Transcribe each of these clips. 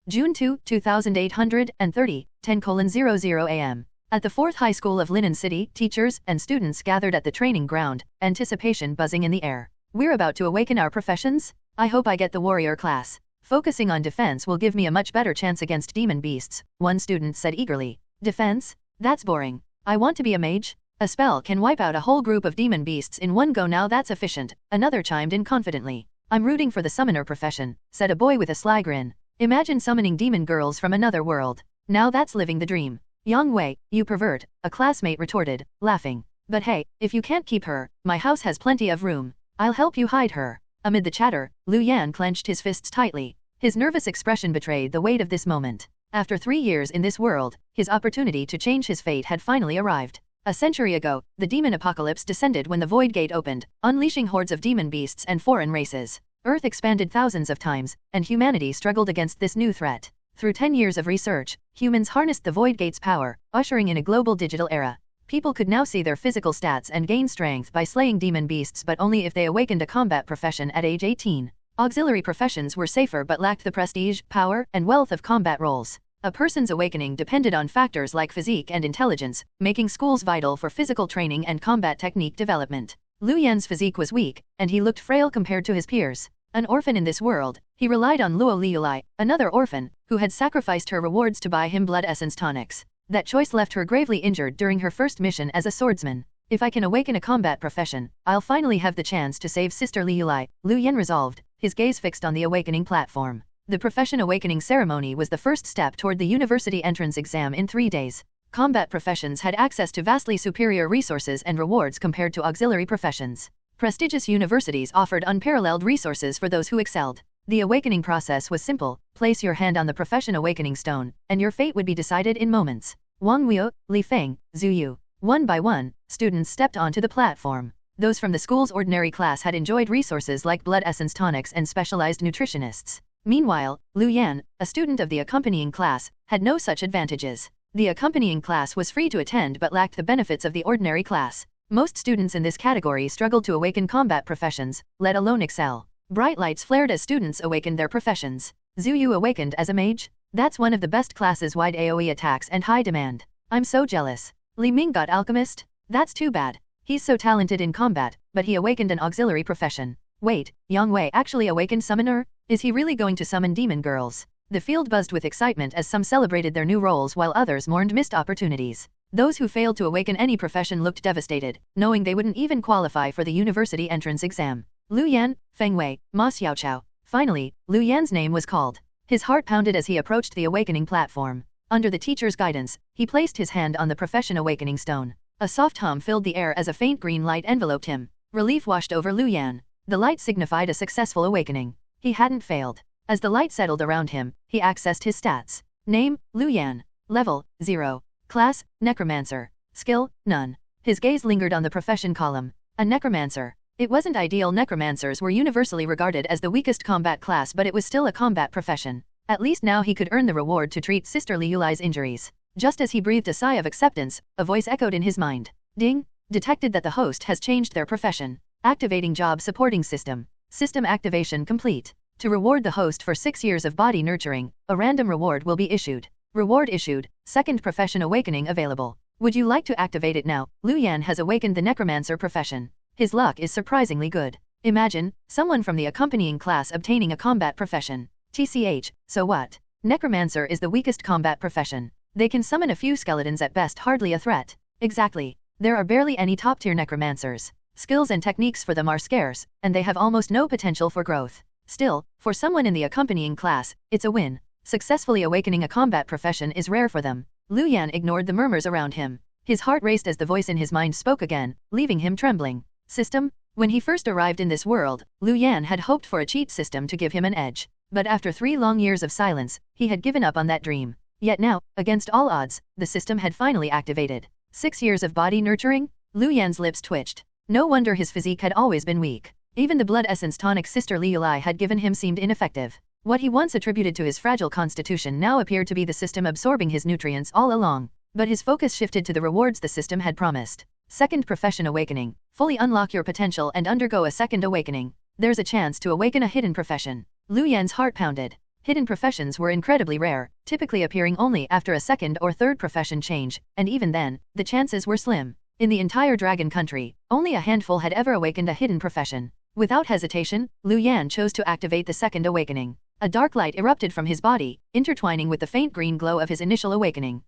June 2, 2830, 10:00 a.m. At the 4th High School of Linen City, teachers and students gathered at the training ground, anticipation buzzing in the air. We're about to awaken our professions? I hope I get the warrior class. Focusing on defense will give me a much better chance against demon beasts, one student said eagerly. Defense? That's boring. I want to be a mage. A spell can wipe out a whole group of demon beasts in one go, now that's efficient, another chimed in confidently. I'm rooting for the summoner profession, said a boy with a sly grin. Imagine summoning demon girls from another world. Now that's living the dream. Yang Wei, you pervert, a classmate retorted, laughing. But hey, if you can't keep her, my house has plenty of room. I'll help you hide her. Amid the chatter, Luan clenched his fists tightly. His nervous expression betrayed the weight of this moment. After 3 years in this world, his opportunity to change his fate had finally arrived. A century ago, the demon apocalypse descended when the Void Gate opened, unleashing hordes of demon beasts and foreign races. Earth expanded thousands of times, and humanity struggled against this new threat. Through 10 years of research, humans harnessed the Void Gate's power, ushering in a global digital era. People could now see their physical stats and gain strength by slaying demon beasts, but only if they awakened a combat profession at age 18. Auxiliary professions were safer but lacked the prestige, power, and wealth of combat roles. A person's awakening depended on factors like physique and intelligence, making schools vital for physical training and combat technique development. Luan's physique was weak, and he looked frail compared to his peers. An orphan in this world, he relied on Lu Lei, another orphan, who had sacrificed her rewards to buy him blood essence tonics. That choice left her gravely injured during her first mission as a swordsman. If I can awaken a combat profession, I'll finally have the chance to save Sister Lu Lei, Luan resolved, his gaze fixed on the awakening platform. The profession awakening ceremony was the first step toward the university entrance exam in 3 days. Combat professions had access to vastly superior resources and rewards compared to auxiliary professions. Prestigious universities offered unparalleled resources for those who excelled. The awakening process was simple: place your hand on the profession awakening stone, and your fate would be decided in moments. Wong Wei, Li Fang, Zhu Yu. One by one, students stepped onto the platform. Those from the school's ordinary class had enjoyed resources like blood essence tonics and specialized nutritionists. Meanwhile, Luan, a student of the accompanying class, had no such advantages. The accompanying class was free to attend but lacked the benefits of the ordinary class. Most students in this category struggled to awaken combat professions, let alone excel. Bright lights flared as students awakened their professions. Zhu Yu awakened as a mage? That's one of the best classes-wide AoE attacks and high demand. I'm so jealous. Li Ming got alchemist? That's too bad. He's so talented in combat, but he awakened an auxiliary profession. Wait, Yang Wei actually awakened summoner? Is he really going to summon demon girls? The field buzzed with excitement as some celebrated their new roles while others mourned missed opportunities. Those who failed to awaken any profession looked devastated, knowing they wouldn't even qualify for the university entrance exam. Luan, Feng Wei, Ma Xiaochao. Finally, Luan's name was called. His heart pounded as he approached the awakening platform. Under the teacher's guidance, he placed his hand on the profession awakening stone. A soft hum filled the air as a faint green light enveloped him. Relief washed over Luan. The light signified a successful awakening. He hadn't failed. As the light settled around him, he accessed his stats. Name, Luan. Level, 0. Class, Necromancer. Skill, none. His gaze lingered on the profession column. A Necromancer. It wasn't ideal. Necromancers were universally regarded as the weakest combat class, but it was still a combat profession. At least now he could earn the reward to treat Sister Lu Lei's injuries. Just as he breathed a sigh of acceptance, a voice echoed in his mind. Ding! Detected that the host has changed their profession. Activating job supporting system. System activation complete. To reward the host for 6 years of body nurturing, a random reward will be issued. Reward issued, second profession awakening available. Would you like to activate it now? Luan has awakened the Necromancer profession. His luck is surprisingly good. Imagine, someone from the accompanying class obtaining a combat profession. TCH, so what? Necromancer is the weakest combat profession. They can summon a few skeletons at best, hardly a threat. Exactly. There are barely any top-tier Necromancers. Skills and techniques for them are scarce, and they have almost no potential for growth. Still, for someone in the accompanying class, it's a win. Successfully awakening a combat profession is rare for them. Luan ignored the murmurs around him. His heart raced as the voice in his mind spoke again, leaving him trembling. System? When he first arrived in this world, Luan had hoped for a cheat system to give him an edge. But after 3 long years of silence, he had given up on that dream. Yet now, against all odds, the system had finally activated. 6 years of body nurturing? Luan's lips twitched. No wonder his physique had always been weak. Even the blood essence tonic Sister Lu Lei had given him seemed ineffective. What he once attributed to his fragile constitution now appeared to be the system absorbing his nutrients all along. But his focus shifted to the rewards the system had promised. Second profession awakening. Fully unlock your potential and undergo a second awakening. There's a chance to awaken a hidden profession. Luan's heart pounded. Hidden professions were incredibly rare, typically appearing only after a second or third profession change, and even then, the chances were slim. In the entire Dragon Country, only a handful had ever awakened a hidden profession. Without hesitation, Luan chose to activate the second awakening. A dark light erupted from his body, intertwining with the faint green glow of his initial awakening.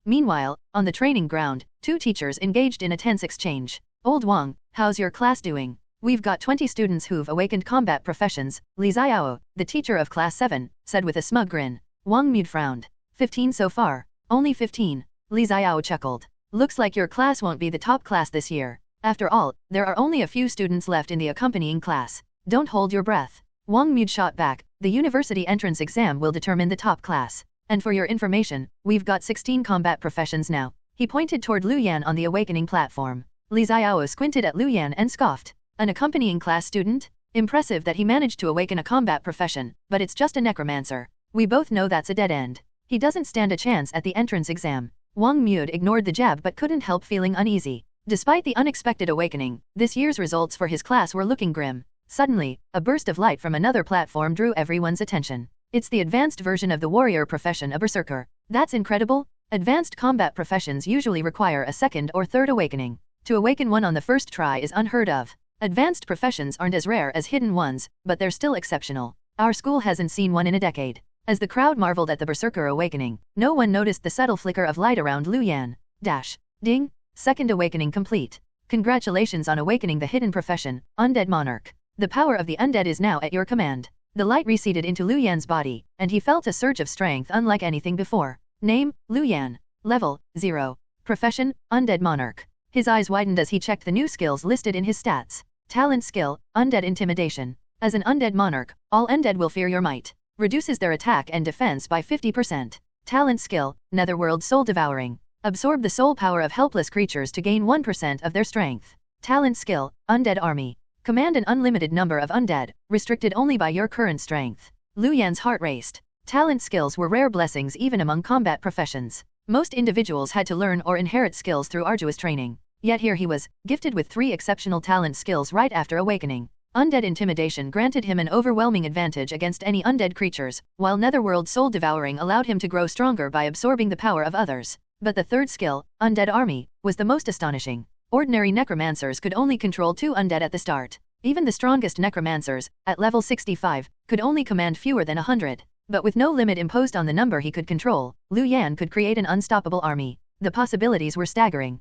Meanwhile, on the training ground, two teachers engaged in a tense exchange. Old Wong, how's your class doing? We've got 20 students who've awakened combat professions, Li Xiao, the teacher of class 7, said with a smug grin. Wong Mute frowned. 15 so far. Only 15. Li Xiao chuckled. Looks like your class won't be the top class this year. After all, there are only a few students left in the accompanying class. Don't hold your breath. Wong Mute shot back. The university entrance exam will determine the top class. And for your information, we've got 16 combat professions now. He pointed toward Luan on the awakening platform. Li Xiao squinted at Luan and scoffed. An accompanying class student? Impressive that he managed to awaken a combat profession, but it's just a necromancer. We both know that's a dead end. He doesn't stand a chance at the entrance exam. Wong Mute ignored the jab but couldn't help feeling uneasy. Despite the unexpected awakening, this year's results for his class were looking grim. Suddenly, a burst of light from another platform drew everyone's attention. It's the advanced version of the warrior profession, a berserker. That's incredible. Advanced combat professions usually require a second or third awakening. To awaken one on the first try is unheard of. Advanced professions aren't as rare as hidden ones, but they're still exceptional. Our school hasn't seen one in a decade. As the crowd marveled at the berserker awakening, no one noticed the subtle flicker of light around Luan. Ding! Second awakening complete. Congratulations on awakening the hidden profession, Undead Monarch. The power of the undead is now at your command. The light receded into Luan's body, and he felt a surge of strength unlike anything before. Name, Luan. Level, 0. Profession, Undead Monarch. His eyes widened as he checked the new skills listed in his stats. Talent skill, Undead Intimidation. As an Undead Monarch, all undead will fear your might. Reduces their attack and defense by 50%. Talent skill, Netherworld Soul Devouring. Absorb the soul power of helpless creatures to gain 1% of their strength. Talent skill, Undead Army. Command an unlimited number of undead, restricted only by your current strength. Luan's heart raced. Talent skills were rare blessings even among combat professions. Most individuals had to learn or inherit skills through arduous training. Yet here he was, gifted with 3 exceptional talent skills right after awakening. Undead Intimidation granted him an overwhelming advantage against any undead creatures, while Netherworld Soul Devouring allowed him to grow stronger by absorbing the power of others. But the third skill, Undead Army, was the most astonishing. Ordinary necromancers could only control 2 undead at the start. Even the strongest necromancers, at level 65, could only command fewer than 100. But with no limit imposed on the number he could control, Luan could create an unstoppable army. The possibilities were staggering.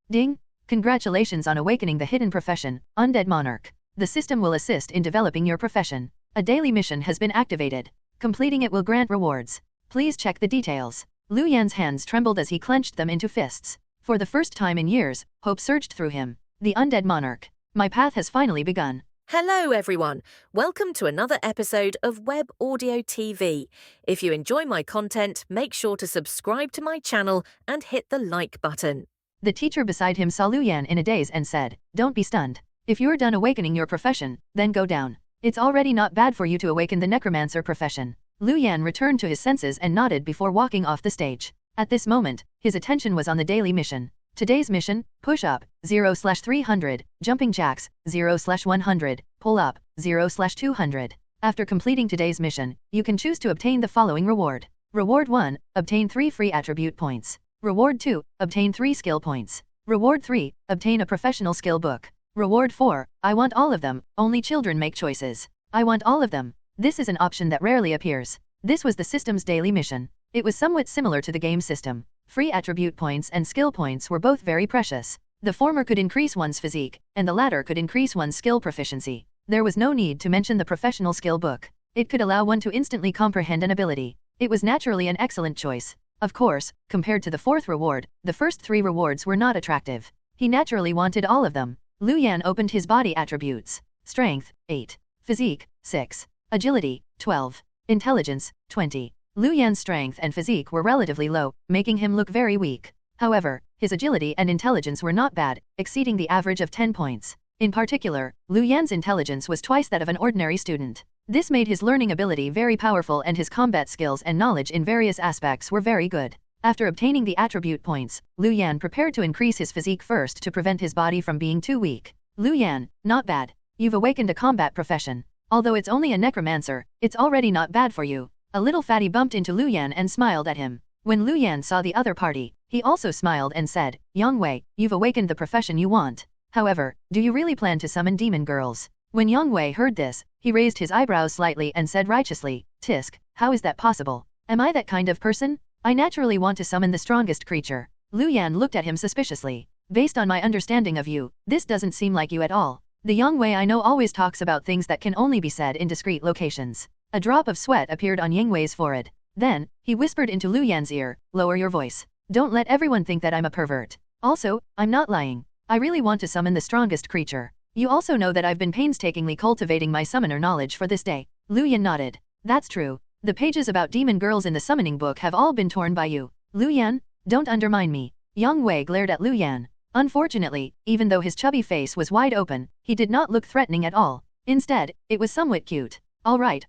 Ding! Congratulations on awakening the hidden profession, Undead Monarch. The system will assist in developing your profession. A daily mission has been activated. Completing it will grant rewards. Please check the details. Luan's hands trembled as he clenched them into fists. For the first time in years, hope surged through him. The Undead Monarch. My path has finally begun. Hello everyone, welcome to another episode of Web Audio TV. If you enjoy my content, make sure to subscribe to my channel and hit the like button. The teacher beside him saw Luan in a daze and said, "Don't be stunned. If you're done awakening your profession, then go down. It's already not bad for you to awaken the Necromancer profession." Luan returned to his senses and nodded before walking off the stage. At this moment, his attention was on the daily mission. Today's mission, push-up, 0/300, jumping jacks, 0/100, pull-up, 0/200. After completing today's mission, you can choose to obtain the following reward. Reward 1, obtain 3 free attribute points. Reward 2, obtain 3 skill points. Reward 3, obtain a professional skill book. Reward 4, I want all of them, only children make choices. I want all of them. This is an option that rarely appears. This was the system's daily mission. It was somewhat similar to the game system. Free attribute points and skill points were both very precious. The former could increase one's physique, and the latter could increase one's skill proficiency. There was no need to mention the professional skill book. It could allow one to instantly comprehend an ability. It was naturally an excellent choice. Of course, compared to the 4th reward, the first 3 rewards were not attractive. He naturally wanted all of them. Luan opened his body attributes. Strength, 8. Physique, 6. Agility, 12. Intelligence, 20. Luan's strength and physique were relatively low, making him look very weak. However, his agility and intelligence were not bad, exceeding the average of 10 points. In particular, Luan's intelligence was twice that of an ordinary student. This made his learning ability very powerful and his combat skills and knowledge in various aspects were very good. After obtaining the attribute points, Luan prepared to increase his physique first to prevent his body from being too weak. Luan, not bad. You've awakened a combat profession. Although it's only a necromancer, it's already not bad for you. A little fatty bumped into Luan and smiled at him. When Luan saw the other party, he also smiled and said, Yang Wei, you've awakened the profession you want. However, do you really plan to summon demon girls? When Yang Wei heard this, he raised his eyebrows slightly and said righteously, Tisk, how is that possible? Am I that kind of person? I naturally want to summon the strongest creature. Luan looked at him suspiciously. Based on my understanding of you, this doesn't seem like you at all. The Yang Wei I know always talks about things that can only be said in discreet locations. A drop of sweat appeared on Yang Wei's forehead. Then, he whispered into Luan's ear, lower your voice. Don't let everyone think that I'm a pervert. Also, I'm not lying. I really want to summon the strongest creature. You also know that I've been painstakingly cultivating my summoner knowledge for this day. Luan nodded. That's true. The pages about demon girls in the summoning book have all been torn by you. Luan, don't undermine me. Yang Wei glared at Luan. Unfortunately, even though his chubby face was wide open, he did not look threatening at all. Instead, it was somewhat cute. All right,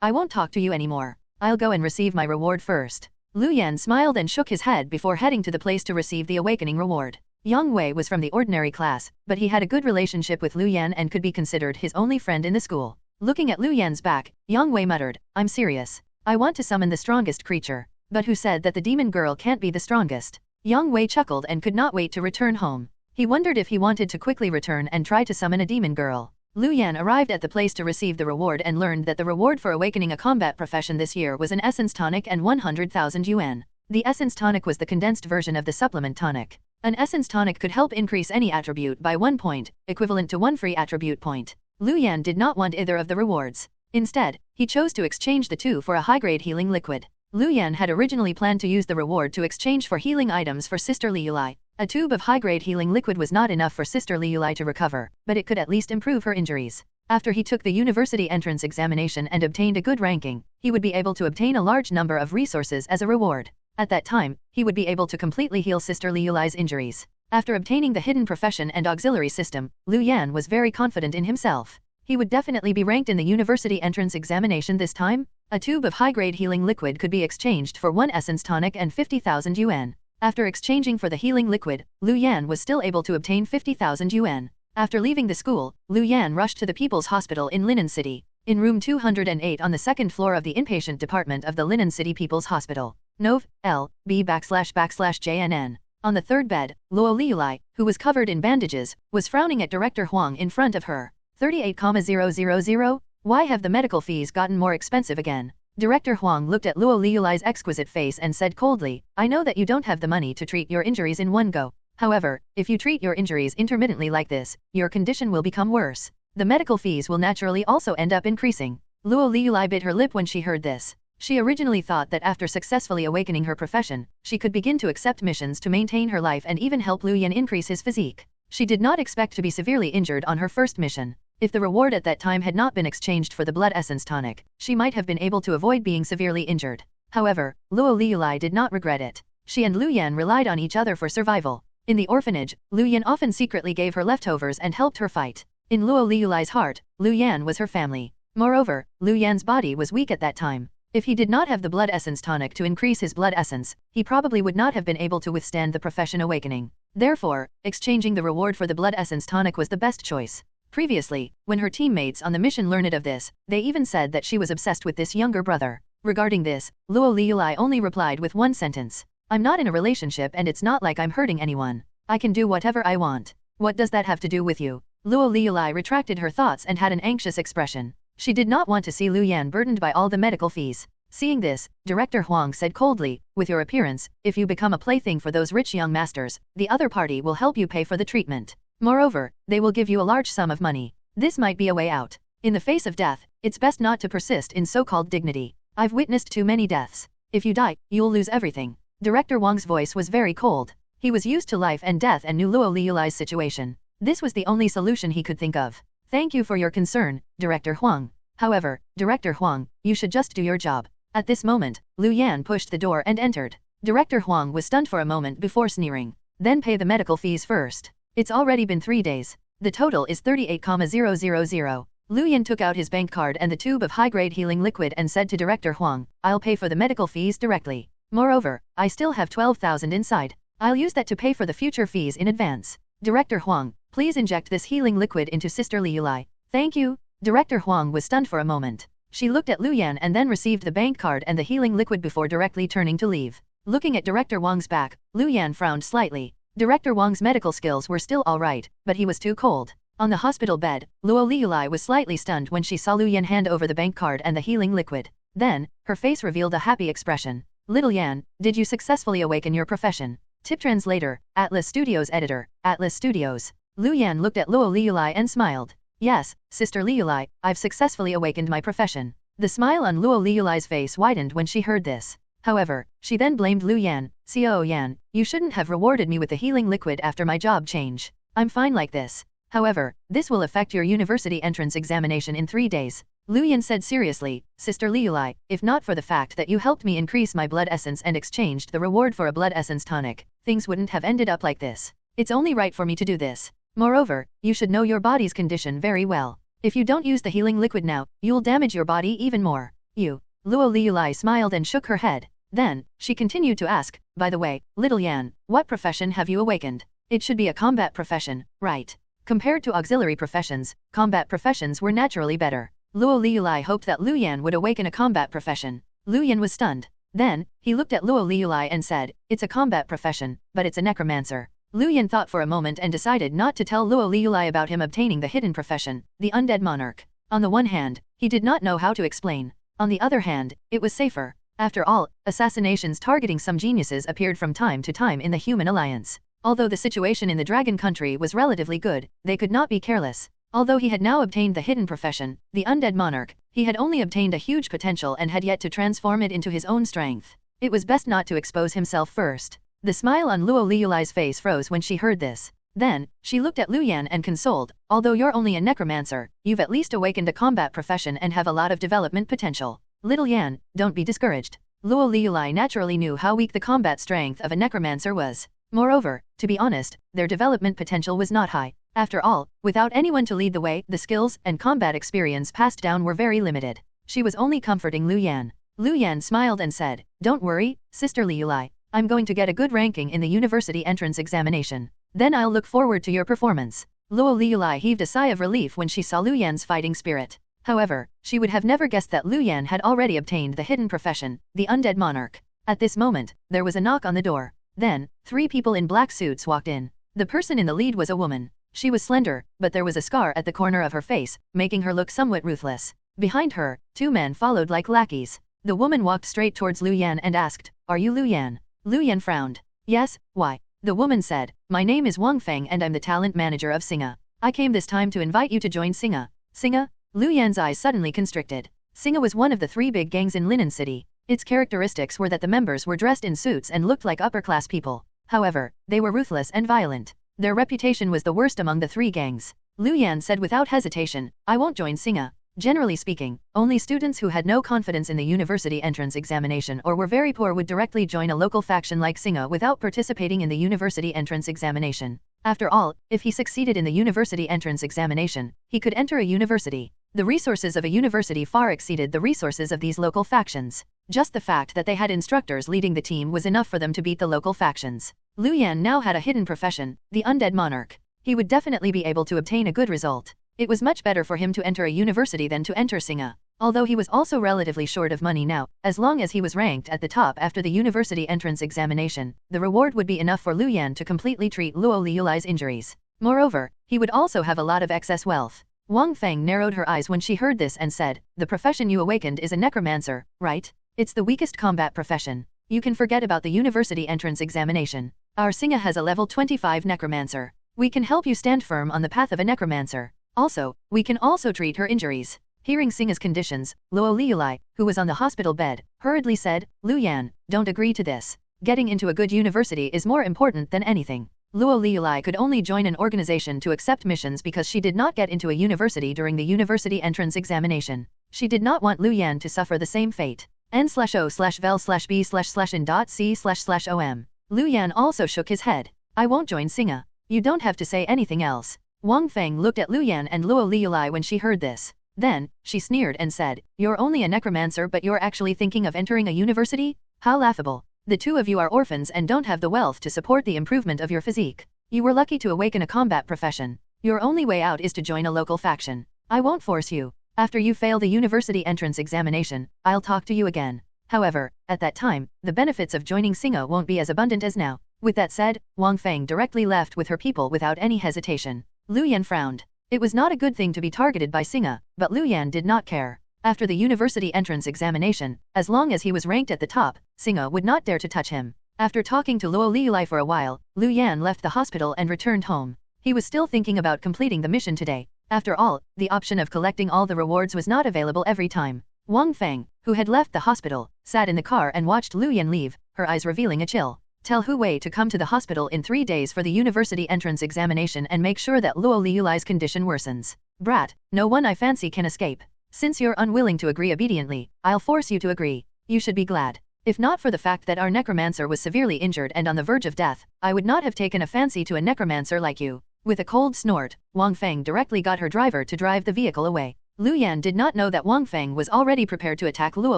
I won't talk to you anymore. I'll go and receive my reward first. Luan smiled and shook his head before heading to the place to receive the awakening reward. Yang Wei was from the ordinary class, but he had a good relationship with Luan and could be considered his only friend in the school. Looking at Luan's back, Yang Wei muttered, I'm serious. I want to summon the strongest creature. But who said that the demon girl can't be the strongest? Yang Wei chuckled and could not wait to return home. He wondered if he wanted to quickly return and try to summon a demon girl. Luan arrived at the place to receive the reward and learned that the reward for awakening a combat profession this year was an essence tonic and 100,000 yuan. The essence tonic was the condensed version of the supplement tonic. An essence tonic could help increase any attribute by 1 point, equivalent to 1 free attribute point. Luan did not want either of the rewards. Instead, he chose to exchange the two for a high-grade healing liquid. Luan had originally planned to use the reward to exchange for healing items for Sister Lu Lei. A tube of high-grade healing liquid was not enough for Sister Lu Lei to recover, but it could at least improve her injuries. After he took the university entrance examination and obtained a good ranking, he would be able to obtain a large number of resources as a reward. At that time, he would be able to completely heal Sister Lu Lei's injuries. After obtaining the hidden profession and auxiliary system, Luan was very confident in himself. He would definitely be ranked in the university entrance examination this time. A tube of high-grade healing liquid could be exchanged for 1 essence tonic and 50,000 yuan. After exchanging for the healing liquid, Luan was still able to obtain 50,000 yuan. After leaving the school, Luan rushed to the People's Hospital in Linen City. In room 208 on the second floor of the inpatient department of the Linen City People's Hospital. Nov. L. B//JNN. On the third bed, Lu Lei, who was covered in bandages, was frowning at Director Wong in front of her. 38,000? Why have the medical fees gotten more expensive again? Director Wong looked at Lu Lei's exquisite face and said coldly, I know that you don't have the money to treat your injuries in one go. However, if you treat your injuries intermittently like this, your condition will become worse. The medical fees will naturally also end up increasing. Lu Lei bit her lip when she heard this. She originally thought that after successfully awakening her profession, she could begin to accept missions to maintain her life and even help Luan increase his physique. She did not expect to be severely injured on her first mission. If the reward at that time had not been exchanged for the blood essence tonic, she might have been able to avoid being severely injured. However, Lu Lei did not regret it. She and Luan relied on each other for survival. In the orphanage, Luan often secretly gave her leftovers and helped her fight. In Lu Lei's heart, Luan was her family. Moreover, Luan's body was weak at that time. If he did not have the blood essence tonic to increase his blood essence, he probably would not have been able to withstand the profession awakening. Therefore, exchanging the reward for the blood essence tonic was the best choice. Previously, when her teammates on the mission learned of this, they even said that she was obsessed with this younger brother. Regarding this, Lu Lei only replied with one sentence. I'm not in a relationship and it's not like I'm hurting anyone. I can do whatever I want. What does that have to do with you? Lu Lei retracted her thoughts and had an anxious expression. She did not want to see Luan burdened by all the medical fees. Seeing this, Director Wong said coldly, with your appearance, if you become a plaything for those rich young masters, the other party will help you pay for the treatment. Moreover, they will give you a large sum of money. This might be a way out. In the face of death, it's best not to persist in so-called dignity. I've witnessed too many deaths. If you die, you'll lose everything. Director Wong's voice was very cold. He was used to life and death and knew Lu Lei's situation. This was the only solution he could think of. Thank you for your concern, Director Wong. However, Director Wong, you should just do your job. At this moment, Luan pushed the door and entered. Director Wong was stunned for a moment before sneering. Then pay the medical fees first. It's already been 3 days. The total is 38,000. Luan took out his bank card and the tube of high-grade healing liquid and said to Director Wong, I'll pay for the medical fees directly. Moreover, I still have 12,000 inside. I'll use that to pay for the future fees in advance. Director Wong, please inject this healing liquid into Sister Lu Lei. Thank you. Director Wong was stunned for a moment. She looked at Luan and then received the bank card and the healing liquid before directly turning to leave. Looking at Director Wong's back, Luan frowned slightly. Director Wong's medical skills were still alright, but he was too cold. On the hospital bed, Lu Lei was slightly stunned when she saw Luan hand over the bank card and the healing liquid. Then, her face revealed a happy expression. Little Yan, did you successfully awaken your profession? Tip translator, Atlas Studios editor, Atlas Studios. Luan looked at Lu Lei and smiled. Yes, Sister Lei, I've successfully awakened my profession. The smile on Lu Lei's face widened when she heard this. However, she then blamed Luan. Xiao Yan, you shouldn't have rewarded me with the healing liquid after my job change. I'm fine like this. However, this will affect your university entrance examination in 3 days. Luan said seriously, Sister Lei, if not for the fact that you helped me increase my blood essence and exchanged the reward for a blood essence tonic, things wouldn't have ended up like this. It's only right for me to do this. Moreover, you should know your body's condition very well. If you don't use the healing liquid now, you'll damage your body even more. You. Lu Lei smiled and shook her head. Then, she continued to ask, by the way, Little Yan, what profession have you awakened? It should be a combat profession, right? Compared to auxiliary professions, combat professions were naturally better. Lu Lei hoped that Luan would awaken a combat profession. Luan was stunned. Then, he looked at Lu Lei and said, it's a combat profession, but it's a necromancer. Luan thought for a moment and decided not to tell Lu Lei about him obtaining the hidden profession, the Undead Monarch. On the one hand, he did not know how to explain. On the other hand, it was safer. After all, assassinations targeting some geniuses appeared from time to time in the Human Alliance. Although the situation in the Dragon Country was relatively good, they could not be careless. Although he had now obtained the hidden profession, the Undead Monarch, he had only obtained a huge potential and had yet to transform it into his own strength. It was best not to expose himself first. The smile on Lu Lei's face froze when she heard this. Then, she looked at Luan and consoled, although you're only a necromancer, you've at least awakened a combat profession and have a lot of development potential. Little Yan, don't be discouraged. Lu Lei naturally knew how weak the combat strength of a necromancer was. Moreover, to be honest, their development potential was not high. After all, without anyone to lead the way, the skills and combat experience passed down were very limited. She was only comforting Luan. Luan smiled and said, don't worry, Sister Lei. I'm going to get a good ranking in the university entrance examination. Then I'll look forward to your performance. Lu Lei heaved a sigh of relief when she saw Luan's fighting spirit. However, she would have never guessed that Luan had already obtained the hidden profession, the Undead Monarch. At this moment, there was a knock on the door. Then, 3 people in black suits walked in. The person in the lead was a woman. She was slender, but there was a scar at the corner of her face, making her look somewhat ruthless. Behind her, 2 men followed like lackeys. The woman walked straight towards Luan and asked, are you Luan? Luan frowned. Yes, why? The woman said, my name is Wong Fang and I'm the talent manager of Singa. I came this time to invite you to join Singa. Singa? Luan's eyes suddenly constricted. Singa was one of the 3 big gangs in Linen City. Its characteristics were that the members were dressed in suits and looked like upper-class people. However, they were ruthless and violent. Their reputation was the worst among the 3 gangs. Luan said without hesitation, I won't join Singa. Generally speaking, only students who had no confidence in the university entrance examination or were very poor would directly join a local faction like Singa without participating in the university entrance examination. After all, if he succeeded in the university entrance examination, he could enter a university. The resources of a university far exceeded the resources of these local factions. Just the fact that they had instructors leading the team was enough for them to beat the local factions. Luan now had a hidden profession, the Undead Monarch. He would definitely be able to obtain a good result. It was much better for him to enter a university than to enter Singa. Although he was also relatively short of money now, as long as he was ranked at the top after the university entrance examination, the reward would be enough for Luan to completely treat Lu Lei's injuries. Moreover, he would also have a lot of excess wealth. Wong Fang narrowed her eyes when she heard this and said, the profession you awakened is a necromancer, right? It's the weakest combat profession. You can forget about the university entrance examination. Our Singa has a level 25 necromancer. We can help you stand firm on the path of a necromancer. Also, we can also treat her injuries. Hearing Singa's conditions, Lu Lei, who was on the hospital bed, hurriedly said, Luan, don't agree to this. Getting into a good university is more important than anything. Lu Lei could only join an organization to accept missions because she did not get into a university during the university entrance examination. She did not want Luan to suffer the same fate. N/O/vel/b/in.c//om. Luan also shook his head. I won't join Singa. You don't have to say anything else. Wong Fang looked at Luan and Lu Lei when she heard this. Then, she sneered and said, you're only a necromancer but you're actually thinking of entering a university? How laughable. The 2 of you are orphans and don't have the wealth to support the improvement of your physique. You were lucky to awaken a combat profession. Your only way out is to join a local faction. I won't force you. After you fail the university entrance examination, I'll talk to you again. However, at that time, the benefits of joining Singa won't be as abundant as now. With that said, Wong Fang directly left with her people without any hesitation. Luan frowned. It was not a good thing to be targeted by Singa, but Luan did not care. After the university entrance examination, as long as he was ranked at the top, Singa would not dare to touch him. After talking to Lu Lei for a while, Luan left the hospital and returned home. He was still thinking about completing the mission today. After all, the option of collecting all the rewards was not available every time. Wong Fang, who had left the hospital, sat in the car and watched Luan leave, her eyes revealing a chill. Tell Hu Wei to come to the hospital in 3 days for the university entrance examination and make sure that Lu Lei's condition worsens. Brat, no one I fancy can escape. Since you're unwilling to agree obediently, I'll force you to agree. You should be glad. If not for the fact that our Necromancer was severely injured and on the verge of death, I would not have taken a fancy to a Necromancer like you. With a cold snort, Wong Fang directly got her driver to drive the vehicle away. Luan did not know that Wong Fang was already prepared to attack Lu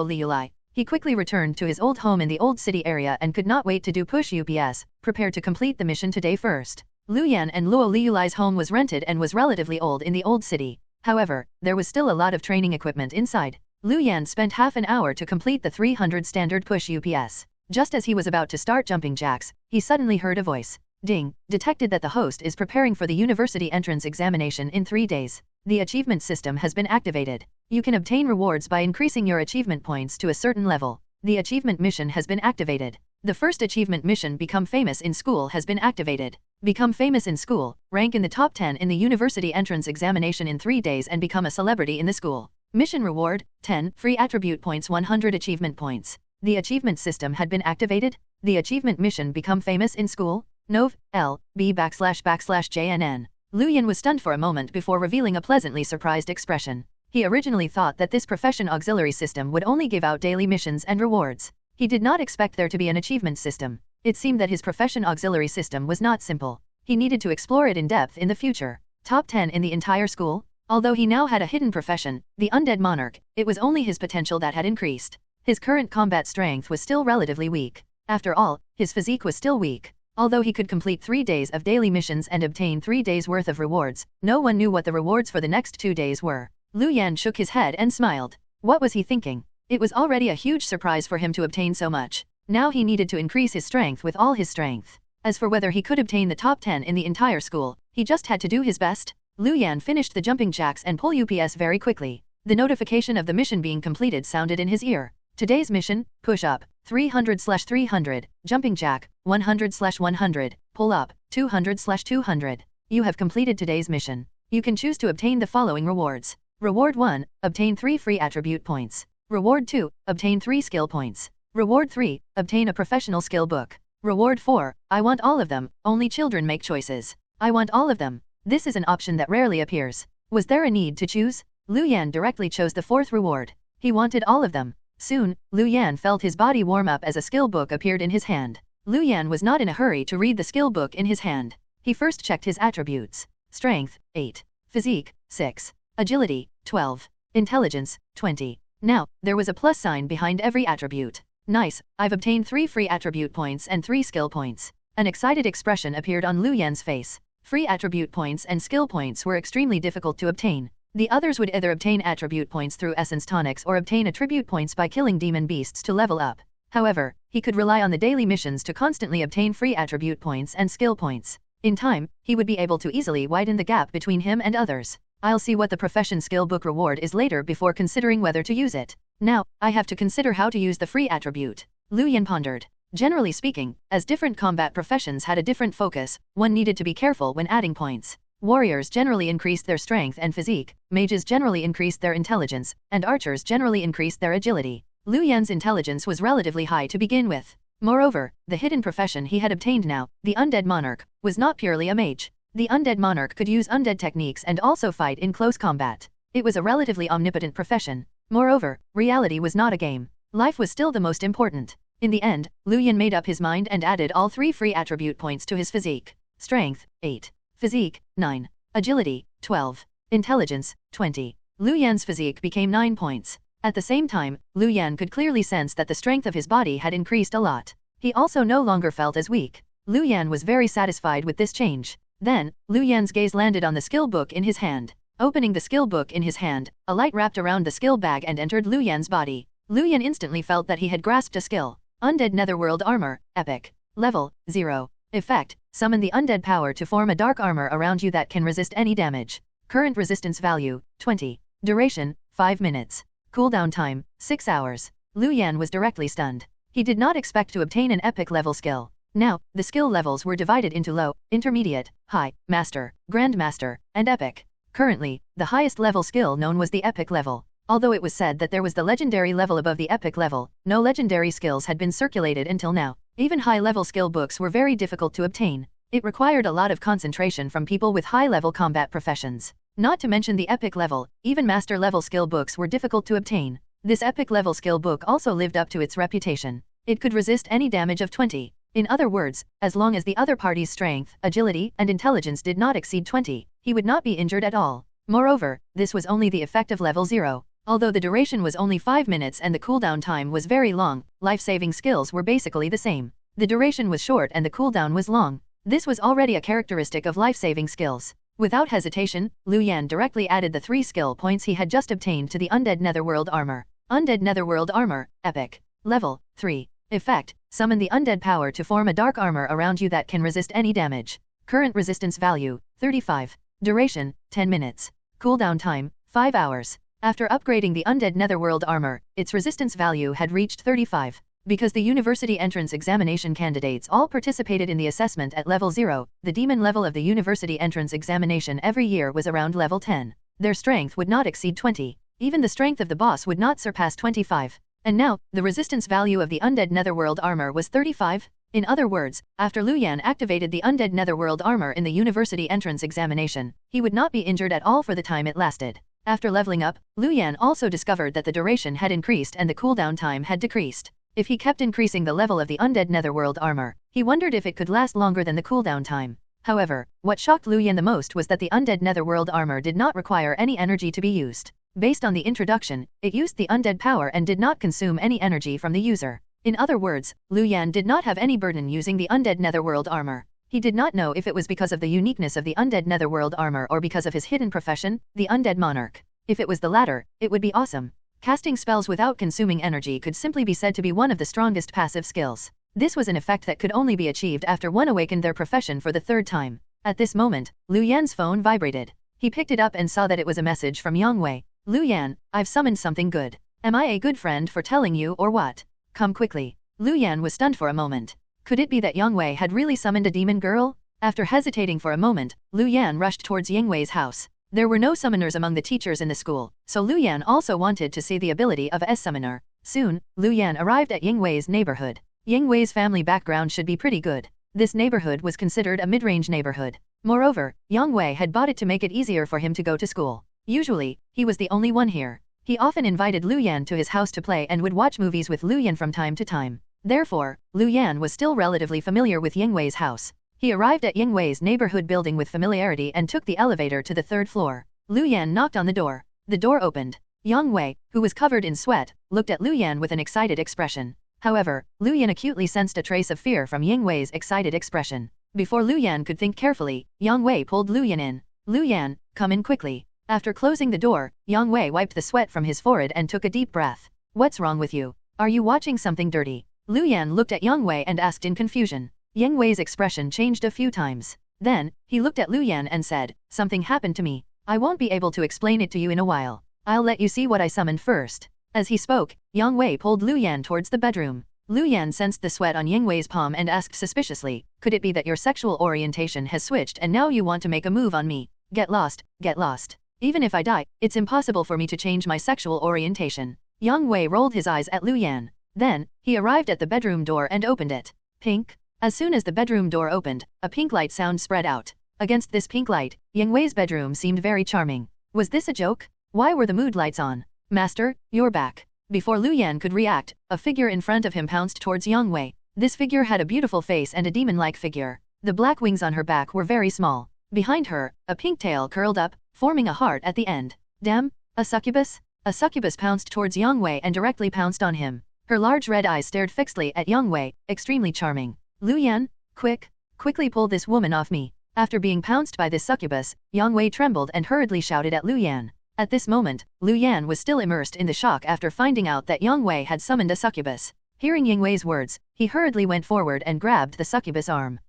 Lei. He quickly returned to his old home in the old city area and could not wait to do push UPS, prepared to complete the mission today first. Luan and Lu Lei's home was rented and was relatively old in the old city. However, there was still a lot of training equipment inside. Luan spent half an hour to complete the 300 standard push UPS. Just as he was about to start jumping jacks, he suddenly heard a voice. Ding, detected that the host is preparing for the university entrance examination in 3 days. The achievement system has been activated. You can obtain rewards by increasing your achievement points to a certain level. The achievement mission has been activated. The first achievement mission, Become Famous in School, has been activated. Become famous in school, rank in the top 10 in the university entrance examination in 3 days and become a celebrity in the school. Mission reward, 10, free attribute points 100 achievement points. The achievement system had been activated. The achievement mission, Become Famous in School, Nov. L. B / JNN. Luan was stunned for a moment before revealing a pleasantly surprised expression. He originally thought that this profession auxiliary system would only give out daily missions and rewards. He did not expect there to be an achievement system. It seemed that his profession auxiliary system was not simple. He needed to explore it in depth in the future. Top 10 in the entire school? Although he now had a hidden profession, the Undead Monarch, it was only his potential that had increased. His current combat strength was still relatively weak. After all, his physique was still weak. Although he could complete 3 days of daily missions and obtain 3 days worth of rewards, no one knew what the rewards for the next 2 days were. Luan shook his head and smiled. What was he thinking? It was already a huge surprise for him to obtain so much. Now he needed to increase his strength with all his strength. As for whether he could obtain the top 10 in the entire school, he just had to do his best. Luan finished the jumping jacks and pull UPS very quickly. The notification of the mission being completed sounded in his ear. Today's mission, push up, 300/300, jumping jack, 100/100, pull up, 200/200. You have completed today's mission. You can choose to obtain the following rewards. Reward 1, obtain 3 free attribute points. Reward 2, obtain 3 skill points. Reward 3, obtain a professional skill book. Reward 4, I want all of them, only children make choices. I want all of them. This is an option that rarely appears. Was there a need to choose? Luan directly chose the 4th reward. He wanted all of them. Soon, Luan felt his body warm up as a skill book appeared in his hand. Luan was not in a hurry to read the skill book in his hand. He first checked his attributes. Strength, 8. Physique, 6. Agility, 12. Intelligence, 20. Now, there was a plus sign behind every attribute. Nice, I've obtained 3 free attribute points and 3 skill points. An excited expression appeared on Luan's face. Free attribute points and skill points were extremely difficult to obtain. The others would either obtain attribute points through essence tonics or obtain attribute points by killing demon beasts to level up. However, he could rely on the daily missions to constantly obtain free attribute points and skill points. In time, he would be able to easily widen the gap between him and others. I'll see what the profession skill book reward is later before considering whether to use it. Now, I have to consider how to use the free attribute. Luan pondered. Generally speaking, as different combat professions had a different focus, one needed to be careful when adding points. Warriors generally increased their strength and physique, mages generally increased their intelligence, and archers generally increased their agility. Luan's intelligence was relatively high to begin with. Moreover, the hidden profession he had obtained now, the Undead Monarch, was not purely a mage. The Undead Monarch could use undead techniques and also fight in close combat. It was a relatively omnipotent profession. Moreover, reality was not a game. Life was still the most important. In the end, Luan made up his mind and added all 3 free attribute points to his physique. Strength, 8. Physique, 9. Agility, 12. Intelligence, 20. Luan's physique became 9 points. At the same time, Luan could clearly sense that the strength of his body had increased a lot. He also no longer felt as weak. Luan was very satisfied with this change. Then, Luan's gaze landed on the skill book in his hand. Opening the skill book in his hand, a light wrapped around the skill bag and entered Lu Yan's body. Lu Yan instantly felt that he had grasped a skill. Undead Netherworld Armor, Epic. Level 0. Effect: summon the undead power to form a dark armor around you that can resist any damage. Current resistance value, 20. Duration, 5 minutes. Cooldown time, 6 hours. Lu Yan was directly stunned. He did not expect to obtain an epic level skill. Now, the skill levels were divided into low, intermediate, high, master, grandmaster, and epic. Currently, the highest level skill known was the epic level. Although it was said that there was the legendary level above the epic level, no legendary skills had been circulated until now. Even high-level skill books were very difficult to obtain. It required a lot of concentration from people with high-level combat professions. Not to mention the epic level, even master-level skill books were difficult to obtain. This epic level skill book also lived up to its reputation. It could resist any damage of 20. In other words, as long as the other party's strength, agility, and intelligence did not exceed 20, he would not be injured at all. Moreover, this was only the effect of level 0. Although the duration was only 5 minutes and the cooldown time was very long, life-saving skills were basically the same. The duration was short and the cooldown was long. This was already a characteristic of life-saving skills. Without hesitation, Lu Yan directly added the 3 skill points he had just obtained to the Undead Netherworld Armor. Undead Netherworld Armor, Epic. Level 3. Effect: summon the undead power to form a dark armor around you that can resist any damage. Current resistance value, 35. Duration, 10 minutes. Cooldown time, 5 hours. After upgrading the Undead Netherworld Armor, its resistance value had reached 35. Because the university entrance examination candidates all participated in the assessment at level 0, the demon level of the university entrance examination every year was around level 10. Their strength would not exceed 20. Even the strength of the boss would not surpass 25. And now, the resistance value of the Undead Netherworld Armor was 35? In other words, after Lu Yan activated the Undead Netherworld Armor in the university entrance examination, he would not be injured at all for the time it lasted. After leveling up, Lu Yan also discovered that the duration had increased and the cooldown time had decreased. If he kept increasing the level of the Undead Netherworld Armor, he wondered if it could last longer than the cooldown time. However, what shocked Lu Yan the most was that the Undead Netherworld Armor did not require any energy to be used. Based on the introduction, it used the undead power and did not consume any energy from the user. In other words, Lu Yan did not have any burden using the Undead Netherworld Armor. He did not know if it was because of the uniqueness of the Undead Netherworld Armor or because of his hidden profession, the Undead Monarch. If it was the latter, it would be awesome. Casting spells without consuming energy could simply be said to be one of the strongest passive skills. This was an effect that could only be achieved after one awakened their profession for the 3rd time. At this moment, Lu Yan's phone vibrated. He picked it up and saw that it was a message from Yang Wei. Lu Yan, I've summoned something good. Am I a good friend for telling you or what? Come quickly. Lu Yan was stunned for a moment. Could it be that Yang Wei had really summoned a demon girl? After hesitating for a moment, Lu Yan rushed towards Yang Wei's house. There were no summoners among the teachers in the school, so Lu Yan also wanted to see the ability of a summoner. Soon, Lu Yan arrived at Yang Wei's neighborhood. Yang Wei's family background should be pretty good. This neighborhood was considered a mid-range neighborhood. Moreover, Yang Wei had bought it to make it easier for him to go to school. Usually, he was the only one here. He often invited Lu Yan to his house to play and would watch movies with Lu Yan from time to time. Therefore, Lu Yan was still relatively familiar with Yang Wei's house. He arrived at Yang Wei's neighborhood building with familiarity and took the elevator to the 3rd floor. Lu Yan knocked on the door. The door opened. Yang Wei, who was covered in sweat, looked at Lu Yan with an excited expression. However, Lu Yan acutely sensed a trace of fear from Yang Wei's excited expression. Before Lu Yan could think carefully, Yang Wei pulled Lu Yan in. Lu Yan, come in quickly. After closing the door, Yang Wei wiped the sweat from his forehead and took a deep breath. What's wrong with you? Are you watching something dirty? Lu Yan looked at Yang Wei and asked in confusion. Yang Wei's expression changed a few times. Then, he looked at Lu Yan and said, something happened to me. I won't be able to explain it to you in a while. I'll let you see what I summoned first. As he spoke, Yang Wei pulled Lu Yan towards the bedroom. Lu Yan sensed the sweat on Yang Wei's palm and asked suspiciously, could it be that your sexual orientation has switched and now you want to make a move on me? Get lost, get lost. Even if I die, it's impossible for me to change my sexual orientation. Yang Wei rolled his eyes at Lu Yan. Then, he arrived at the bedroom door and opened it. Pink. As soon as the bedroom door opened, a pink light sound spread out. Against this pink light, Yang Wei's bedroom seemed very charming. Was this a joke? Why were the mood lights on? Master, you're back. Before Lu Yan could react, a figure in front of him pounced towards Yang Wei. This figure had a beautiful face and a demon-like figure. The black wings on her back were very small. Behind her, a pink tail curled up, forming a heart at the end. Damn, a succubus? A succubus pounced towards Yang Wei and directly pounced on him. Her large red eyes stared fixedly at Yang Wei, extremely charming. Lu Yan, quickly pull this woman off me. After being pounced by this succubus, Yang Wei trembled and hurriedly shouted at Luan. At this moment, Luan was still immersed in the shock after finding out that Yang Wei had summoned a succubus. Hearing Yang Wei's words, he hurriedly went forward and grabbed the succubus' arm.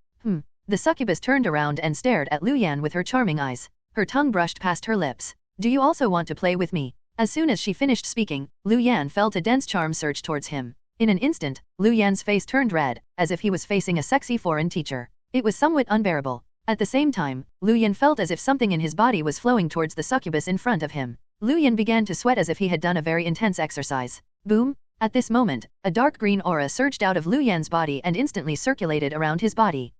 The succubus turned around and stared at Luan with her charming eyes. Her tongue brushed past her lips. Do you also want to play with me? As soon as she finished speaking, Luan felt a dense charm surge towards him. In an instant, Luan's face turned red, as if he was facing a sexy foreign teacher. It was somewhat unbearable. At the same time, Luan felt as if something in his body was flowing towards the succubus in front of him. Luan began to sweat as if he had done a very intense exercise. Boom! At this moment, a dark green aura surged out of Luan's body and instantly circulated around his body.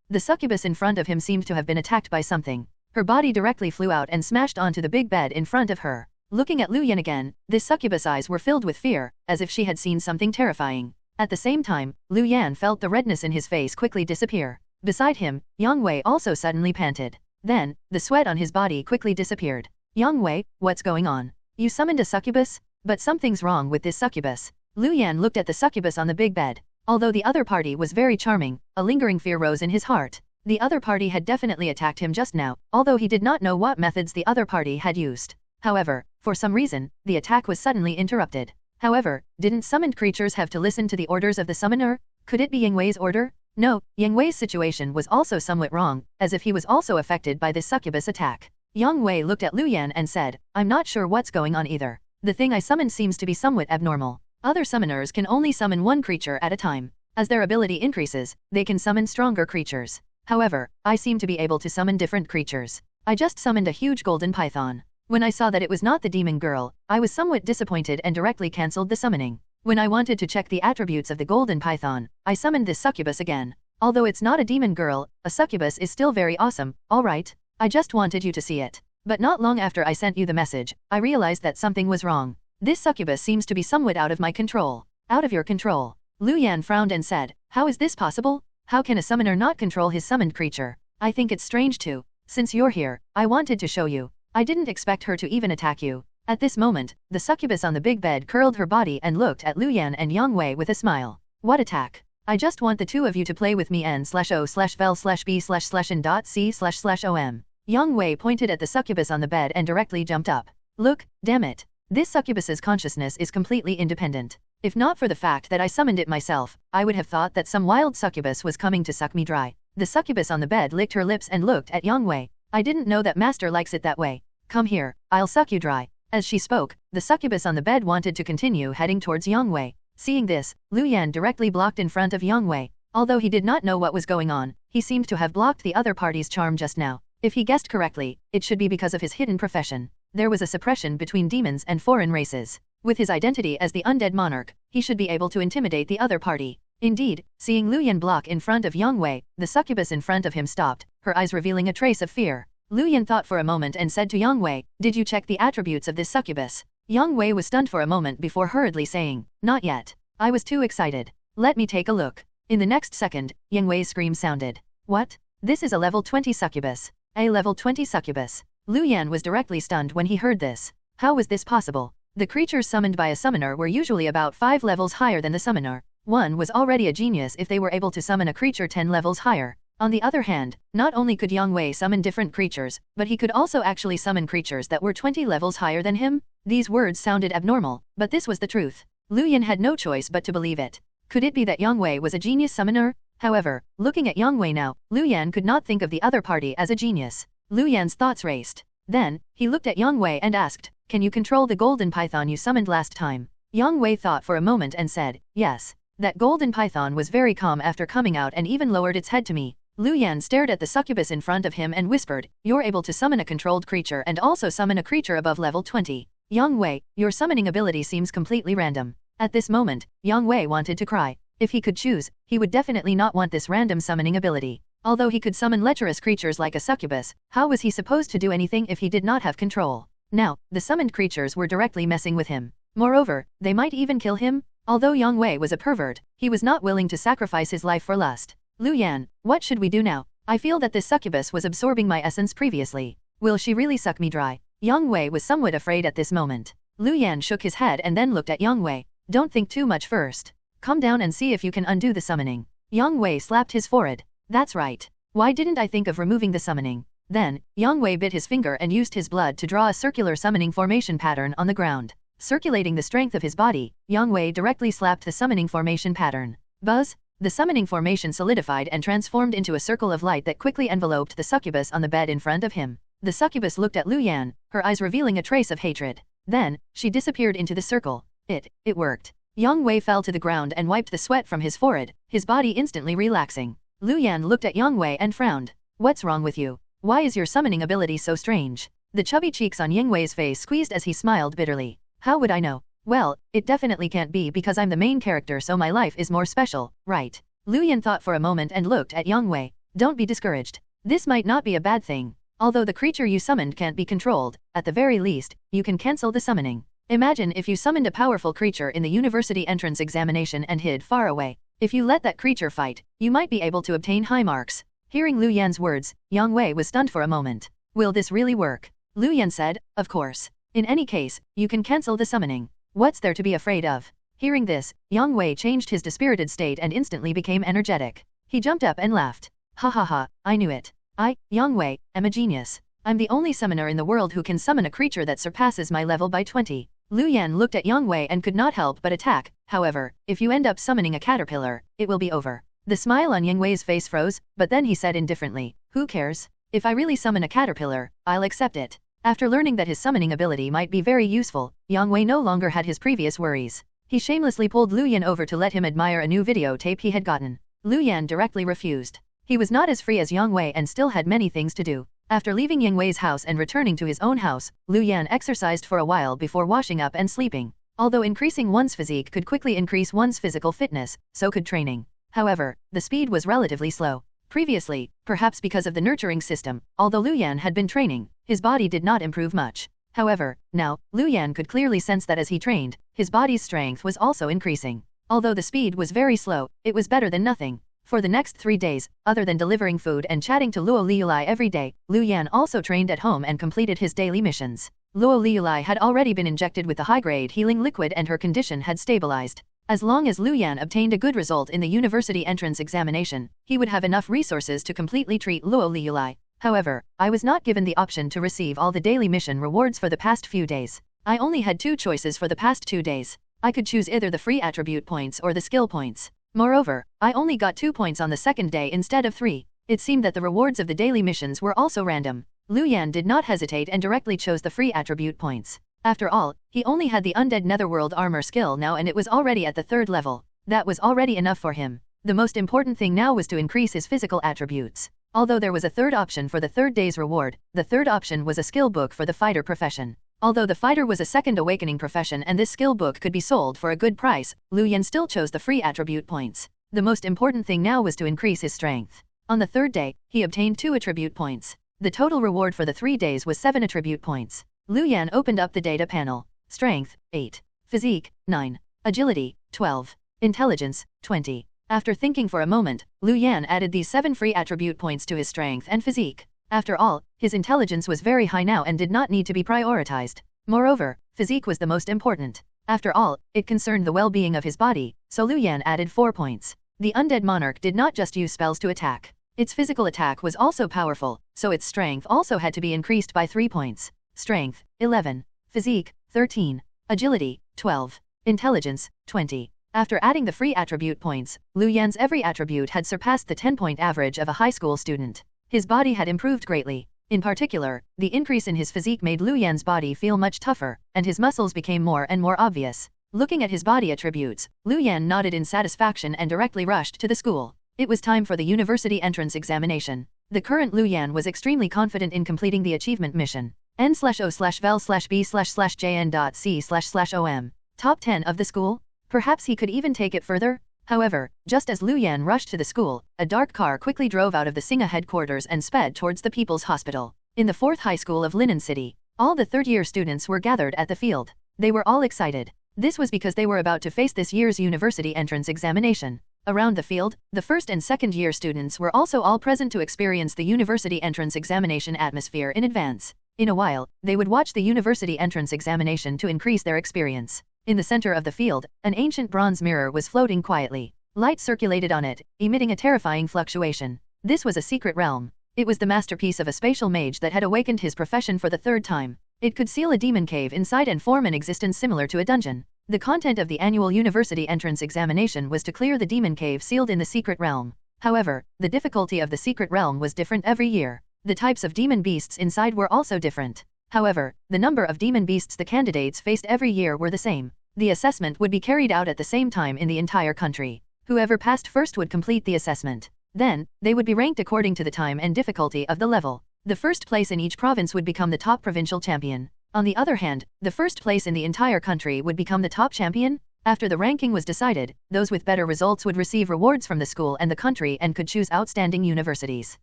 The succubus in front of him seemed to have been attacked by something. Her body directly flew out and smashed onto the big bed in front of her. Looking at Luan again, this succubus' eyes were filled with fear, as if she had seen something terrifying. At the same time, Luan felt the redness in his face quickly disappear. Beside him, Yang Wei also suddenly panted. Then, the sweat on his body quickly disappeared. Yang Wei, what's going on? You summoned a succubus? But something's wrong with this succubus. Luan looked at the succubus on the big bed. Although the other party was very charming, a lingering fear rose in his heart. The other party had definitely attacked him just now, although he did not know what methods the other party had used. However, for some reason, the attack was suddenly interrupted. However, didn't summoned creatures have to listen to the orders of the summoner? Could it be Yang Wei's order? No, Yang Wei's situation was also somewhat wrong, as if he was also affected by this succubus attack. Yang Wei looked at Luan and said, I'm not sure what's going on either. The thing I summoned seems to be somewhat abnormal. Other summoners can only summon one creature at a time. As their ability increases, they can summon stronger creatures. However, I seem to be able to summon different creatures. I just summoned a huge golden python. When I saw that it was not the demon girl, I was somewhat disappointed and directly cancelled the summoning. When I wanted to check the attributes of the golden python, I summoned this succubus again. Although it's not a demon girl, a succubus is still very awesome, alright? I just wanted you to see it. But not long after I sent you the message, I realized that something was wrong. This succubus seems to be somewhat out of my control. Out of your control. Luan frowned and said, how is this possible? How can a summoner not control his summoned creature? I think it's strange too. Since you're here, I wanted to show you. I didn't expect her to even attack you. At this moment, the succubus on the big bed curled her body and looked at Luan and Yang Wei with a smile. What attack? I just want the two of you to play with me n/o/vel/b/n.c//om. Yang Wei pointed at the succubus on the bed and directly jumped up. Look, damn it. This succubus's consciousness is completely independent. If not for the fact that I summoned it myself, I would have thought that some wild succubus was coming to suck me dry. The succubus on the bed licked her lips and looked at Yang Wei. I didn't know that master likes it that way. Come here, I'll suck you dry. As she spoke, the succubus on the bed wanted to continue heading towards Yang Wei. Seeing this, Luan directly blocked in front of Yang Wei. Although he did not know what was going on, he seemed to have blocked the other party's charm just now. If he guessed correctly, it should be because of his hidden profession. There was a suppression between demons and foreign races. With his identity as the undead monarch, he should be able to intimidate the other party. Indeed, seeing Luan block in front of Yang Wei, the succubus in front of him stopped, her eyes revealing a trace of fear. Luan thought for a moment and said to Yang Wei, did you check the attributes of this succubus? Yang Wei was stunned for a moment before hurriedly saying, not yet. I was too excited. Let me take a look. In the next second, Yang Wei's scream sounded. What? This is a level 20 succubus. A level 20 succubus. Luan was directly stunned when he heard this. How was this possible? The creatures summoned by a summoner were usually about 5 levels higher than the summoner. One was already a genius if they were able to summon a creature 10 levels higher. On the other hand, not only could Yang Wei summon different creatures, but he could also actually summon creatures that were 20 levels higher than him. These words sounded abnormal, but this was the truth. Luan had no choice but to believe it. Could it be that Yang Wei was a genius summoner? However, looking at Yang Wei now, Luan could not think of the other party as a genius. Luan's thoughts raced. Then, he looked at Yang Wei and asked, can you control the golden python you summoned last time? Yang Wei thought for a moment and said, yes. That golden python was very calm after coming out and even lowered its head to me. Luan stared at the succubus in front of him and whispered, you're able to summon a controlled creature and also summon a creature above level 20. Yang Wei, your summoning ability seems completely random. At this moment, Yang Wei wanted to cry. If he could choose, he would definitely not want this random summoning ability. Although he could summon lecherous creatures like a succubus, how was he supposed to do anything if he did not have control? Now, the summoned creatures were directly messing with him. Moreover, they might even kill him. Although Yang Wei was a pervert, he was not willing to sacrifice his life for lust. Luan, what should we do now? I feel that this succubus was absorbing my essence previously. Will she really suck me dry? Yang Wei was somewhat afraid at this moment. Luan shook his head and then looked at Yang Wei. Don't think too much first. Calm down and see if you can undo the summoning. Yang Wei slapped his forehead. That's right. Why didn't I think of removing the summoning? Then, Yang Wei bit his finger and used his blood to draw a circular summoning formation pattern on the ground. Circulating the strength of his body, Yang Wei directly slapped the summoning formation pattern. Buzz! The summoning formation solidified and transformed into a circle of light that quickly enveloped the succubus on the bed in front of him. The succubus looked at Luan, her eyes revealing a trace of hatred. Then, she disappeared into the circle. It worked. Yang Wei fell to the ground and wiped the sweat from his forehead, his body instantly relaxing. Luan looked at Yang Wei and frowned. What's wrong with you? Why is your summoning ability so strange? The chubby cheeks on Yang Wei's face squeezed as he smiled bitterly. How would I know? Well, it definitely can't be because I'm the main character, so my life is more special, right? Luan thought for a moment and looked at Yang Wei. Don't be discouraged. This might not be a bad thing. Although the creature you summoned can't be controlled, at the very least, you can cancel the summoning. Imagine if you summoned a powerful creature in the university entrance examination and hid far away. If you let that creature fight, you might be able to obtain high marks. Hearing Luan's words, Yang Wei was stunned for a moment. Will this really work? Luan said, of course. In any case, you can cancel the summoning. What's there to be afraid of? Hearing this, Yang Wei changed his dispirited state and instantly became energetic. He jumped up and laughed. Ha ha ha, I knew it. I, Yang Wei, am a genius. I'm the only summoner in the world who can summon a creature that surpasses my level by 20. Luan looked at Yang Wei and could not help but attack. However, if you end up summoning a caterpillar, it will be over. The smile on Yang Wei's face froze, but then he said indifferently, who cares? If I really summon a caterpillar, I'll accept it. After learning that his summoning ability might be very useful, Yang Wei no longer had his previous worries. He shamelessly pulled Luan over to let him admire a new videotape he had gotten. Luan directly refused. He was not as free as Yang Wei and still had many things to do. After leaving Yang Wei's house and returning to his own house, Luan exercised for a while before washing up and sleeping. Although increasing one's physique could quickly increase one's physical fitness, so could training. However, the speed was relatively slow. Previously, perhaps because of the nurturing system, although Luan had been training, his body did not improve much. However, now, Luan could clearly sense that as he trained, his body's strength was also increasing. Although the speed was very slow, it was better than nothing. For the next 3 days, other than delivering food and chatting to Lu Lei every day, Luan also trained at home and completed his daily missions. Lu Lei had already been injected with the high-grade healing liquid and her condition had stabilized. As long as Luan obtained a good result in the university entrance examination, he would have enough resources to completely treat Lu Lei. However, I was not given the option to receive all the daily mission rewards for the past few days. I only had 2 choices for the past 2 days. I could choose either the free attribute points or the skill points. Moreover, I only got 2 points on the second day instead of 3. It seemed that the rewards of the daily missions were also random. Luan did not hesitate and directly chose the free attribute points. After all, he only had the Undead Netherworld armor skill now and it was already at the 3rd level. That was already enough for him. The most important thing now was to increase his physical attributes. Although there was a 3rd option for the 3rd day's reward, the 3rd option was a skill book for the fighter profession. Although the fighter was a 2nd awakening profession and this skill book could be sold for a good price, Luan still chose the free attribute points. The most important thing now was to increase his strength. On the 3rd day, he obtained 2 attribute points. The total reward for the 3 days was 7 attribute points. Luan opened up the data panel. Strength, 8. Physique, 9. Agility, 12. Intelligence, 20. After thinking for a moment, Luan added these 7 free attribute points to his strength and physique. After all, his intelligence was very high now and did not need to be prioritized. Moreover, physique was the most important. After all, it concerned the well-being of his body, so Luan added 4 points. The Undead Monarch did not just use spells to attack. Its physical attack was also powerful, so its strength also had to be increased by 3 points. Strength, 11. Physique, 13. Agility, 12. Intelligence, 20. After adding the free attribute points, Luan's every attribute had surpassed the 10-point average of a high school student. His body had improved greatly. In particular, the increase in his physique made Luan's body feel much tougher, and his muscles became more and more obvious. Looking at his body attributes, Luan nodded in satisfaction and directly rushed to the school. It was time for the university entrance examination. The current Luan was extremely confident in completing the achievement mission. N/O/vel/B/jn.C//OM. Top 10 of the school? Perhaps he could even take it further? However, just as Luan rushed to the school, a dark car quickly drove out of the Singa headquarters and sped towards the People's Hospital. In the 4th high school of Linan City, all the 3rd-year students were gathered at the field. They were all excited. This was because they were about to face this year's university entrance examination. Around the field, the 1st and 2nd-year students were also all present to experience the university entrance examination atmosphere in advance. In a while, they would watch the university entrance examination to increase their experience. In the center of the field, an ancient bronze mirror was floating quietly. Light circulated on it, emitting a terrifying fluctuation. This was a secret realm. It was the masterpiece of a spatial mage that had awakened his profession for the third time. It could seal a demon cave inside and form an existence similar to a dungeon. The content of the annual university entrance examination was to clear the demon cave sealed in the secret realm. However, the difficulty of the secret realm was different every year. The types of demon beasts inside were also different. However, the number of demon beasts the candidates faced every year were the same. The assessment would be carried out at the same time in the entire country. Whoever passed first would complete the assessment. Then, they would be ranked according to the time and difficulty of the level. The first place in each province would become the top provincial champion. On the other hand, the first place in the entire country would become the top champion. After the ranking was decided, those with better results would receive rewards from the school and the country and could choose outstanding universities.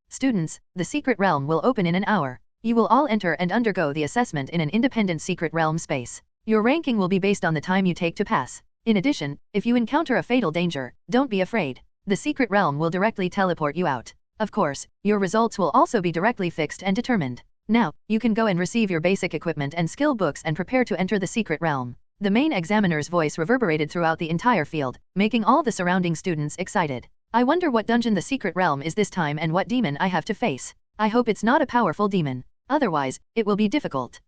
Students, the secret realm will open in an hour. You will all enter and undergo the assessment in an independent secret realm space. Your ranking will be based on the time you take to pass. In addition, if you encounter a fatal danger, don't be afraid. The secret realm will directly teleport you out. Of course, your results will also be directly fixed and determined. Now, you can go and receive your basic equipment and skill books and prepare to enter the secret realm. The main examiner's voice reverberated throughout the entire field, making all the surrounding students excited. I wonder what dungeon the secret realm is this time and what demon I have to face. I hope it's not a powerful demon. Otherwise, it will be difficult.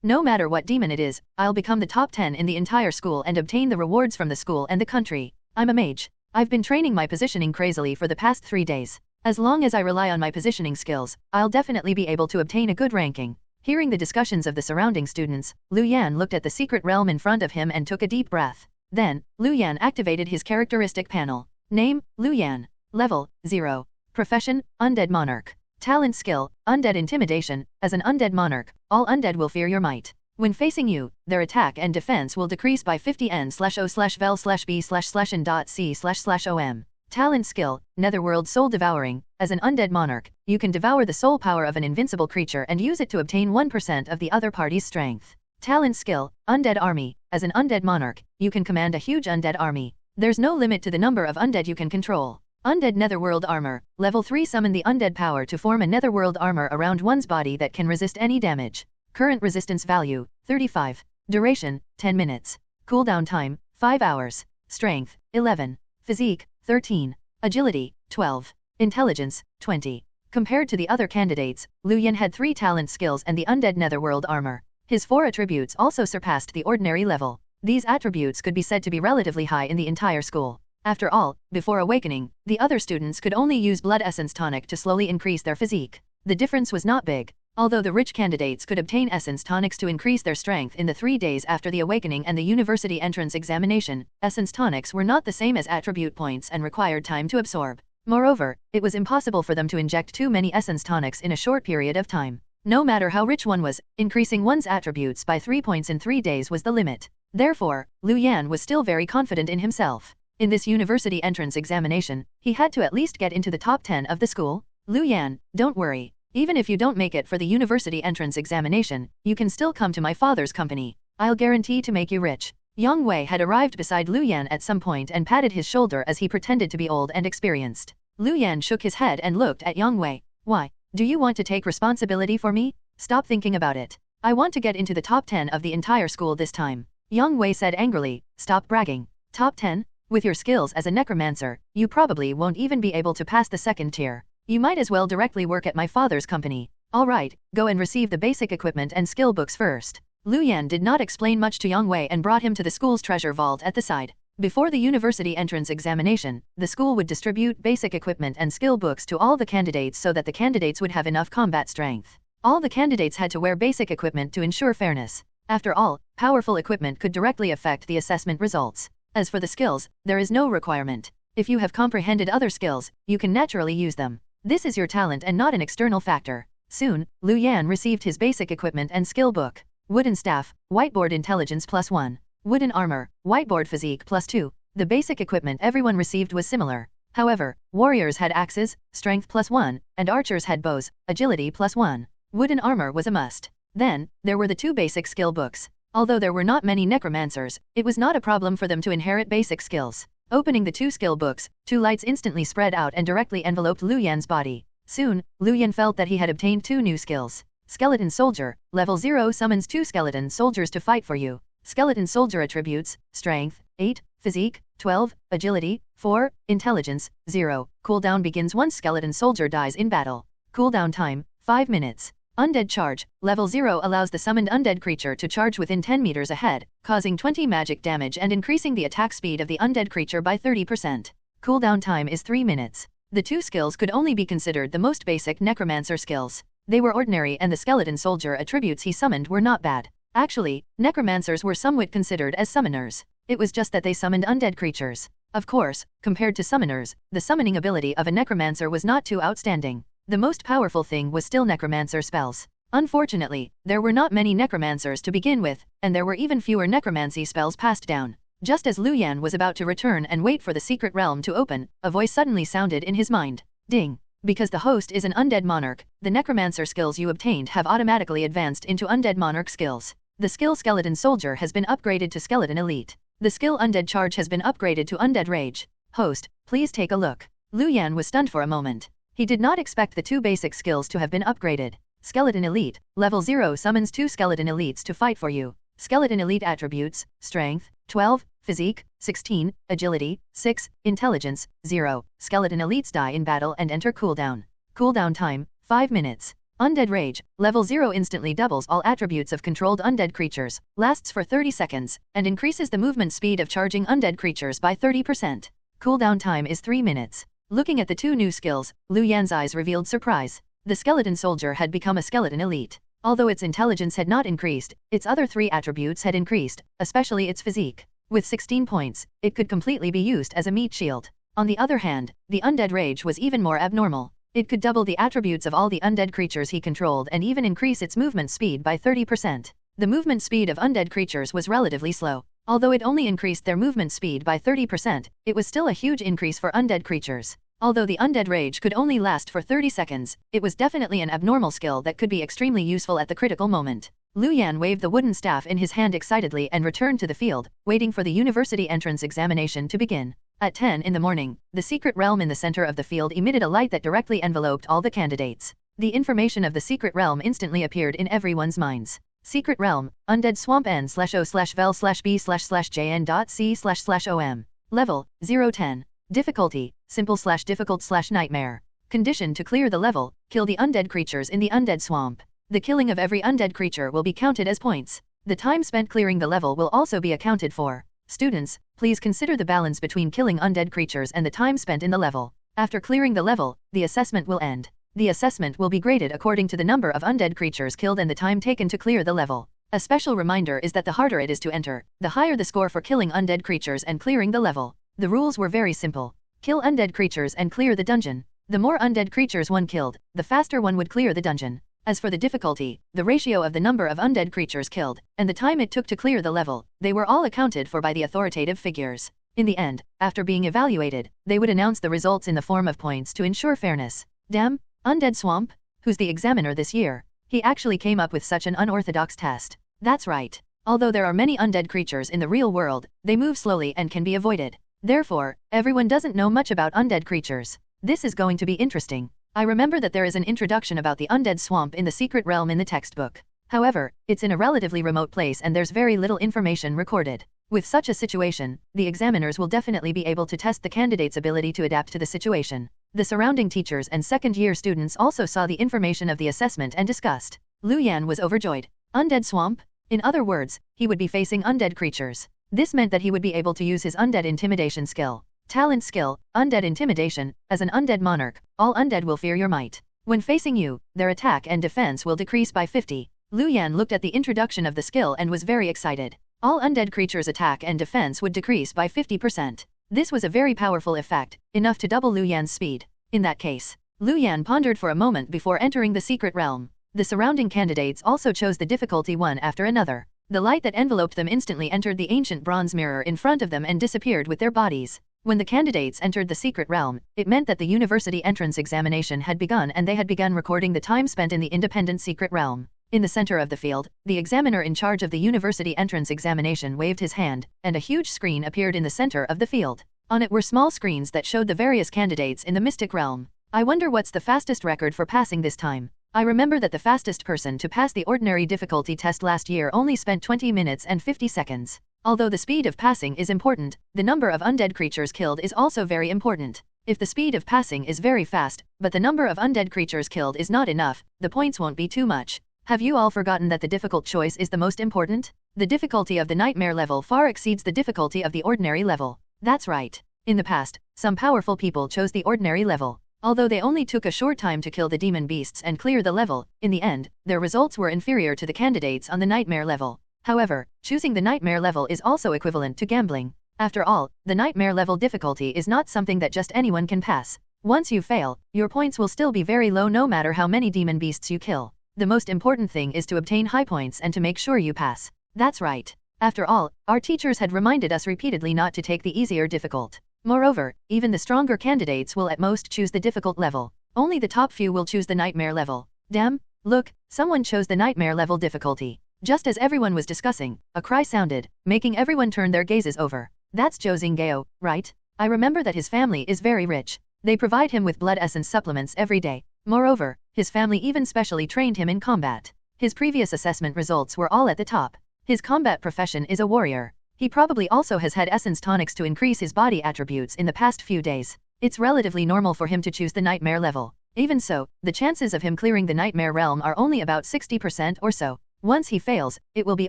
No matter what demon it is, I'll become the top 10 in the entire school and obtain the rewards from the school and the country. I'm a mage. I've been training my positioning crazily for the past 3 days. As long as I rely on my positioning skills, I'll definitely be able to obtain a good ranking. Hearing the discussions of the surrounding students, Luan looked at the secret realm in front of him and took a deep breath. Then, Luan activated his characteristic panel. Name, Luan. Level, 0. Profession, Undead Monarch. Talent skill, Undead Intimidation. As an Undead Monarch, all Undead will fear your might. When facing you, their attack and defense will decrease by 50n/o/vel/b/n.c//om. Talent skill, Netherworld Soul Devouring. As an Undead Monarch, you can devour the soul power of an invincible creature and use it to obtain 1% of the other party's strength. Talent skill, Undead Army. As an Undead Monarch, you can command a huge Undead army. There's no limit to the number of Undead you can control. Undead Netherworld Armor. Level 3 Summon the Undead power to form a Netherworld armor around one's body that can resist any damage. Current resistance value, 35. Duration, 10 minutes. Cooldown time, 5 hours. Strength, 11. Physique, 13. Agility, 12. Intelligence, 20. Compared to the other candidates, Luan had 3 talent skills and the Undead Netherworld armor. His 4 attributes also surpassed the ordinary level. These attributes could be said to be relatively high in the entire school. After all, before awakening, the other students could only use blood essence tonic to slowly increase their physique. The difference was not big. Although the rich candidates could obtain essence tonics to increase their strength in the 3 days after the awakening and the university entrance examination, essence tonics were not the same as attribute points and required time to absorb. Moreover, it was impossible for them to inject too many essence tonics in a short period of time. No matter how rich one was, increasing one's attributes by 3 points in 3 days was the limit. Therefore, Luan was still very confident in himself. In this university entrance examination, he had to at least get into the top 10 of the school. Luan, don't worry. Even if you don't make it for the university entrance examination, you can still come to my father's company. I'll guarantee to make you rich. Yang Wei had arrived beside Luan at some point and patted his shoulder as he pretended to be old and experienced. Luan shook his head and looked at Yang Wei. Why? Do you want to take responsibility for me? Stop thinking about it. I want to get into the top 10 of the entire school this time. Yang Wei said angrily, stop bragging. Top 10? With your skills as a necromancer, you probably won't even be able to pass the 2nd tier. You might as well directly work at my father's company. Alright, go and receive the basic equipment and skill books first. Luan did not explain much to Yang Wei and brought him to the school's treasure vault at the side. Before the university entrance examination, the school would distribute basic equipment and skill books to all the candidates so that the candidates would have enough combat strength. All the candidates had to wear basic equipment to ensure fairness. After all, powerful equipment could directly affect the assessment results. As for the skills, there is no requirement. If you have comprehended other skills, you can naturally use them. This is your talent and not an external factor. Soon, Luan received his basic equipment and skill book. Wooden staff, whiteboard intelligence +1. Wooden armor, whiteboard physique +2. The basic equipment everyone received was similar. However, warriors had axes, strength +1, and archers had bows, agility +1. Wooden armor was a must. Then, there were the 2 basic skill books. Although there were not many necromancers, it was not a problem for them to inherit basic skills. Opening the 2 skill books, 2 lights instantly spread out and directly enveloped Luan's body. Soon, Luan felt that he had obtained 2 new skills. Skeleton Soldier, level 0 summons 2 skeleton soldiers to fight for you. Skeleton soldier attributes: Strength, 8, Physique, 12, Agility, 4, Intelligence, 0. Cooldown begins once skeleton soldier dies in battle. Cooldown time, 5 minutes. Undead charge, level 0 allows the summoned undead creature to charge within 10 meters ahead, causing 20 magic damage and increasing the attack speed of the undead creature by 30%. Cooldown time is 3 minutes. The two skills could only be considered the most basic Necromancer skills. They were ordinary and the skeleton soldier attributes he summoned were not bad. Actually, Necromancers were somewhat considered as summoners. It was just that they summoned undead creatures. Of course, compared to summoners, the summoning ability of a Necromancer was not too outstanding. The most powerful thing was still Necromancer spells. Unfortunately, there were not many Necromancers to begin with, and there were even fewer necromancy spells passed down. Just as Luan was about to return and wait for the secret realm to open, a voice suddenly sounded in his mind. Ding! Because the host is an undead monarch, the Necromancer skills you obtained have automatically advanced into undead monarch skills. The skill Skeleton Soldier has been upgraded to Skeleton Elite. The skill Undead Charge has been upgraded to Undead Rage. Host, please take a look. Luan was stunned for a moment. He did not expect the two basic skills to have been upgraded. Skeleton Elite, level 0 summons 2 Skeleton Elites to fight for you. Skeleton Elite attributes: Strength, 12, Physique, 16, Agility, 6, Intelligence, 0. Skeleton Elites die in battle and enter cooldown. Cooldown time, 5 minutes. Undead Rage, level 0 instantly doubles all attributes of controlled undead creatures, lasts for 30 seconds, and increases the movement speed of charging undead creatures by 30%. Cooldown time is 3 minutes. Looking at the two new skills, Luan's eyes revealed surprise. The Skeleton Soldier had become a Skeleton Elite. Although its intelligence had not increased, its other 3 attributes had increased, especially its physique. With 16 points, it could completely be used as a meat shield. On the other hand, the Undead Rage was even more abnormal. It could double the attributes of all the undead creatures he controlled and even increase its movement speed by 30%. The movement speed of undead creatures was relatively slow. Although it only increased their movement speed by 30%, it was still a huge increase for undead creatures. Although the Undead Rage could only last for 30 seconds, it was definitely an abnormal skill that could be extremely useful at the critical moment. Luan waved the wooden staff in his hand excitedly and returned to the field, waiting for the university entrance examination to begin. At 10 in the morning, the secret realm in the center of the field emitted a light that directly enveloped all the candidates. The information of the secret realm instantly appeared in everyone's minds. Secret realm, Undead Swamp n/o/vel/b/jn.c//om. Level, 010. Difficulty, simple/difficult/nightmare. Condition to clear the level, kill the undead creatures in the Undead Swamp. The killing of every undead creature will be counted as points. The time spent clearing the level will also be accounted for. Students, please consider the balance between killing undead creatures and the time spent in the level. After clearing the level, the assessment will end. The assessment will be graded according to the number of undead creatures killed and the time taken to clear the level. A special reminder is that the harder it is to enter, the higher the score for killing undead creatures and clearing the level. The rules were very simple. Kill undead creatures and clear the dungeon. The more undead creatures one killed, the faster one would clear the dungeon. As for the difficulty, the ratio of the number of undead creatures killed, and the time it took to clear the level, they were all accounted for by the authoritative figures. In the end, after being evaluated, they would announce the results in the form of points to ensure fairness. Damn, Undead Swamp? Who's the examiner this year? He actually came up with such an unorthodox test. That's right. Although there are many undead creatures in the real world, they move slowly and can be avoided. Therefore, everyone doesn't know much about undead creatures. This is going to be interesting. I remember that there is an introduction about the Undead Swamp in the Secret Realm in the textbook. However, it's in a relatively remote place and there's very little information recorded. With such a situation, the examiners will definitely be able to test the candidate's ability to adapt to the situation. The surrounding teachers and second-year students also saw the information of the assessment and discussed. Luan was overjoyed. Undead Swamp? In other words, he would be facing undead creatures. This meant that he would be able to use his Undead Intimidation skill. Talent skill, Undead Intimidation. As an undead monarch, all undead will fear your might. When facing you, their attack and defense will decrease by 50. Luan looked at the introduction of the skill and was very excited. All undead creatures' attack and defense would decrease by 50%. This was a very powerful effect, enough to double Luan's speed. In that case, Luan pondered for a moment before entering the secret realm. The surrounding candidates also chose the difficulty one after another. The light that enveloped them instantly entered the ancient bronze mirror in front of them and disappeared with their bodies. When the candidates entered the secret realm, it meant that the university entrance examination had begun and they had begun recording the time spent in the independent secret realm. In the center of the field, the examiner in charge of the university entrance examination waved his hand, and a huge screen appeared in the center of the field. On it were small screens that showed the various candidates in the mystic realm. I wonder what's the fastest record for passing this time. I remember that the fastest person to pass the ordinary difficulty test last year only spent 20 minutes and 50 seconds. Although the speed of passing is important, the number of undead creatures killed is also very important. If the speed of passing is very fast, but the number of undead creatures killed is not enough, the points won't be too much. Have you all forgotten that the difficult choice is the most important? The difficulty of the nightmare level far exceeds the difficulty of the ordinary level. That's right. In the past, some powerful people chose the ordinary level. Although they only took a short time to kill the demon beasts and clear the level, in the end, their results were inferior to the candidates on the nightmare level. However, choosing the nightmare level is also equivalent to gambling. After all, the nightmare level difficulty is not something that just anyone can pass. Once you fail, your points will still be very low no matter how many demon beasts you kill. The most important thing is to obtain high points and to make sure you pass. That's right. After all, our teachers had reminded us repeatedly not to take the easier difficult. Moreover, even the stronger candidates will at most choose the difficult level. Only the top few will choose the nightmare level. Damn, look, someone chose the nightmare level difficulty. Just as everyone was discussing, a cry sounded, making everyone turn their gazes over. That's Zhou Xinggao, right? I remember that his family is very rich. They provide him with blood essence supplements every day. Moreover, his family even specially trained him in combat. His previous assessment results were all at the top. His combat profession is a warrior. He probably also has had essence tonics to increase his body attributes in the past few days. It's relatively normal for him to choose the nightmare level. Even so, the chances of him clearing the nightmare realm are only about 60% or so. Once he fails, it will be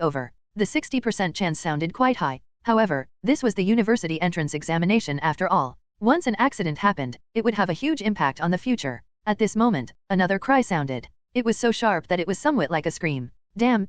over. The 60% chance sounded quite high. However, this was the university entrance examination after all. Once an accident happened, it would have a huge impact on the future. At this moment, another cry sounded. It was so sharp that it was somewhat like a scream. Damn,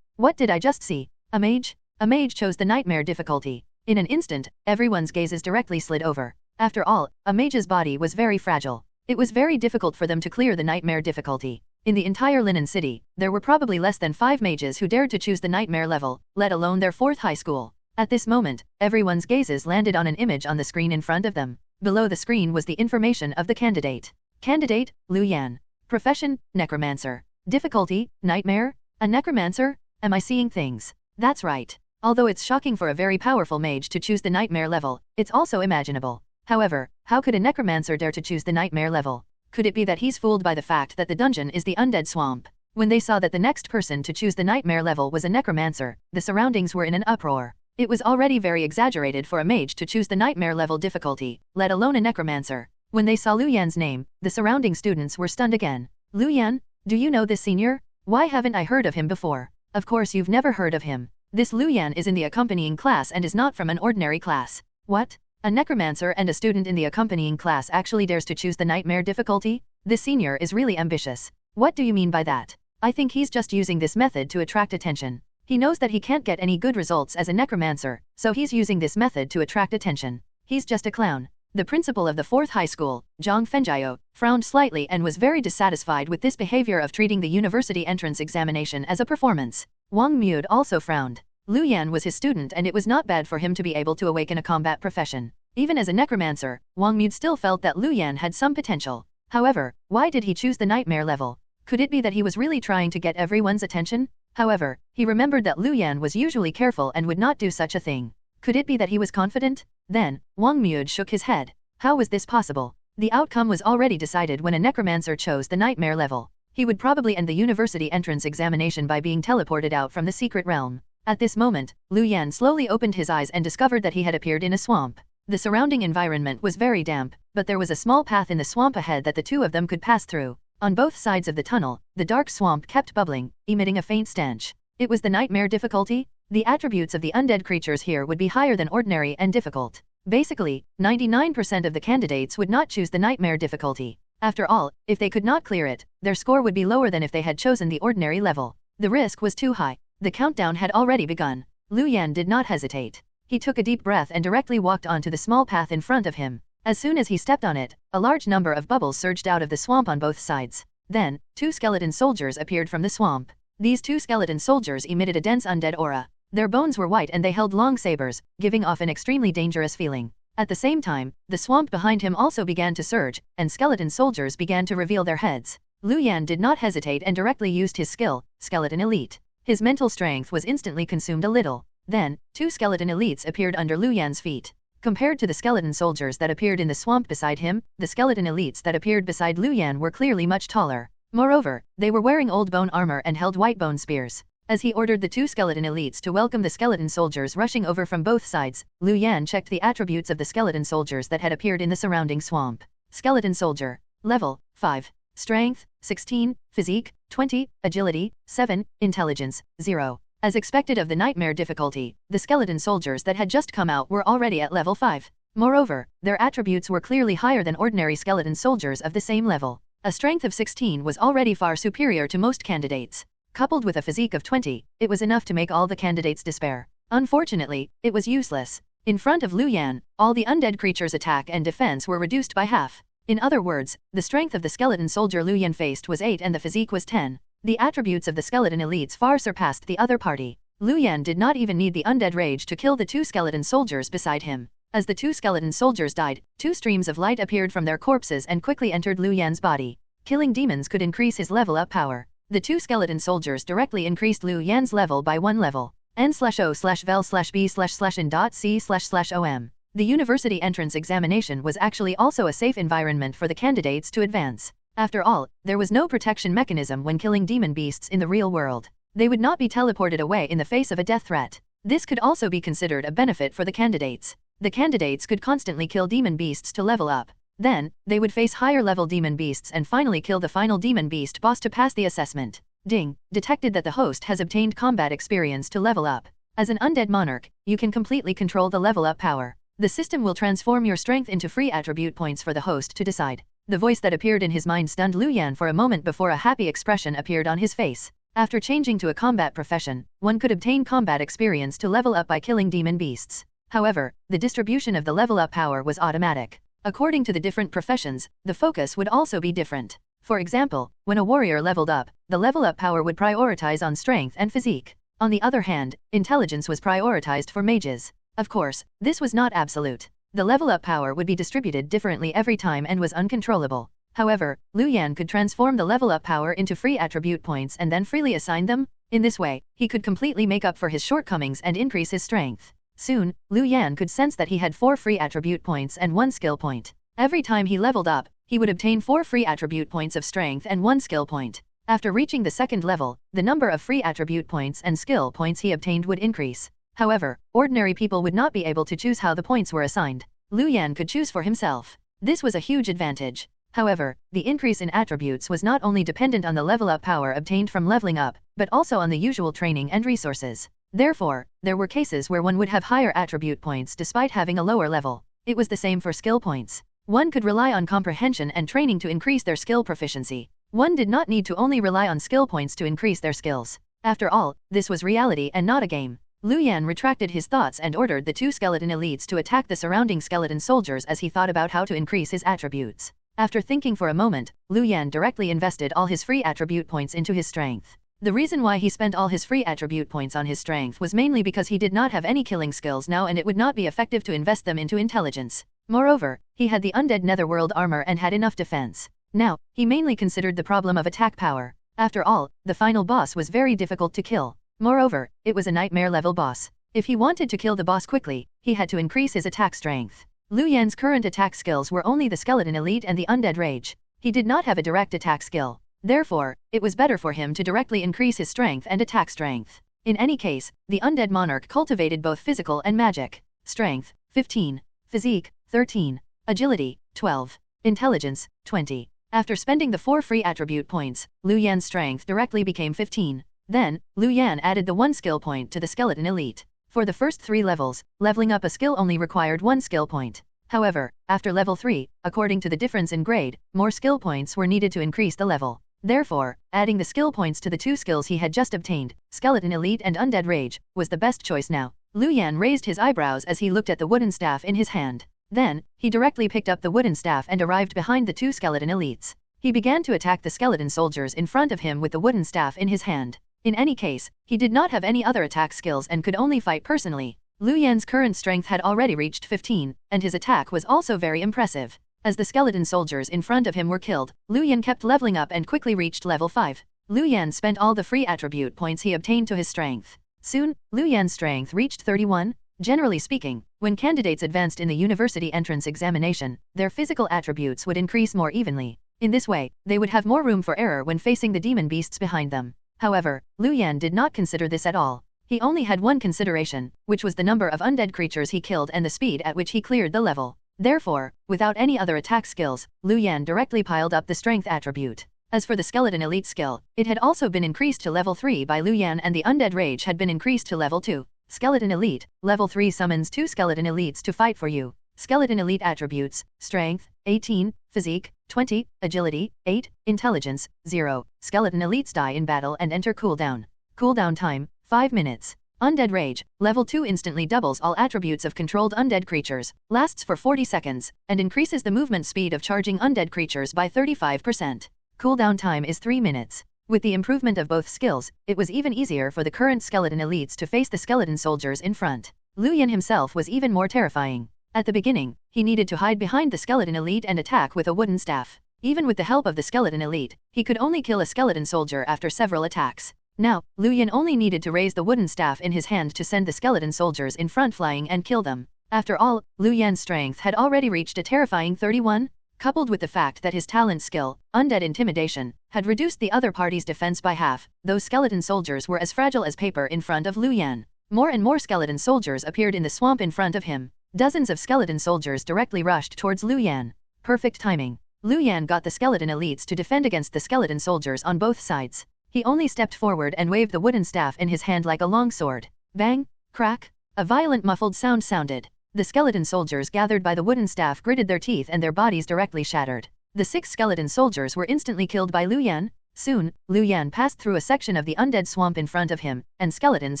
what did I just see? A mage? A mage chose the nightmare difficulty. In an instant, everyone's gazes directly slid over. After all, a mage's body was very fragile. It was very difficult for them to clear the nightmare difficulty. In the entire Linen City, there were probably less than 5 mages who dared to choose the nightmare level, let alone their 4th high school. At this moment, everyone's gazes landed on an image on the screen in front of them. Below the screen was the information of the candidate. Candidate, Luan. Profession, Necromancer. Difficulty, Nightmare? A Necromancer? Am I seeing things? That's right. Although it's shocking for a very powerful mage to choose the nightmare level, it's also imaginable. However, how could a necromancer dare to choose the nightmare level? Could it be that he's fooled by the fact that the dungeon is the undead swamp? When they saw that the next person to choose the nightmare level was a necromancer, the surroundings were in an uproar. It was already very exaggerated for a mage to choose the nightmare level difficulty, let alone a necromancer. When they saw Luyan's name, the surrounding students were stunned again. Luan, do you know this senior? Why haven't I heard of him before? Of course you've never heard of him. This Luan is in the accompanying class and is not from an ordinary class. What? A necromancer and a student in the accompanying class actually dares to choose the nightmare difficulty? This senior is really ambitious. What do you mean by that? I think he's just using this method to attract attention. He knows that he can't get any good results as a necromancer, so he's using this method to attract attention. He's just a clown. The principal of the 4th high school, Zhang Fengjiao, frowned slightly and was very dissatisfied with this behavior of treating the university entrance examination as a performance. Wong Mute also frowned. Luan was his student and it was not bad for him to be able to awaken a combat profession. Even as a necromancer, Wong Mute still felt that Luan had some potential. However, why did he choose the nightmare level? Could it be that he was really trying to get everyone's attention? However, he remembered that Luan was usually careful and would not do such a thing. Could it be that he was confident? Then, Wong Mute shook his head. How was this possible? The outcome was already decided when a necromancer chose the nightmare level. He would probably end the university entrance examination by being teleported out from the secret realm. At this moment, Luan slowly opened his eyes and discovered that he had appeared in a swamp. The surrounding environment was very damp, but there was a small path in the swamp ahead that the two of them could pass through. On both sides of the tunnel, the dark swamp kept bubbling, emitting a faint stench. It was the nightmare difficulty? The attributes of the undead creatures here would be higher than ordinary and difficult. Basically, 99% of the candidates would not choose the nightmare difficulty. After all, if they could not clear it, their score would be lower than if they had chosen the ordinary level. The risk was too high. The countdown had already begun. Luan did not hesitate. He took a deep breath and directly walked onto the small path in front of him. As soon as he stepped on it, a large number of bubbles surged out of the swamp on both sides. Then, 2 skeleton soldiers appeared from the swamp. These 2 skeleton soldiers emitted a dense undead aura. Their bones were white and they held long sabers, giving off an extremely dangerous feeling. At the same time, the swamp behind him also began to surge, and skeleton soldiers began to reveal their heads. Luan did not hesitate and directly used his skill, Skeleton Elite. His mental strength was instantly consumed a little. Then, 2 skeleton elites appeared under Luan's feet. Compared to the skeleton soldiers that appeared in the swamp beside him, the skeleton elites that appeared beside Luan were clearly much taller. Moreover, they were wearing old bone armor and held white bone spears. As he ordered the 2 skeleton elites to welcome the skeleton soldiers rushing over from both sides, Luan checked the attributes of the skeleton soldiers that had appeared in the surrounding swamp. Skeleton soldier. Level 5. Strength 16, Physique 20, Agility 7, Intelligence 0. As expected of the nightmare difficulty, the skeleton soldiers that had just come out were already at level 5. Moreover, their attributes were clearly higher than ordinary skeleton soldiers of the same level. A strength of 16 was already far superior to most candidates. Coupled with a physique of 20, it was enough to make all the candidates despair. Unfortunately, it was useless. In front of Luan, all the undead creatures' attack and defense were reduced by half. In other words, the strength of the skeleton soldier Luan faced was 8 and the physique was 10. The attributes of the skeleton elites far surpassed the other party. Luan did not even need the undead rage to kill the 2 skeleton soldiers beside him. As the 2 skeleton soldiers died, 2 streams of light appeared from their corpses and quickly entered Luan's body. Killing demons could increase his level up power. The 2 skeleton soldiers directly increased Luan's level by 1 level. N/O/vel/B/in.C//OM. The university entrance examination was actually also a safe environment for the candidates to advance. After all, there was no protection mechanism when killing demon beasts in the real world. They would not be teleported away in the face of a death threat. This could also be considered a benefit for the candidates. The candidates could constantly kill demon beasts to level up. Then, they would face higher-level demon beasts and finally kill the final demon beast boss to pass the assessment. Ding! Detected that the host has obtained combat experience to level up. As an undead monarch, you can completely control the level up power. The system will transform your strength into free attribute points for the host to decide. The voice that appeared in his mind stunned Luan for a moment before a happy expression appeared on his face. After changing to a combat profession, one could obtain combat experience to level up by killing demon beasts. However, the distribution of the level up power was automatic. According to the different professions, the focus would also be different. For example, when a warrior leveled up, the level up power would prioritize on strength and physique. On the other hand, intelligence was prioritized for mages. Of course, this was not absolute. The level up power would be distributed differently every time and was uncontrollable. However, Luan could transform the level up power into free attribute points and then freely assign them. In this way, he could completely make up for his shortcomings and increase his strength. Soon, Luan could sense that he had 4 free attribute points and 1 skill point. Every time he leveled up, he would obtain 4 free attribute points of strength and 1 skill point. After reaching the second level, the number of free attribute points and skill points he obtained would increase. However, ordinary people would not be able to choose how the points were assigned. Luan could choose for himself. This was a huge advantage. However, the increase in attributes was not only dependent on the level up power obtained from leveling up, but also on the usual training and resources. Therefore, there were cases where one would have higher attribute points despite having a lower level. It was the same for skill points. One could rely on comprehension and training to increase their skill proficiency. One did not need to only rely on skill points to increase their skills. After all, this was reality and not a game. Luan retracted his thoughts and ordered the 2 skeleton elites to attack the surrounding skeleton soldiers as he thought about how to increase his attributes. After thinking for a moment, Luan directly invested all his free attribute points into his strength. The reason why he spent all his free attribute points on his strength was mainly because he did not have any killing skills now and it would not be effective to invest them into intelligence. Moreover, he had the undead netherworld armor and had enough defense. Now, he mainly considered the problem of attack power. After all, the final boss was very difficult to kill. Moreover, it was a nightmare-level boss. If he wanted to kill the boss quickly, he had to increase his attack strength. Luan's current attack skills were only the skeleton elite and the undead rage. He did not have a direct attack skill. Therefore, it was better for him to directly increase his strength and attack strength. In any case, the undead monarch cultivated both physical and magic. Strength, 15. Physique, 13. Agility, 12. Intelligence, 20. After spending the 4 free attribute points, Luan's strength directly became 15. Then, Luan added the 1 skill point to the skeleton elite. For the first 3 levels, leveling up a skill only required 1 skill point. However, after level 3, according to the difference in grade, more skill points were needed to increase the level. Therefore, adding the skill points to the 2 skills he had just obtained, Skeleton Elite and Undead Rage, was the best choice now. Luan raised his eyebrows as he looked at the wooden staff in his hand. Then, he directly picked up the wooden staff and arrived behind the 2 Skeleton Elites. He began to attack the skeleton soldiers in front of him with the wooden staff in his hand. In any case, he did not have any other attack skills and could only fight personally. Luan's current strength had already reached 15, and his attack was also very impressive. As the skeleton soldiers in front of him were killed, Luan kept leveling up and quickly reached level 5. Luan spent all the free attribute points he obtained to his strength. Soon, Luan's strength reached 31. Generally speaking, when candidates advanced in the university entrance examination, their physical attributes would increase more evenly. In this way, they would have more room for error when facing the demon beasts behind them. However, Luan did not consider this at all. He only had one consideration, which was the number of undead creatures he killed and the speed at which he cleared the level. Therefore, without any other attack skills, Luan directly piled up the strength attribute. As for the skeleton elite skill, it had also been increased to level 3 by Luan and the undead rage had been increased to level 2. Skeleton elite, level 3 summons 2 skeleton elites to fight for you. Skeleton elite attributes, strength, 18, physique, 20, agility, 8, intelligence, 0. Skeleton elites die in battle and enter cooldown. Cooldown time, 5 minutes. Undead Rage, level 2 instantly doubles all attributes of controlled undead creatures, lasts for 40 seconds, and increases the movement speed of charging undead creatures by 35%. Cooldown time is 3 minutes. With the improvement of both skills, it was even easier for the current skeleton elites to face the skeleton soldiers in front. Luan himself was even more terrifying. At the beginning, he needed to hide behind the skeleton elite and attack with a wooden staff. Even with the help of the skeleton elite, he could only kill a skeleton soldier after several attacks. Now, Luan only needed to raise the wooden staff in his hand to send the skeleton soldiers in front flying and kill them. After all, Luan's strength had already reached a terrifying 31, coupled with the fact that his talent skill, Undead Intimidation, had reduced the other party's defense by half. Those skeleton soldiers were as fragile as paper in front of Luan. More and more skeleton soldiers appeared in the swamp in front of him. Dozens of skeleton soldiers directly rushed towards Luan. Perfect timing. Luan got the skeleton elites to defend against the skeleton soldiers on both sides. He only stepped forward and waved the wooden staff in his hand like a long sword. Bang! Crack! A violent muffled sound sounded. The skeleton soldiers gathered by the wooden staff gritted their teeth and their bodies directly shattered. The 6 skeleton soldiers were instantly killed by Luan. Soon, Luan passed through a section of the undead swamp in front of him, and skeletons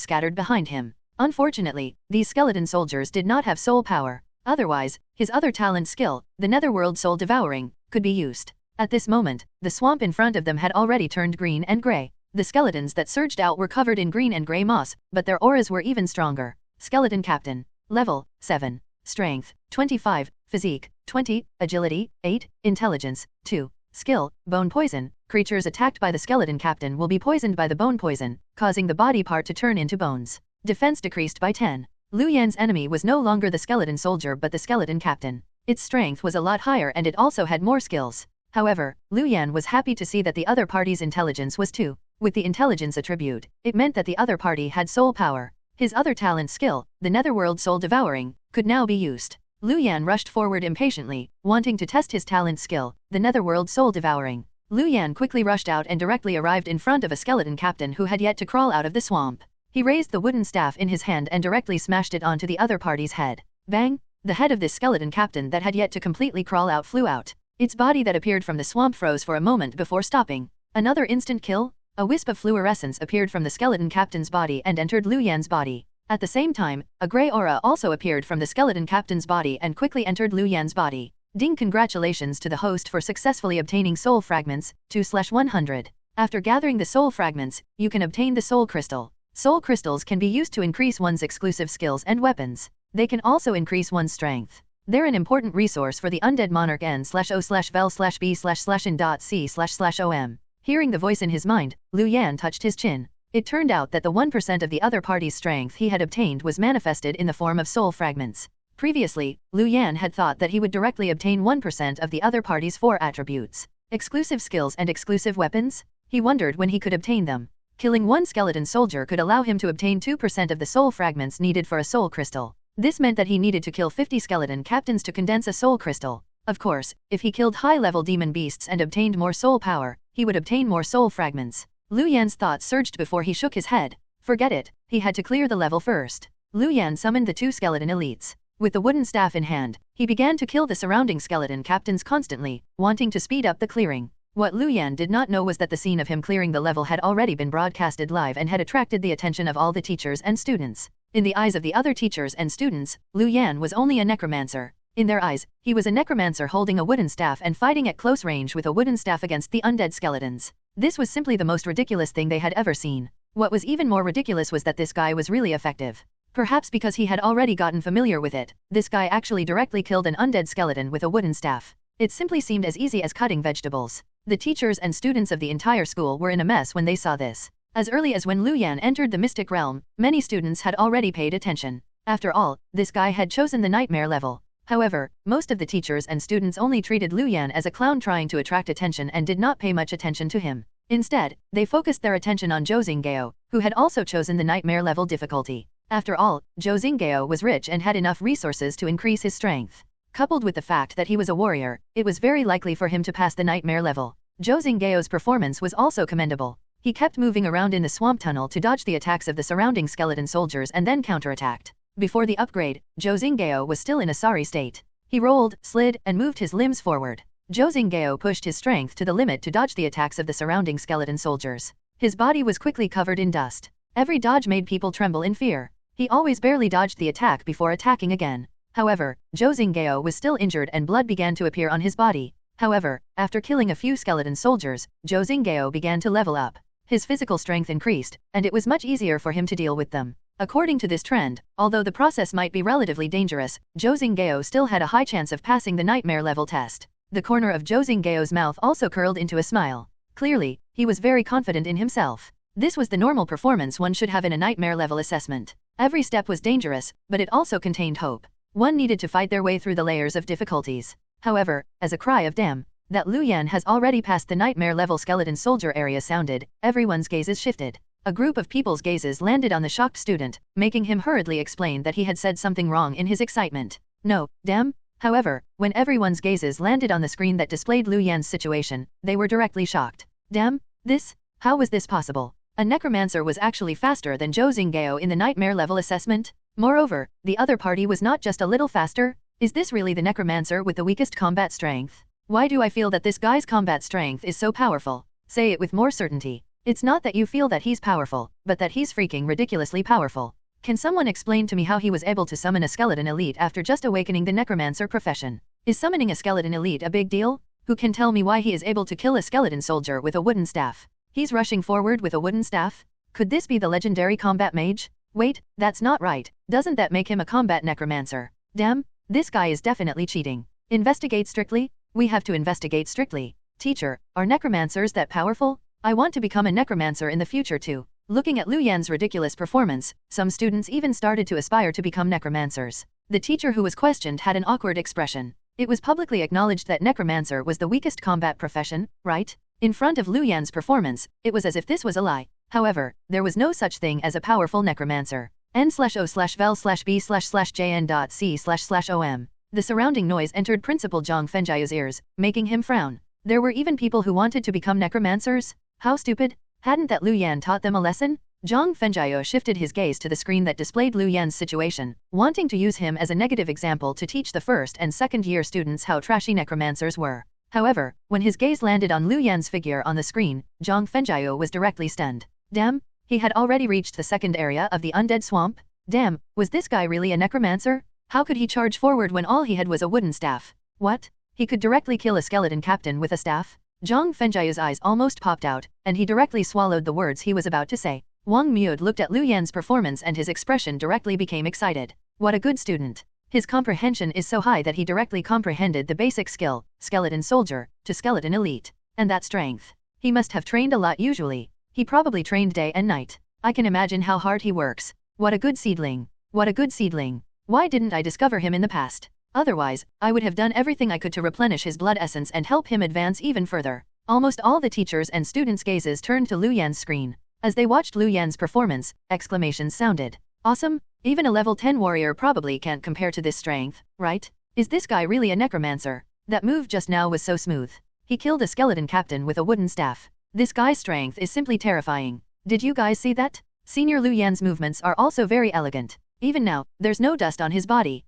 scattered behind him. Unfortunately, these skeleton soldiers did not have soul power. Otherwise, his other talent skill, the netherworld soul devouring, could be used. At this moment, the swamp in front of them had already turned green and gray. The skeletons that surged out were covered in green and gray moss, but their auras were even stronger. Skeleton Captain. Level 7. Strength 25, Physique 20, Agility 8, Intelligence 2. Skill, Bone Poison. Creatures attacked by the Skeleton Captain will be poisoned by the bone poison, causing the body part to turn into bones. Defense decreased by 10. Luan's enemy was no longer the skeleton soldier but the Skeleton Captain. Its strength was a lot higher and it also had more skills. However, Luan was happy to see that the other party's intelligence was 2. With the intelligence attribute, it meant that the other party had soul power. His other talent skill, the netherworld soul devouring, could now be used. Luan rushed forward impatiently, wanting to test his talent skill, the netherworld soul devouring. Luan quickly rushed out and directly arrived in front of a skeleton captain who had yet to crawl out of the swamp. He raised the wooden staff in his hand and directly smashed it onto the other party's head. Bang! The head of this skeleton captain that had yet to completely crawl out flew out. Its body that appeared from the swamp froze for a moment before stopping. Another instant kill? A wisp of fluorescence appeared from the skeleton captain's body and entered Luan's body. At the same time, a grey aura also appeared from the skeleton captain's body and quickly entered Luan's body. Ding! Congratulations to the host for successfully obtaining soul fragments, 2/100. After gathering the soul fragments, you can obtain the soul crystal. Soul crystals can be used to increase one's exclusive skills and weapons. They can also increase one's strength. They're an important resource for the undead monarch n/o/vel/b/in.c//om. Hearing the voice in his mind, Luan touched his chin. It turned out that the 1% of the other party's strength he had obtained was manifested in the form of soul fragments. Previously, Luan had thought that he would directly obtain 1% of the other party's 4 attributes. Exclusive skills and exclusive weapons? He wondered when he could obtain them. Killing one skeleton soldier could allow him to obtain 2% of the soul fragments needed for a soul crystal. This meant that he needed to kill 50 skeleton captains to condense a soul crystal. Of course, if he killed high-level demon beasts and obtained more soul power, he would obtain more soul fragments. Luan's thoughts surged before he shook his head. Forget it, he had to clear the level first. Luan summoned the 2 skeleton elites. With the wooden staff in hand, he began to kill the surrounding skeleton captains constantly, wanting to speed up the clearing. What Luan did not know was that the scene of him clearing the level had already been broadcasted live and had attracted the attention of all the teachers and students. In the eyes of the other teachers and students, Luan was only a necromancer. In their eyes, he was a necromancer holding a wooden staff and fighting at close range with a wooden staff against the undead skeletons. This was simply the most ridiculous thing they had ever seen. What was even more ridiculous was that this guy was really effective. Perhaps because he had already gotten familiar with it, this guy actually directly killed an undead skeleton with a wooden staff. It simply seemed as easy as cutting vegetables. The teachers and students of the entire school were in a mess when they saw this. As early as when Luan entered the mystic realm, many students had already paid attention. After all, this guy had chosen the nightmare level. However, most of the teachers and students only treated Luan as a clown trying to attract attention and did not pay much attention to him. Instead, they focused their attention on Zhou Xinggao, who had also chosen the nightmare level difficulty. After all, Zhou Xinggao was rich and had enough resources to increase his strength. Coupled with the fact that he was a warrior, it was very likely for him to pass the nightmare level. Zhou Xinggao's performance was also commendable. He kept moving around in the swamp tunnel to dodge the attacks of the surrounding skeleton soldiers and then counterattacked. Before the upgrade, Zhou Xinggao was still in a sorry state. He rolled, slid, and moved his limbs forward. Zhou Xinggao pushed his strength to the limit to dodge the attacks of the surrounding skeleton soldiers. His body was quickly covered in dust. Every dodge made people tremble in fear. He always barely dodged the attack before attacking again. However, Zhou Xinggao was still injured and blood began to appear on his body. However, after killing a few skeleton soldiers, Zhou Xinggao began to level up. His physical strength increased, and it was much easier for him to deal with them. According to this trend, although the process might be relatively dangerous, Zhou Xinggao still had a high chance of passing the nightmare level test. The corner of Zhou Xinggao's mouth also curled into a smile. Clearly, he was very confident in himself. This was the normal performance one should have in a nightmare level assessment. Every step was dangerous, but it also contained hope. One needed to fight their way through the layers of difficulties. However, as a cry of damn, that Luan has already passed the nightmare level skeleton soldier area sounded, everyone's gazes shifted. A group of people's gazes landed on the shocked student, making him hurriedly explain that he had said something wrong in his excitement. No, damn. However, when everyone's gazes landed on the screen that displayed Luan's situation, they were directly shocked. Damn, how was this possible? A necromancer was actually faster than Zhou Xinggao in the nightmare level assessment? Moreover, the other party was not just a little faster. Is this really the necromancer with the weakest combat strength? Why do I feel that this guy's combat strength is so powerful? Say it with more certainty. It's not that you feel that he's powerful, but that he's freaking ridiculously powerful. Can someone explain to me how he was able to summon a skeleton elite after just awakening the necromancer profession? Is summoning a skeleton elite a big deal? Who can tell me why he is able to kill a skeleton soldier with a wooden staff? He's rushing forward with a wooden staff? Could this be the legendary combat mage? Wait, that's not right. Doesn't that make him a combat necromancer? Damn, this guy is definitely cheating. Investigate strictly? We have to investigate strictly. Teacher, are necromancers that powerful? I want to become a necromancer in the future too. Looking at Luan's ridiculous performance, some students even started to aspire to become necromancers. The teacher who was questioned had an awkward expression. It was publicly acknowledged that necromancer was the weakest combat profession, right? In front of Luan's performance, it was as if this was a lie. However, there was no such thing as a powerful necromancer. N/O/vel/B/jn.C//OM. The surrounding noise entered Principal Zhang Fenjiao's ears, making him frown. There were even people who wanted to become necromancers? How stupid! Hadn't that Luan taught them a lesson? Zhang Fenjiao shifted his gaze to the screen that displayed Luan's situation, wanting to use him as a negative example to teach the first and second year students how trashy necromancers were. However, when his gaze landed on Luan's figure on the screen, Zhang Fenjiao was directly stunned. Damn, he had already reached the second area of the Undead swamp? Damn, was this guy really a necromancer? How could he charge forward when all he had was a wooden staff? What? He could directly kill a skeleton captain with a staff? Zhang Fenjiao's eyes almost popped out, and he directly swallowed the words he was about to say. Wong Muod looked at Luan's performance and his expression directly became excited. What a good student. His comprehension is so high that he directly comprehended the basic skill, skeleton soldier, to skeleton elite. And that strength. He must have trained a lot usually. He probably trained day and night. I can imagine how hard he works. What a good seedling. What a good seedling. Why didn't I discover him in the past? Otherwise, I would have done everything I could to replenish his blood essence and help him advance even further. Almost all the teachers and students' gazes turned to Luan's screen. As they watched Luan's performance, exclamations sounded. Awesome? Even a level 10 warrior probably can't compare to this strength, right? Is this guy really a necromancer? That move just now was so smooth. He killed a skeleton captain with a wooden staff. This guy's strength is simply terrifying. Did you guys see that? Senior Luan's movements are also very elegant. Even now, there's no dust on his body.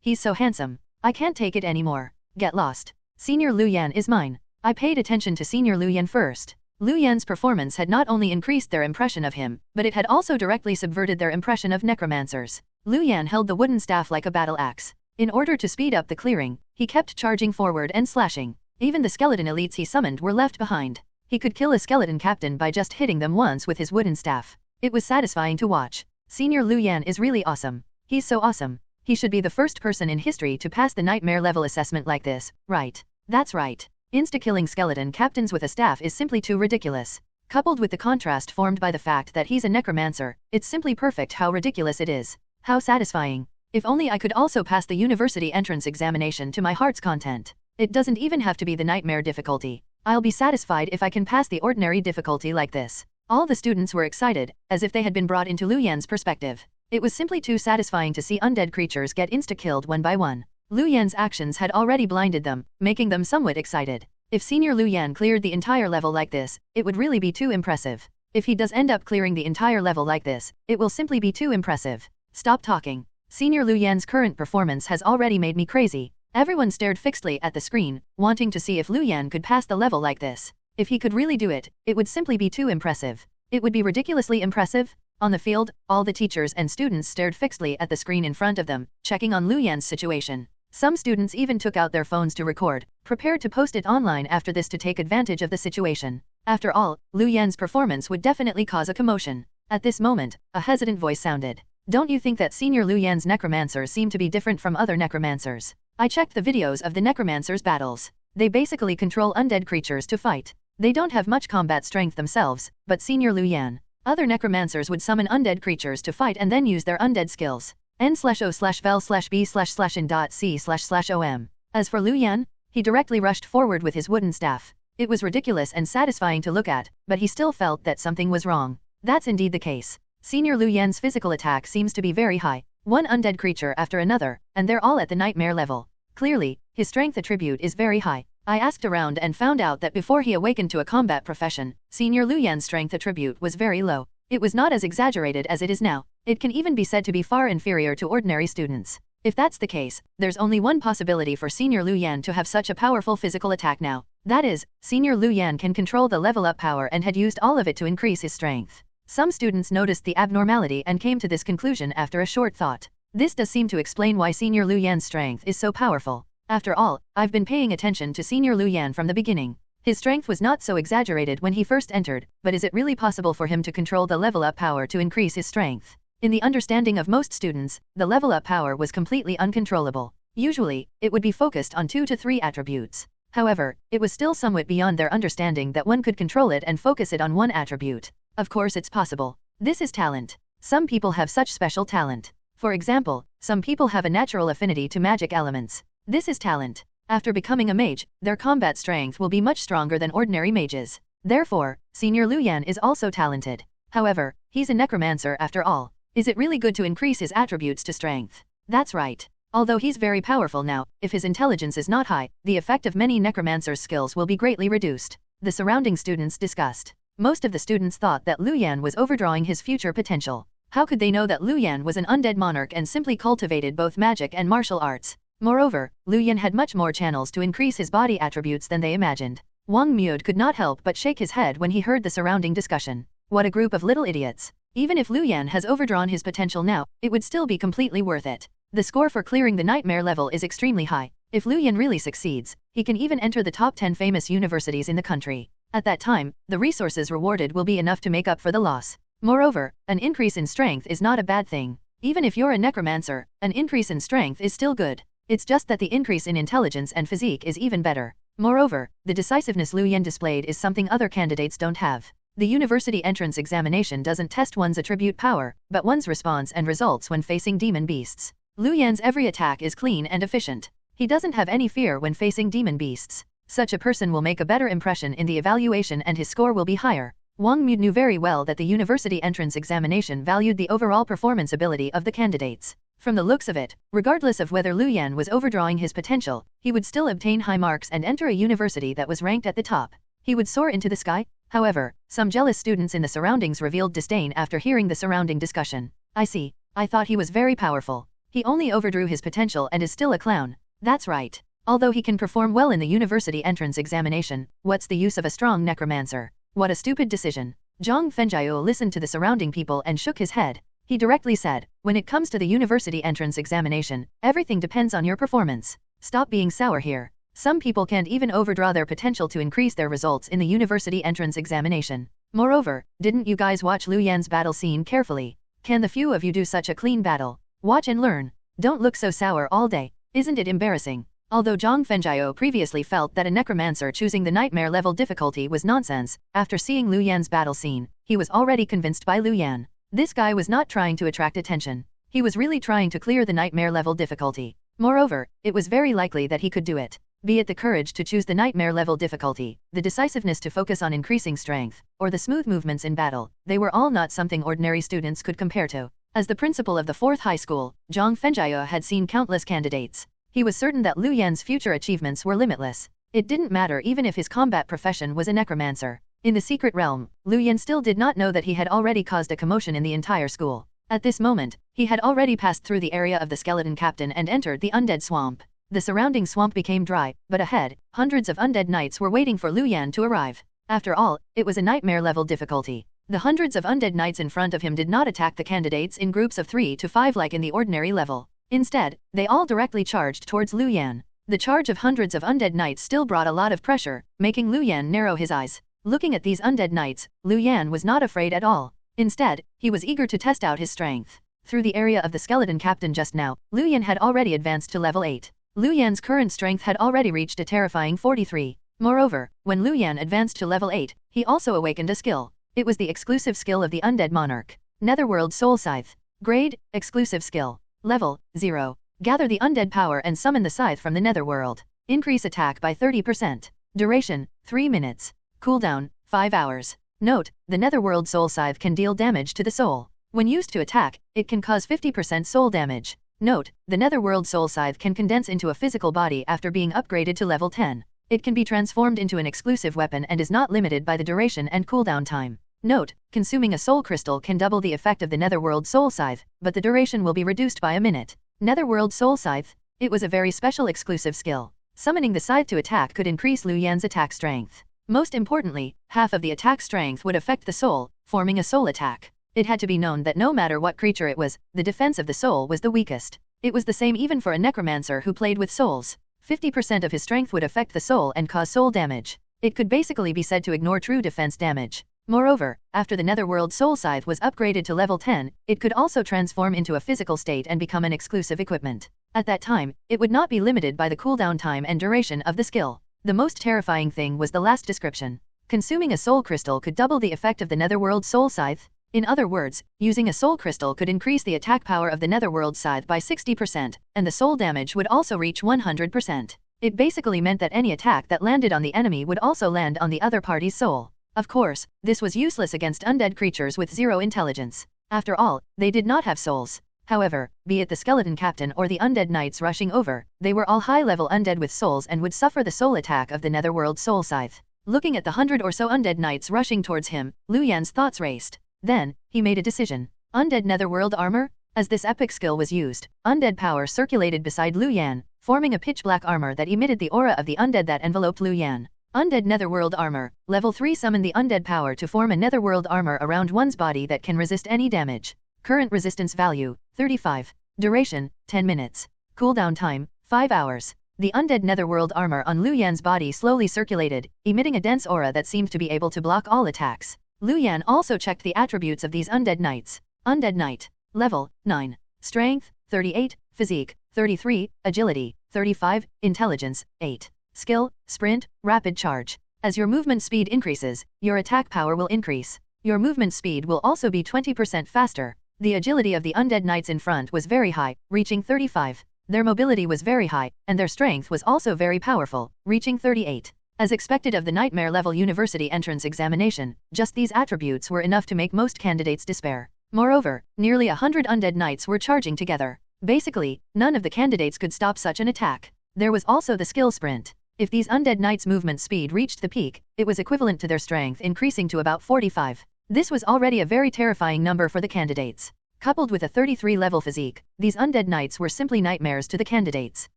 He's so handsome. I can't take it anymore. Get lost. Senior Luan is mine. I paid attention to Senior Luan first. Luan's performance had not only increased their impression of him, but it had also directly subverted their impression of necromancers. Luan held the wooden staff like a battle axe. In order to speed up the clearing, he kept charging forward and slashing. Even the skeleton elites he summoned were left behind. He could kill a skeleton captain by just hitting them once with his wooden staff. It was satisfying to watch. Senior Luan is really awesome. He's so awesome. He should be the first person in history to pass the nightmare level assessment like this, right? That's right. Insta-killing skeleton captains with a staff is simply too ridiculous. Coupled with the contrast formed by the fact that he's a necromancer, it's simply perfect how ridiculous it is. How satisfying. If only I could also pass the university entrance examination to my heart's content. It doesn't even have to be the nightmare difficulty. I'll be satisfied if I can pass the ordinary difficulty like this. All the students were excited, as if they had been brought into Luan's perspective. It was simply too satisfying to see undead creatures get insta-killed one by one. Luan's actions had already blinded them, making them somewhat excited. If Senior Luan cleared the entire level like this, it would really be too impressive. If he does end up clearing the entire level like this, it will simply be too impressive. Stop talking. Senior Luan's current performance has already made me crazy. Everyone stared fixedly at the screen, wanting to see if Luan could pass the level like this. If he could really do it, it would simply be too impressive. It would be ridiculously impressive. On the field, all the teachers and students stared fixedly at the screen in front of them, checking on Luan's situation. Some students even took out their phones to record, prepared to post it online after this to take advantage of the situation. After all, Luan's performance would definitely cause a commotion. At this moment, a hesitant voice sounded. Don't you think that Senior Luan's Necromancers seem to be different from other Necromancers? I checked the videos of the Necromancers' battles. They basically control undead creatures to fight. They don't have much combat strength themselves, but Senior Luan. Other Necromancers would summon undead creatures to fight and then use their undead skills. N/O/vel/B/C/.C/om. As for Luan, he directly rushed forward with his wooden staff. It was ridiculous and satisfying to look at, but he still felt that something was wrong. That's indeed the case. Senior Luan's physical attack seems to be very high. One undead creature after another, and they're all at the nightmare level. Clearly, his strength attribute is very high. I asked around and found out that before he awakened to a combat profession, Senior Luan's strength attribute was very low. It was not as exaggerated as it is now. It can even be said to be far inferior to ordinary students. If that's the case, there's only one possibility for Senior Luan to have such a powerful physical attack now. That is, Senior Luan can control the level up power and had used all of it to increase his strength. Some students noticed the abnormality and came to this conclusion after a short thought. This does seem to explain why Senior Luan's strength is so powerful. After all, I've been paying attention to Senior Luan from the beginning. His strength was not so exaggerated when he first entered, but is it really possible for him to control the level up power to increase his strength? In the understanding of most students, the level up power was completely uncontrollable. Usually, it would be focused on 2 to 3 attributes. However, it was still somewhat beyond their understanding that one could control it and focus it on one attribute. Of course it's possible. This is talent. Some people have such special talent. For example, some people have a natural affinity to magic elements. This is talent. After becoming a mage, their combat strength will be much stronger than ordinary mages. Therefore, Senior Luan is also talented. However, he's a necromancer after all. Is it really good to increase his attributes to strength? That's right. Although he's very powerful now, if his intelligence is not high, the effect of many necromancer's skills will be greatly reduced. The surrounding students discussed. Most of the students thought that Luan was overdrawing his future potential. How could they know that Luan was an undead monarch and simply cultivated both magic and martial arts? Moreover, Luan had much more channels to increase his body attributes than they imagined. Wong could not help but shake his head when he heard the surrounding discussion. What a group of little idiots. Even if Luan has overdrawn his potential now, it would still be completely worth it. The score for clearing the nightmare level is extremely high. If Luan really succeeds, he can even enter the top 10 famous universities in the country. At that time, the resources rewarded will be enough to make up for the loss. Moreover, an increase in strength is not a bad thing. Even if you're a necromancer, an increase in strength is still good. It's just that the increase in intelligence and physique is even better. Moreover, the decisiveness Luan displayed is something other candidates don't have. The university entrance examination doesn't test one's attribute power, but one's response and results when facing demon beasts. Luan's every attack is clean and efficient. He doesn't have any fear when facing demon beasts. Such a person will make a better impression in the evaluation and his score will be higher. Wong knew very well that the university entrance examination valued the overall performance ability of the candidates. From the looks of it, regardless of whether Luan was overdrawing his potential, he would still obtain high marks and enter a university that was ranked at the top. He would soar into the sky. However, some jealous students in the surroundings revealed disdain after hearing the surrounding discussion. I see. I thought he was very powerful. He only overdrew his potential and is still a clown. That's right. Although he can perform well in the university entrance examination, what's the use of a strong necromancer? What a stupid decision. Zhang Fengjiao listened to the surrounding people and shook his head. He directly said, when it comes to the university entrance examination, everything depends on your performance. Stop being sour here. Some people can't even overdraw their potential to increase their results in the university entrance examination. Moreover, didn't you guys watch Luan's battle scene carefully? Can the few of you do such a clean battle? Watch and learn. Don't look so sour all day. Isn't it embarrassing? Although Zhang Fengjiao previously felt that a necromancer choosing the nightmare level difficulty was nonsense, after seeing Luan's battle scene, he was already convinced by Luan. This guy was not trying to attract attention. He was really trying to clear the nightmare level difficulty. Moreover, it was very likely that he could do it. Be it the courage to choose the nightmare level difficulty, the decisiveness to focus on increasing strength, or the smooth movements in battle, they were all not something ordinary students could compare to. As the principal of the 4th high school, Zhang Fenjiao had seen countless candidates. He was certain that Luan's future achievements were limitless. It didn't matter even if his combat profession was a necromancer. In the secret realm, Luan still did not know that he had already caused a commotion in the entire school. At this moment, he had already passed through the area of the skeleton captain and entered the undead swamp. The surrounding swamp became dry, but ahead, hundreds of undead knights were waiting for Luan to arrive. After all, it was a nightmare level difficulty. The hundreds of undead knights in front of him did not attack the candidates in groups of 3 to 5 like in the ordinary level. Instead, they all directly charged towards Luan. The charge of hundreds of undead knights still brought a lot of pressure, making Luan narrow his eyes. Looking at these undead knights, Luan was not afraid at all. Instead, he was eager to test out his strength. Through the area of the skeleton captain just now, Luan had already advanced to level 8. Luan's current strength had already reached a terrifying 43. Moreover, when Luan advanced to level 8, he also awakened a skill. It was the exclusive skill of the undead monarch. Netherworld Soul Scythe. Grade, exclusive skill. Level, 0. Gather the undead power and summon the scythe from the netherworld. Increase attack by 30%. Duration, 3 minutes. Cooldown, 5 hours. Note, the Netherworld Soul Scythe can deal damage to the soul. When used to attack, it can cause 50% soul damage. Note, the Netherworld Soul Scythe can condense into a physical body after being upgraded to level 10. It can be transformed into an exclusive weapon and is not limited by the duration and cooldown time. Note, consuming a soul crystal can double the effect of the Netherworld Soul Scythe, but the duration will be reduced by a minute. Netherworld Soul Scythe. It was a very special exclusive skill. Summoning the scythe to attack could increase Luan's attack strength. Most importantly, half of the attack strength would affect the soul, forming a soul attack. It had to be known that no matter what creature it was, the defense of the soul was the weakest. It was the same even for a necromancer who played with souls. 50% of his strength would affect the soul and cause soul damage. It could basically be said to ignore true defense damage. Moreover, after the Netherworld Soul Scythe was upgraded to level 10, it could also transform into a physical state and become an exclusive equipment. At that time, it would not be limited by the cooldown time and duration of the skill. The most terrifying thing was the last description. Consuming a soul crystal could double the effect of the Netherworld Soul Scythe. In other words, using a soul crystal could increase the attack power of the Netherworld Scythe by 60%, and the soul damage would also reach 100%. It basically meant that any attack that landed on the enemy would also land on the other party's soul. Of course, this was useless against undead creatures with 0 intelligence. After all, they did not have souls. However, be it the skeleton captain or the undead knights rushing over, they were all high-level undead with souls and would suffer the soul attack of the Netherworld Soul Scythe. Looking at the 100 or so undead knights rushing towards him, Luan's thoughts raced. Then, he made a decision. Undead Netherworld Armor? As this epic skill was used, undead power circulated beside Luan, forming a pitch-black armor that emitted the aura of the undead that enveloped Luan. Undead Netherworld Armor. Level 3 summon the undead power to form a netherworld armor around one's body that can resist any damage. Current resistance value, 35. Duration, 10 minutes. Cooldown time, 5 hours. The undead netherworld armor on Luan's body slowly circulated, emitting a dense aura that seemed to be able to block all attacks. Luan also checked the attributes of these undead knights. Undead Knight. Level, 9. Strength, 38. Physique, 33. Agility, 35. Intelligence, 8. Skill, Sprint, Rapid Charge. As your movement speed increases, your attack power will increase. Your movement speed will also be 20% faster. The agility of the undead knights in front was very high, reaching 35. Their mobility was very high, and their strength was also very powerful, reaching 38. As expected of the nightmare level university entrance examination, just these attributes were enough to make most candidates despair. Moreover, nearly 100 undead knights were charging together. Basically, none of the candidates could stop such an attack. There was also the skill Sprint. If these undead knights' movement speed reached the peak, it was equivalent to their strength increasing to about 45. This was already a very terrifying number for the candidates. Coupled with a 33 level physique, these undead knights were simply nightmares to the candidates.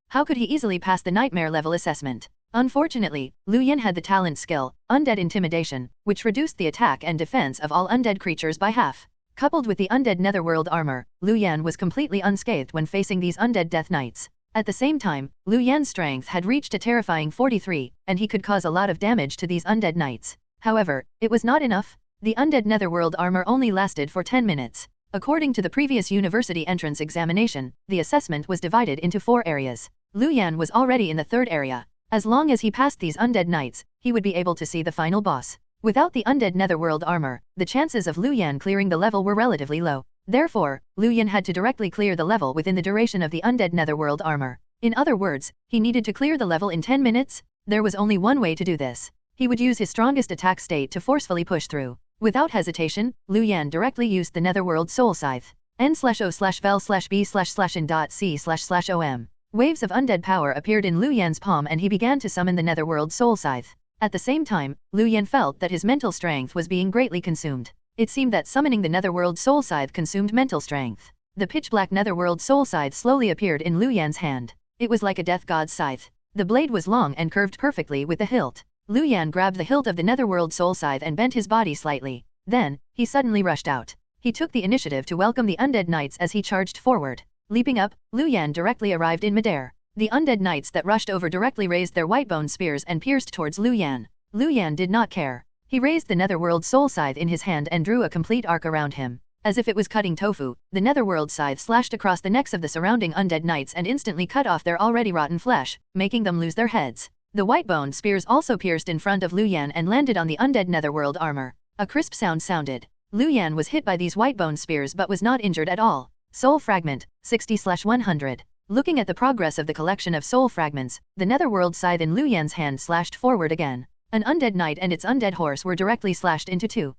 How could he easily pass the nightmare level assessment? Unfortunately, Luan had the talent skill, Undead Intimidation, which reduced the attack and defense of all undead creatures by half. Coupled with the undead netherworld armor, Luan was completely unscathed when facing these undead death knights. At the same time, Luan's strength had reached a terrifying 43, and he could cause a lot of damage to these undead knights. However, it was not enough. The undead netherworld armor only lasted for 10 minutes. According to the previous university entrance examination, the assessment was divided into 4 areas. Luan was already in the 3rd area. As long as he passed these undead knights, he would be able to see the final boss. Without the undead netherworld armor, the chances of Luan clearing the level were relatively low. Therefore, Luan had to directly clear the level within the duration of the undead netherworld armor. In other words, he needed to clear the level in 10 minutes. There was only one way to do this. He would use his strongest attack state to forcefully push through. Without hesitation, Luan directly used the netherworld soul scythe. N/O/vel/B//in.C//om. Waves of undead power appeared in Luan's palm and he began to summon the netherworld soul scythe. At the same time, Luan felt that his mental strength was being greatly consumed. It seemed that summoning the netherworld soul scythe consumed mental strength. The pitch-black netherworld soul scythe slowly appeared in Luan's hand. It was like a death god's scythe. The blade was long and curved perfectly with the hilt. Luan grabbed the hilt of the netherworld soul scythe and bent his body slightly. Then, he suddenly rushed out. He took the initiative to welcome the undead knights as he charged forward. Leaping up, Luan directly arrived in midair. The undead knights that rushed over directly raised their white-bone spears and pierced towards Luan. Luan did not care. He raised the netherworld soul scythe in his hand and drew a complete arc around him. As if it was cutting tofu, the netherworld scythe slashed across the necks of the surrounding undead knights and instantly cut off their already rotten flesh, making them lose their heads. The white-boned spears also pierced in front of Luan and landed on the undead netherworld armor. A crisp sound sounded. Luan was hit by these white-boned spears but was not injured at all. Soul Fragment, 60/100. Looking at the progress of the collection of soul fragments, the netherworld scythe in Luan's hand slashed forward again. An undead knight and its undead horse were directly slashed into two.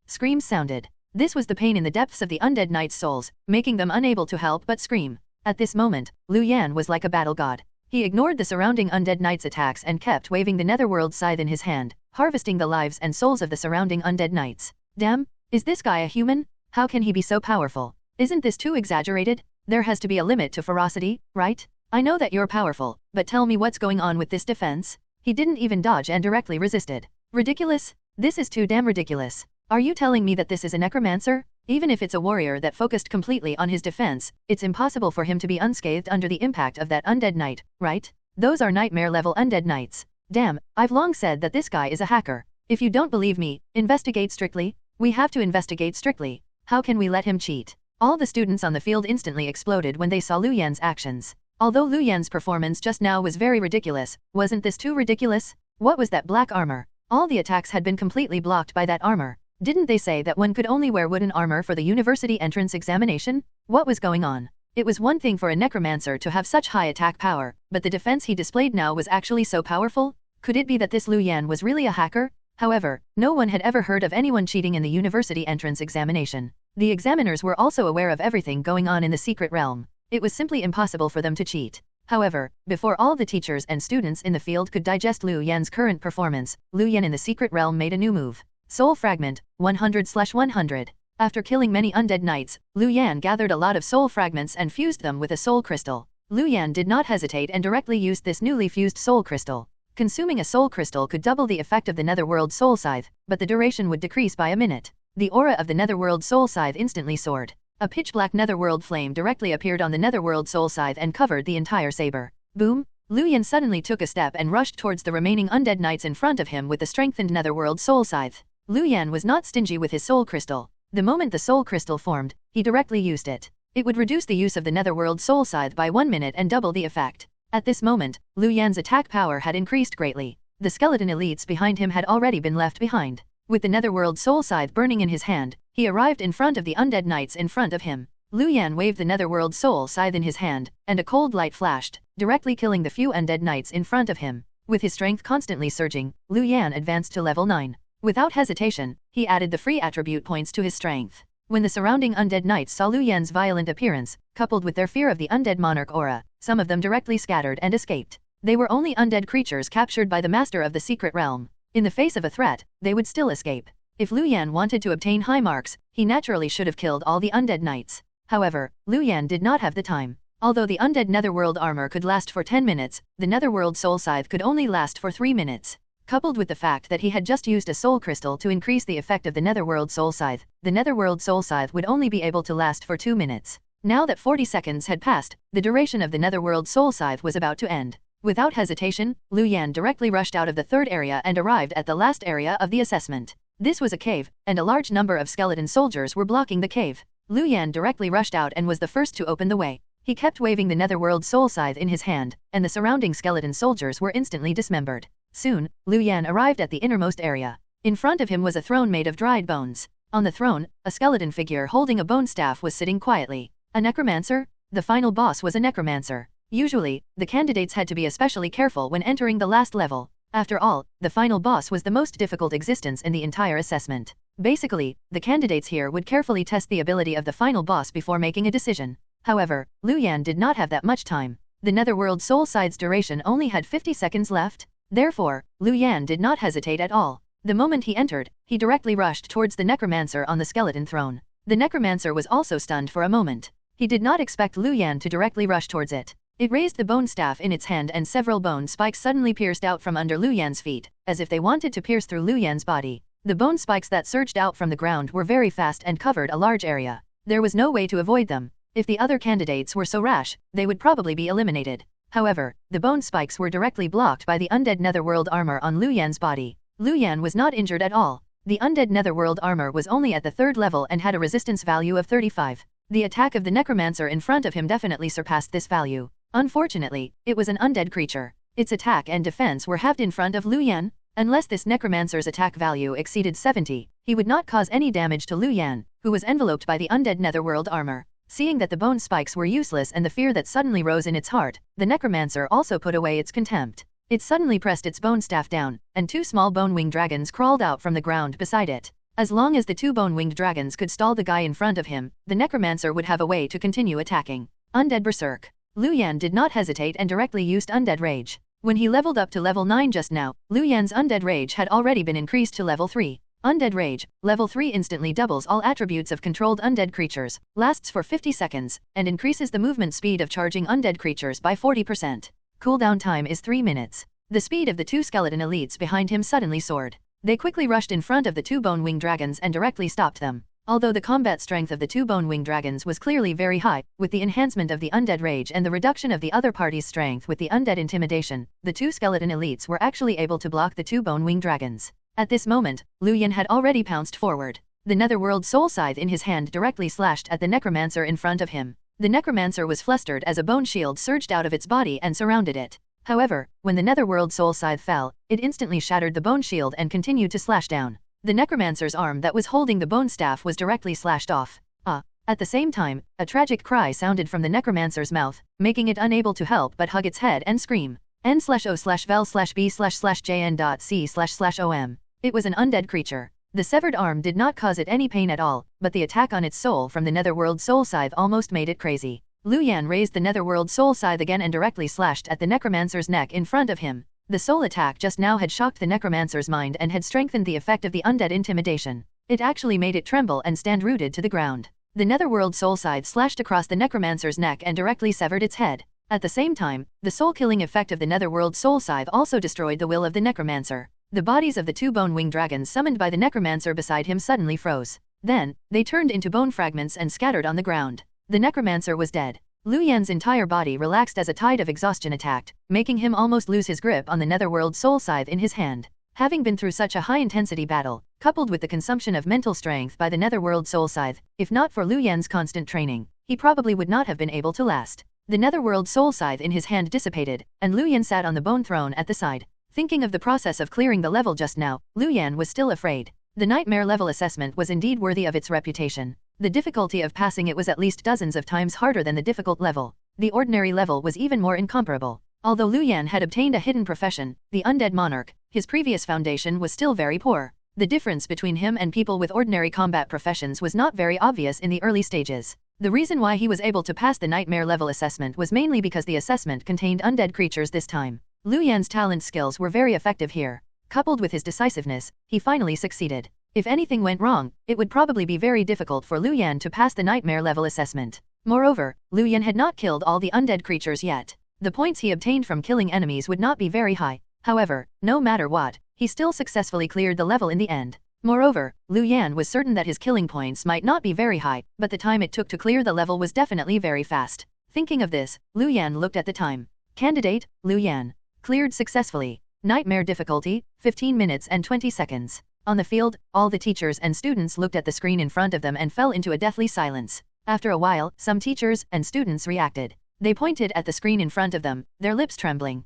Screams sounded. This was the pain in the depths of the undead knight's souls, making them unable to help but scream. At this moment, Luan was like a battle god. He ignored the surrounding undead knight's attacks and kept waving the netherworld scythe in his hand, harvesting the lives and souls of the surrounding undead knights. Damn, is this guy a human? How can he be so powerful? Isn't this too exaggerated? There has to be a limit to ferocity, right? I know that you're powerful, but tell me what's going on with this defense? He didn't even dodge and directly resisted. Ridiculous? This is too damn ridiculous. Are you telling me that this is a necromancer? Even if it's a warrior that focused completely on his defense, it's impossible for him to be unscathed under the impact of that undead knight, right? Those are nightmare-level undead knights. Damn, I've long said that this guy is a hacker. If you don't believe me, investigate strictly. We have to investigate strictly. How can we let him cheat? All the students on the field instantly exploded when they saw Luan's actions. Although Luan's performance just now was very ridiculous, wasn't this too ridiculous? What was that black armor? All the attacks had been completely blocked by that armor. Didn't they say that one could only wear wooden armor for the university entrance examination? What was going on? It was one thing for a necromancer to have such high attack power, but the defense he displayed now was actually so powerful? Could it be that this Luan was really a hacker? However, no one had ever heard of anyone cheating in the university entrance examination. The examiners were also aware of everything going on in the secret realm. It was simply impossible for them to cheat. However, before all the teachers and students in the field could digest Luan's current performance, Luan in the secret realm made a new move. Soul Fragment, 100/100. After killing many undead knights, Luan gathered a lot of soul fragments and fused them with a soul crystal. Luan did not hesitate and directly used this newly fused soul crystal. Consuming a soul crystal could double the effect of the netherworld soul scythe, but the duration would decrease by a minute. The aura of the netherworld soul scythe instantly soared. A pitch-black netherworld flame directly appeared on the netherworld soul scythe and covered the entire saber. Boom! Luan suddenly took a step and rushed towards the remaining undead knights in front of him with the strengthened netherworld soul scythe. Luan was not stingy with his soul crystal. The moment the soul crystal formed, he directly used it. It would reduce the use of the netherworld soul scythe by 1 minute and double the effect. At this moment, Luan's attack power had increased greatly. The skeleton elites behind him had already been left behind. With the netherworld soul scythe burning in his hand, he arrived in front of the undead knights in front of him. Luan waved the netherworld soul scythe in his hand, and a cold light flashed, directly killing the few undead knights in front of him. With his strength constantly surging, Luan advanced to level 9. Without hesitation, he added the free attribute points to his strength. When the surrounding undead knights saw Luan's violent appearance, coupled with their fear of the undead monarch aura, some of them directly scattered and escaped. They were only undead creatures captured by the master of the secret realm. In the face of a threat, they would still escape. If Luan wanted to obtain high marks, he naturally should have killed all the undead knights. However, Luan did not have the time. Although the undead netherworld armor could last for 10 minutes, the netherworld soul scythe could only last for 3 minutes. Coupled with the fact that he had just used a soul crystal to increase the effect of the netherworld soul scythe, the netherworld soul scythe would only be able to last for 2 minutes. Now that 40 seconds had passed, the duration of the netherworld soul scythe was about to end. Without hesitation, Luan directly rushed out of the third area and arrived at the last area of the assessment. This was a cave, and a large number of skeleton soldiers were blocking the cave. Luan directly rushed out and was the first to open the way. He kept waving the netherworld soul scythe in his hand, and the surrounding skeleton soldiers were instantly dismembered. Soon, Luan arrived at the innermost area. In front of him was a throne made of dried bones. On the throne, a skeleton figure holding a bone staff was sitting quietly. A necromancer? The final boss was a necromancer. Usually, the candidates had to be especially careful when entering the last level. After all, the final boss was the most difficult existence in the entire assessment. Basically, the candidates here would carefully test the ability of the final boss before making a decision. However, Luan did not have that much time. The Netherworld Soul Side's duration only had 50 seconds left. Therefore, Luan did not hesitate at all. The moment he entered, he directly rushed towards the Necromancer on the skeleton throne. The Necromancer was also stunned for a moment. He did not expect Luan to directly rush towards it. It raised the bone staff in its hand and several bone spikes suddenly pierced out from under Luan's feet, as if they wanted to pierce through Luan's body. The bone spikes that surged out from the ground were very fast and covered a large area. There was no way to avoid them. If the other candidates were so rash, they would probably be eliminated. However, the bone spikes were directly blocked by the undead netherworld armor on Luan's body. Luan was not injured at all. The undead netherworld armor was only at the 3rd level and had a resistance value of 35. The attack of the necromancer in front of him definitely surpassed this value. Unfortunately, it was an undead creature. Its attack and defense were halved in front of Luan. Unless this necromancer's attack value exceeded 70, he would not cause any damage to Luan, who was enveloped by the undead netherworld armor. Seeing that the bone spikes were useless and the fear that suddenly rose in its heart, the necromancer also put away its contempt. It suddenly pressed its bone staff down, and 2 small bone-winged dragons crawled out from the ground beside it. As long as the 2 bone-winged dragons could stall the guy in front of him, the necromancer would have a way to continue attacking. Undead Berserk. Luan did not hesitate and directly used Undead Rage. When he leveled up to level 9 just now, Luan's Undead Rage had already been increased to level 3. Undead Rage, level 3 instantly doubles all attributes of controlled undead creatures, lasts for 50 seconds, and increases the movement speed of charging undead creatures by 40%. Cooldown time is 3 minutes. The speed of the 2 skeleton elites behind him suddenly soared. They quickly rushed in front of the 2 bone-winged dragons and directly stopped them. Although the combat strength of the 2 bone-winged dragons was clearly very high, with the enhancement of the Undead Rage and the reduction of the other party's strength with the Undead Intimidation, the 2 skeleton elites were actually able to block the 2 bone-winged dragons. At this moment, Luan had already pounced forward. The Netherworld Soul Scythe in his hand directly slashed at the Necromancer in front of him. The Necromancer was flustered as a bone shield surged out of its body and surrounded it. However, when the Netherworld Soul Scythe fell, it instantly shattered the bone shield and continued to slash down. The Necromancer's arm that was holding the bone staff was directly slashed off. At the same time, a tragic cry sounded from the Necromancer's mouth, making it unable to help but hug its head and scream. N/O/vel/b/jn.c//om. It was an undead creature. The severed arm did not cause it any pain at all, but the attack on its soul from the Netherworld Soul Scythe almost made it crazy. Luan raised the Netherworld Soul Scythe again and directly slashed at the Necromancer's neck in front of him. The soul attack just now had shocked the Necromancer's mind and had strengthened the effect of the undead intimidation. It actually made it tremble and stand rooted to the ground. The Netherworld Soul Scythe slashed across the Necromancer's neck and directly severed its head. At the same time, the soul-killing effect of the Netherworld Soul Scythe also destroyed the will of the Necromancer. The bodies of the 2 bone-winged dragons summoned by the Necromancer beside him suddenly froze. Then, they turned into bone fragments and scattered on the ground. The Necromancer was dead. Luan's entire body relaxed as a tide of exhaustion attacked, making him almost lose his grip on the Netherworld Soul Scythe in his hand. Having been through such a high-intensity battle, coupled with the consumption of mental strength by the Netherworld Soul Scythe, if not for Luan's constant training, he probably would not have been able to last. The Netherworld Soul Scythe in his hand dissipated, and Luan sat on the bone throne at the side. Thinking of the process of clearing the level just now, Luan was still afraid. The nightmare level assessment was indeed worthy of its reputation. The difficulty of passing it was at least dozens of times harder than the difficult level. The ordinary level was even more incomparable. Although Luan had obtained a hidden profession, the Undead Monarch, his previous foundation was still very poor. The difference between him and people with ordinary combat professions was not very obvious in the early stages. The reason why he was able to pass the nightmare level assessment was mainly because the assessment contained undead creatures this time. Luan's talent skills were very effective here. Coupled with his decisiveness, he finally succeeded. If anything went wrong, it would probably be very difficult for Luan to pass the nightmare level assessment. Moreover, Luan had not killed all the undead creatures yet. The points he obtained from killing enemies would not be very high. However, no matter what, he still successfully cleared the level in the end. Moreover, Luan was certain that his killing points might not be very high, but the time it took to clear the level was definitely very fast. Thinking of this, Luan looked at the time. Candidate, Luan. Cleared successfully. Nightmare difficulty, 15 minutes and 20 seconds. On the field, all the teachers and students looked at the screen in front of them and fell into a deathly silence. After a while, some teachers and students reacted. They pointed at the screen in front of them, their lips trembling.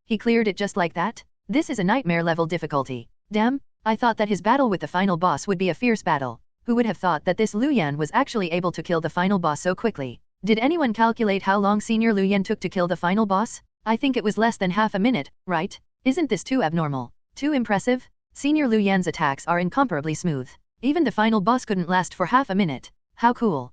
He cleared it just like that? This is a nightmare level difficulty. Damn, I thought that his battle with the final boss would be a fierce battle. Who would have thought that this Luan was actually able to kill the final boss so quickly? Did anyone calculate how long Senior Luan took to kill the final boss? I think it was less than half a minute, right? Isn't this too abnormal? Too impressive? Senior Luan's attacks are incomparably smooth. Even the final boss couldn't last for half a minute. How cool.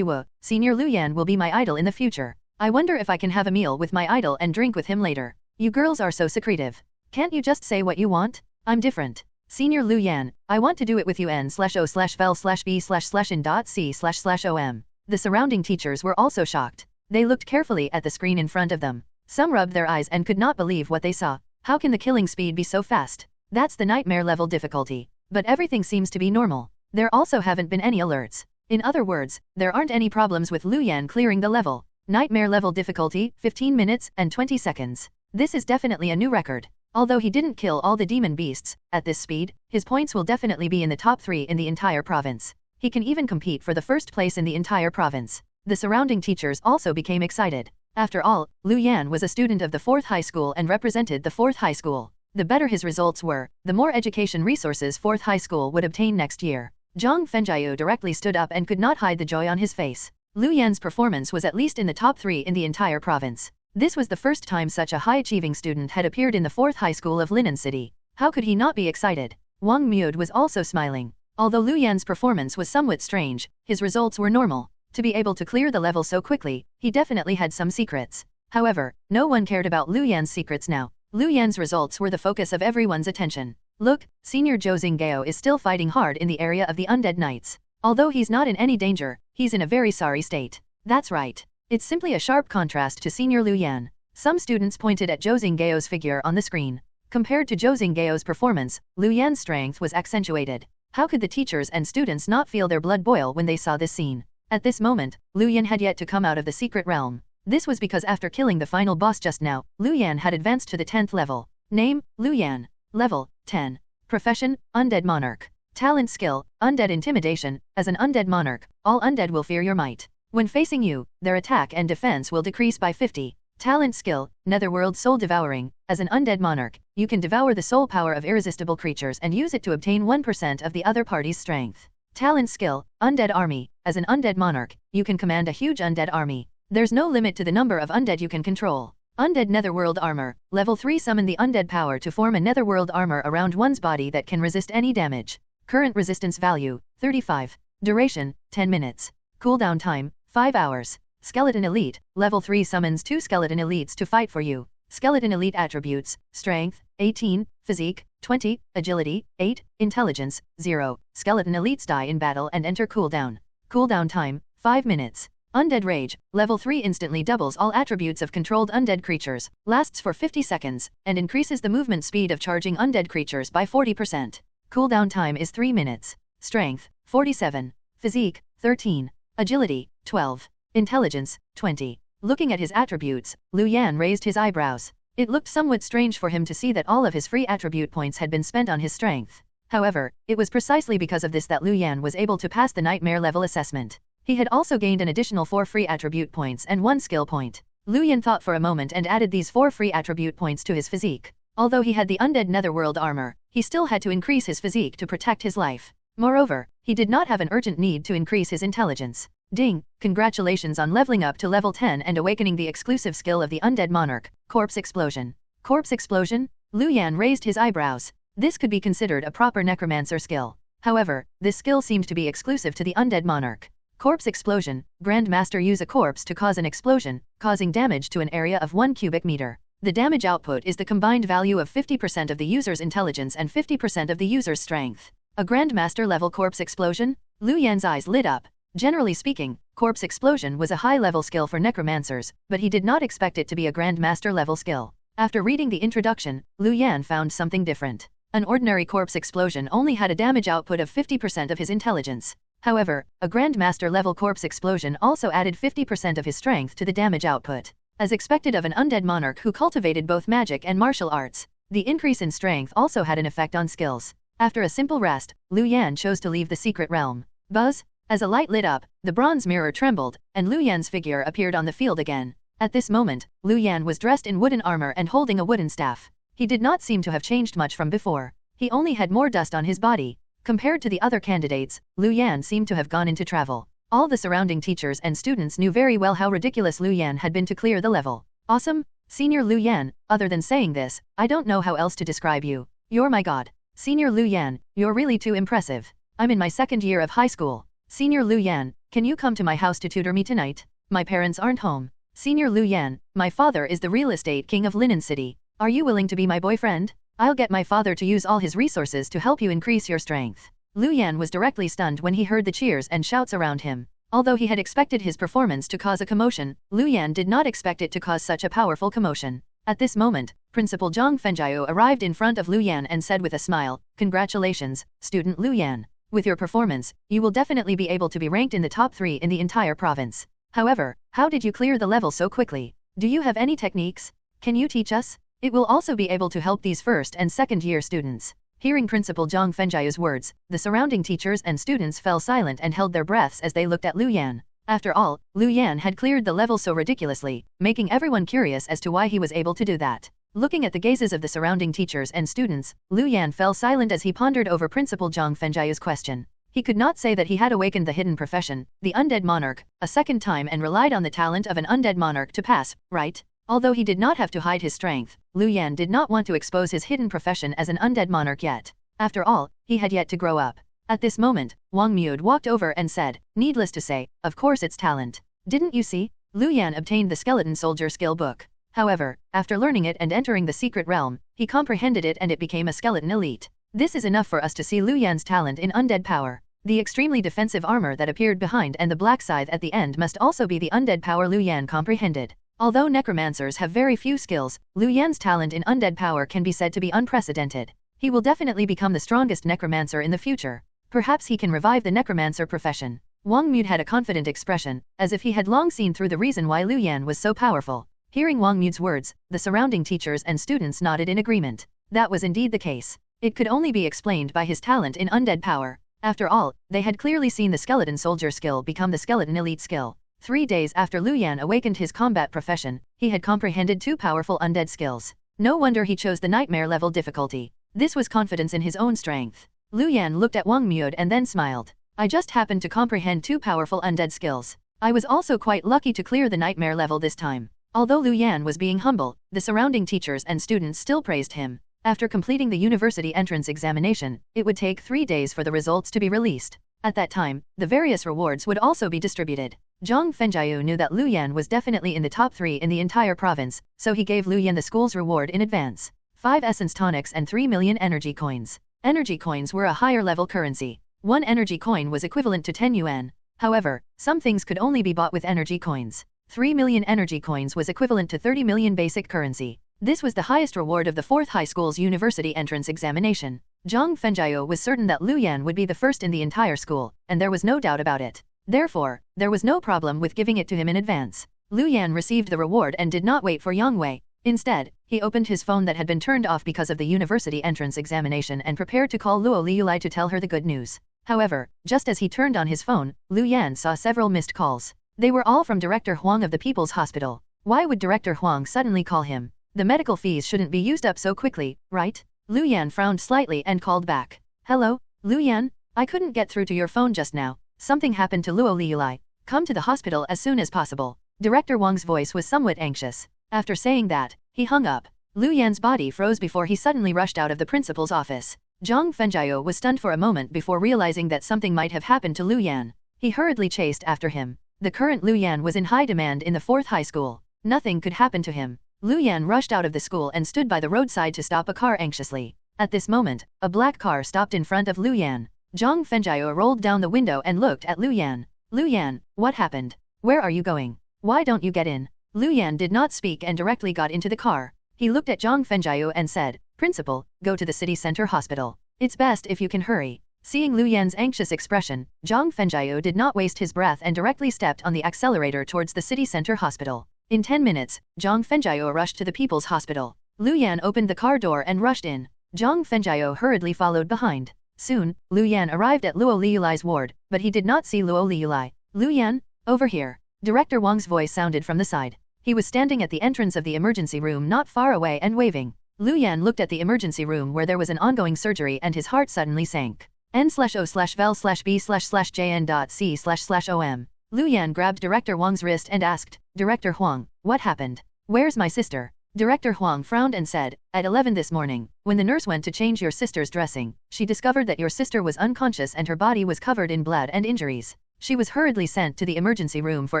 Senior Luan will be my idol in the future. I wonder if I can have a meal with my idol and drink with him later. You girls are so secretive. Can't you just say what you want? I'm different. Senior Luan, I want to do it with you n/o/vel/b/in.c//om. The surrounding teachers were also shocked. They looked carefully at the screen in front of them. Some rubbed their eyes and could not believe what they saw. How can the killing speed be so fast? That's the nightmare level difficulty. But everything seems to be normal. There also haven't been any alerts. In other words, there aren't any problems with Luan clearing the level. Nightmare level difficulty, 15 minutes and 20 seconds. This is definitely a new record. Although he didn't kill all the demon beasts, at this speed, his points will definitely be in the top 3 in the entire province. He can even compete for the first place in the entire province. The surrounding teachers also became excited. After all, Luan was a student of the 4th high school and represented the 4th high school. The better his results were, the more education resources 4th high school would obtain next year. Zhang Fengjiu directly stood up and could not hide the joy on his face. Luan's performance was at least in the top 3 in the entire province. This was the first time such a high-achieving student had appeared in the 4th high school of Linan City. How could he not be excited? Wong Mud was also smiling. Although Luan's performance was somewhat strange, his results were normal. To be able to clear the level so quickly, he definitely had some secrets. However, no one cared about Luan's secrets now. Luan's results were the focus of everyone's attention. Look, Senior Zhou Xinggao is still fighting hard in the area of the Undead Knights. Although he's not in any danger, he's in a very sorry state. That's right. It's simply a sharp contrast to Senior Luan. Some students pointed at Zhou Xinggao's figure on the screen. Compared to Zhou Xinggao's performance, Luan's strength was accentuated. How could the teachers and students not feel their blood boil when they saw this scene? At this moment, Luan had yet to come out of the secret realm. This was because after killing the final boss just now, Luan had advanced to the 10th level. Name, Luan. Level, 10. Profession, Undead Monarch. Talent skill, Undead Intimidation. As an Undead Monarch, all Undead will fear your might. When facing you, their attack and defense will decrease by 50. Talent skill, Netherworld Soul Devouring. As an Undead Monarch, you can devour the soul power of irresistible creatures and use it to obtain 1% of the other party's strength. Talent skill, Undead Army. As an Undead Monarch, you can command a huge Undead army. There's no limit to the number of Undead you can control. Undead Netherworld Armor. Level 3 summon the Undead power to form a Netherworld armor around one's body that can resist any damage. Current resistance value, 35. Duration, 10 minutes. Cooldown time, 5 hours. Skeleton Elite. Level 3 summons 2 Skeleton Elites to fight for you. Skeleton Elite attributes, Strength, 18, Physique, 20, Agility, 8, Intelligence, 0. Skeleton Elites die in battle and enter cooldown. Cooldown time, 5 minutes. Undead Rage. Level 3 instantly doubles all attributes of controlled undead creatures, lasts for 50 seconds, and increases the movement speed of charging undead creatures by 40%. Cooldown time is 3 minutes. Strength, 47. Physique, 13. Agility, 12. Intelligence, 20. Looking at his attributes, Luan raised his eyebrows. It looked somewhat strange for him to see that all of his free attribute points had been spent on his strength. However, it was precisely because of this that Luan was able to pass the nightmare level assessment. He had also gained an additional 4 free attribute points and 1 skill point. Luan thought for a moment and added these 4 free attribute points to his physique. Although he had the Undead Netherworld armor, he still had to increase his physique to protect his life. Moreover, he did not have an urgent need to increase his intelligence. Ding! Congratulations on leveling up to level 10 and awakening the exclusive skill of the Undead Monarch, Corpse Explosion. Corpse Explosion? Luan raised his eyebrows. This could be considered a proper Necromancer skill. However, this skill seemed to be exclusive to the Undead Monarch. Corpse Explosion. Grand Master use a corpse to cause an explosion, causing damage to an area of 1 cubic meter. The damage output is the combined value of 50% of the user's intelligence and 50% of the user's strength. A Grand Master level Corpse Explosion? Luan's eyes lit up. Generally speaking, Corpse Explosion was a high-level skill for Necromancers, but he did not expect it to be a Grand Master level skill. After reading the introduction, Luan found something different. An ordinary Corpse Explosion only had a damage output of 50% of his intelligence. However, a Grand Master level Corpse Explosion also added 50% of his strength to the damage output. As expected of an Undead Monarch who cultivated both magic and martial arts, the increase in strength also had an effect on skills. After a simple rest, Luan chose to leave the secret realm. Buzz! As a light lit up, the bronze mirror trembled, and Luan's figure appeared on the field again. At this moment, Luan was dressed in wooden armor and holding a wooden staff. He did not seem to have changed much from before. He only had more dust on his body. Compared to the other candidates, Luan seemed to have gone into travel. All the surrounding teachers and students knew very well how ridiculous Luan had been to clear the level. Awesome? Senior Luan, other than saying this, I don't know how else to describe you. You're my god. Senior Luan, you're really too impressive. I'm in my second year of high school. Senior Luan, can you come to my house to tutor me tonight? My parents aren't home. Senior Luan, my father is the real estate king of Linen City. Are you willing to be my boyfriend? I'll get my father to use all his resources to help you increase your strength. Luan was directly stunned when he heard the cheers and shouts around him. Although he had expected his performance to cause a commotion, Luan did not expect it to cause such a powerful commotion. At this moment, Principal Zhang Fengjiao arrived in front of Luan and said with a smile, "Congratulations, student Luan. With your performance, you will definitely be able to be ranked in the top 3 in the entire province. However, how did you clear the level so quickly? Do you have any techniques? Can you teach us? It will also be able to help these first and second year students." Hearing Principal Zhang Fengjiao's words, the surrounding teachers and students fell silent and held their breaths as they looked at Luan. After all, Luan had cleared the level so ridiculously, making everyone curious as to why he was able to do that. Looking at the gazes of the surrounding teachers and students, Luan fell silent as he pondered over Principal Zhang Fengjiao's question. He could not say that he had awakened the hidden profession, the Undead Monarch, a second time and relied on the talent of an Undead Monarch to pass, right? Although he did not have to hide his strength, Luan did not want to expose his hidden profession as an Undead Monarch yet. After all, he had yet to grow up. At this moment, Wong walked over and said, "Needless to say, of course it's talent. Didn't you see? Luan obtained the Skeleton Soldier skill book. However, after learning it and entering the secret realm, he comprehended it and it became a skeleton elite. This is enough for us to see Luan's talent in undead power. The extremely defensive armor that appeared behind and the black scythe at the end must also be the undead power Luan comprehended. Although necromancers have very few skills, Luan's talent in undead power can be said to be unprecedented. He will definitely become the strongest necromancer in the future. Perhaps he can revive the necromancer profession." Wong had a confident expression, as if he had long seen through the reason why Luan was so powerful. Hearing Wong words, the surrounding teachers and students nodded in agreement. That was indeed the case. It could only be explained by his talent in undead power. After all, they had clearly seen the Skeleton Soldier skill become the Skeleton Elite skill. 3 days after Luan awakened his combat profession, he had comprehended 2 powerful undead skills. No wonder he chose the nightmare level difficulty. This was confidence in his own strength. Luan looked at Wong and then smiled. "I just happened to comprehend 2 powerful undead skills. I was also quite lucky to clear the nightmare level this time." Although Luan was being humble, the surrounding teachers and students still praised him. After completing the university entrance examination, it would take 3 days for the results to be released. At that time, the various rewards would also be distributed. Zhang Fengjiao knew that Luan was definitely in the top 3 in the entire province, so he gave Luan the school's reward in advance. 5 essence tonics and 3 million energy coins. Energy coins were a higher level currency. 1 energy coin was equivalent to 10 yuan. However, some things could only be bought with energy coins. 3 million energy coins was equivalent to 30 million basic currency. This was the highest reward of the 4th high school's university entrance examination. Zhang Fengjiao was certain that Luan would be the first in the entire school, and there was no doubt about it. Therefore, there was no problem with giving it to him in advance. Luan received the reward and did not wait for Yang Wei. Instead, he opened his phone that had been turned off because of the university entrance examination and prepared to call Lu Lei to tell her the good news. However, just as he turned on his phone, Luan saw several missed calls. They were all from Director Huang of the People's Hospital. Why would Director Huang suddenly call him? The medical fees shouldn't be used up so quickly, right? Luan frowned slightly and called back. "Hello, Luan? I couldn't get through to your phone just now. Something happened to Lu Lei. Come to the hospital as soon as possible." Director Wang's voice was somewhat anxious. After saying that, he hung up. Luan's body froze before he suddenly rushed out of the principal's office. Zhang Fengjiao was stunned for a moment before realizing that something might have happened to Luan. He hurriedly chased after him. The current Luan was in high demand in the 4th high school. Nothing could happen to him. Luan rushed out of the school and stood by the roadside to stop a car anxiously. At this moment, a black car stopped in front of Luan. Zhang Fengjiao rolled down the window and looked at Luan. "Luan, what happened? Where are you going? Why don't you get in?" Luan did not speak and directly got into the car. He looked at Zhang Fengjiao and said, "Principal, go to the city center hospital. It's best if you can hurry." Seeing Luan's anxious expression, Zhang Fengjiao did not waste his breath and directly stepped on the accelerator towards the city center hospital. In 10 minutes, Zhang Fengjiao rushed to the People's Hospital. Luan opened the car door and rushed in. Zhang Fengjiao hurriedly followed behind. Soon, Luan arrived at Lu Lei's ward, but he did not see Lu Lei. "Luan, over here." Director Wang's voice sounded from the side. He was standing at the entrance of the emergency room not far away and waving. Luan looked at the emergency room where there was an ongoing surgery and his heart suddenly sank. n/o/vel/b/jn.c//om. Luan grabbed Director Wong's wrist and asked, Director Huang, what happened? Where's my sister? Director Huang frowned and said, at 11 this morning, when the nurse went to change your sister's dressing, she discovered that your sister was unconscious and her body was covered in blood and injuries. She was hurriedly sent to the emergency room for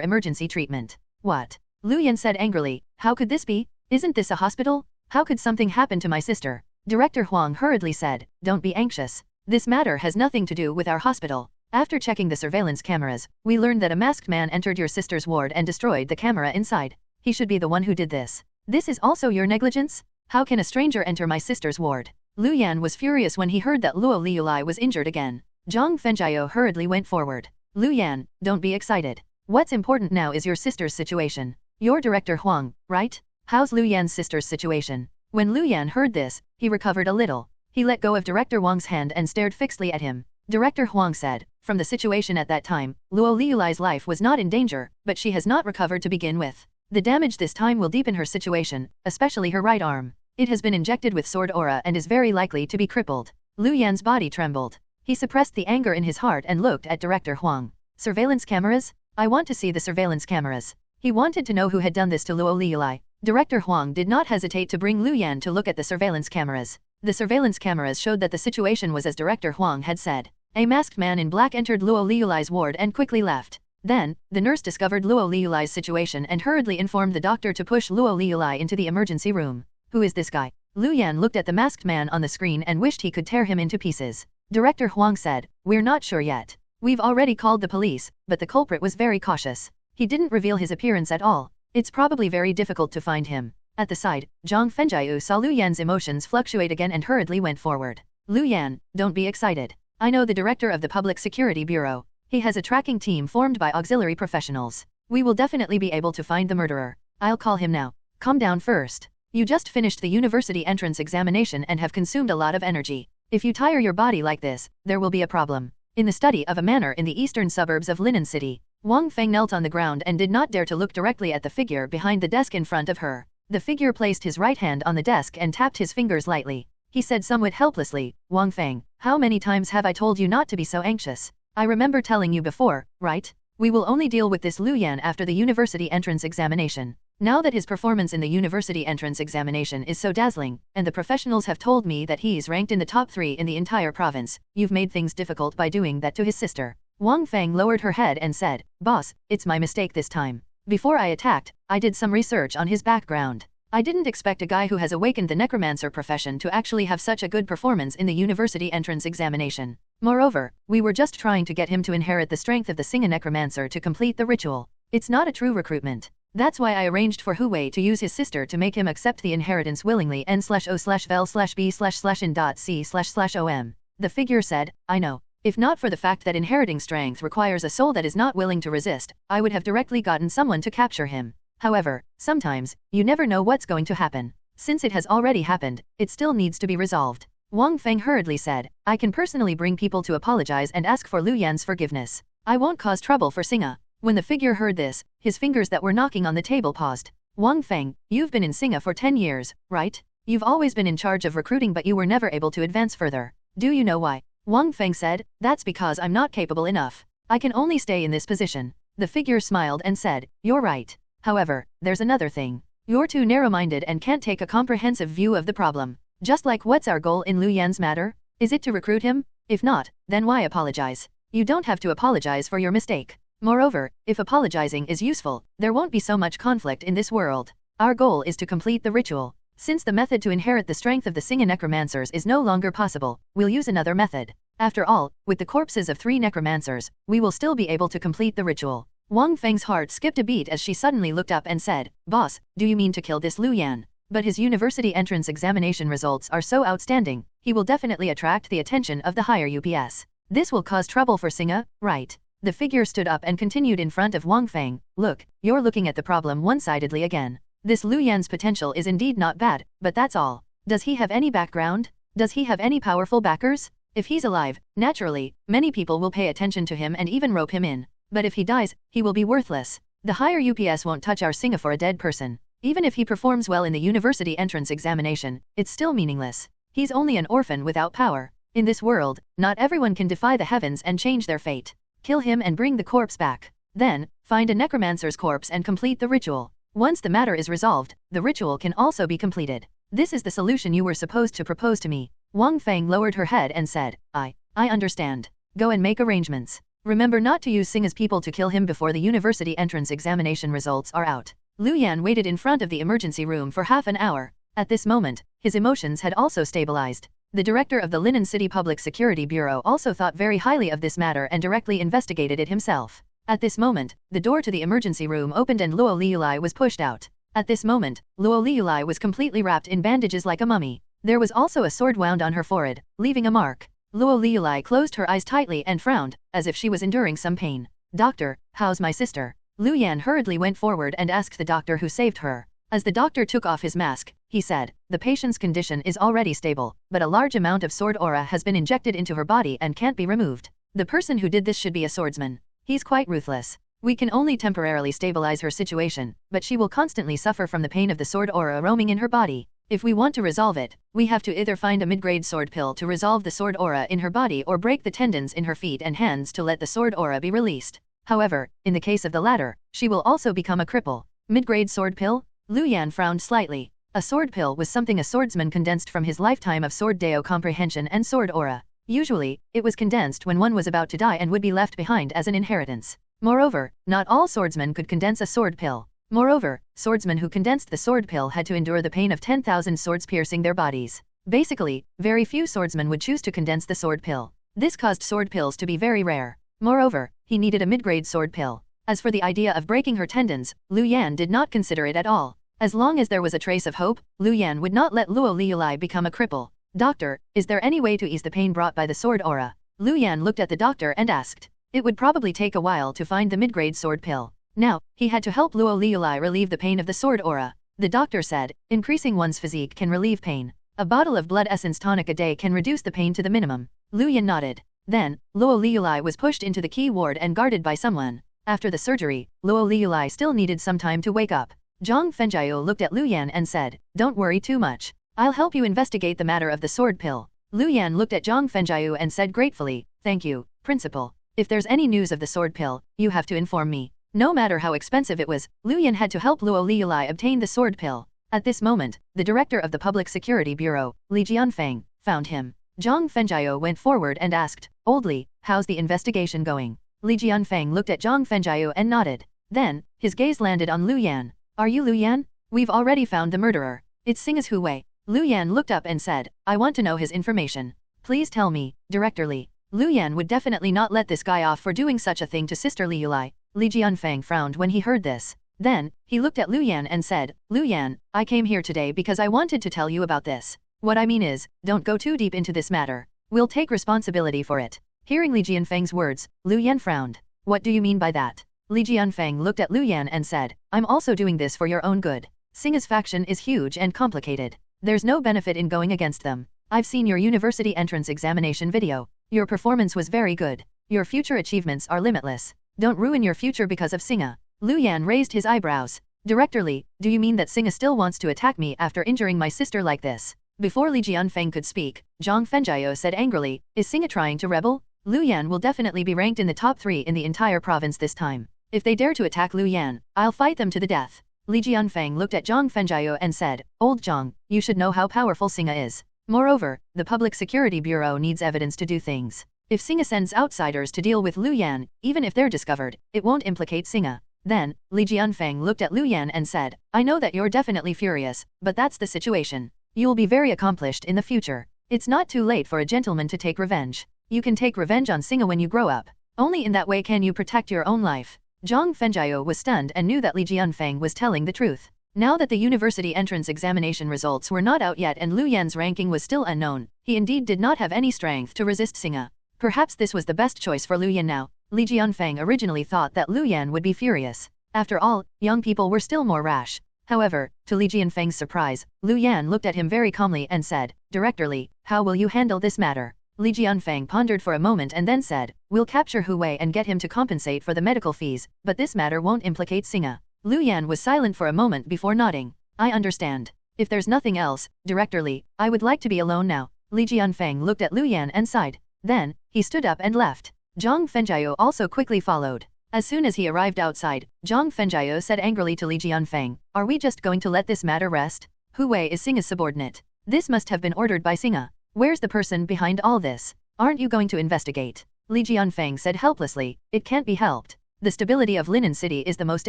emergency treatment. What? Luan said angrily, how could this be? Isn't this a hospital? How could something happen to my sister? Director Huang hurriedly said, don't be anxious. This matter has nothing to do with our hospital. After checking the surveillance cameras, we learned that a masked man entered your sister's ward and destroyed the camera inside. He should be the one who did this. This is also your negligence? How can a stranger enter my sister's ward? Luan was furious when he heard that Lu Lei was injured again. Zhang Fengjiao hurriedly went forward. Luan, don't be excited. What's important now is your sister's situation. You're Director Huang, right? How's Luan's sister's situation? When Luan heard this, he recovered a little. He let go of Director Wang's hand and stared fixedly at him. Director Huang said, from the situation at that time, Lu Lei's life was not in danger, but she has not recovered to begin with. The damage this time will deepen her situation, especially her right arm. It has been injected with sword aura and is very likely to be crippled. Luan's body trembled. He suppressed the anger in his heart and looked at Director Huang. Surveillance cameras? I want to see the surveillance cameras. He wanted to know who had done this to Lu Lei. Director Huang did not hesitate to bring Luan to look at the surveillance cameras. The surveillance cameras showed that the situation was as Director Huang had said. A masked man in black entered Lu Lei's ward and quickly left. Then, the nurse discovered Lu Lei's situation and hurriedly informed the doctor to push Lu Lei into the emergency room. Who is this guy? Luan looked at the masked man on the screen and wished he could tear him into pieces. Director Huang said, we're not sure yet. We've already called the police, but the culprit was very cautious. He didn't reveal his appearance at all. It's probably very difficult to find him. At the side, Zhang Fengjiao saw Luan's emotions fluctuate again and hurriedly went forward. Luan, don't be excited. I know the director of the Public Security Bureau. He has a tracking team formed by auxiliary professionals. We will definitely be able to find the murderer. I'll call him now. Calm down first. You just finished the university entrance examination and have consumed a lot of energy. If you tire your body like this, there will be a problem. In the study of a manor in the eastern suburbs of Linan City, Wong Fang knelt on the ground and did not dare to look directly at the figure behind the desk in front of her. The figure placed his right hand on the desk and tapped his fingers lightly. He said somewhat helplessly, Wong Fang, how many times have I told you not to be so anxious? I remember telling you before, right? We will only deal with this Luan after the university entrance examination. Now that his performance in the university entrance examination is so dazzling, and the professionals have told me that he's ranked in the top 3 in the entire province, you've made things difficult by doing that to his sister. Wong Fang lowered her head and said, Boss, it's my mistake this time. Before I attacked, I did some research on his background. I didn't expect a guy who has awakened the Necromancer profession to actually have such a good performance in the university entrance examination. Moreover, we were just trying to get him to inherit the strength of the Singa Necromancer to complete the ritual. It's not a true recruitment. That's why I arranged for Hu Wei to use his sister to make him accept the inheritance willingly n/o/vel/b/in.c//om. The figure said, I know. If not for the fact that inheriting strength requires a soul that is not willing to resist, I would have directly gotten someone to capture him. However, sometimes, you never know what's going to happen. Since it has already happened, it still needs to be resolved. Wong Fang hurriedly said, I can personally bring people to apologize and ask for Luan's forgiveness. I won't cause trouble for Singa. When the figure heard this, his fingers that were knocking on the table paused. Wong Fang, you've been in Singa for 10 years, right? You've always been in charge of recruiting but you were never able to advance further. Do you know why? Wong Fang said, that's because I'm not capable enough. I can only stay in this position. The figure smiled and said, you're right. However, there's another thing. You're too narrow-minded and can't take a comprehensive view of the problem. Just like what's our goal in Luan's matter? Is it to recruit him? If not, then why apologize? You don't have to apologize for your mistake. Moreover, if apologizing is useful, there won't be so much conflict in this world. Our goal is to complete the ritual. Since the method to inherit the strength of the Singa Necromancers is no longer possible, we'll use another method. After all, with the corpses of 3 Necromancers, we will still be able to complete the ritual. Wong Feng's heart skipped a beat as she suddenly looked up and said, Boss, do you mean to kill this Luan? But his university entrance examination results are so outstanding, he will definitely attract the attention of the higher UPS. This will cause trouble for Singa, right? The figure stood up and continued in front of Wong Feng, look, you're looking at the problem one-sidedly again. This Luan's potential is indeed not bad, but that's all. Does he have any background? Does he have any powerful backers? If he's alive, naturally, many people will pay attention to him and even rope him in. But if he dies, he will be worthless. The higher UPS won't touch our Singa for a dead person. Even if he performs well in the university entrance examination, it's still meaningless. He's only an orphan without power. In this world, not everyone can defy the heavens and change their fate. Kill him and bring the corpse back. Then, find a necromancer's corpse and complete the ritual. Once the matter is resolved, the ritual can also be completed. This is the solution you were supposed to propose to me. Wong Fang lowered her head and said, I understand. Go and make arrangements. Remember not to use Singa's people to kill him before the university entrance examination results are out. Luan waited in front of the emergency room for half an hour. At this moment, his emotions had also stabilized. The director of the Linan City Public Security Bureau also thought very highly of this matter and directly investigated it himself. At this moment, the door to the emergency room opened and Lu Lei was pushed out. At this moment, Lu Lei was completely wrapped in bandages like a mummy. There was also a sword wound on her forehead, leaving a mark. Lu Lei closed her eyes tightly and frowned, as if she was enduring some pain. Doctor, how's my sister? Luan hurriedly went forward and asked the doctor who saved her. As the doctor took off his mask, he said, the patient's condition is already stable, but a large amount of sword aura has been injected into her body and can't be removed. The person who did this should be a swordsman. He's quite ruthless. We can only temporarily stabilize her situation, but she will constantly suffer from the pain of the sword aura roaming in her body. If we want to resolve it, we have to either find a mid-grade sword pill to resolve the sword aura in her body or break the tendons in her feet and hands to let the sword aura be released. However, in the case of the latter, she will also become a cripple. Mid-grade sword pill? Luan frowned slightly. A sword pill was something a swordsman condensed from his lifetime of sword deo comprehension and sword aura. Usually, it was condensed when one was about to die and would be left behind as an inheritance. Moreover, not all swordsmen could condense a sword pill. Moreover, swordsmen who condensed the sword pill had to endure the pain of 10,000 swords piercing their bodies. Basically, very few swordsmen would choose to condense the sword pill. This caused sword pills to be very rare. Moreover, he needed a mid-grade sword pill. As for the idea of breaking her tendons, Luan did not consider it at all. As long as there was a trace of hope, Luan would not let Lu Lei become a cripple. Doctor, is there any way to ease the pain brought by the sword aura? Luan looked at the doctor and asked. It would probably take a while to find the mid-grade sword pill. Now, he had to help Lu Lei relieve the pain of the sword aura. The doctor said, increasing one's physique can relieve pain. A bottle of blood essence tonic a day can reduce the pain to the minimum. Luan nodded. Then, Lu Lei was pushed into the key ward and guarded by someone. After the surgery, Lu Lei still needed some time to wake up. Zhang Fengjiu looked at Luan and said, don't worry too much. I'll help you investigate the matter of the sword pill. Luan looked at Zhang Fengjiu and said gratefully, thank you, Principal. If there's any news of the sword pill, you have to inform me. No matter how expensive it was, Luan had to help Lu Lei obtain the sword pill. At this moment, the director of the Public Security Bureau, Li Jianfeng, found him. Zhang Fengjiu went forward and asked, Old Li, how's the investigation going? Li Jianfeng looked at Zhang Fengjiu and nodded. Then, his gaze landed on Luan. Are you Luan? We've already found the murderer. It's Singa's Hu Wei. Luan looked up and said, I want to know his information. Please tell me, Director Li. Luan would definitely not let this guy off for doing such a thing to Sister Lu Lei. Li Jianfeng frowned when he heard this. Then, he looked at Luan and said, Luan, I came here today because I wanted to tell you about this. What I mean is, don't go too deep into this matter. We'll take responsibility for it. Hearing Li Jianfeng's words, Luan frowned. What do you mean by that? Li Jianfeng looked at Luan and said, I'm also doing this for your own good. Singa's faction is huge and complicated. There's no benefit in going against them. I've seen your university entrance examination video. Your performance was very good. Your future achievements are limitless. Don't ruin your future because of Singa. Luan raised his eyebrows. Director Li, do you mean that Singa still wants to attack me after injuring my sister like this? Before Li Jianfeng could speak, Zhang Fengjiu said angrily, is Singa trying to rebel? Luan will definitely be ranked in the top 3 in the entire province this time. If they dare to attack Luan, I'll fight them to the death. Li Jianfeng looked at Zhang Fengjiu and said, Old Zhang, you should know how powerful Singa is. Moreover, the Public Security Bureau needs evidence to do things. If Singa sends outsiders to deal with Luan, even if they're discovered, it won't implicate Singa. Then, Li Jianfeng looked at Luan and said, I know that you're definitely furious, but that's the situation. You'll be very accomplished in the future. It's not too late for a gentleman to take revenge. You can take revenge on Singa when you grow up. Only in that way can you protect your own life. Zhang Fengjiu was stunned and knew that Li Jianfeng was telling the truth. Now that the university entrance examination results were not out yet and Luan's ranking was still unknown, he indeed did not have any strength to resist Singa. Perhaps this was the best choice for Luan now. Li Jianfeng originally thought that Luan would be furious. After all, young people were still more rash. However, to Li Jianfeng's surprise, Luan looked at him very calmly and said, Director Li, how will you handle this matter? Li Jianfeng pondered for a moment and then said, we'll capture Hu Wei and get him to compensate for the medical fees, but this matter won't implicate Singa. Luan was silent for a moment before nodding. I understand. If there's nothing else, Director Li, I would like to be alone now. Li Jianfeng looked at Luan and sighed. Then, he stood up and left. Zhang Fengjiao also quickly followed. As soon as he arrived outside, Zhang Fengjiao said angrily to Li Jianfeng, "Are we just going to let this matter rest? Hu Wei is Singa's subordinate. This must have been ordered by Singa. Where's the person behind all this? Aren't you going to investigate?" Li Jianfeng said helplessly, "It can't be helped. The stability of Linen City is the most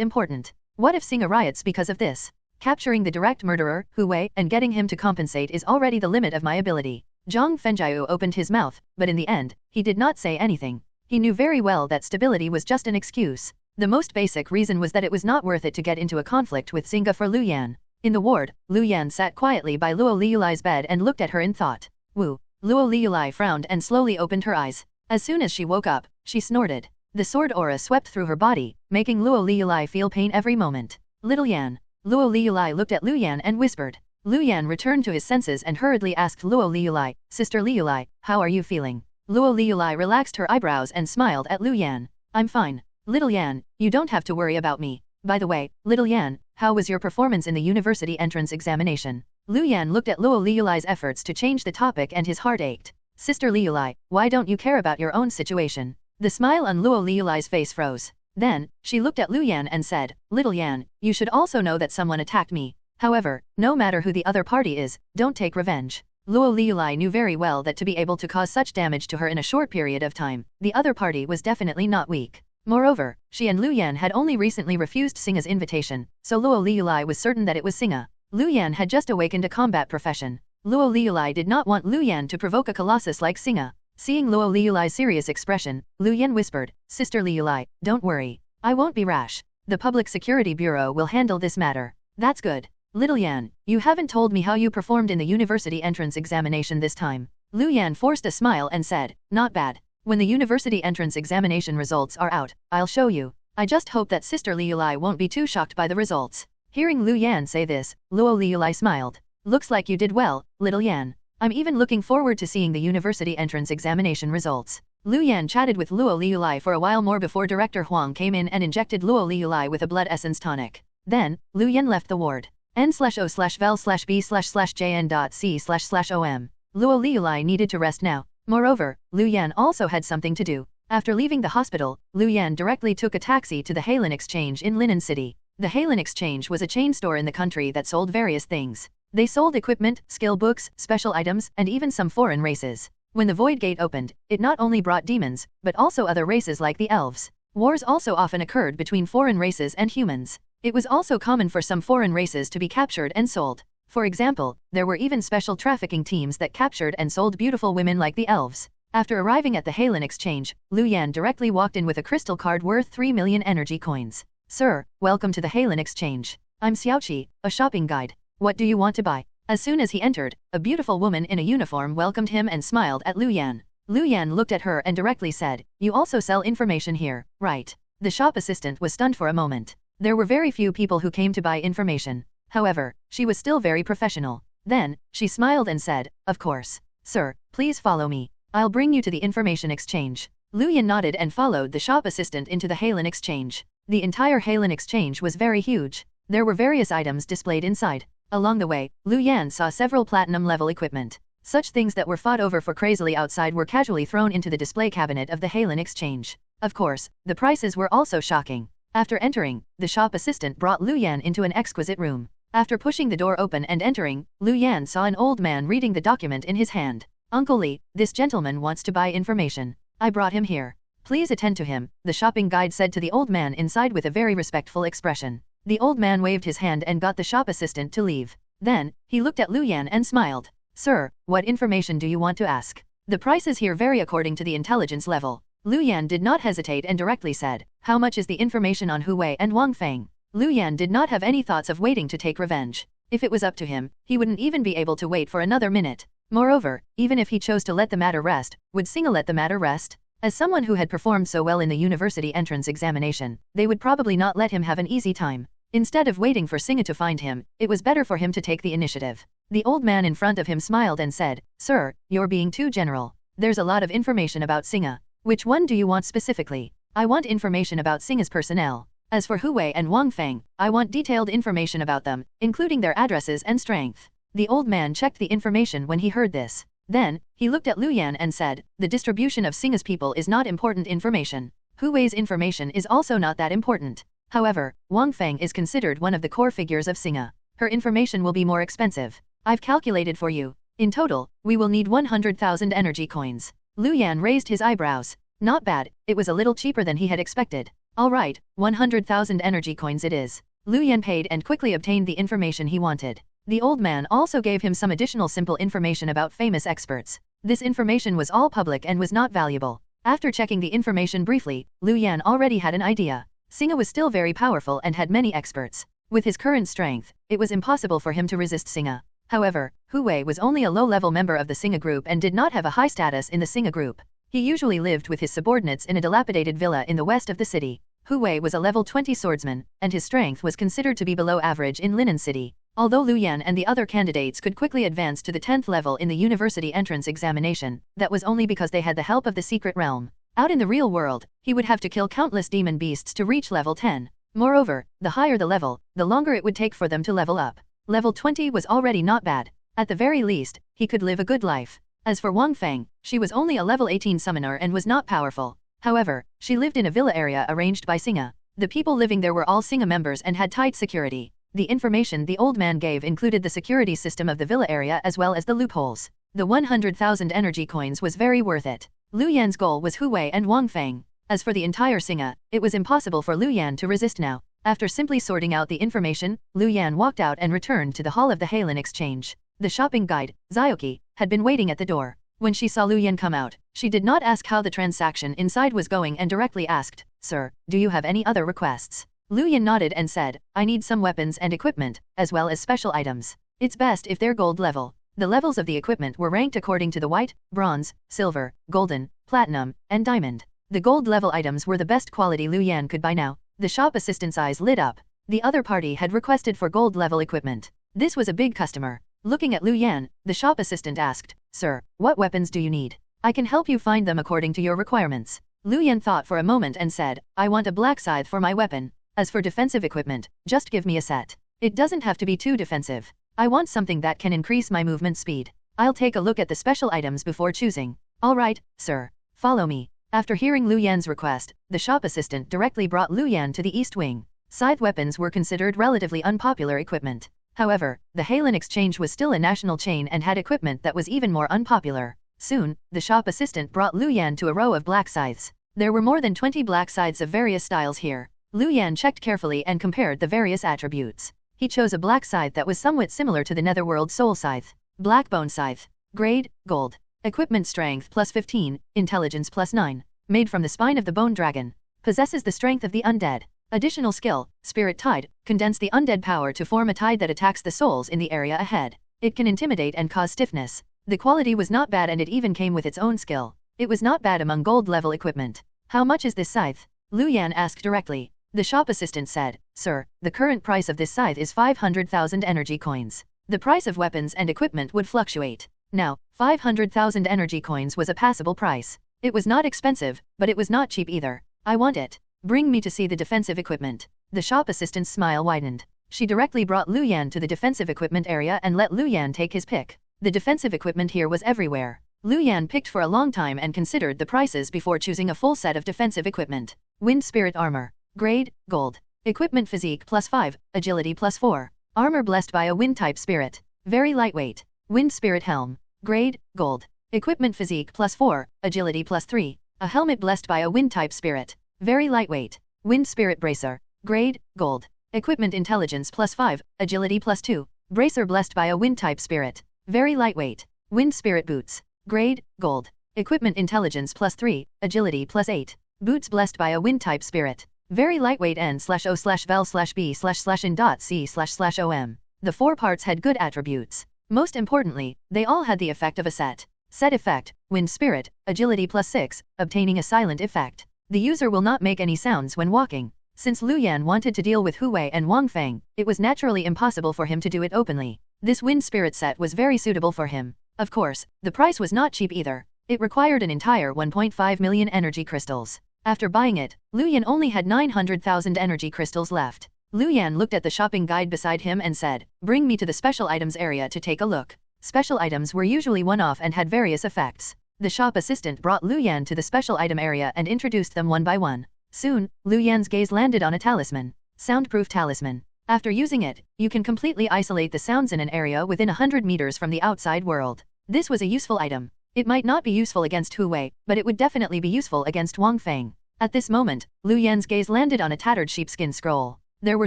important. What if Singa riots because of this? Capturing the direct murderer, Hu Wei, and getting him to compensate is already the limit of my ability." Zhang Fengjiao opened his mouth, but in the end, he did not say anything. He knew very well that stability was just an excuse. The most basic reason was that it was not worth it to get into a conflict with Singa for Luan. In the ward, Luan sat quietly by Luo Liulai's bed and looked at her in thought. Wu. Luo Liulai frowned and slowly opened her eyes. As soon as she woke up, she snorted. The sword aura swept through her body, making Luo Liulai feel pain every moment. "Little Yan." Luo Liulai looked at Luan and whispered. Luan returned to his senses and hurriedly asked Luo Liulai, "Sister Liulai, how are you feeling?" Luo Liulai relaxed her eyebrows and smiled at Luan. "I'm fine. Little Yan, you don't have to worry about me. By the way, Little Yan, how was your performance in the university entrance examination?" Luan looked at Luo Liulai's efforts to change the topic and his heart ached. "Sister Liulai, why don't you care about your own situation?" The smile on Luo Liulai's face froze. Then, she looked at Luan and said, "Little Yan, you should also know that someone attacked me. However, no matter who the other party is, don't take revenge." Luo Liulai knew very well that to be able to cause such damage to her in a short period of time, the other party was definitely not weak. Moreover, she and Luan had only recently refused Singa's invitation, so Luo Liulai was certain that it was Singa. Luan had just awakened a combat profession. Luo Liulai did not want Luan to provoke a colossus like Singa. Seeing Luo Liulai's serious expression, Luan whispered, "Sister Liulai, don't worry. I won't be rash. The Public Security Bureau will handle this matter." "That's good. Little Yan, you haven't told me how you performed in the university entrance examination this time." Luan forced a smile and said, "Not bad. When the university entrance examination results are out, I'll show you. I just hope that Sister Liulai won't be too shocked by the results." Hearing Luan say this, Luo Liulai smiled. "Looks like you did well, Little Yan. I'm even looking forward to seeing the university entrance examination results." Luan chatted with Luo Liulai for a while more before Director Wong came in and injected Luo Liulai with a blood essence tonic. Then, Luan left the ward. n/o/vel/b/jn.c//om. Luo Liulai needed to rest now. Moreover, Luan also had something to do. After leaving the hospital, Luan directly took a taxi to the Halen Exchange in Linen City. The Halen Exchange was a chain store in the country that sold various things. They sold equipment, skill books, special items, and even some foreign races. When the Void Gate opened, it not only brought demons, but also other races like the elves. Wars also often occurred between foreign races and humans. It was also common for some foreign races to be captured and sold. For example, there were even special trafficking teams that captured and sold beautiful women like the elves. After arriving at the Halen Exchange, Luan directly walked in with a crystal card worth 3 million energy coins. "Sir, welcome to the Halen Exchange. I'm Xiaoqi, a shopping guide. What do you want to buy?" As soon as he entered, a beautiful woman in a uniform welcomed him and smiled at Luan. Luan looked at her and directly said, "You also sell information here, right?" The shop assistant was stunned for a moment. There were very few people who came to buy information. However, she was still very professional. Then, she smiled and said, "Of course. Sir, please follow me. I'll bring you to the information exchange." Luan nodded and followed the shop assistant into the Halen Exchange. The entire Halen Exchange was very huge. There were various items displayed inside. Along the way, Luan saw several platinum-level equipment. Such things that were fought over for crazily outside were casually thrown into the display cabinet of the Halen Exchange. Of course, the prices were also shocking. After entering, the shop assistant brought Luan into an exquisite room. After pushing the door open and entering, Luan saw an old man reading the document in his hand. "Uncle Li, this gentleman wants to buy information. I brought him here. Please attend to him," the shopping guide said to the old man inside with a very respectful expression. The old man waved his hand and got the shop assistant to leave. Then, he looked at Luan and smiled. "Sir, what information do you want to ask? The prices here vary according to the intelligence level." Luan did not hesitate and directly said, "How much is the information on Hu Wei and Wong Fang?" Luan did not have any thoughts of waiting to take revenge. If it was up to him, he wouldn't even be able to wait for another minute. Moreover, even if he chose to let the matter rest, would Singa let the matter rest? As someone who had performed so well in the university entrance examination, they would probably not let him have an easy time. Instead of waiting for Singa to find him, it was better for him to take the initiative. The old man in front of him smiled and said, "Sir, you're being too general. There's a lot of information about Singa. Which one do you want specifically?" "I want information about Singa's personnel. As for Hu Wei and Wong Fang, I want detailed information about them, including their addresses and strength." The old man checked the information when he heard this. Then, he looked at Luan and said, the distribution of Singa's people is not important information. Hu Wei's information is also not that important. However, Wang Fang is considered one of the core figures of Singa. Her information will be more expensive. I've calculated for you. In total, we will need 100,000 energy coins. Luan raised his eyebrows. Not bad, it was a little cheaper than he had expected. Alright, 100,000 energy coins it is. Luan paid and quickly obtained the information he wanted. The old man also gave him some additional simple information about famous experts. This information was all public and was not valuable. After checking the information briefly, Luan already had an idea. Singa was still very powerful and had many experts. With his current strength, it was impossible for him to resist Singa. However, Hu Wei was only a low-level member of the Singa group and did not have a high status in the Singa group. He usually lived with his subordinates in a dilapidated villa in the west of the city. Hu Wei was a level 20 swordsman, and his strength was considered to be below average in Linen City. Although Luan and the other candidates could quickly advance to the 10th level in the university entrance examination, that was only because they had the help of the secret realm. Out in the real world, he would have to kill countless demon beasts to reach level 10. Moreover, the higher the level, the longer it would take for them to level up. Level 20 was already not bad. At the very least, he could live a good life. As for Wang Fang, she was only a level 18 summoner and was not powerful. However, she lived in a villa area arranged by Singa. The people living there were all Singa members and had tight security. The information the old man gave included the security system of the villa area as well as the loopholes. The 100,000 energy coins was very worth it. Luan's goal was Hu Wei and Wang Fang. As for the entire Singa, it was impossible for Luan to resist now. After simply sorting out the information, Luan walked out and returned to the hall of the Halen Exchange. The shopping guide, Zioki, had been waiting at the door. When she saw Luan come out, she did not ask how the transaction inside was going and directly asked, "Sir, do you have any other requests?" Luan nodded and said, "I need some weapons and equipment, as well as special items. It's best if they're gold level." The levels of the equipment were ranked according to the white, bronze, silver, golden, platinum, and diamond. The gold level items were the best quality Luan could buy now. The shop assistant's eyes lit up. The other party had requested for gold level equipment. This was a big customer. Looking at Luan, the shop assistant asked, "Sir, what weapons do you need? I can help you find them according to your requirements." Luan thought for a moment and said, "I want a black scythe for my weapon. As for defensive equipment, just give me a set. It doesn't have to be too defensive. I want something that can increase my movement speed. I'll take a look at the special items before choosing." "Alright, sir. Follow me." After hearing Luan's request, the shop assistant directly brought Luan to the east wing. Scythe weapons were considered relatively unpopular equipment. However, the Halen Exchange was still a national chain and had equipment that was even more unpopular. Soon, the shop assistant brought Luan to a row of black scythes. There were more than 20 black scythes of various styles here. Luan checked carefully and compared the various attributes. He chose a black scythe that was somewhat similar to the Netherworld Soul Scythe. Black Bone Scythe. Grade, Gold. Equipment Strength plus 15, Intelligence plus 9. Made from the spine of the Bone Dragon. Possesses the strength of the Undead. Additional skill, Spirit Tide, condense the undead power to form a tide that attacks the souls in the area ahead. It can intimidate and cause stiffness. The quality was not bad and it even came with its own skill. It was not bad among gold level equipment. "How much is this scythe?" Luan asked directly. The shop assistant said, "Sir, the current price of this scythe is 500,000 energy coins. The price of weapons and equipment would fluctuate. Now, 500,000 energy coins was a passable price. It was not expensive, but it was not cheap either. I want it. Bring me to see the defensive equipment." The shop assistant's smile widened. She directly brought Luan to the defensive equipment area and let Luan take his pick. The defensive equipment here was everywhere. Luan picked for a long time and considered the prices before choosing a full set of defensive equipment. Wind Spirit Armor. Grade, Gold. Equipment Physique plus 5, Agility plus 4. Armor blessed by a Wind-type spirit. Very lightweight. Wind Spirit Helm. Grade, Gold. Equipment Physique plus 4, Agility plus 3. A helmet blessed by a Wind-type spirit. Very lightweight. Wind Spirit Bracer. Grade, Gold. Equipment Intelligence plus 5, Agility plus 2. Bracer blessed by a Wind-type spirit. Very lightweight. Wind Spirit Boots. Grade, Gold. Equipment Intelligence plus 3, Agility plus 8. Boots blessed by a Wind-type spirit. Very lightweight N/O/Vel/B/in.C//OM. The 4 parts had good attributes. Most importantly, they all had the effect of a set. Set effect, Wind Spirit, Agility plus 6, obtaining a silent effect. The user will not make any sounds when walking. Since Luan wanted to deal with Hu Wei and Wang Fang, it was naturally impossible for him to do it openly. This Wind Spirit set was very suitable for him. Of course, the price was not cheap either. It required an entire 1.5 million energy crystals. After buying it, Luan only had 900,000 energy crystals left. Luan looked at the shopping guide beside him and said, "Bring me to the special items area to take a look." Special items were usually one-off and had various effects. The shop assistant brought Luan to the special item area and introduced them one by one. Soon, Luan's gaze landed on a talisman. Soundproof talisman. After using it, you can completely isolate the sounds in an area within 100 meters from the outside world. This was a useful item. It might not be useful against Lu Lei, but it would definitely be useful against Wong Fang. At this moment, Luan's gaze landed on a tattered sheepskin scroll. There were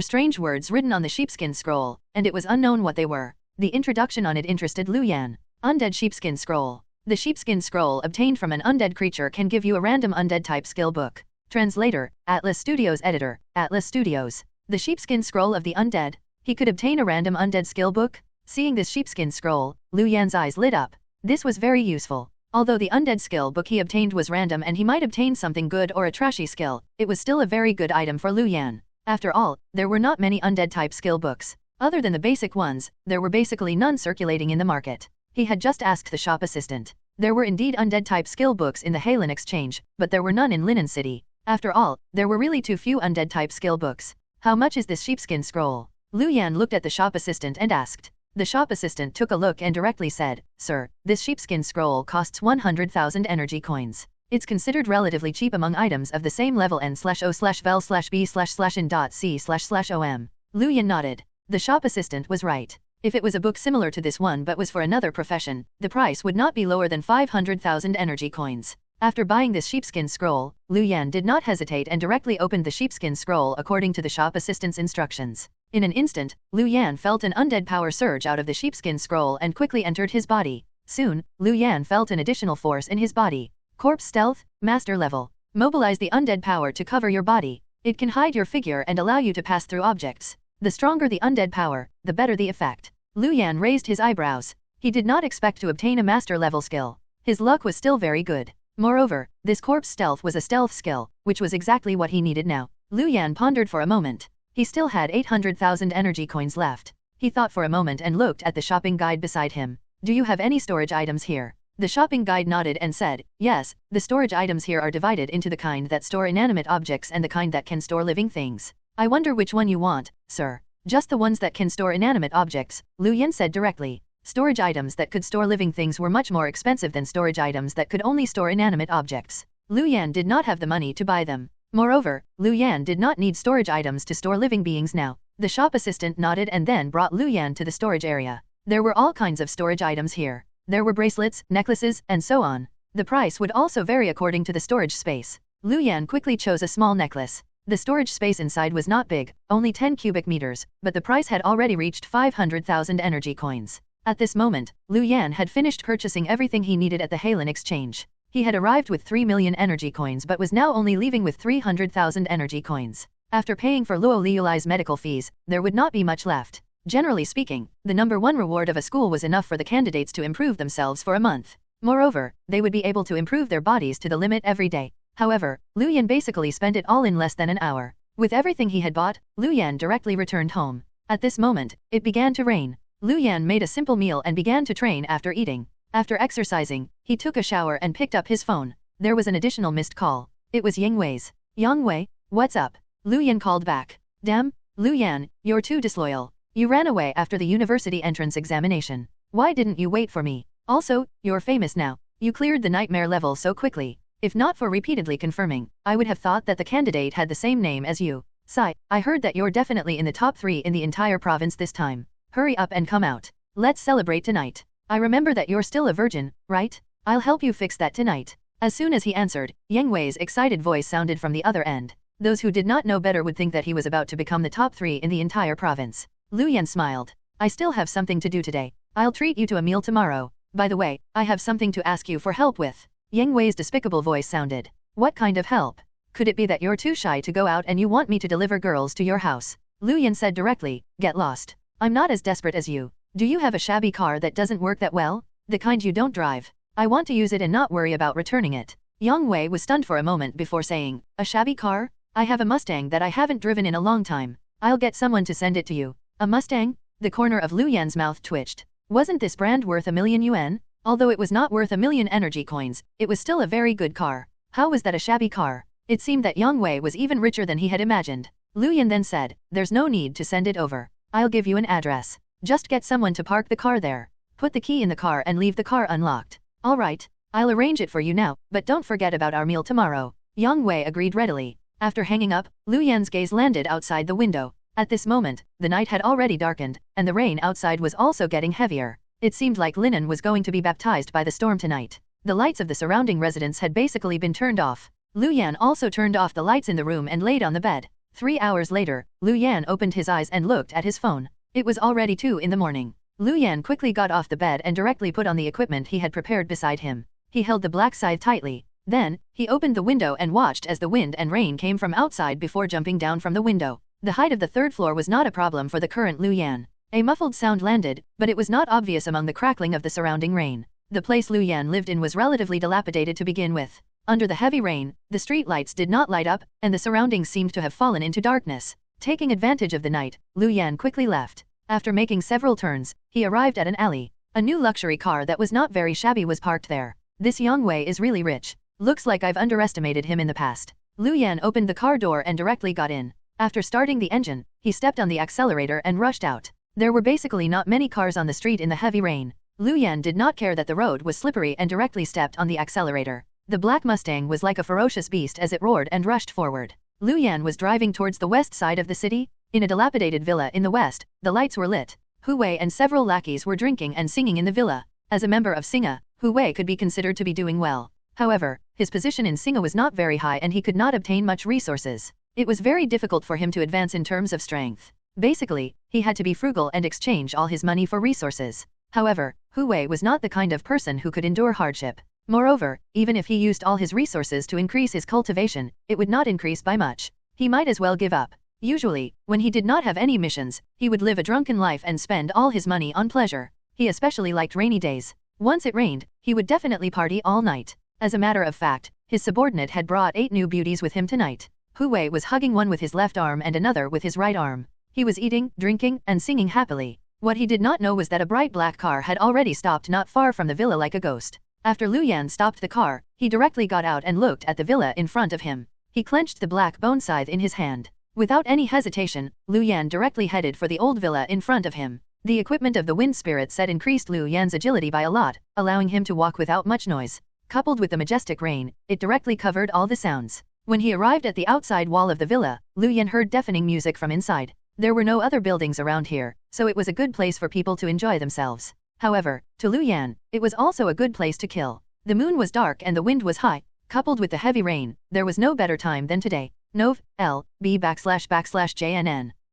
strange words written on the sheepskin scroll, and it was unknown what they were. The introduction on it interested Luan. Undead sheepskin scroll. The sheepskin scroll obtained from an undead creature can give you a random undead type skill book. Translator, Atlas Studios Editor, Atlas Studios. The sheepskin scroll of the undead. He could obtain a random undead skill book? Seeing this sheepskin scroll, Luan's eyes lit up. This was very useful. Although the undead skill book he obtained was random and he might obtain something good or a trashy skill, it was still a very good item for Luan. After all, there were not many undead type skill books. Other than the basic ones, there were basically none circulating in the market. He had just asked the shop assistant. There were indeed undead type skill books in the Halen exchange, but there were none in Linen City. After all, there were really too few undead type skill books. How much is this sheepskin scroll? Luan looked at the shop assistant and asked. The shop assistant took a look and directly said, Sir, this sheepskin scroll costs 100,000 energy coins. It's considered relatively cheap among items of the same level n/o/vel/b/in.c//om. Luan nodded. The shop assistant was right. If it was a book similar to this one but was for another profession, the price would not be lower than 500,000 energy coins. After buying this sheepskin scroll, Luan did not hesitate and directly opened the sheepskin scroll according to the shop assistant's instructions. In an instant, Luan felt an undead power surge out of the sheepskin scroll and quickly entered his body. Soon, Luan felt an additional force in his body. Corpse Stealth, Master Level. Mobilize the undead power to cover your body. It can hide your figure and allow you to pass through objects. The stronger the undead power, the better the effect. Luan raised his eyebrows. He did not expect to obtain a master level skill. His luck was still very good. Moreover, this corpse stealth was a stealth skill, which was exactly what he needed now. Luan pondered for a moment. He still had 800,000 energy coins left. He thought for a moment and looked at the shopping guide beside him. Do you have any storage items here? The shopping guide nodded and said, yes, the storage items here are divided into the kind that store inanimate objects and the kind that can store living things. I wonder which one you want, sir. Just the ones that can store inanimate objects, Luan said directly. Storage items that could store living things were much more expensive than storage items that could only store inanimate objects. Luan did not have the money to buy them. Moreover, Luan did not need storage items to store living beings now. The shop assistant nodded and then brought Luan to the storage area. There were all kinds of storage items here. There were bracelets, necklaces, and so on. The price would also vary according to the storage space. Luan quickly chose a small necklace. The storage space inside was not big, only 10 cubic meters, but the price had already reached 500,000 energy coins. At this moment, Luan had finished purchasing everything he needed at the Halen exchange. He had arrived with 3 million energy coins but was now only leaving with 300,000 energy coins. After paying for Lu Lei's medical fees, there would not be much left. Generally speaking, the #1 reward of a school was enough for the candidates to improve themselves for a month. Moreover, they would be able to improve their bodies to the limit every day. However, Luan basically spent it all in less than an hour. With everything he had bought, Luan directly returned home. At this moment, it began to rain. Luan made a simple meal and began to train after eating. After exercising, he took a shower and picked up his phone. There was an additional missed call. It was Yang Wei's. Yang Wei, what's up? Luan called back. Damn, Luan, you're too disloyal. You ran away after the university entrance examination. Why didn't you wait for me? Also, you're famous now. You cleared the nightmare level so quickly. If not for repeatedly confirming, I would have thought that the candidate had the same name as you. Sai, I heard that you're definitely in the top 3 in the entire province this time. Hurry up and come out. Let's celebrate tonight. I remember that you're still a virgin, right? I'll help you fix that tonight. As soon as he answered, Yang Wei's excited voice sounded from the other end. Those who did not know better would think that he was about to become the top 3 in the entire province. Luan smiled. I still have something to do today. I'll treat you to a meal tomorrow. By the way, I have something to ask you for help with. Yang Wei's despicable voice sounded. What kind of help? Could it be that you're too shy to go out and you want me to deliver girls to your house? Luan said directly, get lost. I'm not as desperate as you. Do you have a shabby car that doesn't work that well? The kind you don't drive. I want to use it and not worry about returning it. Yang Wei was stunned for a moment before saying, a shabby car? I have a Mustang that I haven't driven in a long time. I'll get someone to send it to you. A Mustang? The corner of Luan's mouth twitched. Wasn't this brand worth 1 million yuan? Although it was not worth 1 million energy coins, it was still a very good car. How was that a shabby car? It seemed that Yang Wei was even richer than he had imagined. Luan then said, there's no need to send it over. I'll give you an address. Just get someone to park the car there. Put the key in the car and leave the car unlocked. Alright, I'll arrange it for you now, but don't forget about our meal tomorrow. Yang Wei agreed readily. After hanging up, Lu Yan's gaze landed outside the window. At this moment, the night had already darkened, and the rain outside was also getting heavier. It seemed like Linen was going to be baptized by the storm tonight. The lights of the surrounding residence had basically been turned off. Lu Yan also turned off the lights in the room and laid on the bed. 3 hours later, Lu Yan opened his eyes and looked at his phone. It was already 2 in the morning. Lu Yan quickly got off the bed and directly put on the equipment he had prepared beside him. He held the black scythe tightly. Then, he opened the window and watched as the wind and rain came from outside before jumping down from the window. The height of the 3rd floor was not a problem for the current Lu Yan. A muffled sound landed, but it was not obvious among the crackling of the surrounding rain. The place Lu Yan lived in was relatively dilapidated to begin with. Under the heavy rain, the street lights did not light up, and the surroundings seemed to have fallen into darkness. Taking advantage of the night, Lu Yan quickly left. After making several turns, he arrived at an alley. A new luxury car that was not very shabby was parked there. This Yang Wei is really rich. Looks like I've underestimated him in the past. Lu Yan opened the car door and directly got in. After starting the engine, he stepped on the accelerator and rushed out. There were basically not many cars on the street in the heavy rain. Lu Yan did not care that the road was slippery and directly stepped on the accelerator. The black Mustang was like a ferocious beast as it roared and rushed forward. Lu Yan was driving towards the west side of the city. In a dilapidated villa in the west, the lights were lit. Hu Wei and several lackeys were drinking and singing in the villa. As a member of Singa, Hu Wei could be considered to be doing well. However, his position in Singa was not very high and he could not obtain much resources. It was very difficult for him to advance in terms of strength. Basically, he had to be frugal and exchange all his money for resources. However, Hu Wei was not the kind of person who could endure hardship. Moreover, even if he used all his resources to increase his cultivation, it would not increase by much. He might as well give up. Usually, when he did not have any missions, he would live a drunken life and spend all his money on pleasure. He especially liked rainy days. Once it rained, he would definitely party all night. As a matter of fact, his subordinate had brought 8 new beauties with him tonight. Hu Wei was hugging one with his left arm and another with his right arm. He was eating, drinking, and singing happily. What he did not know was that a bright black car had already stopped not far from the villa like a ghost. After Lu Yan stopped the car, he directly got out and looked at the villa in front of him. He clenched the black bone scythe in his hand. Without any hesitation, Lu Yan directly headed for the old villa in front of him. The equipment of the wind spirit set increased Lu Yan's agility by a lot, allowing him to walk without much noise. Coupled with the majestic rain, it directly covered all the sounds. When he arrived at the outside wall of the villa, Lu Yan heard deafening music from inside. There were no other buildings around here, so it was a good place for people to enjoy themselves. However, to Lu Yan, it was also a good place to kill. The moon was dark and the wind was high. Coupled with the heavy rain, there was no better time than today. Nov. L.B//JNN.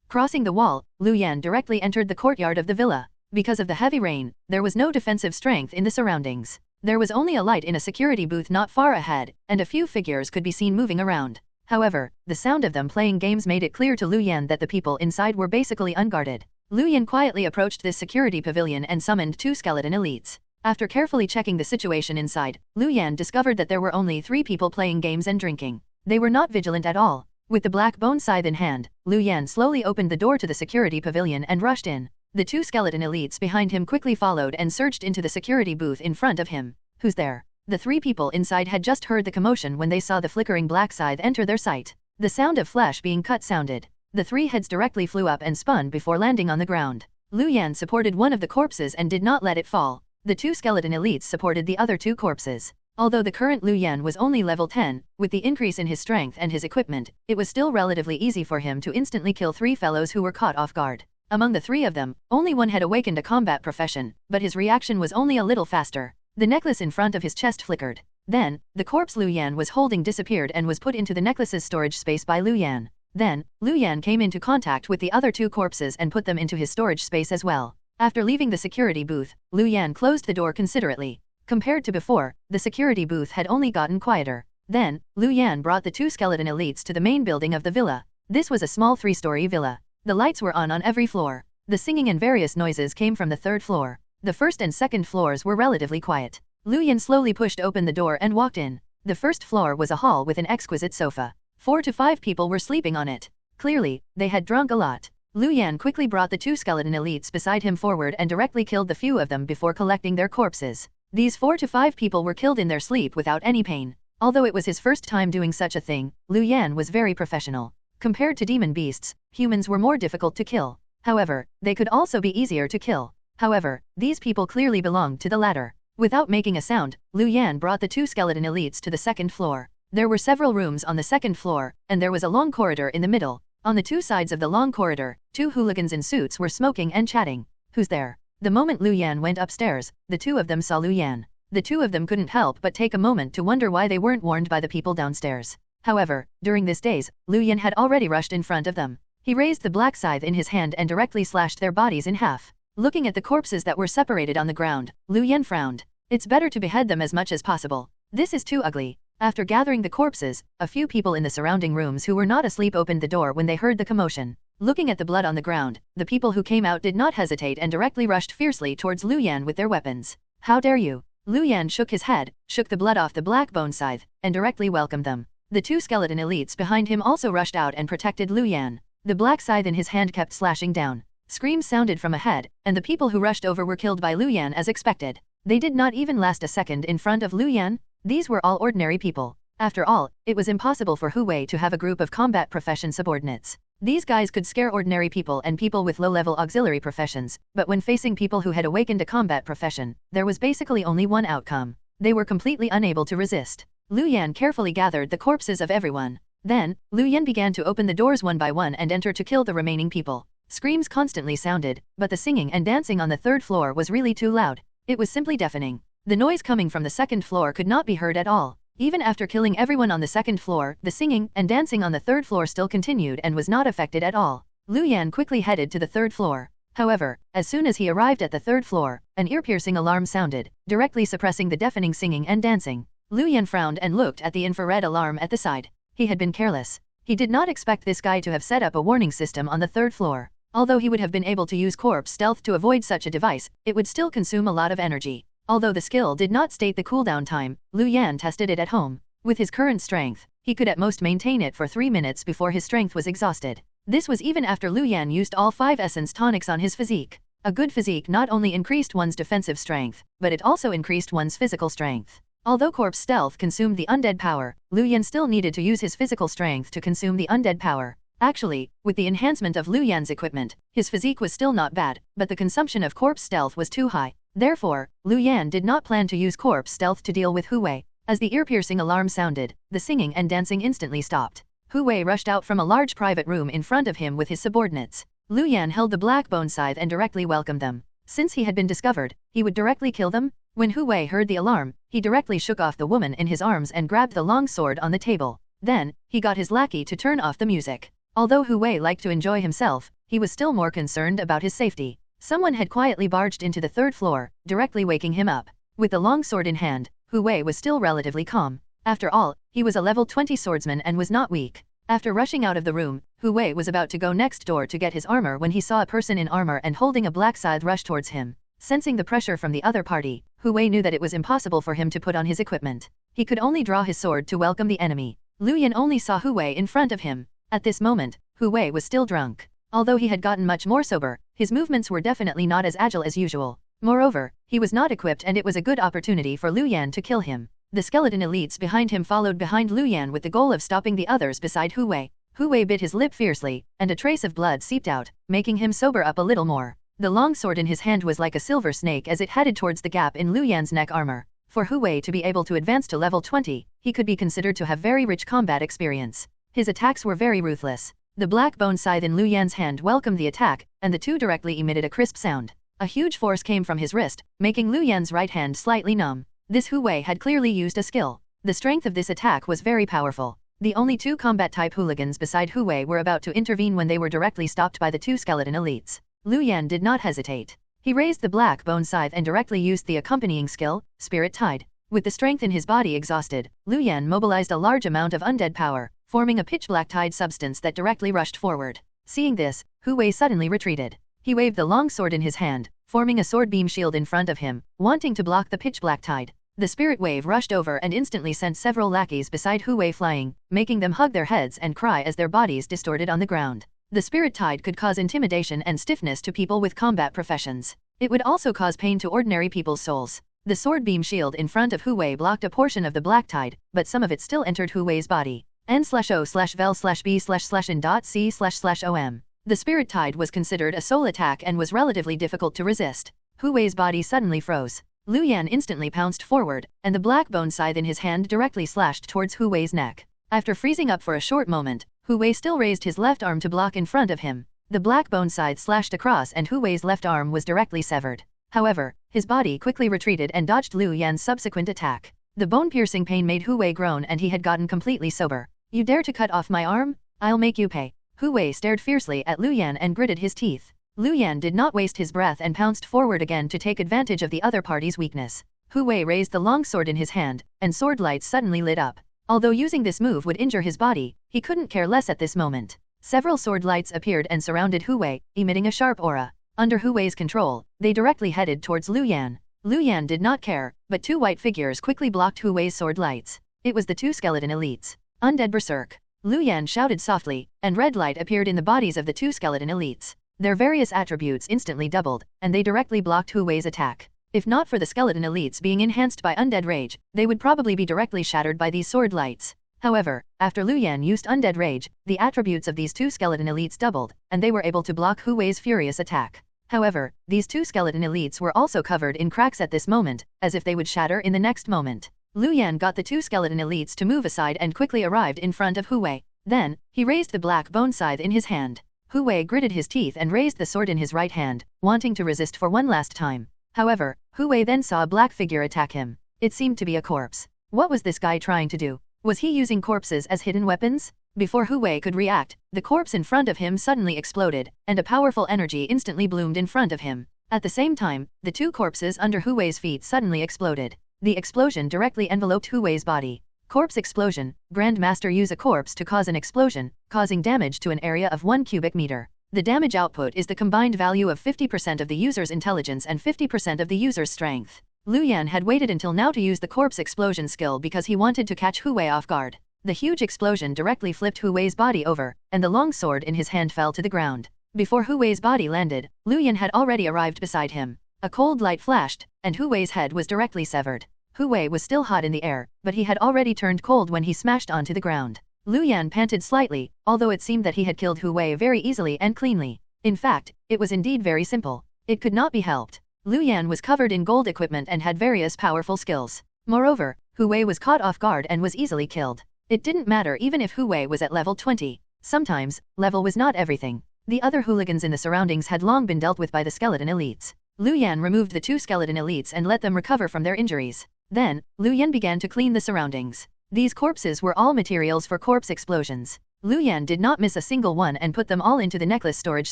Crossing the wall, Lu Yan directly entered the courtyard of the villa. Because of the heavy rain, there was no defensive strength in the surroundings. There was only a light in a security booth not far ahead, and a few figures could be seen moving around. However, the sound of them playing games made it clear to Lu Yan that the people inside were basically unguarded. Lu Yan quietly approached this security pavilion and summoned 2 skeleton elites. After carefully checking the situation inside, Lu Yan discovered that there were only 3 people playing games and drinking. They were not vigilant at all. With the black bone scythe in hand, Lu Yan slowly opened the door to the security pavilion and rushed in. The 2 skeleton elites behind him quickly followed and surged into the security booth in front of him. Who's there? The 3 people inside had just heard the commotion when they saw the flickering black scythe enter their sight. The sound of flesh being cut sounded. The 3 heads directly flew up and spun before landing on the ground. Lu Yan supported one of the corpses and did not let it fall. The 2 skeleton elites supported the other 2 corpses. Although the current Lu Yan was only level 10, with the increase in his strength and his equipment, it was still relatively easy for him to instantly kill 3 fellows who were caught off guard. Among the 3 of them, only one had awakened a combat profession, but his reaction was only a little faster. The necklace in front of his chest flickered. Then, the corpse Lu Yan was holding disappeared and was put into the necklace's storage space by Lu Yan. Then, Lu Yan came into contact with the other 2 corpses and put them into his storage space as well. After leaving the security booth, Lu Yan closed the door considerately. Compared to before, the security booth had only gotten quieter. Then, Lu Yan brought the 2 skeleton elites to the main building of the villa. This was a small 3-story villa. The lights were on every floor. The singing and various noises came from the 3rd floor. The 1st and 2nd floors were relatively quiet. Lu Yan slowly pushed open the door and walked in. The 1st floor was a hall with an exquisite sofa. 4 to 5 people were sleeping on it. Clearly, they had drunk a lot. Lu Yan quickly brought the 2 skeleton elites beside him forward and directly killed the few of them before collecting their corpses. These 4 to 5 people were killed in their sleep without any pain. Although it was his first time doing such a thing, Lu Yan was very professional. Compared to demon beasts, humans were more difficult to kill. However, they could also be easier to kill. However, these people clearly belonged to the latter. Without making a sound, Luan brought the two skeleton elites to the second floor. There were several rooms on the second floor, and there was a long corridor in the middle. On the two sides of the long corridor, two hooligans in suits were smoking and chatting. Who's there? The moment Luan went upstairs, the two of them saw Luan. The two of them couldn't help but take a moment to wonder why they weren't warned by the people downstairs. However, during these days, Luan had already rushed in front of them. He raised the black scythe in his hand and directly slashed their bodies in half. Looking at the corpses that were separated on the ground, Luan frowned. It's better to behead them as much as possible. This is too ugly. After gathering the corpses, a few people in the surrounding rooms who were not asleep opened the door when they heard the commotion. Looking at the blood on the ground, the people who came out did not hesitate and directly rushed fiercely towards Luan with their weapons. How dare you? Luan shook his head, shook the blood off the black bone scythe, and directly welcomed them. The two skeleton elites behind him also rushed out and protected Luan. The black scythe in his hand kept slashing down. Screams sounded from ahead, and the people who rushed over were killed by Luan as expected. They did not even last a second in front of Luan. These were all ordinary people. After all, it was impossible for Hu Wei to have a group of combat profession subordinates. These guys could scare ordinary people and people with low-level auxiliary professions, but when facing people who had awakened a combat profession, there was basically only one outcome. They were completely unable to resist. Luan carefully gathered the corpses of everyone. Then, Luan began to open the doors one by one and enter to kill the remaining people. Screams constantly sounded, but the singing and dancing on the third floor was really too loud. It was simply deafening. The noise coming from the second floor could not be heard at all. Even after killing everyone on the second floor, the singing and dancing on the third floor still continued and was not affected at all. Luan quickly headed to the third floor. However, as soon as he arrived at the third floor, an ear-piercing alarm sounded, directly suppressing the deafening singing and dancing. Luan frowned and looked at the infrared alarm at the side. He had been careless. He did not expect this guy to have set up a warning system on the third floor. Although he would have been able to use corpse stealth to avoid such a device, it would still consume a lot of energy. Although the skill did not state the cooldown time, Luan tested it at home. With his current strength, he could at most maintain it for 3 minutes before his strength was exhausted. This was even after Luan used all 5 essence tonics on his physique. A good physique not only increased one's defensive strength, but it also increased one's physical strength. Although corpse stealth consumed the undead power, Luan still needed to use his physical strength to consume the undead power. Actually, with the enhancement of Luan's equipment, his physique was still not bad, but the consumption of corpse stealth was too high. Therefore, Luan did not plan to use corpse stealth to deal with Hu Wei. As the ear-piercing alarm sounded, the singing and dancing instantly stopped. Hu Wei rushed out from a large private room in front of him with his subordinates. Luan held the black bone scythe and directly welcomed them. Since he had been discovered, he would directly kill them. When Hu Wei heard the alarm, he directly shook off the woman in his arms and grabbed the long sword on the table. Then, he got his lackey to turn off the music. Although Hu Wei liked to enjoy himself, he was still more concerned about his safety. Someone had quietly barged into the third floor, directly waking him up. With the long sword in hand, Hu Wei was still relatively calm. After all, he was a level 20 swordsman and was not weak. After rushing out of the room, Hu Wei was about to go next door to get his armor when he saw a person in armor and holding a black scythe rush towards him. Sensing the pressure from the other party, Hu Wei knew that it was impossible for him to put on his equipment. He could only draw his sword to welcome the enemy. Luan only saw Hu Wei in front of him. At this moment, Hu Wei was still drunk. Although he had gotten much more sober, his movements were definitely not as agile as usual. Moreover, he was not equipped and it was a good opportunity for Luan to kill him. The skeleton elites behind him followed behind Luan with the goal of stopping the others beside Hu Wei. Hu Wei bit his lip fiercely, and a trace of blood seeped out, making him sober up a little more. The long sword in his hand was like a silver snake as it headed towards the gap in Luan's neck armor. For Hu Wei to be able to advance to level 20, he could be considered to have very rich combat experience. His attacks were very ruthless. The black bone scythe in Luan's hand welcomed the attack, and the two directly emitted a crisp sound. A huge force came from his wrist, making Luan's right hand slightly numb. This Hu Wei had clearly used a skill. The strength of this attack was very powerful. The only two combat-type hooligans beside Hu Wei were about to intervene when they were directly stopped by the two skeleton elites. Luan did not hesitate. He raised the black bone scythe and directly used the accompanying skill, Spirit Tide. With the strength in his body exhausted, Luan mobilized a large amount of undead power, forming a pitch-black tide substance that directly rushed forward. Seeing this, Hu Wei suddenly retreated. He waved the long sword in his hand, forming a sword beam shield in front of him, wanting to block the pitch-black tide. The spirit wave rushed over and instantly sent several lackeys beside Hu Wei flying, making them hug their heads and cry as their bodies distorted on the ground. The spirit tide could cause intimidation and stiffness to people with combat professions. It would also cause pain to ordinary people's souls. The sword beam shield in front of Hu Wei blocked a portion of the black tide, but some of it still entered Hu Wei's body. N/O/vel/b/in.c//om. The spirit tide was considered a soul attack and was relatively difficult to resist. Hu Wei's body suddenly froze. Luan instantly pounced forward, and the black bone scythe in his hand directly slashed towards Hu Wei's neck. After freezing up for a short moment, Hu Wei still raised his left arm to block in front of him. The black bone scythe slashed across and Hu Wei's left arm was directly severed. However, his body quickly retreated and dodged Lu Yan's subsequent attack. The bone-piercing pain made Hu Wei groan and he had gotten completely sober. "You dare to cut off my arm? I'll make you pay." Hu Wei stared fiercely at Lu Yan and gritted his teeth. Lu Yan did not waste his breath and pounced forward again to take advantage of the other party's weakness. Hu Wei raised the long sword in his hand, and sword lights suddenly lit up. Although using this move would injure his body, he couldn't care less at this moment. Several sword lights appeared and surrounded Hu Wei, emitting a sharp aura. Under Hu Wei's control, they directly headed towards Lu Yan. Lu Yan did not care, but two white figures quickly blocked Hu Wei's sword lights. It was the two skeleton elites. Undead Berserk. Lu Yan shouted softly, and red light appeared in the bodies of the two skeleton elites. Their various attributes instantly doubled, and they directly blocked Hu Wei's attack. If not for the skeleton elites being enhanced by Undead Rage, they would probably be directly shattered by these sword lights. However, after Lu Yan used Undead Rage, the attributes of these two skeleton elites doubled, and they were able to block Hu Wei's furious attack. However, these two skeleton elites were also covered in cracks at this moment, as if they would shatter in the next moment. Lu Yan got the two skeleton elites to move aside and quickly arrived in front of Hu Wei. Then, he raised the black bone scythe in his hand. Hu Wei gritted his teeth and raised the sword in his right hand, wanting to resist for one last time. However, Hu Wei then saw a black figure attack him. It seemed to be a corpse. What was this guy trying to do? Was he using corpses as hidden weapons? Before Hu Wei could react, the corpse in front of him suddenly exploded, and a powerful energy instantly bloomed in front of him. At the same time, the two corpses under Hu Wei's feet suddenly exploded. The explosion directly enveloped Hu Wei's body. Corpse explosion. Grandmaster use a corpse to cause an explosion, causing damage to an area of 1 cubic meter. The damage output is the combined value of 50% of the user's intelligence and 50% of the user's strength. Lu Yan had waited until now to use the corpse explosion skill because he wanted to catch Hu Wei off guard. The huge explosion directly flipped Hu Wei's body over, and the long sword in his hand fell to the ground. Before Hu Wei's body landed, Lu Yan had already arrived beside him. A cold light flashed, and Hu Wei's head was directly severed. Hu Wei was still hot in the air, but he had already turned cold when he smashed onto the ground. Lu Yan panted slightly, although it seemed that he had killed Hu Wei very easily and cleanly. In fact, it was indeed very simple. It could not be helped. Lu Yan was covered in gold equipment and had various powerful skills. Moreover, Hu Wei was caught off guard and was easily killed. It didn't matter even if Hu Wei was at level 20. Sometimes, level was not everything. The other hooligans in the surroundings had long been dealt with by the skeleton elites. Lu Yan removed the two skeleton elites and let them recover from their injuries. Then, Lu Yan began to clean the surroundings. These corpses were all materials for corpse explosions. Lu Yan did not miss a single one and put them all into the necklace storage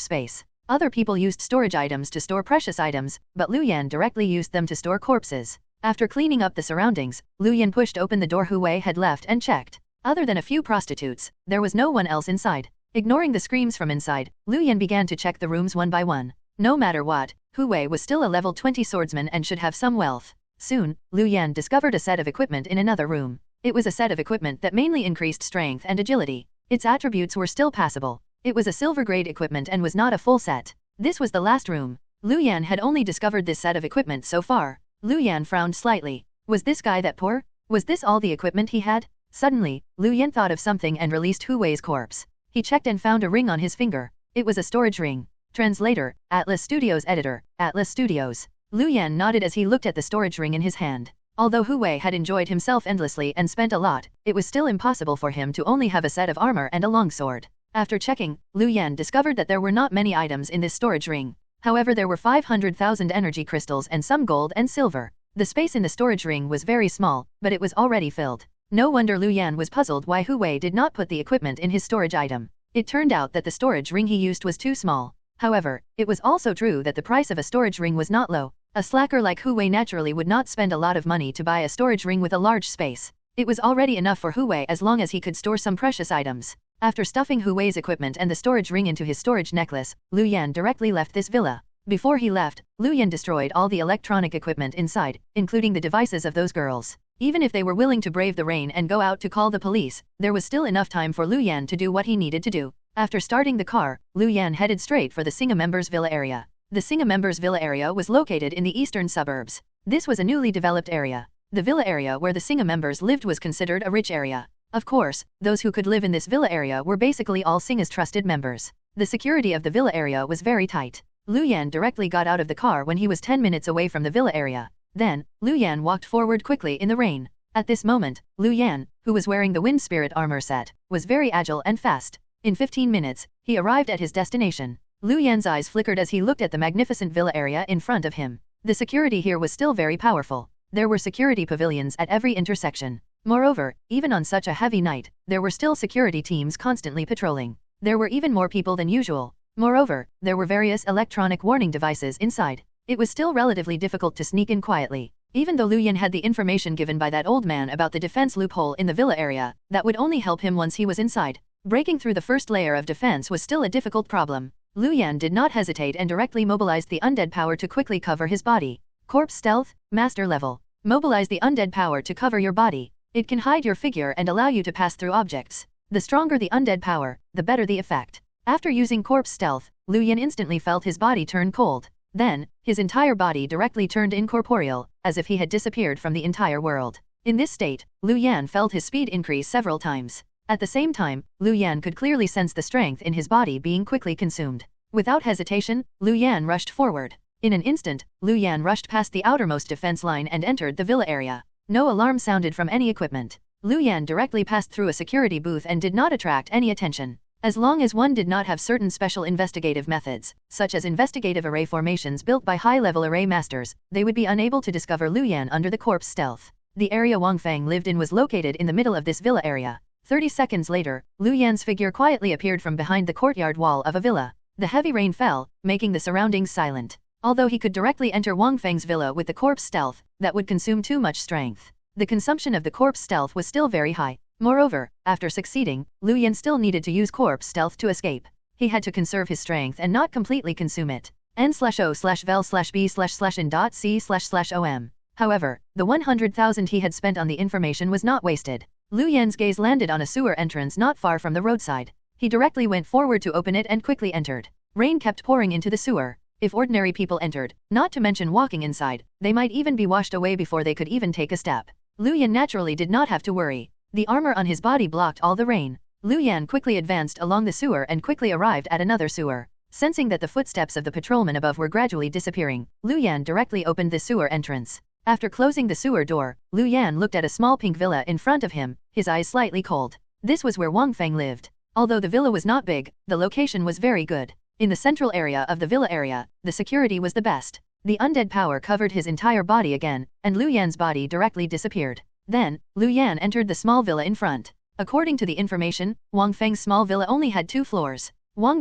space. Other people used storage items to store precious items, but Lu Yan directly used them to store corpses. After cleaning up the surroundings, Lu Yan pushed open the door Hu Wei had left and checked. Other than a few prostitutes, there was no one else inside. Ignoring the screams from inside, Lu Yan began to check the rooms one by one. No matter what, Hu Wei was still a level 20 swordsman and should have some wealth. Soon, Lu Yan discovered a set of equipment in another room. It was a set of equipment that mainly increased strength and agility. Its attributes were still passable. It was a silver-grade equipment and was not a full set. This was the last room. Lu Yan had only discovered this set of equipment so far. Lu Yan frowned slightly. Was this guy that poor? Was this all the equipment he had? Suddenly, Lu Yan thought of something and released Hu Wei's corpse. He checked and found a ring on his finger. It was a storage ring. Translator, Atlas Studios Editor, Atlas Studios. Lu Yan nodded as he looked at the storage ring in his hand. Although Hu Wei had enjoyed himself endlessly and spent a lot, it was still impossible for him to only have a set of armor and a longsword. After checking, Lu Yan discovered that there were not many items in this storage ring. However, there were 500,000 energy crystals and some gold and silver. The space in the storage ring was very small, but it was already filled. No wonder Lu Yan was puzzled why Hu Wei did not put the equipment in his storage item. It turned out that the storage ring he used was too small. However, it was also true that the price of a storage ring was not low. A slacker like Hu Wei naturally would not spend a lot of money to buy a storage ring with a large space. It was already enough for Hu Wei as long as he could store some precious items. After stuffing Hu Wei's equipment and the storage ring into his storage necklace, Lu Yan directly left this villa. Before he left, Lu Yan destroyed all the electronic equipment inside, including the devices of those girls. Even if they were willing to brave the rain and go out to call the police, there was still enough time for Lu Yan to do what he needed to do. After starting the car, Lu Yan headed straight for the Singa members' villa area. The Singa members' villa area was located in the eastern suburbs. This was a newly developed area. The villa area where the Singa members lived was considered a rich area. Of course, those who could live in this villa area were basically all Singa's trusted members. The security of the villa area was very tight. Luan directly got out of the car when he was 10 minutes away from the villa area. Then, Luan walked forward quickly in the rain. At this moment, Luan, who was wearing the wind spirit armor set, was very agile and fast. In 15 minutes, he arrived at his destination. Luan's eyes flickered as he looked at the magnificent villa area in front of him. The security here was still very powerful. There were security pavilions at every intersection. Moreover, even on such a heavy night, there were still security teams constantly patrolling. There were even more people than usual. Moreover, there were various electronic warning devices inside. It was still relatively difficult to sneak in quietly. Even though Luan had the information given by that old man about the defense loophole in the villa area, that would only help him once he was inside. Breaking through the first layer of defense was still a difficult problem. Luan did not hesitate and directly mobilized the undead power to quickly cover his body. Corpse stealth, master level. Mobilize the undead power to cover your body. It can hide your figure and allow you to pass through objects. The stronger the undead power, the better the effect. After using corpse stealth, Luan instantly felt his body turn cold. Then, his entire body directly turned incorporeal, as if he had disappeared from the entire world. In this state, Luan felt his speed increase several times. At the same time, Luan could clearly sense the strength in his body being quickly consumed. Without hesitation, Luan rushed forward. In an instant, Luan rushed past the outermost defense line and entered the villa area. No alarm sounded from any equipment. Luan directly passed through a security booth and did not attract any attention. As long as one did not have certain special investigative methods, such as investigative array formations built by high-level array masters, they would be unable to discover Luan under the corpse stealth. The area Fang lived in was located in the middle of this villa area. 30 seconds later, Luan's figure quietly appeared from behind the courtyard wall of a villa. The heavy rain fell, making the surroundings silent. Although he could directly enter Fang's villa with the corpse stealth, that would consume too much strength. The consumption of the corpse stealth was still very high. Moreover, after succeeding, Luan still needed to use corpse stealth to escape. He had to conserve his strength and not completely consume it. N/O/vel/B//in.C//OM. However, the 100,000 he had spent on the information was not wasted. Luan's gaze landed on a sewer entrance not far from the roadside. He directly went forward to open it and quickly entered. Rain kept pouring into the sewer. If ordinary people entered, not to mention walking inside, they might even be washed away before they could even take a step. Luan naturally did not have to worry. The armor on his body blocked all the rain. Luan quickly advanced along the sewer and quickly arrived at another sewer. Sensing that the footsteps of the patrolman above were gradually disappearing, Luan directly opened the sewer entrance. After closing the sewer door, Luan looked at a small pink villa in front of him, his eyes slightly cold. This was where Fang lived. Although the villa was not big, the location was very good. In the central area of the villa area, the security was the best. The undead power covered his entire body again, and Luan's body directly disappeared. Then, Luan entered the small villa in front. According to the information, Fang's small villa only had 2 floors.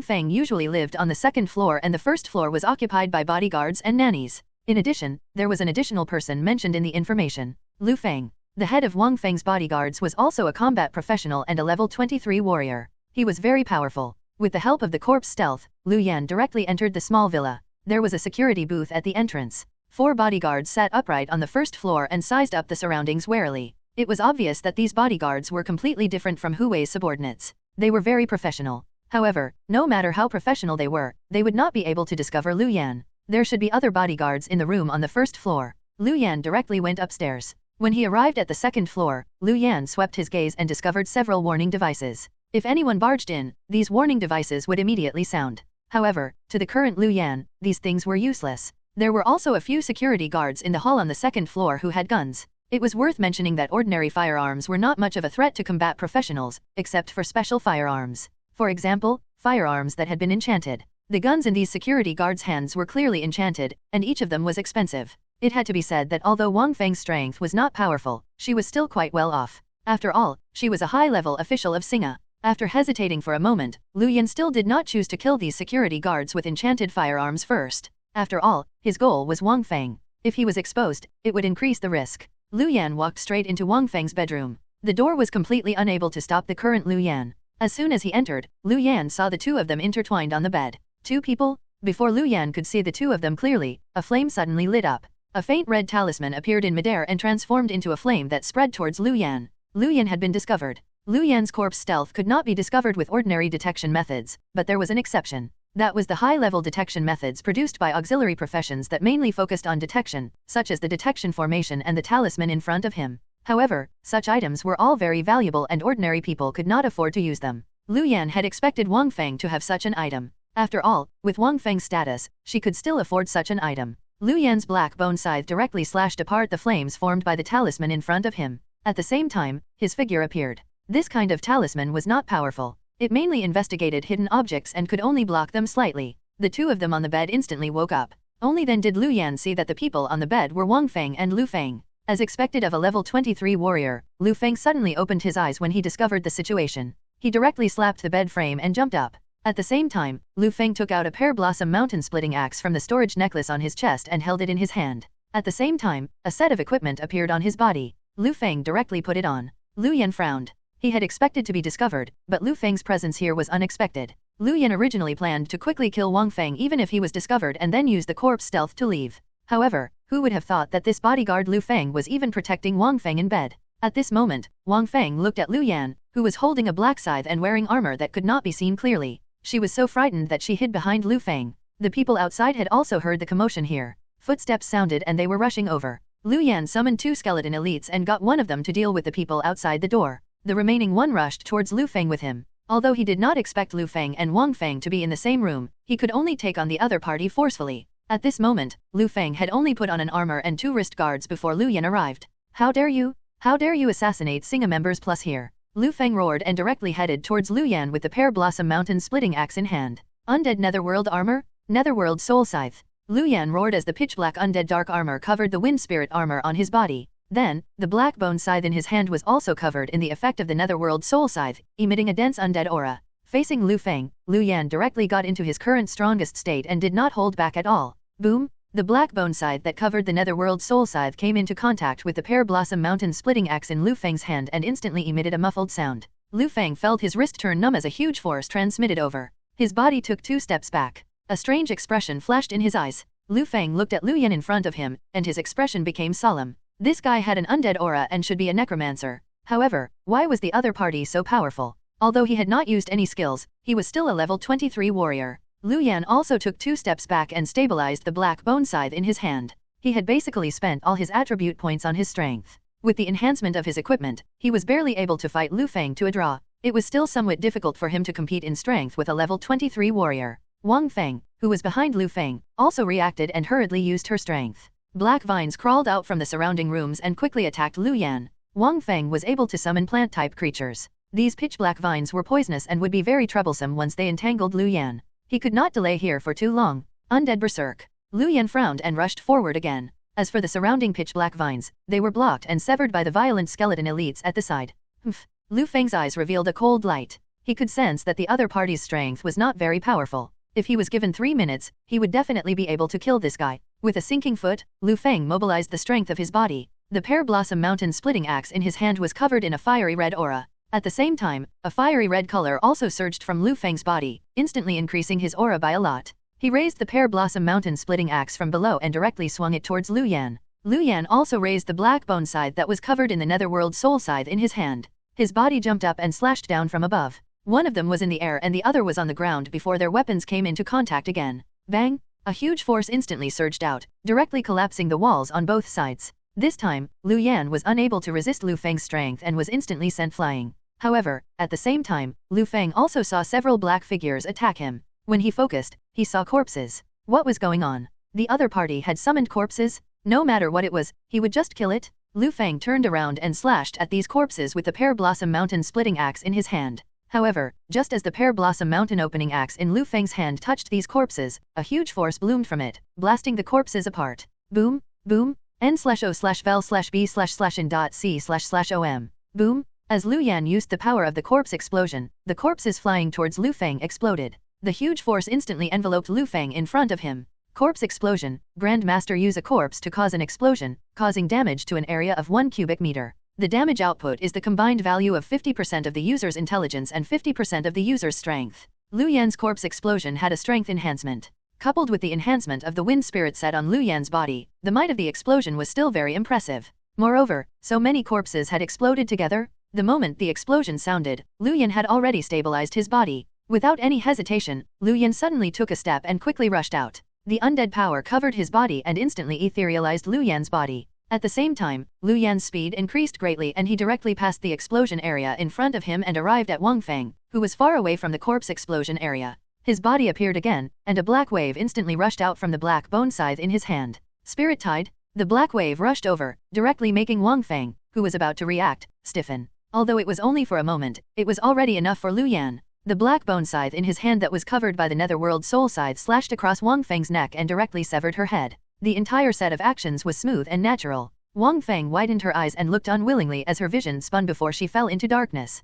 Fang usually lived on the second floor and the first floor was occupied by bodyguards and nannies. In addition, there was an additional person mentioned in the information, Lu Fang. The head of Fang's bodyguards was also a combat professional and a level 23 warrior. He was very powerful. With the help of the corpse stealth, Luan directly entered the small villa. There was a security booth at the entrance. 4 bodyguards sat upright on the first floor and sized up the surroundings warily. It was obvious that these bodyguards were completely different from Hu Wei's subordinates. They were very professional. However, no matter how professional they were, they would not be able to discover Luan. There should be other bodyguards in the room on the first floor. Luan directly went upstairs. When he arrived at the second floor, Luan swept his gaze and discovered several warning devices. If anyone barged in, these warning devices would immediately sound. However, to the current Luan, these things were useless. There were also a few security guards in the hall on the second floor who had guns. It was worth mentioning that ordinary firearms were not much of a threat to combat professionals, except for special firearms. For example, firearms that had been enchanted. The guns in these security guards' hands were clearly enchanted, and each of them was expensive. It had to be said that although Fang's strength was not powerful, she was still quite well off. After all, she was a high-level official of Singa. After hesitating for a moment, Luan still did not choose to kill these security guards with enchanted firearms first. After all, his goal was Fang. If he was exposed, it would increase the risk. Luan walked straight into Fang's bedroom. The door was completely unable to stop the current Luan. As soon as he entered, Luan saw the 2 of them intertwined on the bed. 2 people? Before Luan could see the 2 of them clearly, a flame suddenly lit up. A faint red talisman appeared in midair and transformed into a flame that spread towards Luan. Luan had been discovered. Luan's corpse stealth could not be discovered with ordinary detection methods, but there was an exception. That was the high-level detection methods produced by auxiliary professions that mainly focused on detection, such as the detection formation and the talisman in front of him. However, such items were all very valuable and ordinary people could not afford to use them. Luan had expected Fang to have such an item. After all, with Wang Feng's status, she could still afford such an item. Lu Yan's black bone scythe directly slashed apart the flames formed by the talisman in front of him. At the same time, his figure appeared. This kind of talisman was not powerful. It mainly investigated hidden objects and could only block them slightly. The two of them on the bed instantly woke up. Only then did Lu Yan see that the people on the bed were Wang Feng and Lu Feng. As expected of a level 23 warrior, Lu Feng suddenly opened his eyes when he discovered the situation. He directly slapped the bed frame and jumped up. At the same time, Lu Feng took out a pear blossom mountain splitting axe from the storage necklace on his chest and held it in his hand. At the same time, a set of equipment appeared on his body. Lu Feng directly put it on. Lu Yan frowned. He had expected to be discovered, but Lu Feng's presence here was unexpected. Lu Yan originally planned to quickly kill Wang Feng even if he was discovered and then use the corpse stealth to leave. However, who would have thought that this bodyguard Lu Feng was even protecting Wang Feng in bed? At this moment, Wang Feng looked at Lu Yan, who was holding a black scythe and wearing armor that could not be seen clearly. She was so frightened that she hid behind Lu Feng. The people outside had also heard the commotion here. Footsteps sounded and they were rushing over. Lu Yan summoned 2 skeleton elites and got one of them to deal with the people outside the door. The remaining one rushed towards Lu Feng with him. Although he did not expect Lu Feng and Wang Feng to be in the same room, he could only take on the other party forcefully. At this moment, Lu Feng had only put on an armor and 2 wrist guards before Lu Yan arrived. How dare you? How dare you assassinate Singa members plus here? Lu Feng roared and directly headed towards Lu Yan with the pear blossom mountain splitting axe in hand. Undead netherworld armor? Netherworld soul scythe. Lu Yan roared as the pitch-black undead dark armor covered the wind spirit armor on his body. Then, the black bone scythe in his hand was also covered in the effect of the netherworld soul scythe, emitting a dense undead aura. Facing Lu Feng, Lu Yan directly got into his current strongest state and did not hold back at all. Boom! The black bone scythe that covered the netherworld soul scythe came into contact with the pear blossom mountain splitting axe in Lu Feng's hand and instantly emitted a muffled sound. Lu Feng felt his wrist turn numb as a huge force transmitted over. His body took 2 steps back. A strange expression flashed in his eyes. Lu Feng looked at Lu Yan in front of him, and his expression became solemn. This guy had an undead aura and should be a necromancer. However, why was the other party so powerful? Although he had not used any skills, he was still a level 23 warrior. Lu Yan also took 2 steps back and stabilized the black bone scythe in his hand. He had basically spent all his attribute points on his strength. With the enhancement of his equipment, he was barely able to fight Lu Feng to a draw. It was still somewhat difficult for him to compete in strength with a level 23 warrior. Wang Feng, who was behind Lu Feng, also reacted and hurriedly used her strength. Black vines crawled out from the surrounding rooms and quickly attacked Lu Yan. Wang Feng was able to summon plant-type creatures. These pitch-black vines were poisonous and would be very troublesome once they entangled Lu Yan. He could not delay here for too long. Undead berserk. Lu Yan frowned and rushed forward again. As for the surrounding pitch-black vines, they were blocked and severed by the violent skeleton elites at the side. Humph. Lu Feng's eyes revealed a cold light. He could sense that the other party's strength was not very powerful. If he was given 3 minutes, he would definitely be able to kill this guy. With a sinking foot, Lu Feng mobilized the strength of his body. The pear blossom mountain splitting axe in his hand was covered in a fiery red aura. At the same time, a fiery red color also surged from Lu Feng's body, instantly increasing his aura by a lot. He raised the pear blossom mountain splitting axe from below and directly swung it towards Lu Yan. Lu Yan also raised the black bone scythe that was covered in the netherworld soul scythe in his hand. His body jumped up and slashed down from above. One of them was in the air and the other was on the ground before their weapons came into contact again. Bang! A huge force instantly surged out, directly collapsing the walls on both sides. This time, Lu Yan was unable to resist Lu Feng's strength and was instantly sent flying. However, at the same time, Lu Feng also saw several black figures attack him. When he focused, he saw corpses. What was going on? The other party had summoned corpses? No matter what it was, he would just kill it? Lu Feng turned around and slashed at these corpses with the pear blossom mountain splitting axe in his hand. However, just as the pear blossom mountain opening axe in Lu Feng's hand touched these corpses, a huge force bloomed from it, blasting the corpses apart. Boom, boom, n/o/vel/b/in.c//om. Boom. As Lu Yan used the power of the corpse explosion, the corpses flying towards Lu Feng exploded. The huge force instantly enveloped Lu Feng in front of him. Corpse explosion. Grandmaster use a corpse to cause an explosion, causing damage to an area of 1 cubic meter. The damage output is the combined value of 50% of the user's intelligence and 50% of the user's strength. Lu Yan's corpse explosion had a strength enhancement. Coupled with the enhancement of the wind spirit set on Lu Yan's body, the might of the explosion was still very impressive. Moreover, so many corpses had exploded together. The moment the explosion sounded, Lu Yan had already stabilized his body. Without any hesitation, Lu Yan suddenly took a step and quickly rushed out. The undead power covered his body and instantly etherealized Lu Yan's body. At the same time, Lu Yan's speed increased greatly and he directly passed the explosion area in front of him and arrived at Wang Feng, who was far away from the corpse explosion area. His body appeared again, and a black wave instantly rushed out from the black bone scythe in his hand. Spirit Tide? The black wave rushed over, directly making Fang, who was about to react, stiffen. Although it was only for a moment, it was already enough for Luan. The black bone scythe in his hand that was covered by the netherworld soul scythe slashed across Fang's neck and directly severed her head. The entire set of actions was smooth and natural. Fang widened her eyes and looked unwillingly as her vision spun before she fell into darkness.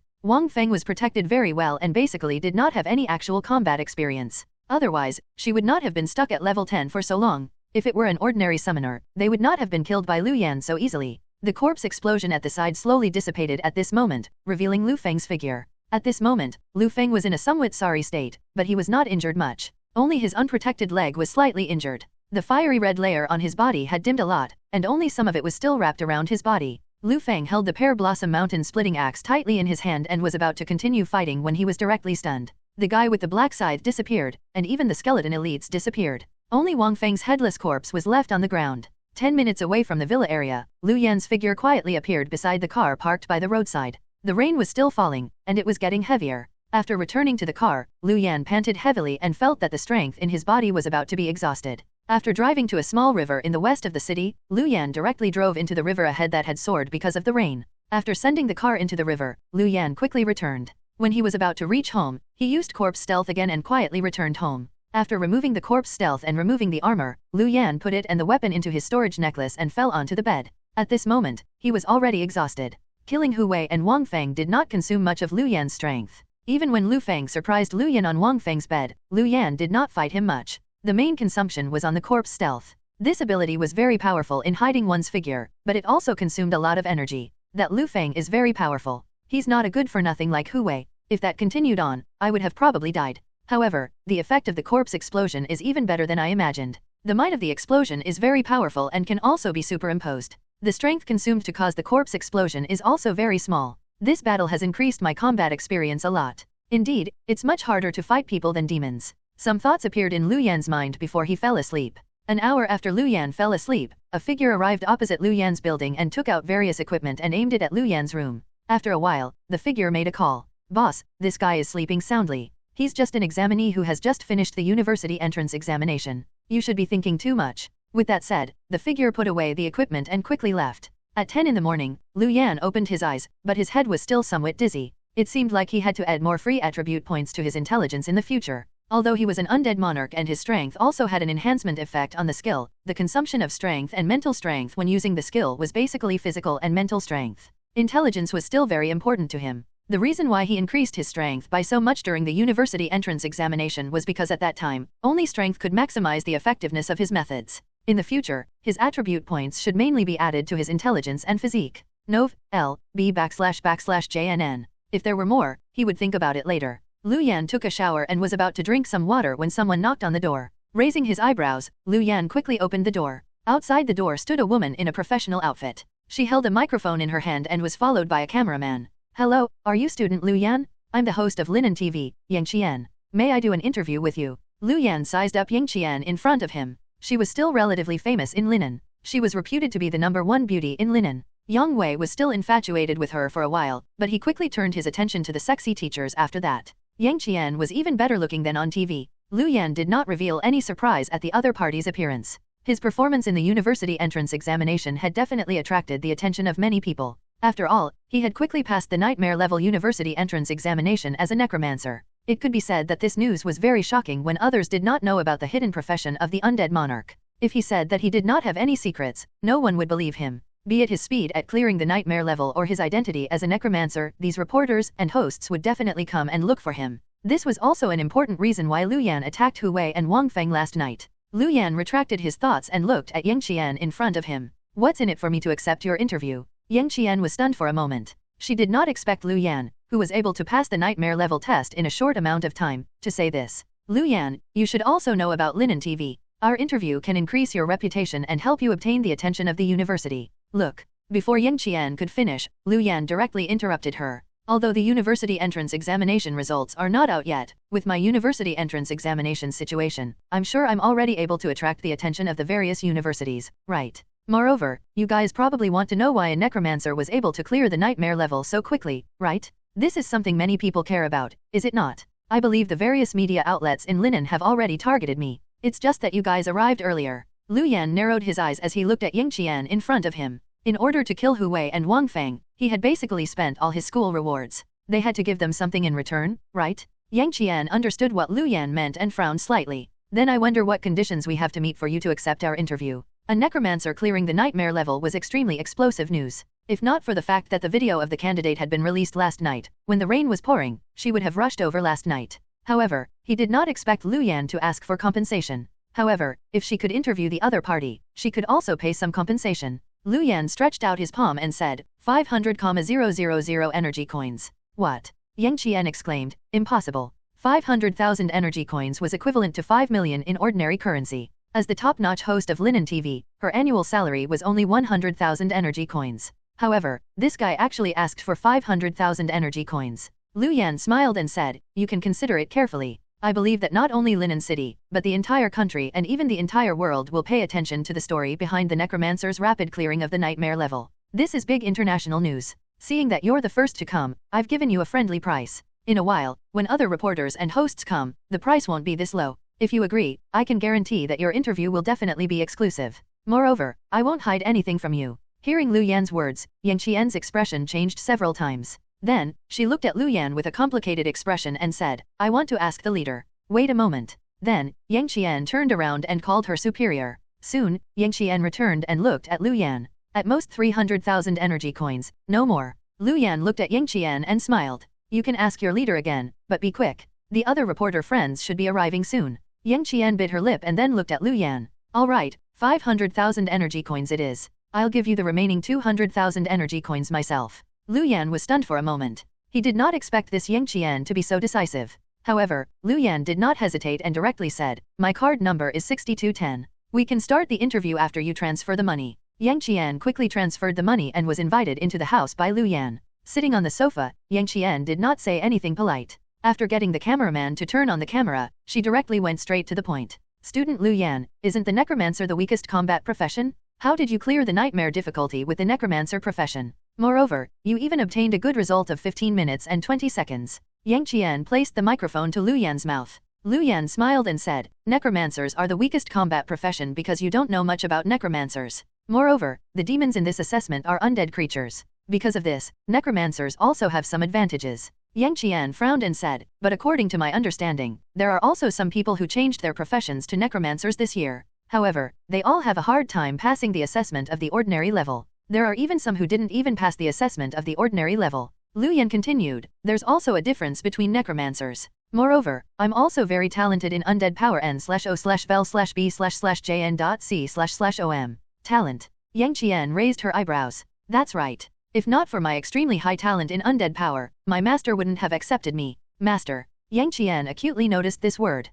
Fang was protected very well and basically did not have any actual combat experience. Otherwise, she would not have been stuck at level 10 for so long. If it were an ordinary summoner, they would not have been killed by Luan so easily. The corpse explosion at the side slowly dissipated at this moment, revealing Lu Fang's figure. At this moment, Lu Fang was in a somewhat sorry state, but he was not injured much. Only his unprotected leg was slightly injured. The fiery red layer on his body had dimmed a lot, and only some of it was still wrapped around his body. Lu Fang held the Pear Blossom Mountain splitting axe tightly in his hand and was about to continue fighting when he was directly stunned. The guy with the black scythe disappeared, and even the skeleton elites disappeared. Only Fang's headless corpse was left on the ground. 10 minutes away from the villa area, Luan's figure quietly appeared beside the car parked by the roadside. The rain was still falling, and it was getting heavier. After returning to the car, Luan panted heavily and felt that the strength in his body was about to be exhausted. After driving to a small river in the west of the city, Luan directly drove into the river ahead that had soared because of the rain. After sending the car into the river, Luan quickly returned. When he was about to reach home, he used corpse stealth again and quietly returned home. After removing the corpse stealth and removing the armor, Luan put it and the weapon into his storage necklace and fell onto the bed. At this moment, he was already exhausted. Killing Hu Wei and Fang did not consume much of Luan's strength. Even when Lu Fang surprised Luan on Fang's bed, Luan did not fight him much. The main consumption was on the corpse stealth. This ability was very powerful in hiding one's figure, but it also consumed a lot of energy. That Lu Fang is very powerful. He's not a good for nothing like Hu Wei. If that continued on, I would have probably died. However, the effect of the corpse explosion is even better than I imagined. The might of the explosion is very powerful and can also be superimposed. The strength consumed to cause the corpse explosion is also very small. This battle has increased my combat experience a lot. Indeed, it's much harder to fight people than demons. Some thoughts appeared in Luan's mind before he fell asleep. An hour after Luan fell asleep, a figure arrived opposite Luan's building and took out various equipment and aimed it at Luan's room. After a while, the figure made a call. Boss, this guy is sleeping soundly. He's just an examinee who has just finished the university entrance examination. You should be thinking too much. With that said, the figure put away the equipment and quickly left. At 10 in the morning, Luan opened his eyes, but his head was still somewhat dizzy. It seemed like he had to add more free attribute points to his intelligence in the future. Although he was an undead monarch and his strength also had an enhancement effect on the skill, the consumption of strength and mental strength when using the skill was basically physical and mental strength. Intelligence was still very important to him. The reason why he increased his strength by so much during the university entrance examination was because at that time, only strength could maximize the effectiveness of his methods. In the future, his attribute points should mainly be added to his intelligence and physique. Nov. L. B //JNN. If there were more, he would think about it later. Luan took a shower and was about to drink some water when someone knocked on the door. Raising his eyebrows, Luan quickly opened the door. Outside the door stood a woman in a professional outfit. She held a microphone in her hand and was followed by a cameraman. Hello, are you student Luan? I'm the host of Linen TV, Yangqian. May I do an interview with you? Luan sized up Yangqian in front of him. She was still relatively famous in linen. She was reputed to be the #1 beauty in linen. Yang Wei was still infatuated with her for a while, but he quickly turned his attention to the sexy teachers after that. Yangqian was even better looking than on TV. Luan did not reveal any surprise at the other party's appearance. His performance in the university entrance examination had definitely attracted the attention of many people. After all, he had quickly passed the nightmare-level university entrance examination as a necromancer. It could be said that this news was very shocking when others did not know about the hidden profession of the undead monarch. If he said that he did not have any secrets, no one would believe him. Be it his speed at clearing the nightmare level or his identity as a necromancer, these reporters and hosts would definitely come and look for him. This was also an important reason why Luan attacked Hu Wei and Fang last night. Luan retracted his thoughts and looked at Yangqian in front of him. What's in it for me to accept your interview? Yangqian was stunned for a moment. She did not expect Luan, who was able to pass the nightmare level test in a short amount of time, to say this. Luan, you should also know about Linen TV. Our interview can increase your reputation and help you obtain the attention of the university. Look. Before Yangqian could finish, Luan directly interrupted her. Although the university entrance examination results are not out yet, with my university entrance examination situation, I'm sure I'm already able to attract the attention of the various universities, right? Moreover, you guys probably want to know why a necromancer was able to clear the nightmare level so quickly, right? This is something many people care about, is it not? I believe the various media outlets in Linen have already targeted me. It's just that you guys arrived earlier. Luan narrowed his eyes as he looked at Yingqian in front of him. In order to kill Hu Wei and Wang Fang, he had basically spent all his school rewards. They had to give them something in return, right? Yingqian understood what Luan meant and frowned slightly. Then I wonder what conditions we have to meet for you to accept our interview. A necromancer clearing the nightmare level was extremely explosive news. If not for the fact that the video of the candidate had been released last night, when the rain was pouring, she would have rushed over last night. However, he did not expect Luan to ask for compensation. However, if she could interview the other party, she could also pay some compensation. Luan stretched out his palm and said, 500,000 energy coins. What? Yingqian exclaimed, impossible. 500,000 energy coins was equivalent to 5 million in ordinary currency. As the top-notch host of Linen TV, her annual salary was only 100,000 energy coins. However, this guy actually asked for 500,000 energy coins. Luan smiled and said, you can consider it carefully. I believe that not only Linen City, but the entire country and even the entire world will pay attention to the story behind the Necromancer's rapid clearing of the nightmare level. This is big international news. Seeing that you're the first to come, I've given you a friendly price. In a while, when other reporters and hosts come, the price won't be this low. If you agree, I can guarantee that your interview will definitely be exclusive. Moreover, I won't hide anything from you. Hearing Luan's words, Yingqian's expression changed several times. Then, she looked at Luan with a complicated expression and said, I want to ask the leader. Wait a moment. Then, Yingqian turned around and called her superior. Soon, Yingqian returned and looked at Luan. At most 300,000 energy coins, no more. Luan looked at Yingqian and smiled. You can ask your leader again, but be quick. The other reporter friends should be arriving soon. Yingqian bit her lip and then looked at Luan. All right, 500,000 energy coins it is. I'll give you the remaining 200,000 energy coins myself. Luan was stunned for a moment. He did not expect this Yingqian to be so decisive. However, Luan did not hesitate and directly said, my card number is 6210. We can start the interview after you transfer the money. Yingqian quickly transferred the money and was invited into the house by Luan. Sitting on the sofa, Yingqian did not say anything polite. After getting the cameraman to turn on the camera, she directly went straight to the point. Student Luan, isn't the Necromancer the weakest combat profession? How did you clear the nightmare difficulty with the Necromancer profession? Moreover, you even obtained a good result of 15 minutes and 20 seconds. Yingqian placed the microphone to Luan's mouth. Luan smiled and said, Necromancers are the weakest combat profession because you don't know much about Necromancers. Moreover, the demons in this assessment are undead creatures. Because of this, Necromancers also have some advantages. Yingqian frowned and said, but according to my understanding, there are also some people who changed their professions to Necromancers this year. However, they all have a hard time passing the assessment of the ordinary level. There are even some who didn't even pass the assessment of the ordinary level. Luan continued, there's also a difference between Necromancers. Moreover, I'm also very talented in Undead Power N/O/Vel/B/Jn.C//OM. Talent. Yingqian raised her eyebrows. That's right. If not for my extremely high talent in Undead Power, my master wouldn't have accepted me. Master. Yingqian acutely noticed this word.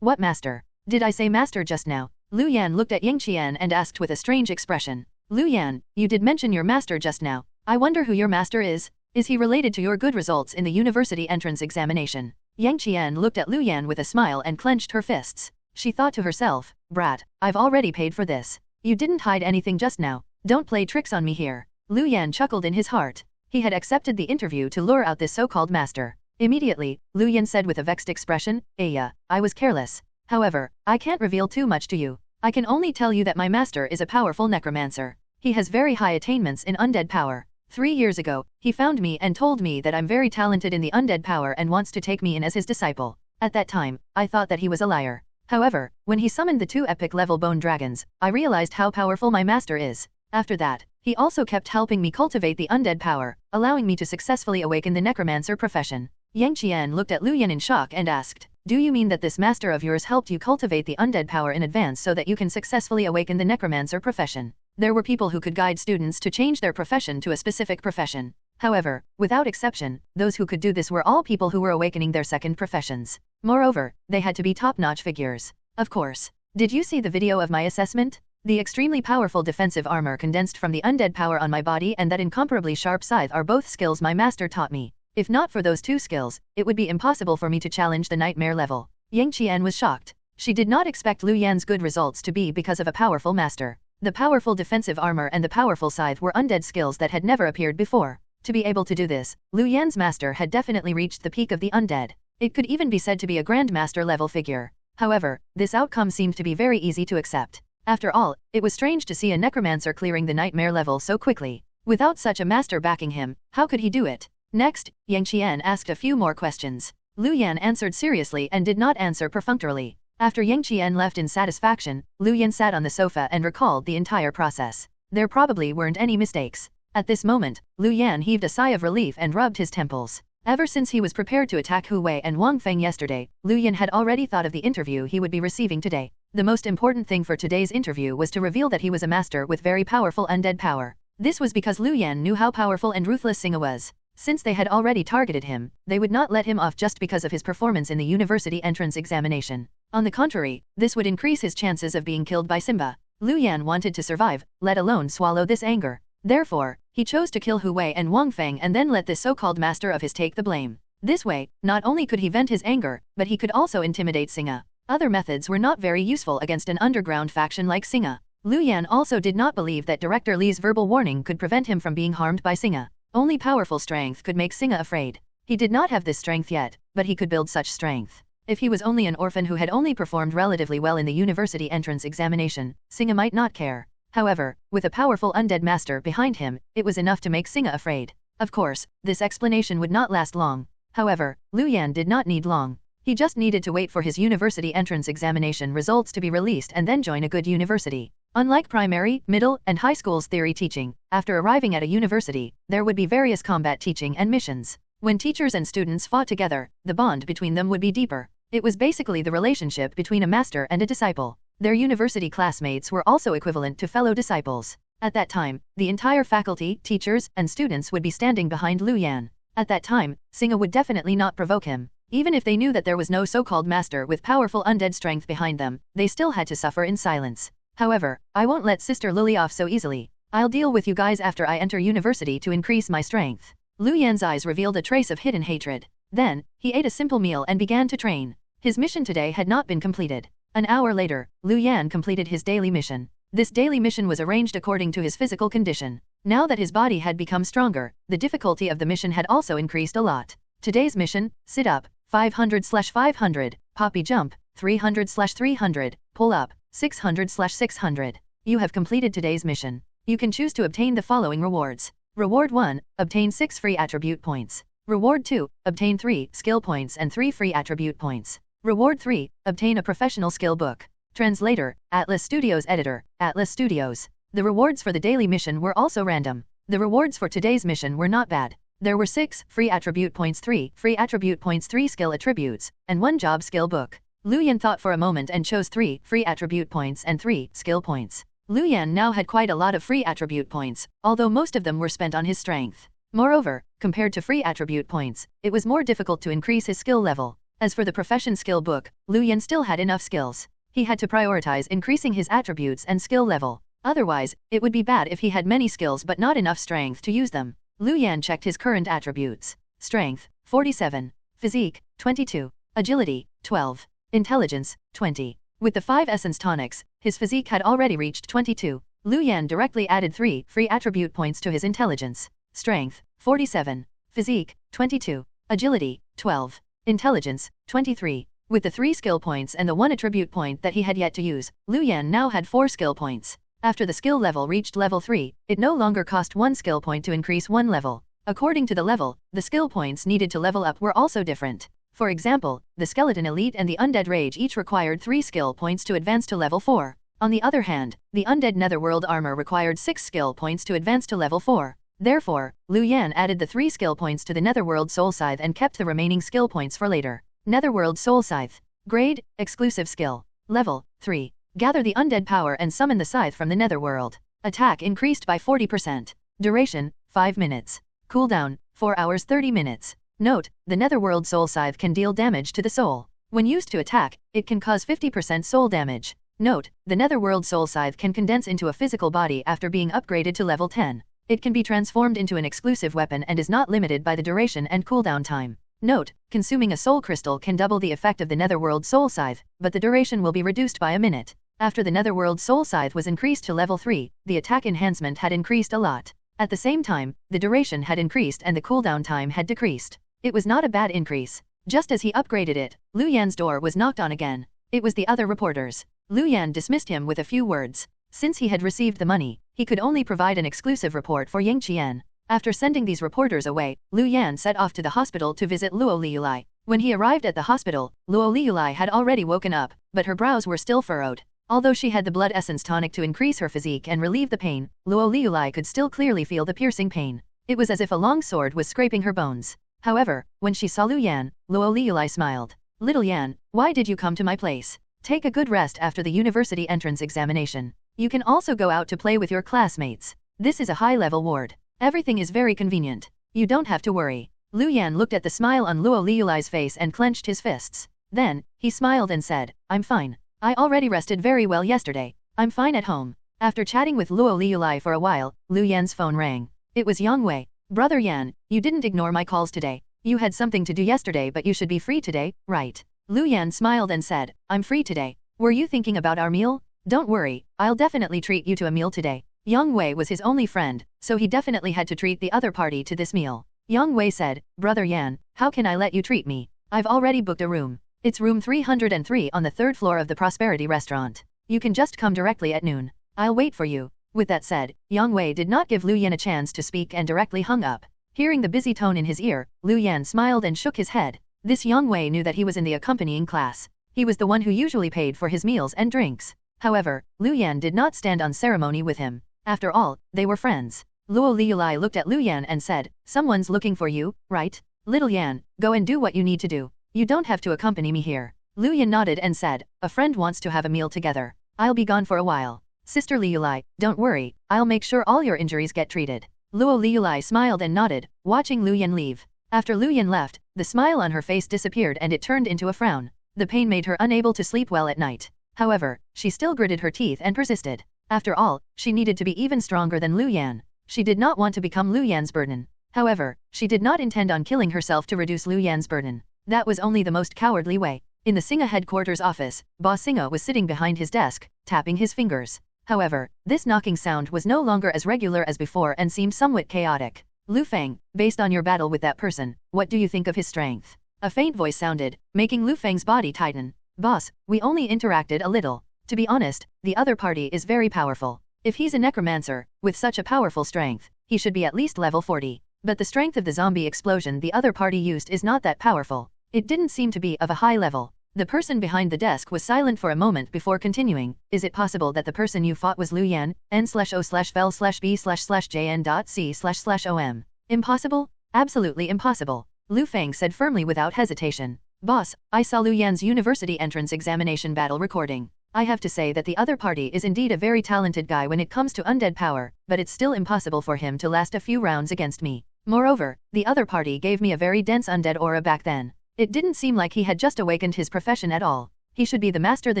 What master? Did I say master just now? Luan looked at Yingqian and asked with a strange expression. Luan, you did mention your master just now. I wonder who your master is. Is he related to your good results in the university entrance examination? Yingqian looked at Luan with a smile and clenched her fists. She thought to herself, brat, I've already paid for this. You didn't hide anything just now. Don't play tricks on me here. Luan chuckled in his heart. He had accepted the interview to lure out this so-called master. Immediately, Luan said with a vexed expression, I was careless. However, I can't reveal too much to you. I can only tell you that my master is a powerful necromancer. He has very high attainments in undead power. 3 years ago, he found me and told me that I'm very talented in the undead power and wants to take me in as his disciple. At that time, I thought that he was a liar. However, when he summoned the 2 epic level bone dragons, I realized how powerful my master is. After that, he also kept helping me cultivate the undead power, allowing me to successfully awaken the necromancer profession. Yingqian looked at Luan in shock and asked, do you mean that this master of yours helped you cultivate the undead power in advance so that you can successfully awaken the necromancer profession? There were people who could guide students to change their profession to a specific profession. However, without exception, those who could do this were all people who were awakening their second professions. Moreover, they had to be top-notch figures. Of course. Did you see the video of my assessment? The extremely powerful defensive armor condensed from the undead power on my body and that incomparably sharp scythe are both skills my master taught me. If not for those 2 skills, it would be impossible for me to challenge the nightmare level. Yingqian was shocked. She did not expect Luan's good results to be because of a powerful master. The powerful defensive armor and the powerful scythe were undead skills that had never appeared before. To be able to do this, Luan's master had definitely reached the peak of the undead. It could even be said to be a Grandmaster level figure. However, this outcome seemed to be very easy to accept. After all, it was strange to see a Necromancer clearing the nightmare level so quickly. Without such a master backing him, how could he do it? Next, Yang Qian asked a few more questions. Luan answered seriously and did not answer perfunctorily. After Yang Qian left in satisfaction, Luan sat on the sofa and recalled the entire process. There probably weren't any mistakes. At this moment, Luan heaved a sigh of relief and rubbed his temples. Ever since he was prepared to attack Hu Wei and Wang Fang yesterday, Luan had already thought of the interview he would be receiving today. The most important thing for today's interview was to reveal that he was a master with very powerful undead power. This was because Luan knew how powerful and ruthless Singa was. Since they had already targeted him, they would not let him off just because of his performance in the university entrance examination. On the contrary, this would increase his chances of being killed by Simba. Luan wanted to survive, let alone swallow this anger. Therefore, he chose to kill Hu Wei and Wang Fang and then let this so-called master of his take the blame. This way, not only could he vent his anger, but he could also intimidate Singa. Other methods were not very useful against an underground faction like Singa. Luan also did not believe that Director Li's verbal warning could prevent him from being harmed by Singa. Only powerful strength could make Singa afraid. He did not have this strength yet, but he could build such strength. If he was only an orphan who had only performed relatively well in the university entrance examination, Singa might not care. However, with a powerful undead master behind him, it was enough to make Singa afraid. Of course, this explanation would not last long. However, Luan did not need long. He just needed to wait for his university entrance examination results to be released and then join a good university. Unlike primary, middle, and high school's theory teaching, after arriving at a university, there would be various combat teaching and missions. When teachers and students fought together, the bond between them would be deeper. It was basically the relationship between a master and a disciple. Their university classmates were also equivalent to fellow disciples. At that time, the entire faculty, teachers, and students would be standing behind Luan. At that time, Singa would definitely not provoke him. Even if they knew that there was no so-called master with powerful undead strength behind them, they still had to suffer in silence. However, I won't let Sister Lu Lei off so easily. I'll deal with you guys after I enter university to increase my strength. Luan's eyes revealed a trace of hidden hatred. Then, he ate a simple meal and began to train. His mission today had not been completed. An hour later, Luan completed his daily mission. This daily mission was arranged according to his physical condition. Now that his body had become stronger, the difficulty of the mission had also increased a lot. Today's mission: sit up, 500/500, poppy jump, 300/300, pull up, 600/600. You have completed today's mission. You can choose to obtain the following rewards. Reward 1, obtain 6 free attribute points. Reward 2, obtain 3 skill points and 3 free attribute points. Reward 3, obtain a professional skill book. Translator, Atlas Studios Editor, Atlas Studios. The rewards for the daily mission were also random. The rewards for today's mission were not bad. There were 6 free attribute points, 3 free attribute points, 3 skill attributes, and 1 job skill book. Luan thought for a moment and chose 3 free attribute points and 3 skill points. Luan now had quite a lot of free attribute points, although most of them were spent on his strength. Moreover, compared to free attribute points, it was more difficult to increase his skill level. As for the profession skill book, Luan still had enough skills. He had to prioritize increasing his attributes and skill level. Otherwise, it would be bad if he had many skills but not enough strength to use them. Luan checked his current attributes. Strength, 47. Physique, 22. Agility, 12. Intelligence, 20. With the 5 essence tonics, his physique had already reached 22. Luan directly added 3 free attribute points to his intelligence. Strength, 47. Physique, 22. Agility, 12. Intelligence, 23. With the 3 skill points and the 1 attribute point that he had yet to use, Luan now had 4 skill points. After the skill level reached level 3, it no longer cost 1 skill point to increase 1 level. According to the level, the skill points needed to level up were also different. For example, the Skeleton Elite and the Undead Rage each required 3 skill points to advance to level 4. On the other hand, the Undead Netherworld Armor required 6 skill points to advance to level 4. Therefore, Luan added the 3 skill points to the Netherworld Soul Scythe and kept the remaining skill points for later. Netherworld Soul Scythe. Grade, Exclusive Skill. Level, 3. Gather the undead power and summon the scythe from the Netherworld. Attack increased by 40%. Duration, 5 minutes. Cooldown, 4 hours 30 minutes. Note, the Netherworld Soul Scythe can deal damage to the soul. When used to attack, it can cause 50% soul damage. Note, the Netherworld Soul Scythe can condense into a physical body after being upgraded to level 10. It can be transformed into an exclusive weapon and is not limited by the duration and cooldown time. Note, consuming a soul crystal can double the effect of the Netherworld Soul Scythe, but the duration will be reduced by a minute. After the Netherworld Soul Scythe was increased to level 3, the attack enhancement had increased a lot. At the same time, the duration had increased and the cooldown time had decreased. It was not a bad increase. Just as he upgraded it, Lu Yan's door was knocked on again. It was the other reporters. Lu Yan dismissed him with a few words. Since he had received the money, he could only provide an exclusive report for Yang Qian. After sending these reporters away, Lu Yan set off to the hospital to visit Lu Lei. When he arrived at the hospital, Lu Lei had already woken up, but her brows were still furrowed. Although she had the blood essence tonic to increase her physique and relieve the pain, Lu Lei could still clearly feel the piercing pain. It was as if a long sword was scraping her bones. However, when she saw Lu Lei smiled. "Little Yan, why did you come to my place? Take a good rest after the university entrance examination. You can also go out to play with your classmates. This is a high-level ward. Everything is very convenient. You don't have to worry." Lu Yan looked at the smile on Lu Lei's face and clenched his fists. Then, he smiled and said, "I'm fine. I already rested very well yesterday. I'm fine at home." After chatting with Lu Lei for a while, Lu Yan's phone rang. It was Yang Wei. "Brother Yan, you didn't ignore my calls today. You had something to do yesterday but you should be free today, right?" Lu Yan smiled and said, "I'm free today. Were you thinking about our meal? Don't worry, I'll definitely treat you to a meal today." Yang Wei was his only friend, so he definitely had to treat the other party to this meal. Yang Wei said, "Brother Yan, how can I let you treat me? I've already booked a room. It's room 303 on the 3rd floor of the Prosperity Restaurant. You can just come directly at noon. I'll wait for you." With that said, Yang Wei did not give Lu Yan a chance to speak and directly hung up. Hearing the busy tone in his ear, Lu Yan smiled and shook his head. This Yang Wei knew that he was in the accompanying class. He was the one who usually paid for his meals and drinks. However, Lu Yan did not stand on ceremony with him. After all, they were friends. Lu Lei looked at Lu Yan and said, "Someone's looking for you, right? Little Yan, go and do what you need to do. You don't have to accompany me here." Lu Yan nodded and said, "A friend wants to have a meal together. I'll be gone for a while. Sister Lei, don't worry, I'll make sure all your injuries get treated." Lu Lei smiled and nodded, watching Lu Yan leave. After Lu Yan left, the smile on her face disappeared and it turned into a frown. The pain made her unable to sleep well at night. However, she still gritted her teeth and persisted. After all, she needed to be even stronger than Lu Yan. She did not want to become Lu Yan's burden. However, she did not intend on killing herself to reduce Lu Yan's burden. That was only the most cowardly way. In the Singa headquarters office, Boss Singa was sitting behind his desk, tapping his fingers. However, this knocking sound was no longer as regular as before and seemed somewhat chaotic. "Lu Fang, based on your battle with that person, what do you think of his strength?" A faint voice sounded, making Lu Fang's body tighten. "Boss, we only interacted a little. To be honest, the other party is very powerful. If he's a necromancer, with such a powerful strength, he should be at least level 40. But the strength of the zombie explosion the other party used is not that powerful. It didn't seem to be of a high level." The person behind the desk was silent for a moment before continuing. "Is it possible that the person you fought was Lu Yan, n/o/fel/b/jn.c//om? Impossible? Absolutely impossible," Lu Fang said firmly without hesitation. "Boss, I saw Lu Yan's university entrance examination battle recording. I have to say that the other party is indeed a very talented guy when it comes to undead power, but it's still impossible for him to last a few rounds against me. Moreover, the other party gave me a very dense undead aura back then. It didn't seem like he had just awakened his profession at all. He should be the master the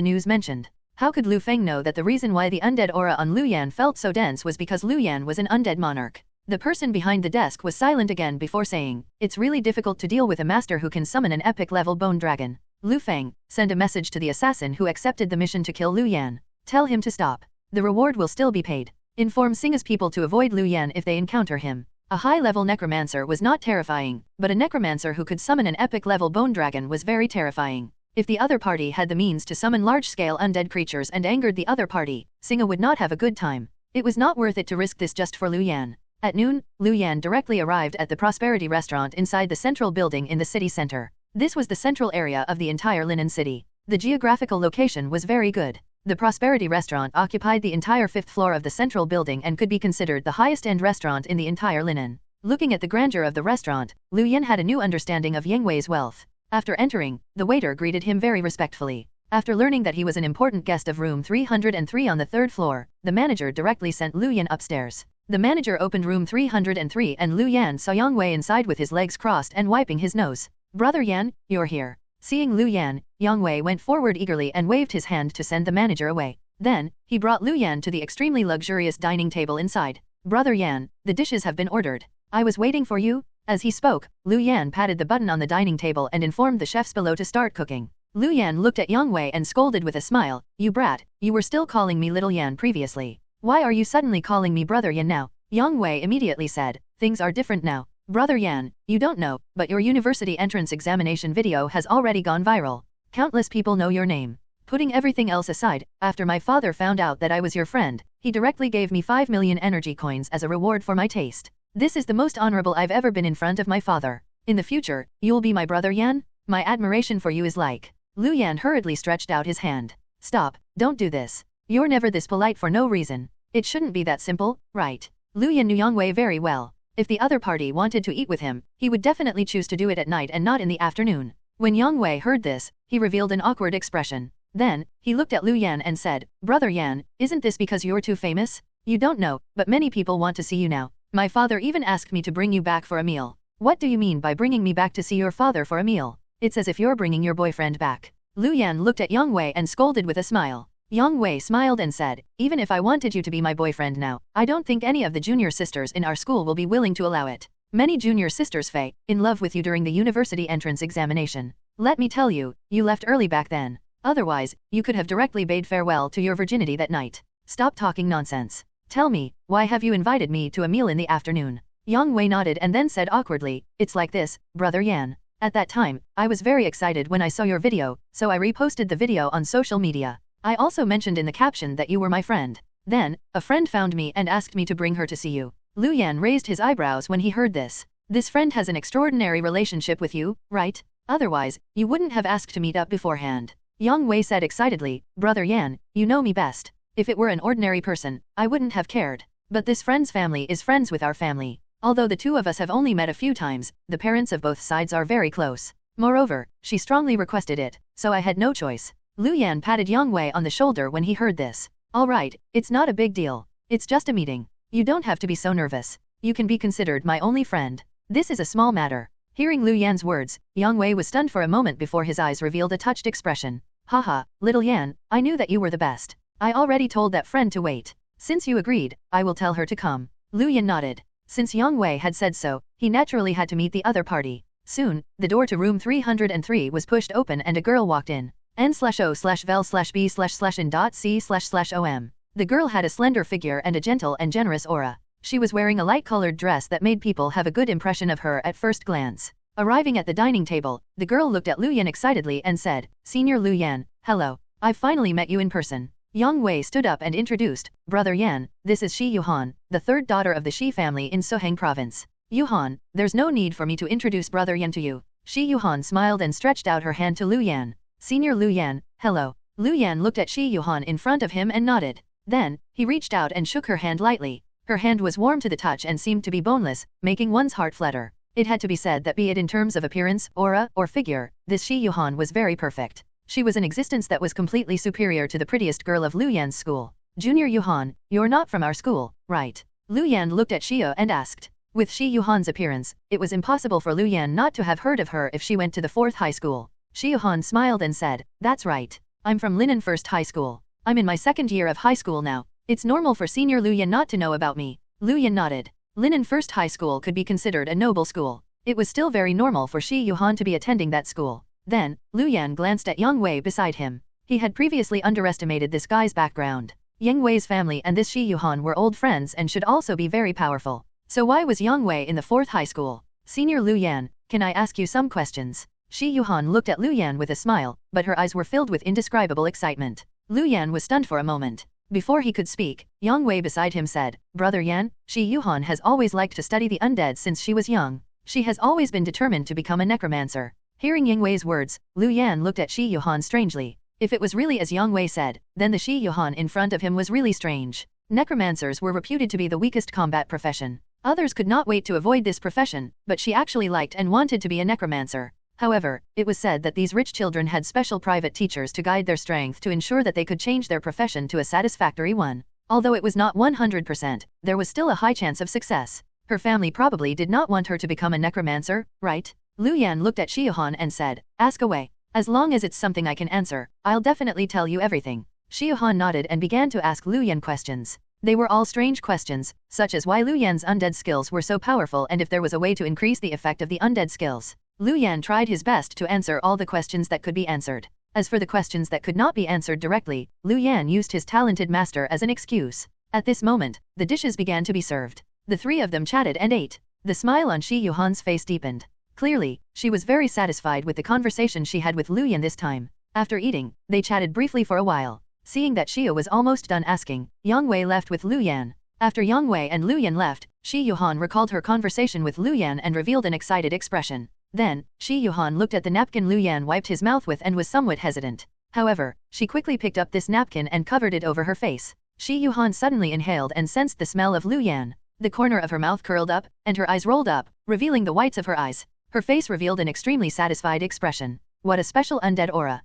news mentioned." How could Lu Fang know that the reason why the undead aura on Lu Yan felt so dense was because Lu Yan was an undead monarch? The person behind the desk was silent again before saying, "It's really difficult to deal with a master who can summon an epic-level bone dragon. Lu Fang, send a message to the assassin who accepted the mission to kill Lu Yan. Tell him to stop. The reward will still be paid. Inform Singa's people to avoid Lu Yan if they encounter him." A high-level necromancer was not terrifying, but a necromancer who could summon an epic-level bone dragon was very terrifying. If the other party had the means to summon large-scale undead creatures and angered the other party, Singa would not have a good time. It was not worth it to risk this just for Lu Yan. At noon, Lu Yan directly arrived at the Prosperity Restaurant inside the central building in the city center. This was the central area of the entire Linen City. The geographical location was very good. The Prosperity Restaurant occupied the entire 5th floor of the central building and could be considered the highest-end restaurant in the entire Linen. Looking at the grandeur of the restaurant, Lu Yan had a new understanding of Yang Wei's wealth. After entering, the waiter greeted him very respectfully. After learning that he was an important guest of room 303 on the 3rd floor, the manager directly sent Lu Yan upstairs. The manager opened room 303 and Lu Yan saw Yang Wei inside with his legs crossed and wiping his nose. "Brother Yan, you're here." Seeing Lu Yan, Yang Wei went forward eagerly and waved his hand to send the manager away. Then, he brought Lu Yan to the extremely luxurious dining table inside. "Brother Yan, the dishes have been ordered. I was waiting for you." As he spoke, Lu Yan patted the button on the dining table and informed the chefs below to start cooking. Lu Yan looked at Yang Wei and scolded with a smile, "You brat, you were still calling me Little Yan previously. Why are you suddenly calling me Brother Yan now?" Yang Wei immediately said, "Things are different now. Brother Yan, you don't know, but your university entrance examination video has already gone viral. Countless people know your name. Putting everything else aside, after my father found out that I was your friend, he directly gave me 5 million energy coins as a reward for my taste. This is the most honorable I've ever been in front of my father. In the future, you'll be my brother Yan? My admiration for you is like. Lu Yan hurriedly stretched out his hand. Stop, don't do this. You're never this polite for no reason. It shouldn't be that simple, right? Lu Yan knew Yang Wei very well. If the other party wanted to eat with him, he would definitely choose to do it at night and not in the afternoon. When Yang Wei heard this, he revealed an awkward expression. Then, he looked at Lu Yan and said, Brother Yan, isn't this because you're too famous? You don't know, but many people want to see you now. My father even asked me to bring you back for a meal. What do you mean by bringing me back to see your father for a meal? It's as if you're bringing your boyfriend back. Lu Yan looked at Yang Wei and scolded with a smile. Yang Wei smiled and said, even if I wanted you to be my boyfriend now, I don't think any of the junior sisters in our school will be willing to allow it. Many junior sisters fell in love with you during the university entrance examination. Let me tell you, you left early back then. Otherwise, you could have directly bade farewell to your virginity that night. Stop talking nonsense. Tell me, why have you invited me to a meal in the afternoon? Yang Wei nodded and then said awkwardly, it's like this, Brother Yan. At that time, I was very excited when I saw your video, so I reposted the video on social media. I also mentioned in the caption that you were my friend. Then, a friend found me and asked me to bring her to see you. Lu Yan raised his eyebrows when he heard this. This friend has an extraordinary relationship with you, right? Otherwise, you wouldn't have asked to meet up beforehand. Yang Wei said excitedly, Brother Yan, you know me best. If it were an ordinary person, I wouldn't have cared. But this friend's family is friends with our family. Although the two of us have only met a few times, the parents of both sides are very close. Moreover, she strongly requested it, so I had no choice. Lu Yan patted Yang Wei on the shoulder when he heard this. All right, it's not a big deal. It's just a meeting. You don't have to be so nervous. You can be considered my only friend. This is a small matter. Hearing Lu Yan's words, Yang Wei was stunned for a moment before his eyes revealed a touched expression. Haha, little Yan, I knew that you were the best. I already told that friend to wait. Since you agreed, I will tell her to come. Lu Yan nodded. Since Yang Wei had said so, he naturally had to meet the other party. Soon, the door to room 303 was pushed open and a girl walked in. N/O/vel/B/in.C//OM. The girl had a slender figure and a gentle and generous aura. She was wearing a light-colored dress that made people have a good impression of her at first glance. Arriving at the dining table, the girl looked at Lu Yan excitedly and said, Senior Lu Yan, hello. I've finally met you in person. Yang Wei stood up and introduced, Brother Yan, this is Shi Yuhan, the third daughter of the Shi family in Sohang province. Yuhan, there's no need for me to introduce Brother Yan to you. Shi Yuhan smiled and stretched out her hand to Lu Yan. Senior Lu Yan, hello. Lu Yan looked at Shi Yuhan in front of him and nodded. Then, he reached out and shook her hand lightly. Her hand was warm to the touch and seemed to be boneless, making one's heart flutter. It had to be said that be it in terms of appearance, aura, or figure, this Shi Yuhan was very perfect. She was an existence that was completely superior to the prettiest girl of Lu Yan's school. Junior Yuhan, you're not from our school, right? Lu Yan looked at Xia and asked. With Shi Yuhan's appearance, it was impossible for Lu Yan not to have heard of her if she went to the 4th high school. Shi Yuhan smiled and said, that's right. I'm from Linan First High School. I'm in my 2nd year of high school now. It's normal for Senior Lu Yan not to know about me. Lu Yan nodded. Linan First High School could be considered a noble school. It was still very normal for Shi Yuhan to be attending that school. Then, Lu Yan glanced at Yang Wei beside him. He had previously underestimated this guy's background. Yang Wei's family and this Shi Yuhan were old friends and should also be very powerful. So why was Yang Wei in the 4th high school? Senior Lu Yan, can I ask you some questions? Shi Yuhan looked at Lu Yan with a smile, but her eyes were filled with indescribable excitement. Lu Yan was stunned for a moment. Before he could speak, Yang Wei beside him said, Brother Yan, Shi Yuhan has always liked to study the undead since she was young. She has always been determined to become a necromancer. Hearing Yang Wei's words, Lu Yan looked at Shi Yuhan strangely. If it was really as Yang Wei said, then the Shi Yuhan in front of him was really strange. Necromancers were reputed to be the weakest combat profession. Others could not wait to avoid this profession, but she actually liked and wanted to be a necromancer. However, it was said that these rich children had special private teachers to guide their strength to ensure that they could change their profession to a satisfactory one. Although it was not 100%, there was still a high chance of success. Her family probably did not want her to become a necromancer, right? Lu Yan looked at Shi Yuhan and said, ask away. As long as it's something I can answer, I'll definitely tell you everything. Shi Yuhan nodded and began to ask Lu Yan questions. They were all strange questions, such as why Lu Yan's undead skills were so powerful and if there was a way to increase the effect of the undead skills. Lu Yan tried his best to answer all the questions that could be answered. As for the questions that could not be answered directly, Lu Yan used his talented master as an excuse. At this moment, the dishes began to be served. The three of them chatted and ate. The smile on Shi Yuhan's face deepened. Clearly, she was very satisfied with the conversation she had with Luan this time. After eating, they chatted briefly for a while. Seeing that Xia was almost done asking, Yang Wei left with Luan. After Yang Wei and Luan left, Shi Yuhan recalled her conversation with Luan and revealed an excited expression. Then, Shi Yuhan looked at the napkin Luan wiped his mouth with and was somewhat hesitant. However, she quickly picked up this napkin and covered it over her face. Shi Yuhan suddenly inhaled and sensed the smell of Luan. The corner of her mouth curled up, and her eyes rolled up, revealing the whites of her eyes. Her face revealed an extremely satisfied expression. What a special undead aura.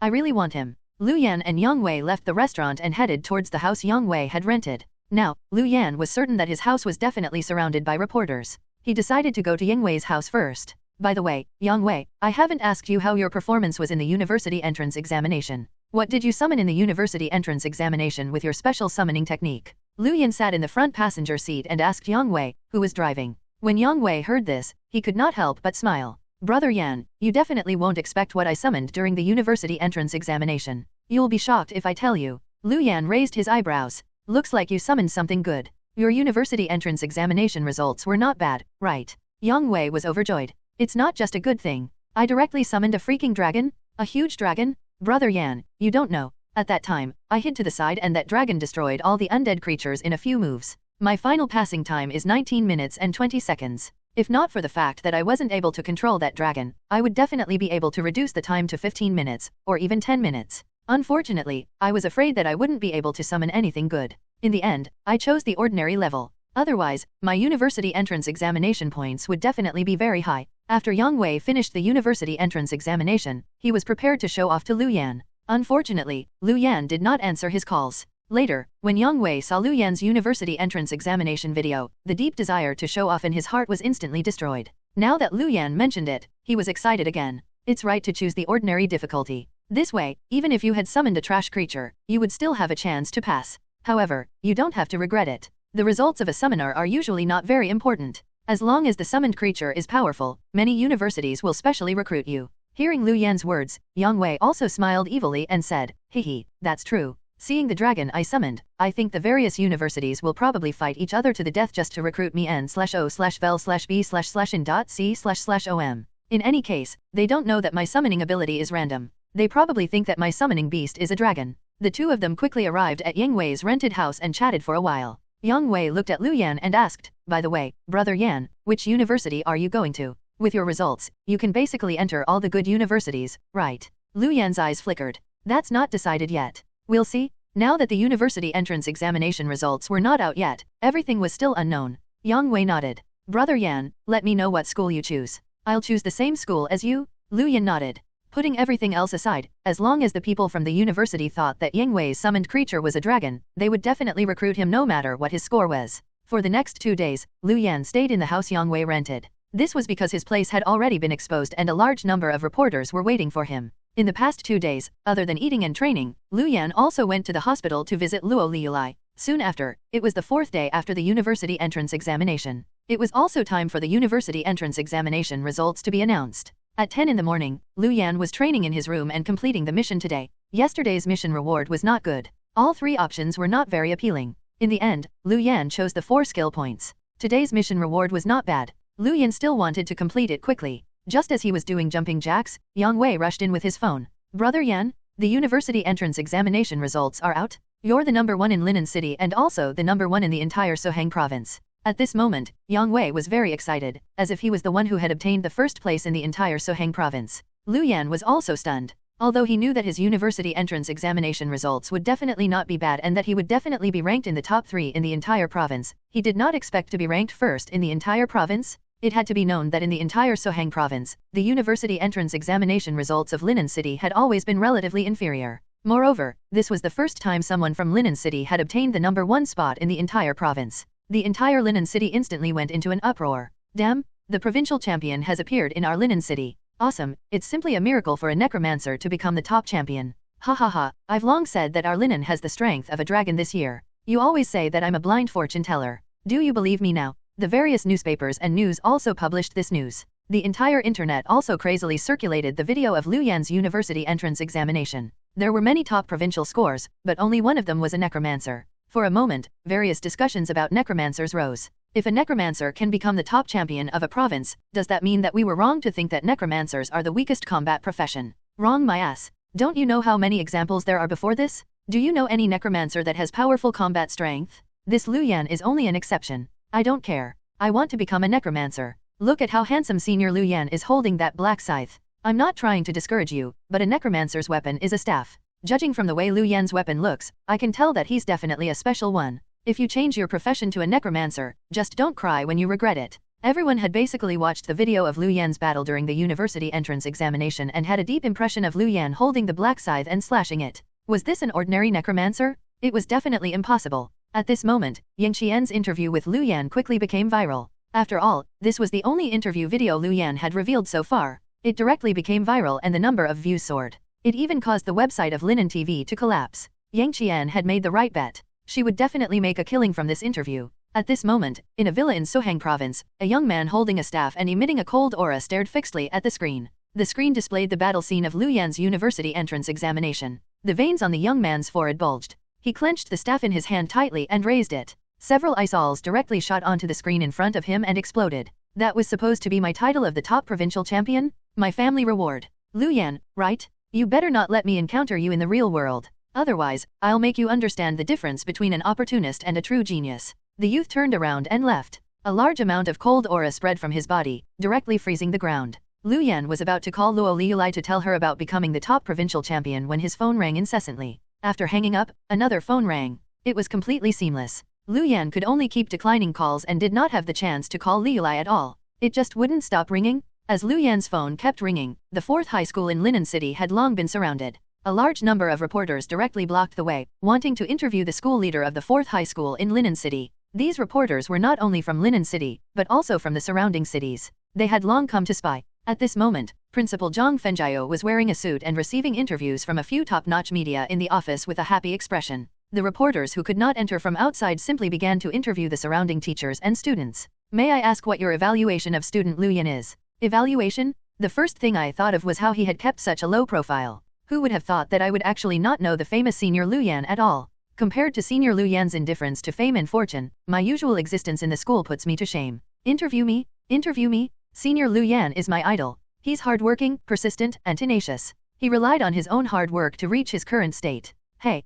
I really want him. Luan and Yang Wei left the restaurant and headed towards the house Yang Wei had rented. Now, Luan was certain that his house was definitely surrounded by reporters. He decided to go to Yang Wei's house first. By the way, Yang Wei, I haven't asked you how your performance was in the university entrance examination. What did you summon in the university entrance examination with your special summoning technique? Luan sat in the front passenger seat and asked Yang Wei, who was driving. When Yang Wei heard this, he could not help but smile. Brother Yan, you definitely won't expect what I summoned during the university entrance examination. You'll be shocked if I tell you. Luan raised his eyebrows. Looks like you summoned something good. Your university entrance examination results were not bad, right? Yang Wei was overjoyed. It's not just a good thing. I directly summoned a freaking dragon? A huge dragon? Brother Yan, you don't know. At that time, I hid to the side and that dragon destroyed all the undead creatures in a few moves. My final passing time is 19 minutes and 20 seconds. If not for the fact that I wasn't able to control that dragon, I would definitely be able to reduce the time to 15 minutes, or even 10 minutes. Unfortunately, I was afraid that I wouldn't be able to summon anything good. In the end, I chose the ordinary level. Otherwise, my university entrance examination points would definitely be very high. After Yang Wei finished the university entrance examination, he was prepared to show off to Luan. Unfortunately, Luan did not answer his calls. Later, when Yang Wei saw Luan's university entrance examination video, the deep desire to show off in his heart was instantly destroyed. Now that Luan mentioned it, he was excited again. It's right to choose the ordinary difficulty. This way, even if you had summoned a trash creature, you would still have a chance to pass. However, you don't have to regret it. The results of a summoner are usually not very important. As long as the summoned creature is powerful, many universities will specially recruit you. Hearing Luan's words, Yang Wei also smiled evilly and said, "Hehe, that's true. Seeing the dragon I summoned, I think the various universities will probably fight each other to the death just to recruit me n/o/vel/b/in.c//om. In any case, they don't know that my summoning ability is random. They probably think that my summoning beast is a dragon." The two of them quickly arrived at Yang Wei's rented house and chatted for a while. Yang Wei looked at Luan and asked, "By the way, Brother Yan, which university are you going to? With your results, you can basically enter all the good universities, right?" Luan's eyes flickered. "That's not decided yet. We'll see." Now that the university entrance examination results were not out yet, everything was still unknown. Yang Wei nodded. "Brother Yan, let me know what school you choose. I'll choose the same school as you." Luan nodded. Putting everything else aside, as long as the people from the university thought that Yang Wei's summoned creature was a dragon, they would definitely recruit him no matter what his score was. For the next 2 days, Luan stayed in the house Yang Wei rented. This was because his place had already been exposed and a large number of reporters were waiting for him. In the past 2 days, other than eating and training, Luan also went to the hospital to visit Lu Lei. Soon after, it was the 4th day after the university entrance examination. It was also time for the university entrance examination results to be announced. At 10 in the morning, Luan was training in his room and completing the mission today. Yesterday's mission reward was not good. All 3 options were not very appealing. In the end, Luan chose the 4 skill points. Today's mission reward was not bad. Luan still wanted to complete it quickly. Just as he was doing jumping jacks, Yang Wei rushed in with his phone. "Brother Yan, the university entrance examination results are out. You're the number 1 in Linan City and also the number 1 in the entire Sohang province." At this moment, Yang Wei was very excited, as if he was the one who had obtained the first place in the entire Sohang province. Luan was also stunned. Although he knew that his university entrance examination results would definitely not be bad and that he would definitely be ranked in the top 3 in the entire province, he did not expect to be ranked first in the entire province. It had to be known that in the entire Sohang province, the university entrance examination results of Linan City had always been relatively inferior. Moreover, this was the first time someone from Linan City had obtained the number 1 spot in the entire province. The entire Linan City instantly went into an uproar. "Damn, the provincial champion has appeared in our Linan City. Awesome, it's simply a miracle for a necromancer to become the top champion. Ha ha ha, I've long said that our Linan has the strength of a dragon this year. You always say that I'm a blind fortune teller. Do you believe me now?" The various newspapers and news also published this news. The entire internet also crazily circulated the video of Luan's university entrance examination. There were many top provincial scores, but only one of them was a necromancer. For a moment, various discussions about necromancers rose. If a necromancer can become the top champion of a province, does that mean that we were wrong to think that necromancers are the weakest combat profession? Wrong my ass. Don't you know how many examples there are before this? Do you know any necromancer that has powerful combat strength? This Luan is only an exception. I don't care. I want to become a necromancer. Look at how handsome Senior Luan is holding that black scythe. I'm not trying to discourage you, but a necromancer's weapon is a staff. Judging from the way Luan's weapon looks, I can tell that he's definitely a special one. If you change your profession to a necromancer, just don't cry when you regret it. Everyone had basically watched the video of Luan's battle during the university entrance examination and had a deep impression of Luan holding the black scythe and slashing it. Was this an ordinary necromancer? It was definitely impossible. At this moment, Yang Qian's interview with Luan quickly became viral. After all, this was the only interview video Luan had revealed so far. It directly became viral and the number of views soared. It even caused the website of Linen TV to collapse. Yang Qian had made the right bet. She would definitely make a killing from this interview. At this moment, in a villa in Sohang province, a young man holding a staff and emitting a cold aura stared fixedly at the screen. The screen displayed the battle scene of Luan's university entrance examination. The veins on the young man's forehead bulged. He clenched the staff in his hand tightly and raised it. Several eyeballs directly shot onto the screen in front of him and exploded. That was supposed to be my title of the top provincial champion? My family reward. Luan, right? You better not let me encounter you in the real world. Otherwise, I'll make you understand the difference between an opportunist and a true genius. The youth turned around and left. A large amount of cold aura spread from his body, directly freezing the ground. Luan was about to call Lu Lei to tell her about becoming the top provincial champion when his phone rang incessantly. After hanging up, another phone rang. It was completely seamless. Luan could only keep declining calls and did not have the chance to call Lu Lei at all. It just wouldn't stop ringing. As Luan's phone kept ringing, the 4th high school in Linen City had long been surrounded. A large number of reporters directly blocked the way, wanting to interview the school leader of the 4th high school in Linen City. These reporters were not only from Linen City, but also from the surrounding cities. They had long come to spy. At this moment, Principal Zhang Fengjiao was wearing a suit and receiving interviews from a few top-notch media in the office with a happy expression. The reporters who could not enter from outside simply began to interview the surrounding teachers and students. May I ask what your evaluation of student Luan is? Evaluation? The first thing I thought of was how he had kept such a low profile. Who would have thought that I would actually not know the famous Senior Luan at all? Compared to Senior Luan's indifference to fame and fortune, my usual existence in the school puts me to shame. Interview me? Interview me? Senior Luan is my idol. He's hardworking, persistent, and tenacious. He relied on his own hard work to reach his current state. Hey,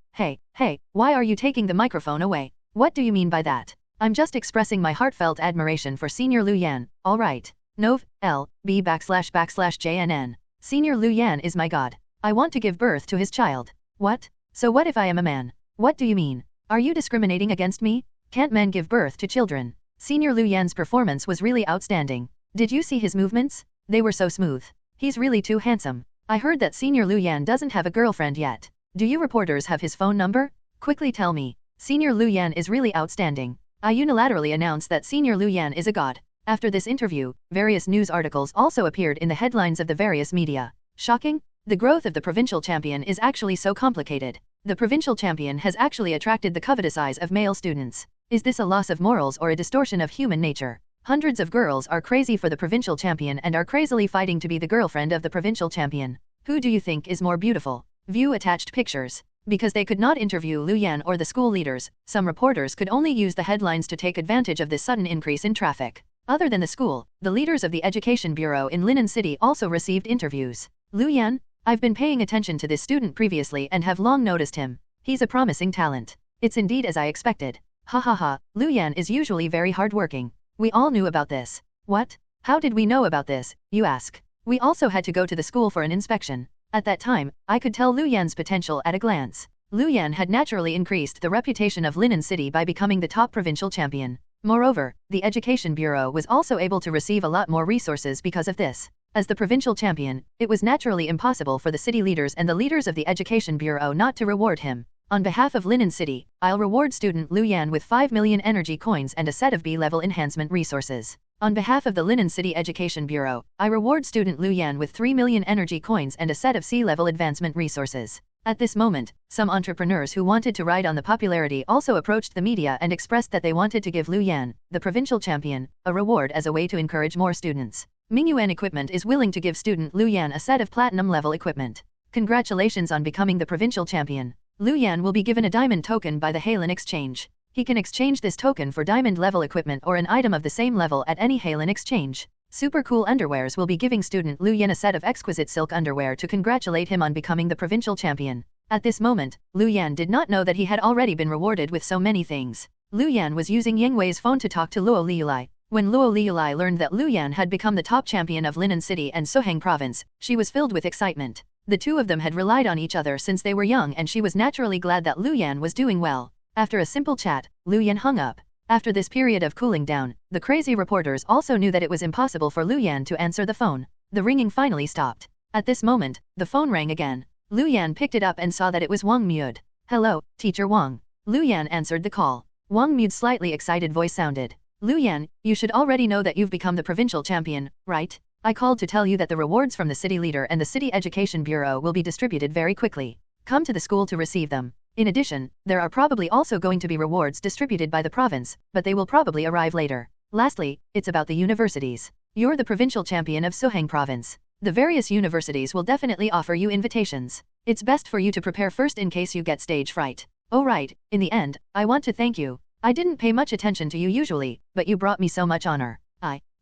why are you taking the microphone away? What do you mean by that? I'm just expressing my heartfelt admiration for Senior Luan, alright. Nov, L, B / JNN. Senior Luan is my god. I want to give birth to his child. What? So what if I am a man? What do you mean? Are you discriminating against me? Can't men give birth to children? Senior Luan's performance was really outstanding. Did you see his movements? They were so smooth. He's really too handsome. I heard that Senior Luan doesn't have a girlfriend yet. Do you reporters have his phone number? Quickly tell me. Senior Luan is really outstanding. I unilaterally announce that Senior Luan is a god. After this interview, various news articles also appeared in the headlines of the various media. Shocking? The growth of the provincial champion is actually so complicated. The provincial champion has actually attracted the covetous eyes of male students. Is this a loss of morals or a distortion of human nature? Hundreds of girls are crazy for the provincial champion and are crazily fighting to be the girlfriend of the provincial champion. Who do you think is more beautiful? View attached pictures. Because they could not interview Luan or the school leaders, some reporters could only use the headlines to take advantage of this sudden increase in traffic. Other than the school, the leaders of the Education Bureau in Linen City also received interviews. Luan? I've been paying attention to this student previously and have long noticed him. He's a promising talent. It's indeed as I expected. Ha ha ha, Luan is usually very hardworking. We all knew about this. What? How did we know about this, you ask? We also had to go to the school for an inspection. At that time, I could tell Luan's potential at a glance. Luan had naturally increased the reputation of Linen City by becoming the top provincial champion. Moreover, the Education Bureau was also able to receive a lot more resources because of this. As the provincial champion, it was naturally impossible for the city leaders and the leaders of the Education Bureau not to reward him. On behalf of Linen City, I'll reward student Luan with 5 million energy coins and a set of B-level enhancement resources. On behalf of the Linen City Education Bureau, I reward student Luan with 3 million energy coins and a set of C-level advancement resources. At this moment, some entrepreneurs who wanted to ride on the popularity also approached the media and expressed that they wanted to give Luan, the provincial champion, a reward as a way to encourage more students. Mingyuan Equipment is willing to give student Luan a set of platinum-level equipment. Congratulations on becoming the provincial champion. Luan will be given a diamond token by the Halen Exchange. He can exchange this token for diamond level equipment or an item of the same level at any Halen exchange. Super Cool Underwears will be giving student Luan a set of exquisite silk underwear to congratulate him on becoming the provincial champion. At this moment, Luan did not know that he had already been rewarded with so many things. Luan was using Yingwei's phone to talk to Lu Lei. When Lu Lei learned that Luan had become the top champion of Linen City and Suheng Province, she was filled with excitement. The two of them had relied on each other since they were young and she was naturally glad that Luan was doing well. After a simple chat, Luan hung up. After this period of cooling down, the crazy reporters also knew that it was impossible for Luan to answer the phone. The ringing finally stopped. At this moment, the phone rang again. Luan picked it up and saw that it was Wong Mud. "Hello, Teacher Wong." Luan answered the call. Wong Mud's slightly excited voice sounded. "Luan, you should already know that you've become the provincial champion, right? I called to tell you that the rewards from the city leader and the city education bureau will be distributed very quickly. Come to the school to receive them. In addition, there are probably also going to be rewards distributed by the province, but they will probably arrive later. Lastly, it's about the universities. You're the provincial champion of Suheng Province. The various universities will definitely offer you invitations. It's best for you to prepare first in case you get stage fright. Oh right, in the end, I want to thank you. I didn't pay much attention to you usually, but you brought me so much honor."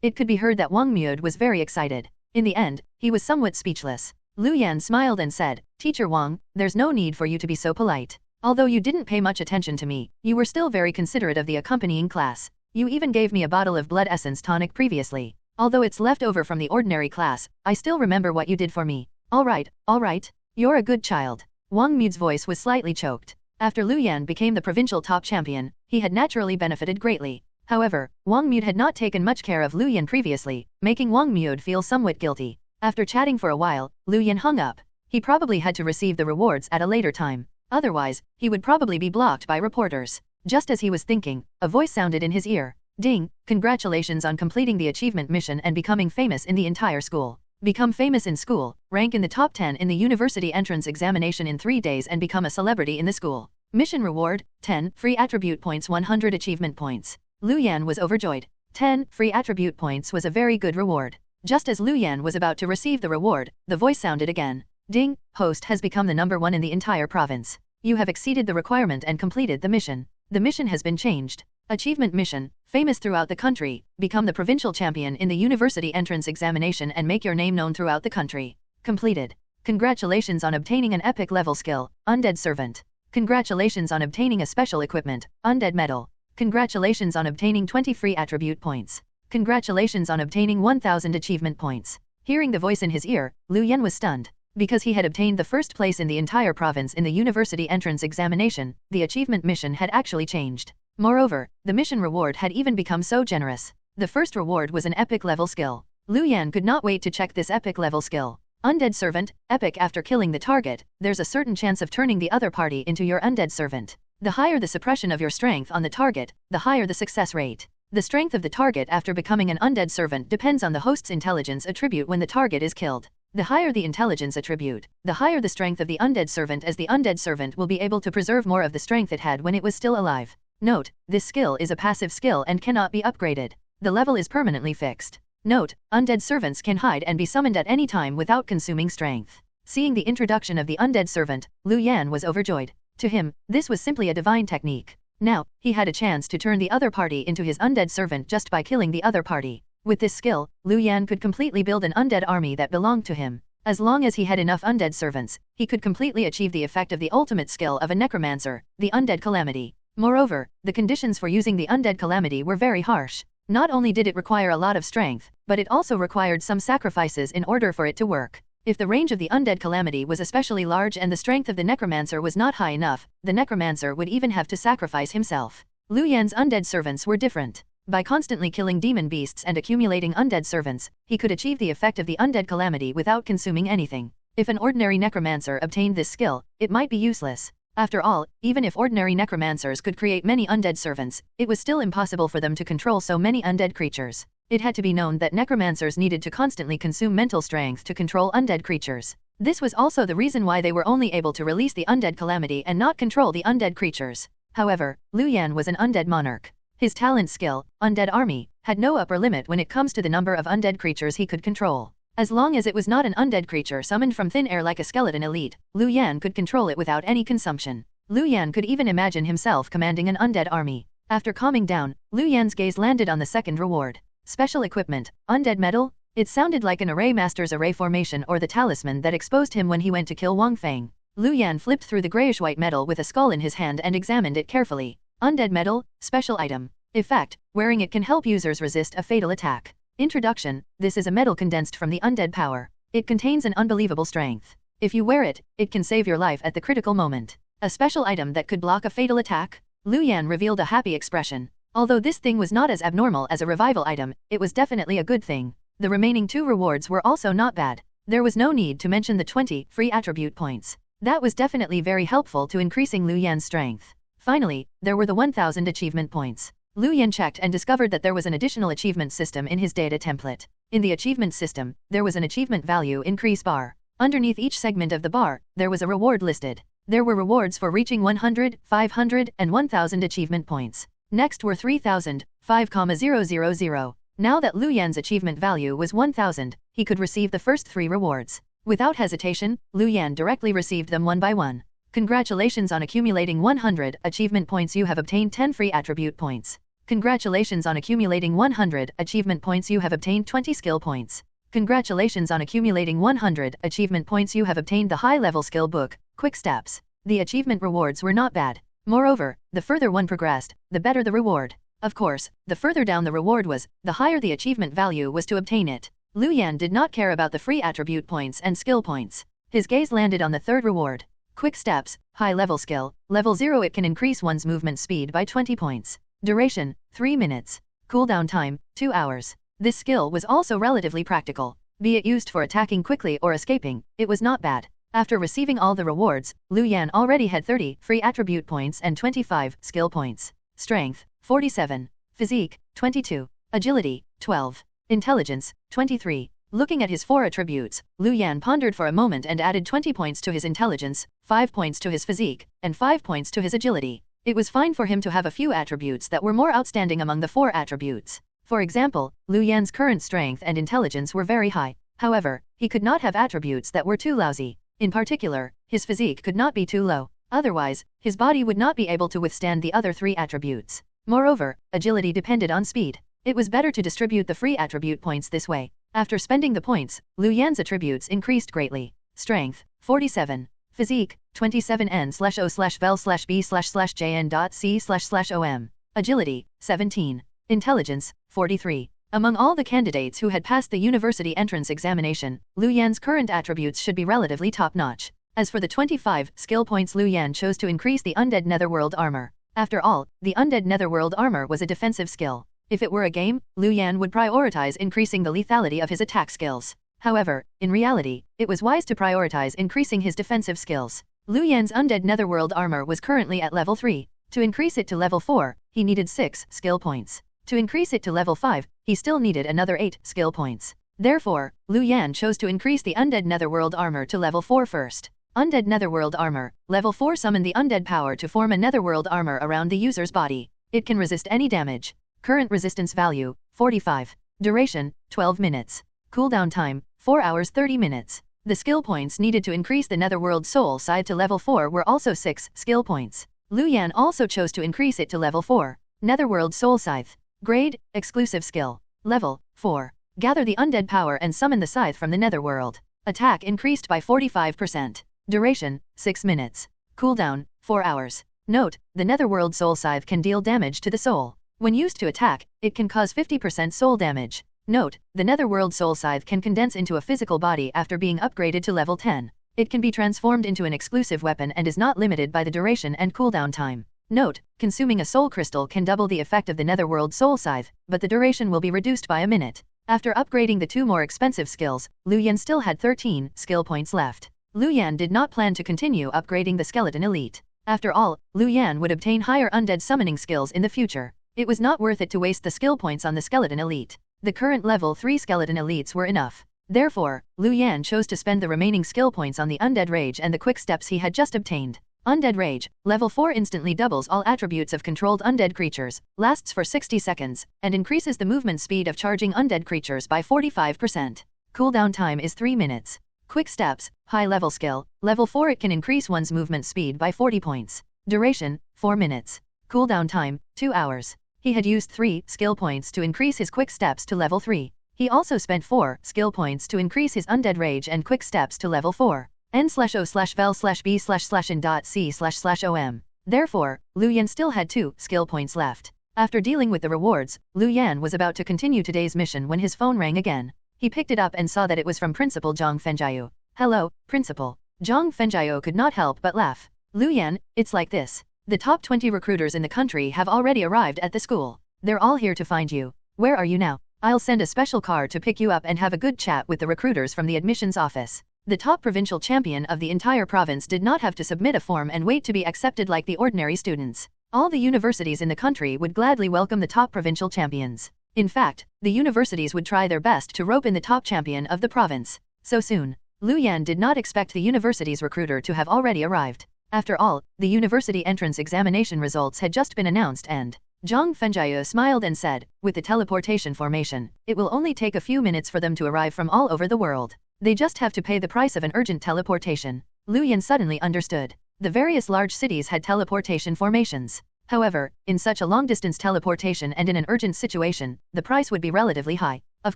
It could be heard that Wong Mud was very excited. In the end, he was somewhat speechless. Luan smiled and said, "Teacher Wong, there's no need for you to be so polite. Although you didn't pay much attention to me, you were still very considerate of the accompanying class. You even gave me a bottle of blood essence tonic previously. Although it's left over from the ordinary class, I still remember what you did for me. All right, you're a good child." Wong Mud's voice was slightly choked. After Luan became the provincial top champion, he had naturally benefited greatly. However, Wong Mud had not taken much care of Luan previously, making Wong Mud feel somewhat guilty. After chatting for a while, Luan hung up. He probably had to receive the rewards at a later time. Otherwise, he would probably be blocked by reporters. Just as he was thinking, a voice sounded in his ear. "Ding, congratulations on completing the achievement mission and becoming famous in the entire school. Become famous in school, rank in the top 10 in the university entrance examination in 3 days and become a celebrity in the school. Mission reward, 10 free attribute points, 100 achievement points." Luan was overjoyed. 10 free attribute points was a very good reward. Just as Luan was about to receive the reward, the voice sounded again. "Ding, host has become the number 1 in the entire province. You have exceeded the requirement and completed the mission. The mission has been changed. Achievement mission, famous throughout the country, become the provincial champion in the university entrance examination and make your name known throughout the country. Completed. Congratulations on obtaining an epic level skill, Undead Servant. Congratulations on obtaining a special equipment, Undead Medal. Congratulations on obtaining 20 free attribute points. Congratulations on obtaining 1000 achievement points." Hearing the voice in his ear, Luan was stunned. Because he had obtained the first place in the entire province in the university entrance examination, the achievement mission had actually changed. Moreover, the mission reward had even become so generous. The first reward was an epic level skill. Luan could not wait to check this epic level skill. Undead Servant, epic. After killing the target, there's a certain chance of turning the other party into your undead servant. The higher the suppression of your strength on the target, the higher the success rate. The strength of the target after becoming an undead servant depends on the host's intelligence attribute when the target is killed. The higher the intelligence attribute, the higher the strength of the undead servant, as the undead servant will be able to preserve more of the strength it had when it was still alive. Note, this skill is a passive skill and cannot be upgraded. The level is permanently fixed. Note, undead servants can hide and be summoned at any time without consuming strength. Seeing the introduction of the undead servant, Luan was overjoyed. To him, this was simply a divine technique. Now, he had a chance to turn the other party into his undead servant just by killing the other party. With this skill, Luan could completely build an undead army that belonged to him. As long as he had enough undead servants, he could completely achieve the effect of the ultimate skill of a necromancer, the undead calamity. Moreover, the conditions for using the undead calamity were very harsh. Not only did it require a lot of strength, but it also required some sacrifices in order for it to work. If the range of the undead calamity was especially large and the strength of the necromancer was not high enough, the necromancer would even have to sacrifice himself. Luan's undead servants were different. By constantly killing demon beasts and accumulating undead servants, he could achieve the effect of the undead calamity without consuming anything. If an ordinary necromancer obtained this skill, it might be useless. After all, even if ordinary necromancers could create many undead servants, it was still impossible for them to control so many undead creatures. It had to be known that necromancers needed to constantly consume mental strength to control undead creatures. This was also the reason why they were only able to release the undead calamity and not control the undead creatures. However, Luan was an undead monarch. His talent skill, Undead Army, had no upper limit when it comes to the number of undead creatures he could control. As long as it was not an undead creature summoned from thin air like a skeleton elite, Luan could control it without any consumption. Luan could even imagine himself commanding an undead army. After calming down, Luan's gaze landed on the second reward. Special equipment, undead medal? It sounded like an array master's array formation or the talisman that exposed him when he went to kill Wong Fang. Luan flipped through the grayish-white medal with a skull in his hand and examined it carefully. Undead medal, special item. Effect, wearing it can help users resist a fatal attack. Introduction, this is a medal condensed from the undead power. It contains an unbelievable strength. If you wear it, it can save your life at the critical moment. A special item that could block a fatal attack? Luan revealed a happy expression. Although this thing was not as abnormal as a revival item, it was definitely a good thing. The remaining 2 rewards were also not bad. There was no need to mention the 20 free attribute points. That was definitely very helpful to increasing Luan's strength. Finally, there were the 1000 achievement points. Luan checked and discovered that there was an additional achievement system in his data template. In the achievement system, there was an achievement value increase bar. Underneath each segment of the bar, there was a reward listed. There were rewards for reaching 100, 500, and 1000 achievement points. Next were 3000, 5,000. Now that Luan's achievement value was 1000, he could receive the first 3 rewards. Without hesitation, Luan directly received them one by one. Congratulations on accumulating 100 achievement points. You have obtained 10 free attribute points. Congratulations on accumulating 100 achievement points. You have obtained 20 skill points. Congratulations on accumulating 100 achievement points. You have obtained the high-level skill book, Quick Steps. The achievement rewards were not bad. Moreover, the further one progressed, the better the reward. Of course, the further down the reward was, the higher the achievement value was to obtain it. Luan did not care about the free attribute points and skill points. His gaze landed on the third reward. Quick Steps, high-level skill, level 0. It can increase one's movement speed by 20 points. Duration, 3 minutes. Cooldown time, 2 hours. This skill was also relatively practical. Be it used for attacking quickly or escaping, it was not bad. After receiving all the rewards, Luan already had 30 free attribute points and 25 skill points. Strength, 47. Physique, 22. Agility, 12. Intelligence, 23. Looking at his 4 attributes, Luan pondered for a moment and added 20 points to his intelligence, 5 points to his physique, and 5 points to his agility. It was fine for him to have a few attributes that were more outstanding among the 4 attributes. For example, Luan's current strength and intelligence were very high. However, he could not have attributes that were too lousy. In particular, his physique could not be too low. Otherwise, his body would not be able to withstand the other 3 attributes. Moreover, agility depended on speed. It was better to distribute the free attribute points this way. After spending the points, Luan's attributes increased greatly. Strength, 47. Physique, 27n/o/vel/b/jn.c//om. Agility, 17. Intelligence, 43. Among all the candidates who had passed the university entrance examination, Luan's current attributes should be relatively top-notch. As for the 25 skill points, Luan chose to increase the Undead Netherworld armor. After all, the Undead Netherworld armor was a defensive skill. If it were a game, Luan would prioritize increasing the lethality of his attack skills. However, in reality, it was wise to prioritize increasing his defensive skills. Luan's Undead Netherworld armor was currently at level 3. To increase it to level 4, he needed 6 skill points. To increase it to level 5, he still needed another 8 skill points. Therefore, Luan chose to increase the Undead Netherworld armor to level 4 first. Undead Netherworld armor, level 4. Summon the undead power to form a Netherworld armor around the user's body. It can resist any damage. Current resistance value, 45. Duration, 12 minutes. Cooldown time, 4 hours 30 minutes. The skill points needed to increase the Netherworld Soul Scythe to level 4 were also 6 skill points. Luan also chose to increase it to level 4. Netherworld Soul Scythe. Grade, exclusive skill. Level, 4. Gather the undead power and summon the scythe from the Netherworld. Attack increased by 45%. Duration, 6 minutes. Cooldown, 4 hours. Note, the Netherworld Soul Scythe can deal damage to the soul. When used to attack, it can cause 50% soul damage. Note, the Netherworld Soul Scythe can condense into a physical body after being upgraded to level 10. It can be transformed into an exclusive weapon and is not limited by the duration and cooldown time. Note, consuming a soul crystal can double the effect of the Netherworld Soul Scythe, but the duration will be reduced by a minute. After upgrading the 2 more expensive skills, Luan still had 13 skill points left. Luan did not plan to continue upgrading the Skeleton Elite. After all, Luan would obtain higher undead summoning skills in the future. It was not worth it to waste the skill points on the Skeleton Elite. The current level 3 Skeleton Elites were enough. Therefore, Luan chose to spend the remaining skill points on the Undead Rage and the quick steps he had just obtained. Undead Rage, level 4, instantly doubles all attributes of controlled undead creatures, lasts for 60 seconds, and increases the movement speed of charging undead creatures by 45%. Cooldown time is 3 minutes. Quick Steps, high level skill, level 4. It can increase one's movement speed by 40 points. Duration, 4 minutes. Cooldown time, 2 hours. He had used 3 skill points to increase his quick steps to level 3. He also spent 4 skill points to increase his undead rage and quick steps to level 4. N/O/vel/b/in.c//om. Therefore, Lu Yan still had 2 skill points left. After dealing with the rewards, Lu Yan was about to continue today's mission when his phone rang again. He picked it up and saw that it was from Principal Zhang Fengjiao. Hello, Principal. Zhang Fengjiao could not help but laugh. Lu Yan, it's like this. The top 20 recruiters in the country have already arrived at the school. They're all here to find you. Where are you now? I'll send a special car to pick you up and have a good chat with the recruiters from the admissions office. The top provincial champion of the entire province did not have to submit a form and wait to be accepted like the ordinary students. All the universities in the country would gladly welcome the top provincial champions. In fact, the universities would try their best to rope in the top champion of the province. So soon, Lu Yan did not expect the university's recruiter to have already arrived. After all, the university entrance examination results had just been announced and Zhang Fengjiao smiled and said, with the teleportation formation, it will only take a few minutes for them to arrive from all over the world. They just have to pay the price of an urgent teleportation. Lu Yan suddenly understood. The various large cities had teleportation formations. However, in such a long-distance teleportation and in an urgent situation, the price would be relatively high. Of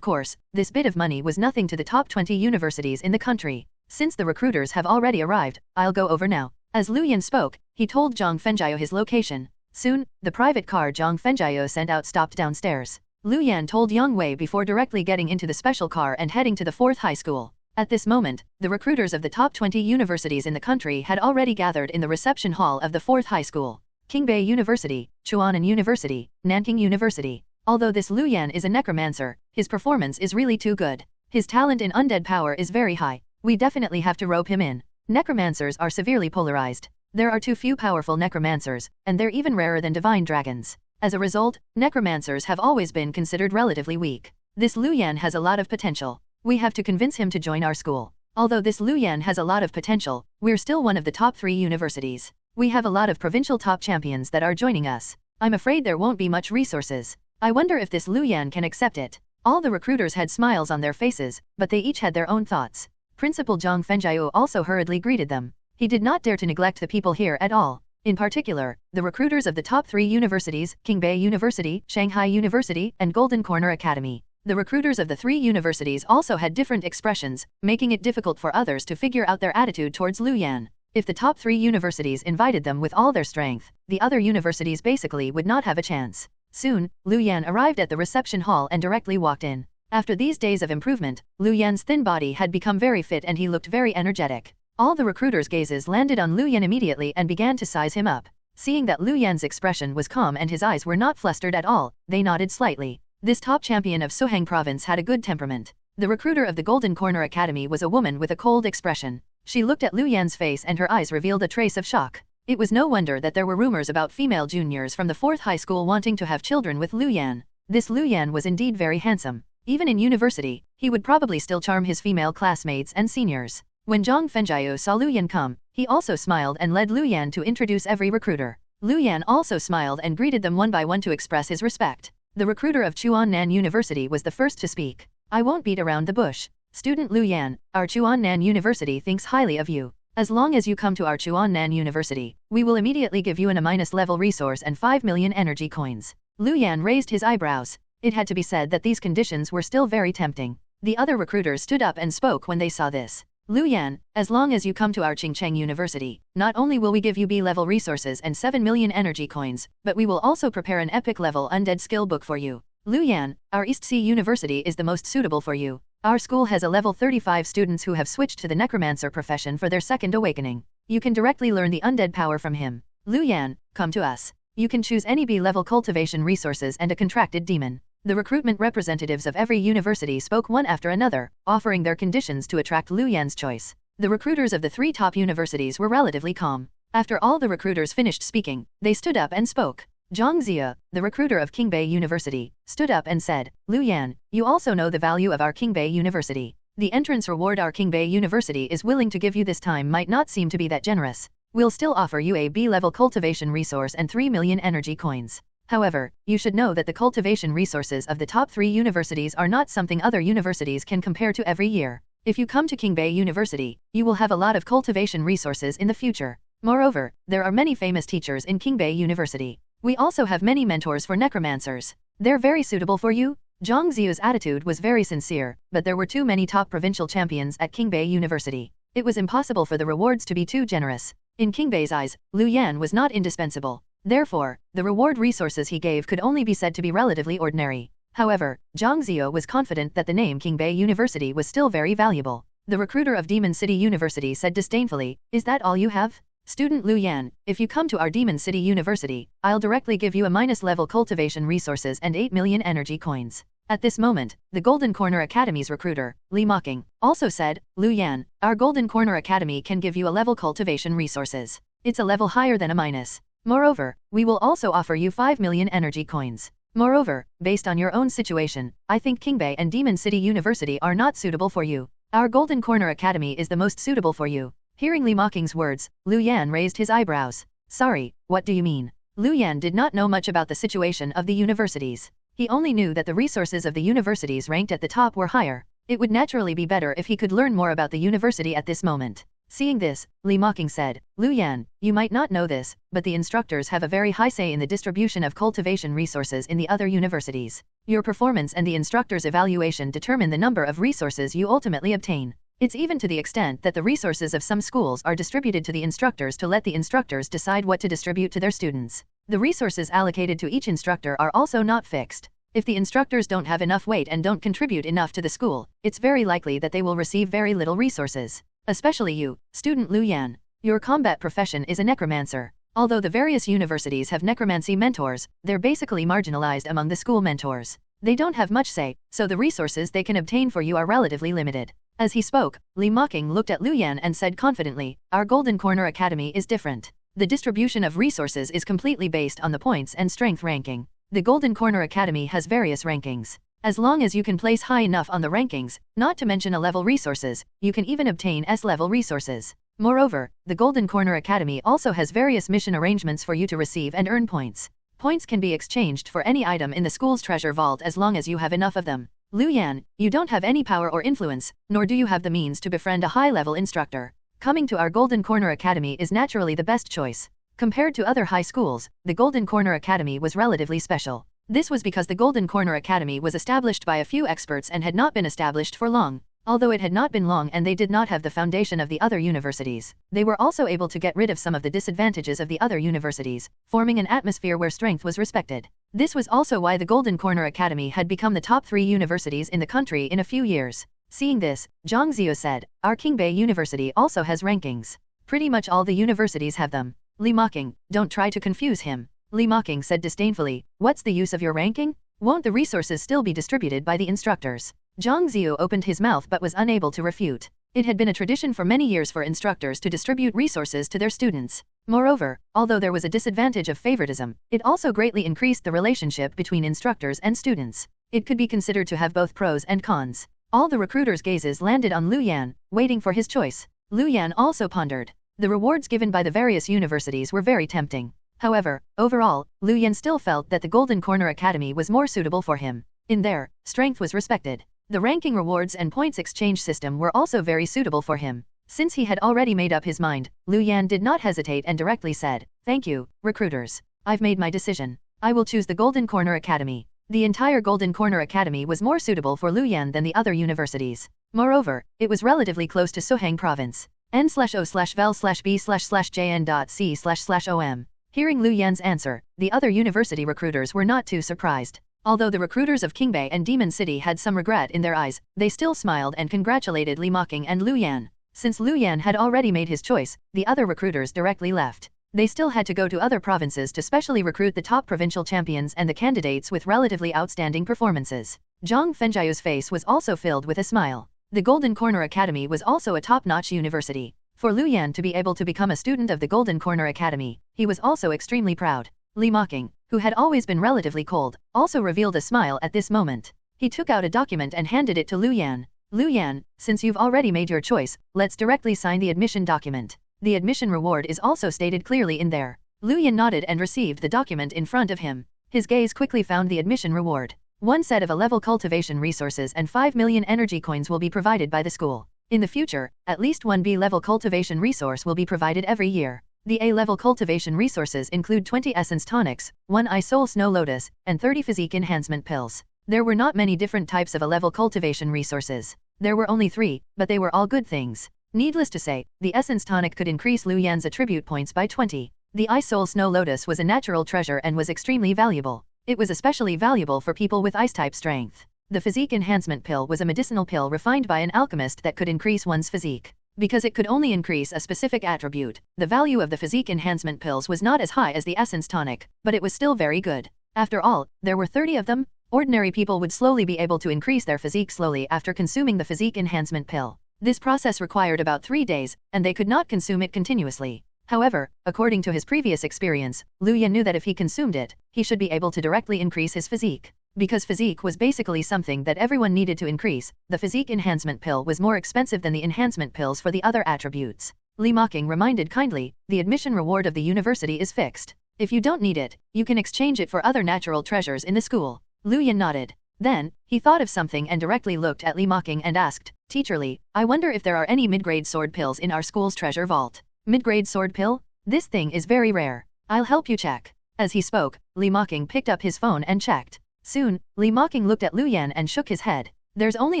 course, this bit of money was nothing to the top 20 universities in the country. Since the recruiters have already arrived, I'll go over now. As Lu Yan spoke, he told Zhang Fengjiao his location. Soon, the private car Zhang Fengjiao sent out stopped downstairs. Lu Yan told Yang Wei before directly getting into the special car and heading to the 4th high school. At this moment, the recruiters of the top 20 universities in the country had already gathered in the reception hall of the 4th high school. Qingbei University, Chuanan University, Nanking University. Although this Lu Yan is a necromancer, his performance is really too good. His talent in undead power is very high. We definitely have to rope him in. Necromancers are severely polarized. There are too few powerful necromancers, and they're even rarer than divine dragons. As a result, necromancers have always been considered relatively weak. This Lu Yan has a lot of potential. We have to convince him to join our school. Although this Lu Yan has a lot of potential, we're still one of the top 3 universities. We have a lot of provincial top champions that are joining us. I'm afraid there won't be much resources. I wonder if this Lu Yan can accept it. All the recruiters had smiles on their faces, but they each had their own thoughts. Principal Zhang Fengjiao also hurriedly greeted them. He did not dare to neglect the people here at all. In particular, the recruiters of the top 3 universities, Qingbei University, Shanghai University, and Golden Corner Academy. The recruiters of the 3 universities also had different expressions, making it difficult for others to figure out their attitude towards Lu Yan. If the top 3 universities invited them with all their strength, the other universities basically would not have a chance. Soon, Lu Yan arrived at the reception hall and directly walked in. After these days of improvement, Lu Yan's thin body had become very fit and he looked very energetic. All the recruiters' gazes landed on Lu Yan immediately and began to size him up. Seeing that Lu Yan's expression was calm and his eyes were not flustered at all, they nodded slightly. This top champion of Suheng province had a good temperament. The recruiter of the Golden Corner Academy was a woman with a cold expression. She looked at Lu Yan's face and her eyes revealed a trace of shock. It was no wonder that there were rumors about female juniors from the 4th high school wanting to have children with Lu Yan. This Lu Yan was indeed very handsome. Even in university, he would probably still charm his female classmates and seniors. When Zhang Fengjiao saw Lu Yan come, he also smiled and led Lu Yan to introduce every recruiter. Lu Yan also smiled and greeted them one by one to express his respect. The recruiter of Chuanan University was the first to speak. I won't beat around the bush. Student Lu Yan, our Chuanan University thinks highly of you. As long as you come to our Chuanan University, we will immediately give you an A- level resource and 5 million energy coins. Lu Yan raised his eyebrows. It had to be said that these conditions were still very tempting. The other recruiters stood up and spoke when they saw this. Lu Yan, as long as you come to our Qingcheng University, not only will we give you B-level resources and 7 million energy coins, but we will also prepare an epic-level undead skill book for you. Lu Yan, our East Sea University is the most suitable for you. Our school has a level 35 students who have switched to the Necromancer profession for their second awakening. You can directly learn the undead power from him. Lu Yan, come to us. You can choose any B-level cultivation resources and a contracted demon. The recruitment representatives of every university spoke one after another, offering their conditions to attract Lu Yan's choice. The recruiters of the 3 top universities were relatively calm. After all the recruiters finished speaking, they stood up and spoke. Zhang Zia, the recruiter of Qingbei University, stood up and said, Lu Yan, you also know the value of our Qingbei University. The entrance reward our Qingbei University is willing to give you this time might not seem to be that generous. We'll still offer you a B-level cultivation resource and 3 million energy coins. However, you should know that the cultivation resources of the top 3 universities are not something other universities can compare to every year. If you come to Qingbei University, you will have a lot of cultivation resources in the future. Moreover, there are many famous teachers in Qingbei University. We also have many mentors for necromancers. They're very suitable for you. Zhang Ziyu's attitude was very sincere, but there were too many top provincial champions at Qingbei University. It was impossible for the rewards to be too generous. In Qingbei's eyes, Luan was not indispensable. Therefore, the reward resources he gave could only be said to be relatively ordinary. However, Zhang Ziyu was confident that the name Qingbei University was still very valuable. The recruiter of Demon City University said disdainfully, "Is that all you have? Student Luan, if you come to our Demon City University, I'll directly give you a -level cultivation resources and 8 million energy coins." At this moment, the Golden Corner Academy's recruiter, Li Mocking, also said, "Luan, our Golden Corner Academy can give you a level cultivation resources. It's a level higher than a minus. Moreover, we will also offer you 5 million energy coins. Moreover, based on your own situation, I think Qingbei and Demon City University are not suitable for you. Our Golden Corner Academy is the most suitable for you." Hearing Li Mocking's words, Luan raised his eyebrows. "Sorry, what do you mean?" Luan did not know much about the situation of the universities. He only knew that the resources of the universities ranked at the top were higher. It would naturally be better if he could learn more about the university at this moment. Seeing this, Li Mocking said, "Luan, you might not know this, but the instructors have a very high say in the distribution of cultivation resources in the other universities. Your performance and the instructors' evaluation determine the number of resources you ultimately obtain. It's even to the extent that the resources of some schools are distributed to the instructors to let the instructors decide what to distribute to their students. The resources allocated to each instructor are also not fixed. If the instructors don't have enough weight and don't contribute enough to the school, it's very likely that they will receive very little resources. Especially you, student Luan. Your combat profession is a necromancer. Although the various universities have necromancy mentors, they're basically marginalized among the school mentors. They don't have much say, so the resources they can obtain for you are relatively limited." As he spoke, Li Mocking looked at Luan and said confidently, "Our Golden Corner Academy is different. The distribution of resources is completely based on the points and strength ranking. The Golden Corner Academy has various rankings. As long as you can place high enough on the rankings, not to mention A-level resources, you can even obtain S-level resources. Moreover, the Golden Corner Academy also has various mission arrangements for you to receive and earn points. Points can be exchanged for any item in the school's treasure vault as long as you have enough of them. Luan, you don't have any power or influence, nor do you have the means to befriend a high-level instructor. Coming to our Golden Corner Academy is naturally the best choice. Compared to other high schools, the Golden Corner Academy was relatively special. This was because the Golden Corner Academy was established by a few experts and had not been established for long. Although it had not been long and they did not have the foundation of the other universities, they were also able to get rid of some of the disadvantages of the other universities, forming an atmosphere where strength was respected. This was also why the Golden Corner Academy had become the top 3 universities in the country in a few years. Seeing this, Zhang Ziyu said, "Our Qingbei University also has rankings. Pretty much all the universities have them." Li Mocking, "Don't try to confuse him." Li Mocking said disdainfully, "What's the use of your ranking? Won't the resources still be distributed by the instructors?" Zhang Ziyu opened his mouth but was unable to refute. It had been a tradition for many years for instructors to distribute resources to their students. Moreover, although there was a disadvantage of favoritism, it also greatly increased the relationship between instructors and students. It could be considered to have both pros and cons. All the recruiters' gazes landed on Luan, waiting for his choice. Luan also pondered. The rewards given by the various universities were very tempting. However, overall, Luan still felt that the Golden Corner Academy was more suitable for him. In there, strength was respected. The ranking rewards and points exchange system were also very suitable for him. Since he had already made up his mind, Luan did not hesitate and directly said, "Thank you, recruiters. I've made my decision. I will choose the Golden Corner Academy." The entire Golden Corner Academy was more suitable for Luan than the other universities. Moreover, it was relatively close to Suheng Province. N/O/vel/B/jn.C//OM. Hearing Luan's answer, the other university recruiters were not too surprised. Although the recruiters of Qingbei and Demon City had some regret in their eyes, they still smiled and congratulated Li Mocking and Luan. Since Luan had already made his choice, the other recruiters directly left. They still had to go to other provinces to specially recruit the top provincial champions and the candidates with relatively outstanding performances. Zhang Fenjiu's face was also filled with a smile. The Golden Corner Academy was also a top-notch university. For Luan to be able to become a student of the Golden Corner Academy, he was also extremely proud. Li Mocking, who had always been relatively cold, also revealed a smile at this moment. He took out a document and handed it to Luan. "Luan, since you've already made your choice, let's directly sign the admission document. The admission reward is also stated clearly in there." Luan nodded and received the document in front of him. His gaze quickly found the admission reward. 1 set of A-level cultivation resources and 5 million energy coins will be provided by the school. In the future, at least 1 B-level cultivation resource will be provided every year. The A-level cultivation resources include 20 essence tonics, 1 I-Soul Snow Lotus, and 30 physique enhancement pills. There were not many different types of A-level cultivation resources. There were only 3, but they were all good things. Needless to say, the essence tonic could increase Lu Yan's attribute points by 20. The I-Soul Snow Lotus was a natural treasure and was extremely valuable. It was especially valuable for people with ice-type strength. The physique enhancement pill was a medicinal pill refined by an alchemist that could increase one's physique. Because it could only increase a specific attribute, the value of the physique enhancement pills was not as high as the essence tonic, but it was still very good. After all, there were 30 of them. Ordinary people would slowly be able to increase their physique slowly after consuming the physique enhancement pill. This process required about 3 days, and they could not consume it continuously. However, according to his previous experience, Lu Yan knew that if he consumed it, he should be able to directly increase his physique. Because physique was basically something that everyone needed to increase, the physique enhancement pill was more expensive than the enhancement pills for the other attributes. Li Mocking reminded kindly, the admission reward of the university is fixed. If you don't need it, you can exchange it for other natural treasures in the school. Lu Yan nodded. Then, he thought of something and directly looked at Li Mocking and asked, Teacher Li, I wonder if there are any mid-grade sword pills in our school's treasure vault. Mid-grade sword pill? This thing is very rare. I'll help you check. As he spoke, Li Mocking picked up his phone and checked. Soon, Li Mocking looked at Lu Yan and shook his head. There's only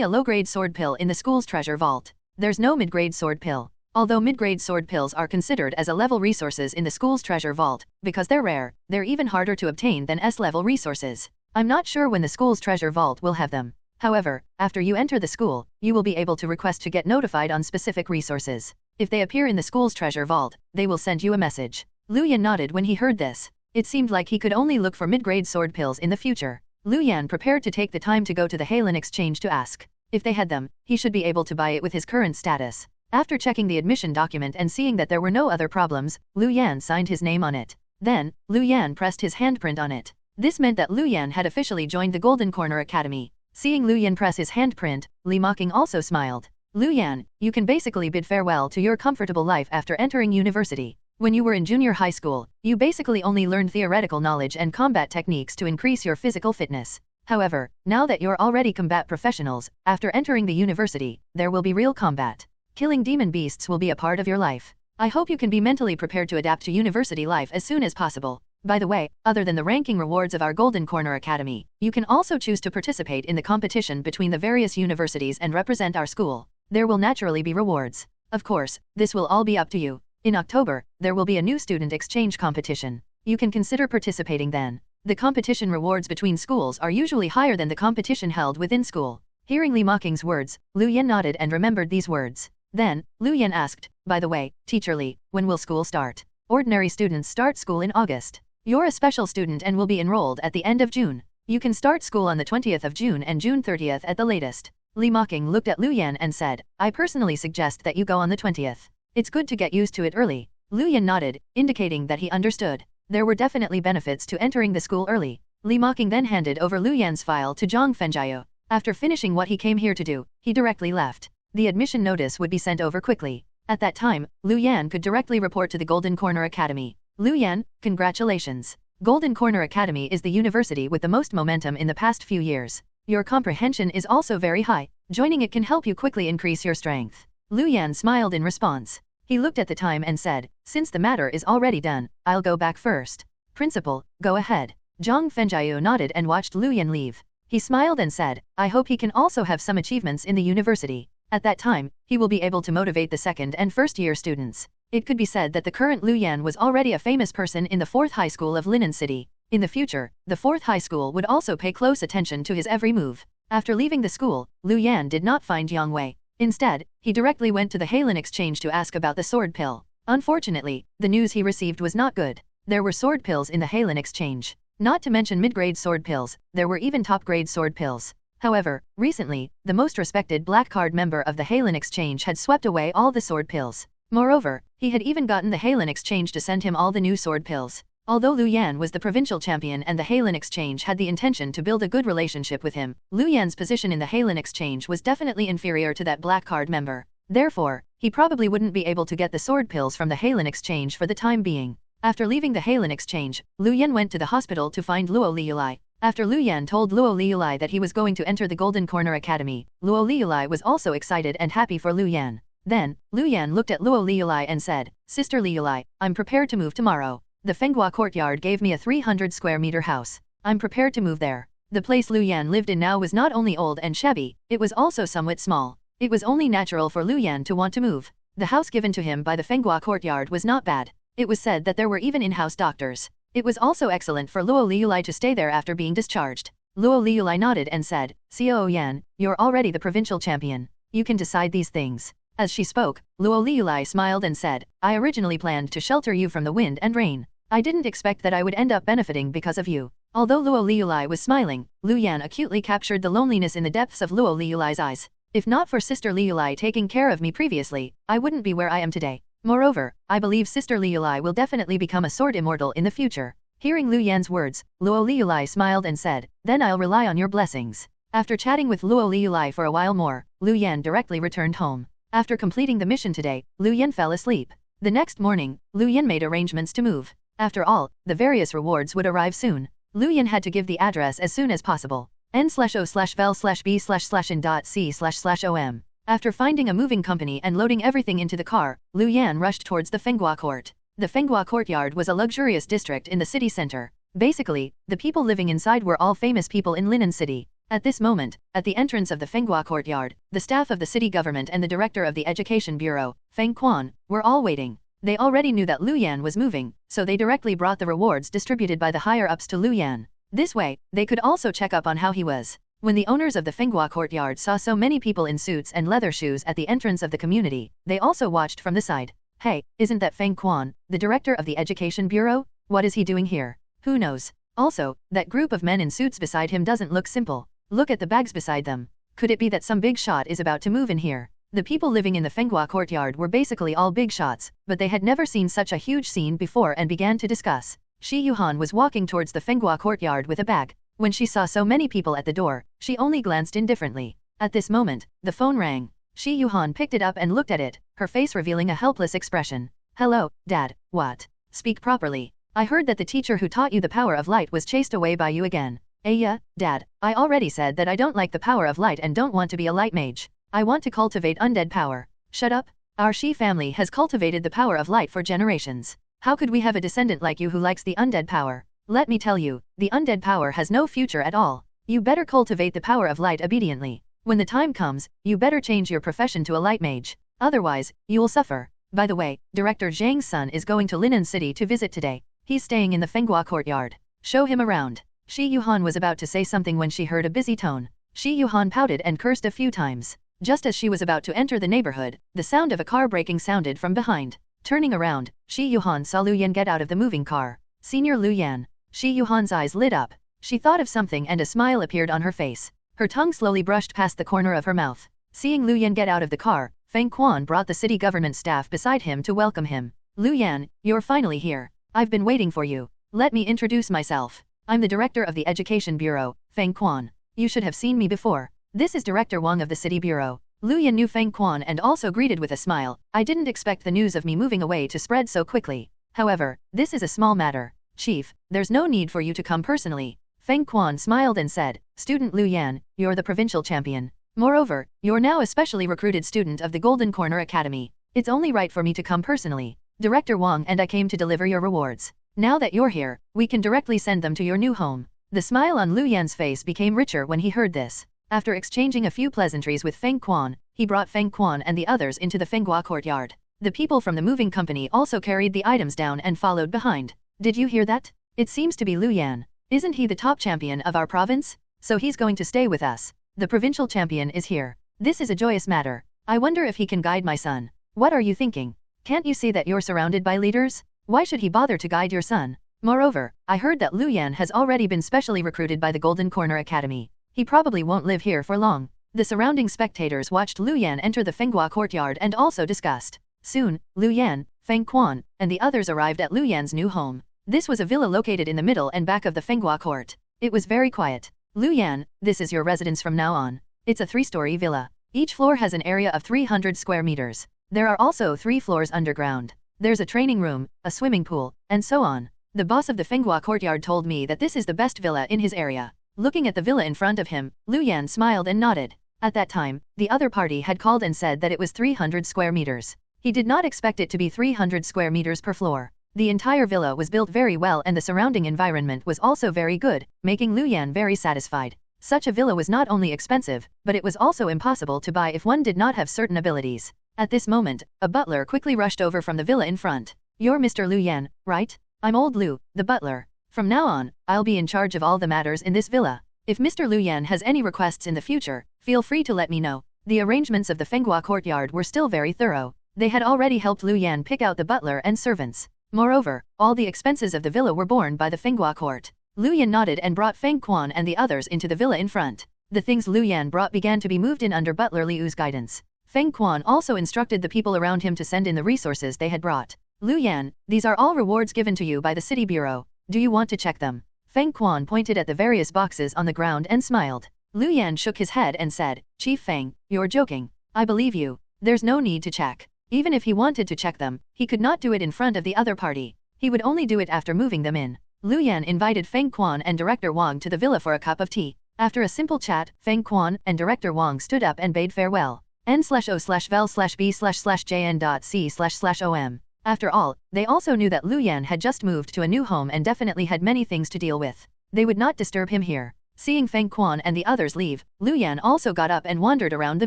a low-grade sword pill in the school's treasure vault. There's no mid-grade sword pill. Although mid-grade sword pills are considered as A-level resources in the school's treasure vault, because they're rare, they're even harder to obtain than S-level resources. I'm not sure when the school's treasure vault will have them. However, after you enter the school, you will be able to request to get notified on specific resources. If they appear in the school's treasure vault, they will send you a message. Lu Yan nodded when he heard this. It seemed like he could only look for mid-grade sword pills in the future. Lu Yan prepared to take the time to go to the Halen exchange to ask. If they had them, he should be able to buy it with his current status. After checking the admission document and seeing that there were no other problems, Lu Yan signed his name on it. Then, Lu Yan pressed his handprint on it. This meant that Lu Yan had officially joined the Golden Corner Academy. Seeing Lu Yan press his handprint, Li Mocking also smiled. Lu Yan, you can basically bid farewell to your comfortable life after entering university. When you were in junior high school, you basically only learned theoretical knowledge and combat techniques to increase your physical fitness. However, now that you're already combat professionals, after entering the university, there will be real combat. Killing demon beasts will be a part of your life. I hope you can be mentally prepared to adapt to university life as soon as possible. By the way, other than the ranking rewards of our Golden Corner Academy, you can also choose to participate in the competition between the various universities and represent our school. There will naturally be rewards. Of course, this will all be up to you. In October, there will be a new student exchange competition. You can consider participating then. The competition rewards between schools are usually higher than the competition held within school. Hearing Li Mocking's words, Lu Yan nodded and remembered these words. Then, Lu Yan asked, by the way, Teacher Li, when will school start? Ordinary students start school in August. You're a special student and will be enrolled at the end of June. You can start school on the 20th of June and June 30th at the latest. Li Mocking looked at Lu Yan and said, I personally suggest that you go on the 20th. It's good to get used to it early. Lu Yan nodded, indicating that he understood. There were definitely benefits to entering the school early. Li Mocking then handed over Lu Yan's file to Zhang Fenjiao. After finishing what he came here to do, he directly left. The admission notice would be sent over quickly. At that time, Lu Yan could directly report to the Golden Corner Academy. Lu Yan, congratulations. Golden Corner Academy is the university with the most momentum in the past few years. Your comprehension is also very high. Joining it can help you quickly increase your strength. Lu Yan smiled in response. He looked at the time and said, since the matter is already done, I'll go back first. Principal, go ahead. Zhang Fenjiao nodded and watched Lu Yan leave. He smiled and said, I hope he can also have some achievements in the university. At that time, he will be able to motivate the second and first year students. It could be said that the current Lu Yan was already a famous person in the 4th High School of Linen City. In the future, the 4th High School would also pay close attention to his every move. After leaving the school, Lu Yan did not find Yang Wei. Instead, he directly went to the Halen exchange to ask about the sword pill. Unfortunately, the news he received was not good. There were sword pills in the Halen exchange. Not to mention mid-grade sword pills, there were even top-grade sword pills. However, recently, the most respected black card member of the Halen exchange had swept away all the sword pills. Moreover, he had even gotten the Halen exchange to send him all the new sword pills. Although Lu Yan was the provincial champion and the Halen exchange had the intention to build a good relationship with him, Lu Yan's position in the Halen exchange was definitely inferior to that black card member. Therefore, he probably wouldn't be able to get the sword pills from the Halen exchange for the time being. After leaving the Halen exchange, Lu Yan went to the hospital to find Lu Lei. After Lu Yan told Lu Lei that he was going to enter the Golden Corner Academy, Lu Lei was also excited and happy for Lu Yan. Then, Luan looked at Lu Lei and said, Sister Lu Lei, I'm prepared to move tomorrow. The Fenghua courtyard gave me a 300 square meter house. I'm prepared to move there. The place Luan lived in now was not only old and shabby, it was also somewhat small. It was only natural for Luan to want to move. The house given to him by the Fenghua courtyard was not bad. It was said that there were even in-house doctors. It was also excellent for Lu Lei to stay there after being discharged. Lu Lei nodded and said, Xiao Yan, you're already the provincial champion. You can decide these things. As she spoke, Lu Lei smiled and said, I originally planned to shelter you from the wind and rain. I didn't expect that I would end up benefiting because of you. Although Lu Lei was smiling, Luan acutely captured the loneliness in the depths of Lu Lei's eyes. If not for Sister Lu Lei taking care of me previously, I wouldn't be where I am today. Moreover, I believe Sister Lu Lei will definitely become a sword immortal in the future. Hearing Luan's words, Lu Lei smiled and said, then I'll rely on your blessings. After chatting with Lu Lei for a while more, Luan directly returned home. After completing the mission today, Luan fell asleep. The next morning, Luan made arrangements to move. After all, the various rewards would arrive soon. Luan had to give the address as soon as possible. n/o/vel/b/in.c//om. After finding a moving company and loading everything into the car, Luan rushed towards the Fenghua court. The Fenghua courtyard was a luxurious district in the city center. Basically, the people living inside were all famous people in Linen City. At this moment, at the entrance of the Fenghua courtyard, the staff of the city government and the director of the education bureau, Fang Quan, were all waiting. They already knew that Luan was moving, so they directly brought the rewards distributed by the higher-ups to Luan. This way, they could also check up on how he was. When the owners of the Fenghua courtyard saw so many people in suits and leather shoes at the entrance of the community, they also watched from the side. Hey, isn't that Fang Quan, the director of the education bureau? What is he doing here? Who knows? Also, that group of men in suits beside him doesn't look simple. Look at the bags beside them. Could it be that some big shot is about to move in here? The people living in the Fenghua courtyard were basically all big shots, but they had never seen such a huge scene before and began to discuss. Shi Yuhan was walking towards the Fenghua courtyard with a bag. When she saw so many people at the door, she only glanced indifferently. At this moment, the phone rang. Shi Yuhan picked it up and looked at it, her face revealing a helpless expression. Hello, Dad, what? Speak properly. I heard that the teacher who taught you the power of light was chased away by you again. Yeah, Dad, I already said that I don't like the power of light and don't want to be a light mage. I want to cultivate undead power. Shut up. Our Shi family has cultivated the power of light for generations. How could we have a descendant like you who likes the undead power? Let me tell you, the undead power has no future at all. You better cultivate the power of light obediently. When the time comes, you better change your profession to a light mage. Otherwise, you will suffer. By the way, Director Zhang's son is going to Linen City to visit today. He's staying in the Fenghua courtyard. Show him around. Shi Yuhan was about to say something when she heard a busy tone. Shi Yuhan pouted and cursed a few times. Just as she was about to enter the neighborhood, the sound of a car braking sounded from behind. Turning around, Shi Yuhan saw Lu Yan get out of the moving car. Senior Lu Yan. Shi Yuhan's eyes lit up. She thought of something and a smile appeared on her face. Her tongue slowly brushed past the corner of her mouth. Seeing Lu Yan get out of the car, Fang Quan brought the city government staff beside him to welcome him. Lu Yan, you're finally here. I've been waiting for you. Let me introduce myself. I'm the director of the education bureau, Fang Quan. You should have seen me before. This is Director Wong of the city bureau. Lu Yan knew Fang Quan and also greeted with a smile. I didn't expect the news of me moving away to spread so quickly. However, this is a small matter. Chief, there's no need for you to come personally. Fang Quan smiled and said, Student Lu Yan, you're the provincial champion. Moreover, you're now a specially recruited student of the Golden Corner Academy. It's only right for me to come personally. Director Wong and I came to deliver your rewards. Now that you're here, we can directly send them to your new home. The smile on Lu Yan's face became richer when he heard this. After exchanging a few pleasantries with Fang Quan, he brought Fang Quan and the others into the Fenghua courtyard. The people from the moving company also carried the items down and followed behind. Did you hear that? It seems to be Lu Yan. Isn't he the top champion of our province? So he's going to stay with us. The provincial champion is here. This is a joyous matter. I wonder if he can guide my son. What are you thinking? Can't you see that you're surrounded by leaders? Why should he bother to guide your son? Moreover, I heard that Lu Yan has already been specially recruited by the Golden Corner Academy. He probably won't live here for long. The surrounding spectators watched Lu Yan enter the Fenghua courtyard and also discussed. Soon, Lu Yan, Fang Quan, and the others arrived at Lu Yan's new home. This was a villa located in the middle and back of the Fenghua court. It was very quiet. Lu Yan, this is your residence from now on. It's a 3-story villa. Each floor has an area of 300 square meters. There are also 3 floors underground. There's a training room, a swimming pool, and so on. The boss of the Fenghua courtyard told me that this is the best villa in his area. Looking at the villa in front of him, Lu Yan smiled and nodded. At that time, the other party had called and said that it was 300 square meters. He did not expect it to be 300 square meters per floor. The entire villa was built very well and the surrounding environment was also very good, making Luan very satisfied. Such a villa was not only expensive, but it was also impossible to buy if one did not have certain abilities. At this moment, a butler quickly rushed over from the villa in front. "You're Mr. Luan, right? I'm old Lu, the butler. From now on, I'll be in charge of all the matters in this villa. If Mr. Luan has any requests in the future, feel free to let me know." The arrangements of the Fenghua courtyard were still very thorough. They had already helped Luan pick out the butler and servants. Moreover, all the expenses of the villa were borne by the Fenghua court. Luan nodded and brought Feng Quan and the others into the villa in front. The things Luan brought began to be moved in under butler Liu's guidance. Feng Quan also instructed the people around him to send in the resources they had brought. "Luan, these are all rewards given to you by the city bureau. Do you want to check them?" Feng Quan pointed at the various boxes on the ground and smiled. Luan shook his head and said, "Chief Feng, you're joking. I believe you. There's no need to check." Even if he wanted to check them, he could not do it in front of the other party. He would only do it after moving them in. Luan invited Feng Quan and Director Wong to the villa for a cup of tea. After a simple chat, Feng Quan and Director Wong stood up and bade farewell. N/O/vel/b/jn.c//om. After all, they also knew that Luan had just moved to a new home and definitely had many things to deal with. They would not disturb him here. Seeing Feng Quan and the others leave, Luan also got up and wandered around the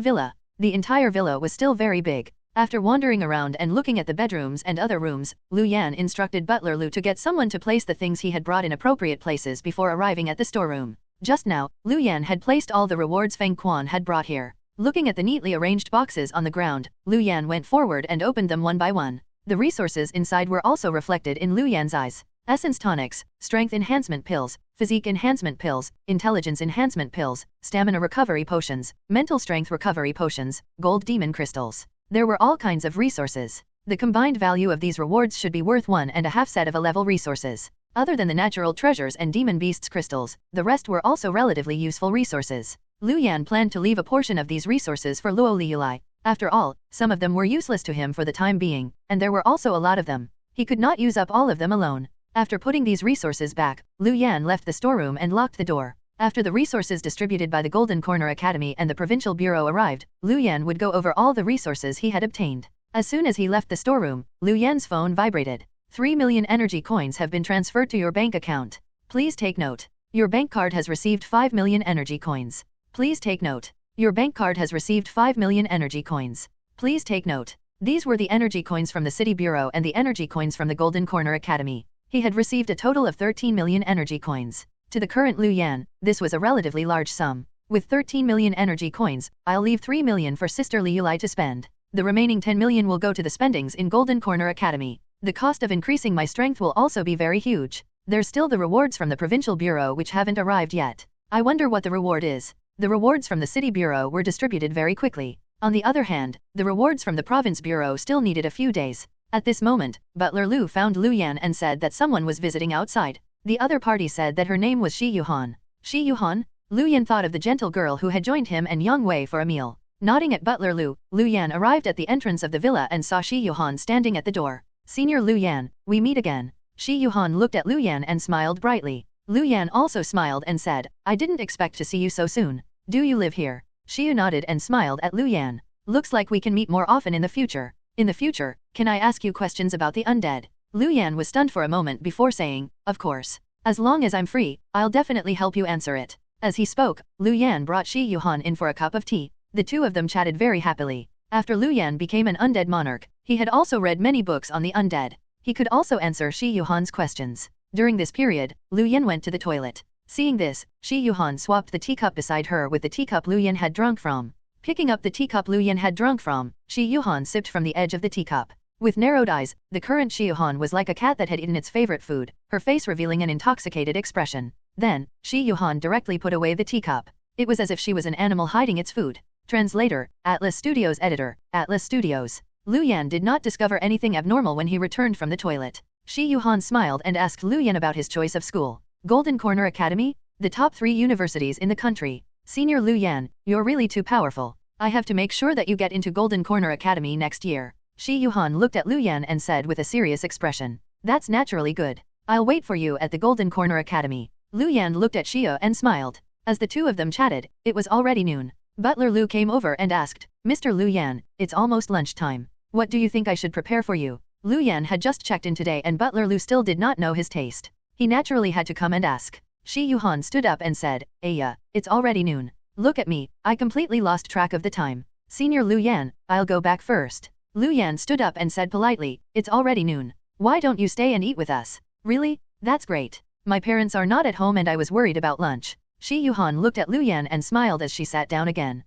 villa. The entire villa was still very big. After wandering around and looking at the bedrooms and other rooms, Luan instructed butler Lu to get someone to place the things he had brought in appropriate places before arriving at the storeroom. Just now, Luan had placed all the rewards Feng Quan had brought here. Looking at the neatly arranged boxes on the ground, Luan went forward and opened them one by one. The resources inside were also reflected in Luan's eyes. Essence tonics, strength enhancement pills, physique enhancement pills, intelligence enhancement pills, stamina recovery potions, mental strength recovery potions, gold demon crystals. There were all kinds of resources. The combined value of these rewards should be worth 1.5 set of A-level resources. Other than the natural treasures and demon beasts crystals, the rest were also relatively useful resources. Luan planned to leave a portion of these resources for Lu Lei. After all, some of them were useless to him for the time being, and there were also a lot of them. He could not use up all of them alone. After putting these resources back, Luan left the storeroom and locked the door. After the resources distributed by the Golden Corner Academy and the Provincial Bureau arrived, Luan would go over all the resources he had obtained. As soon as he left the storeroom, Luan's phone vibrated. 3 million energy coins have been transferred to your bank account. Please take note. Your bank card has received 5 million energy coins. Please take note. Your bank card has received 5 million energy coins. Please take note. These were the energy coins from the City Bureau and the energy coins from the Golden Corner Academy. He had received a total of 13 million energy coins. To the current Luan, this was a relatively large sum. With 13 million energy coins, I'll leave 3 million for Sister Lu Lei to spend. The remaining 10 million will go to the spendings in Golden Corner Academy. The cost of increasing my strength will also be very huge. There's still the rewards from the Provincial Bureau which haven't arrived yet. I wonder what the reward is. The rewards from the City Bureau were distributed very quickly. On the other hand, the rewards from the Province Bureau still needed a few days. At this moment, Butler Lu found Luan and said that someone was visiting outside. The other party said that her name was Shi Yuhan. Shi Yuhan? Luan thought of the gentle girl who had joined him and Yang Wei for a meal. Nodding at Butler Lu, Luan arrived at the entrance of the villa and saw Shi Yuhan standing at the door. "Senior Luan, we meet again." Shi Yuhan looked at Luan and smiled brightly. Luan also smiled and said, "I didn't expect to see you so soon. Do you live here?" Shi nodded and smiled at Luan. "Looks like we can meet more often in the future. In the future, can I ask you questions about the undead?" Luan was stunned for a moment before saying, "Of course. As long as I'm free, I'll definitely help you answer it." As he spoke, Luan brought Shi Yuhan in for a cup of tea. The two of them chatted very happily. After Luan became an undead monarch, he had also read many books on the undead. He could also answer Shi Yuhan's questions. During this period, Luan went to the toilet. Seeing this, Shi Yuhan swapped the teacup beside her with the teacup Luan had drunk from. Picking up the teacup Luan had drunk from, Shi Yuhan sipped from the edge of the teacup. With narrowed eyes, the current Shi Yuhan was like a cat that had eaten its favorite food, her face revealing an intoxicated expression. Then, Shi Yuhan directly put away the teacup. It was as if she was an animal hiding its food. Translator, Atlas Studios Editor, Atlas Studios. Luan did not discover anything abnormal when he returned from the toilet. Shi Yuhan smiled and asked Luan about his choice of school. Golden Corner Academy? The top 3 universities in the country. Senior Luan, you're really too powerful. I have to make sure that you get into Golden Corner Academy next year. Shi Yuhan looked at Luan and said with a serious expression, "That's naturally good. I'll wait for you at the Golden Corner Academy." Luan looked at Shia and smiled. As the two of them chatted, it was already noon. Butler Lu came over and asked, "Mr. Lu Yan, it's almost lunchtime. What do you think I should prepare for you?" Lu Yan had just checked in today and Butler Lu still did not know his taste. He naturally had to come and ask. Shi Yuhan stood up and said, "Aya, it's already noon. Look at me, I completely lost track of the time. Senior Lu Yan, I'll go back first." Lu Yan stood up and said politely, "It's already noon. Why don't you stay and eat with us?" "Really? That's great. My parents are not at home and I was worried about lunch." Shi Yuhan looked at Lu Yan and smiled as she sat down again.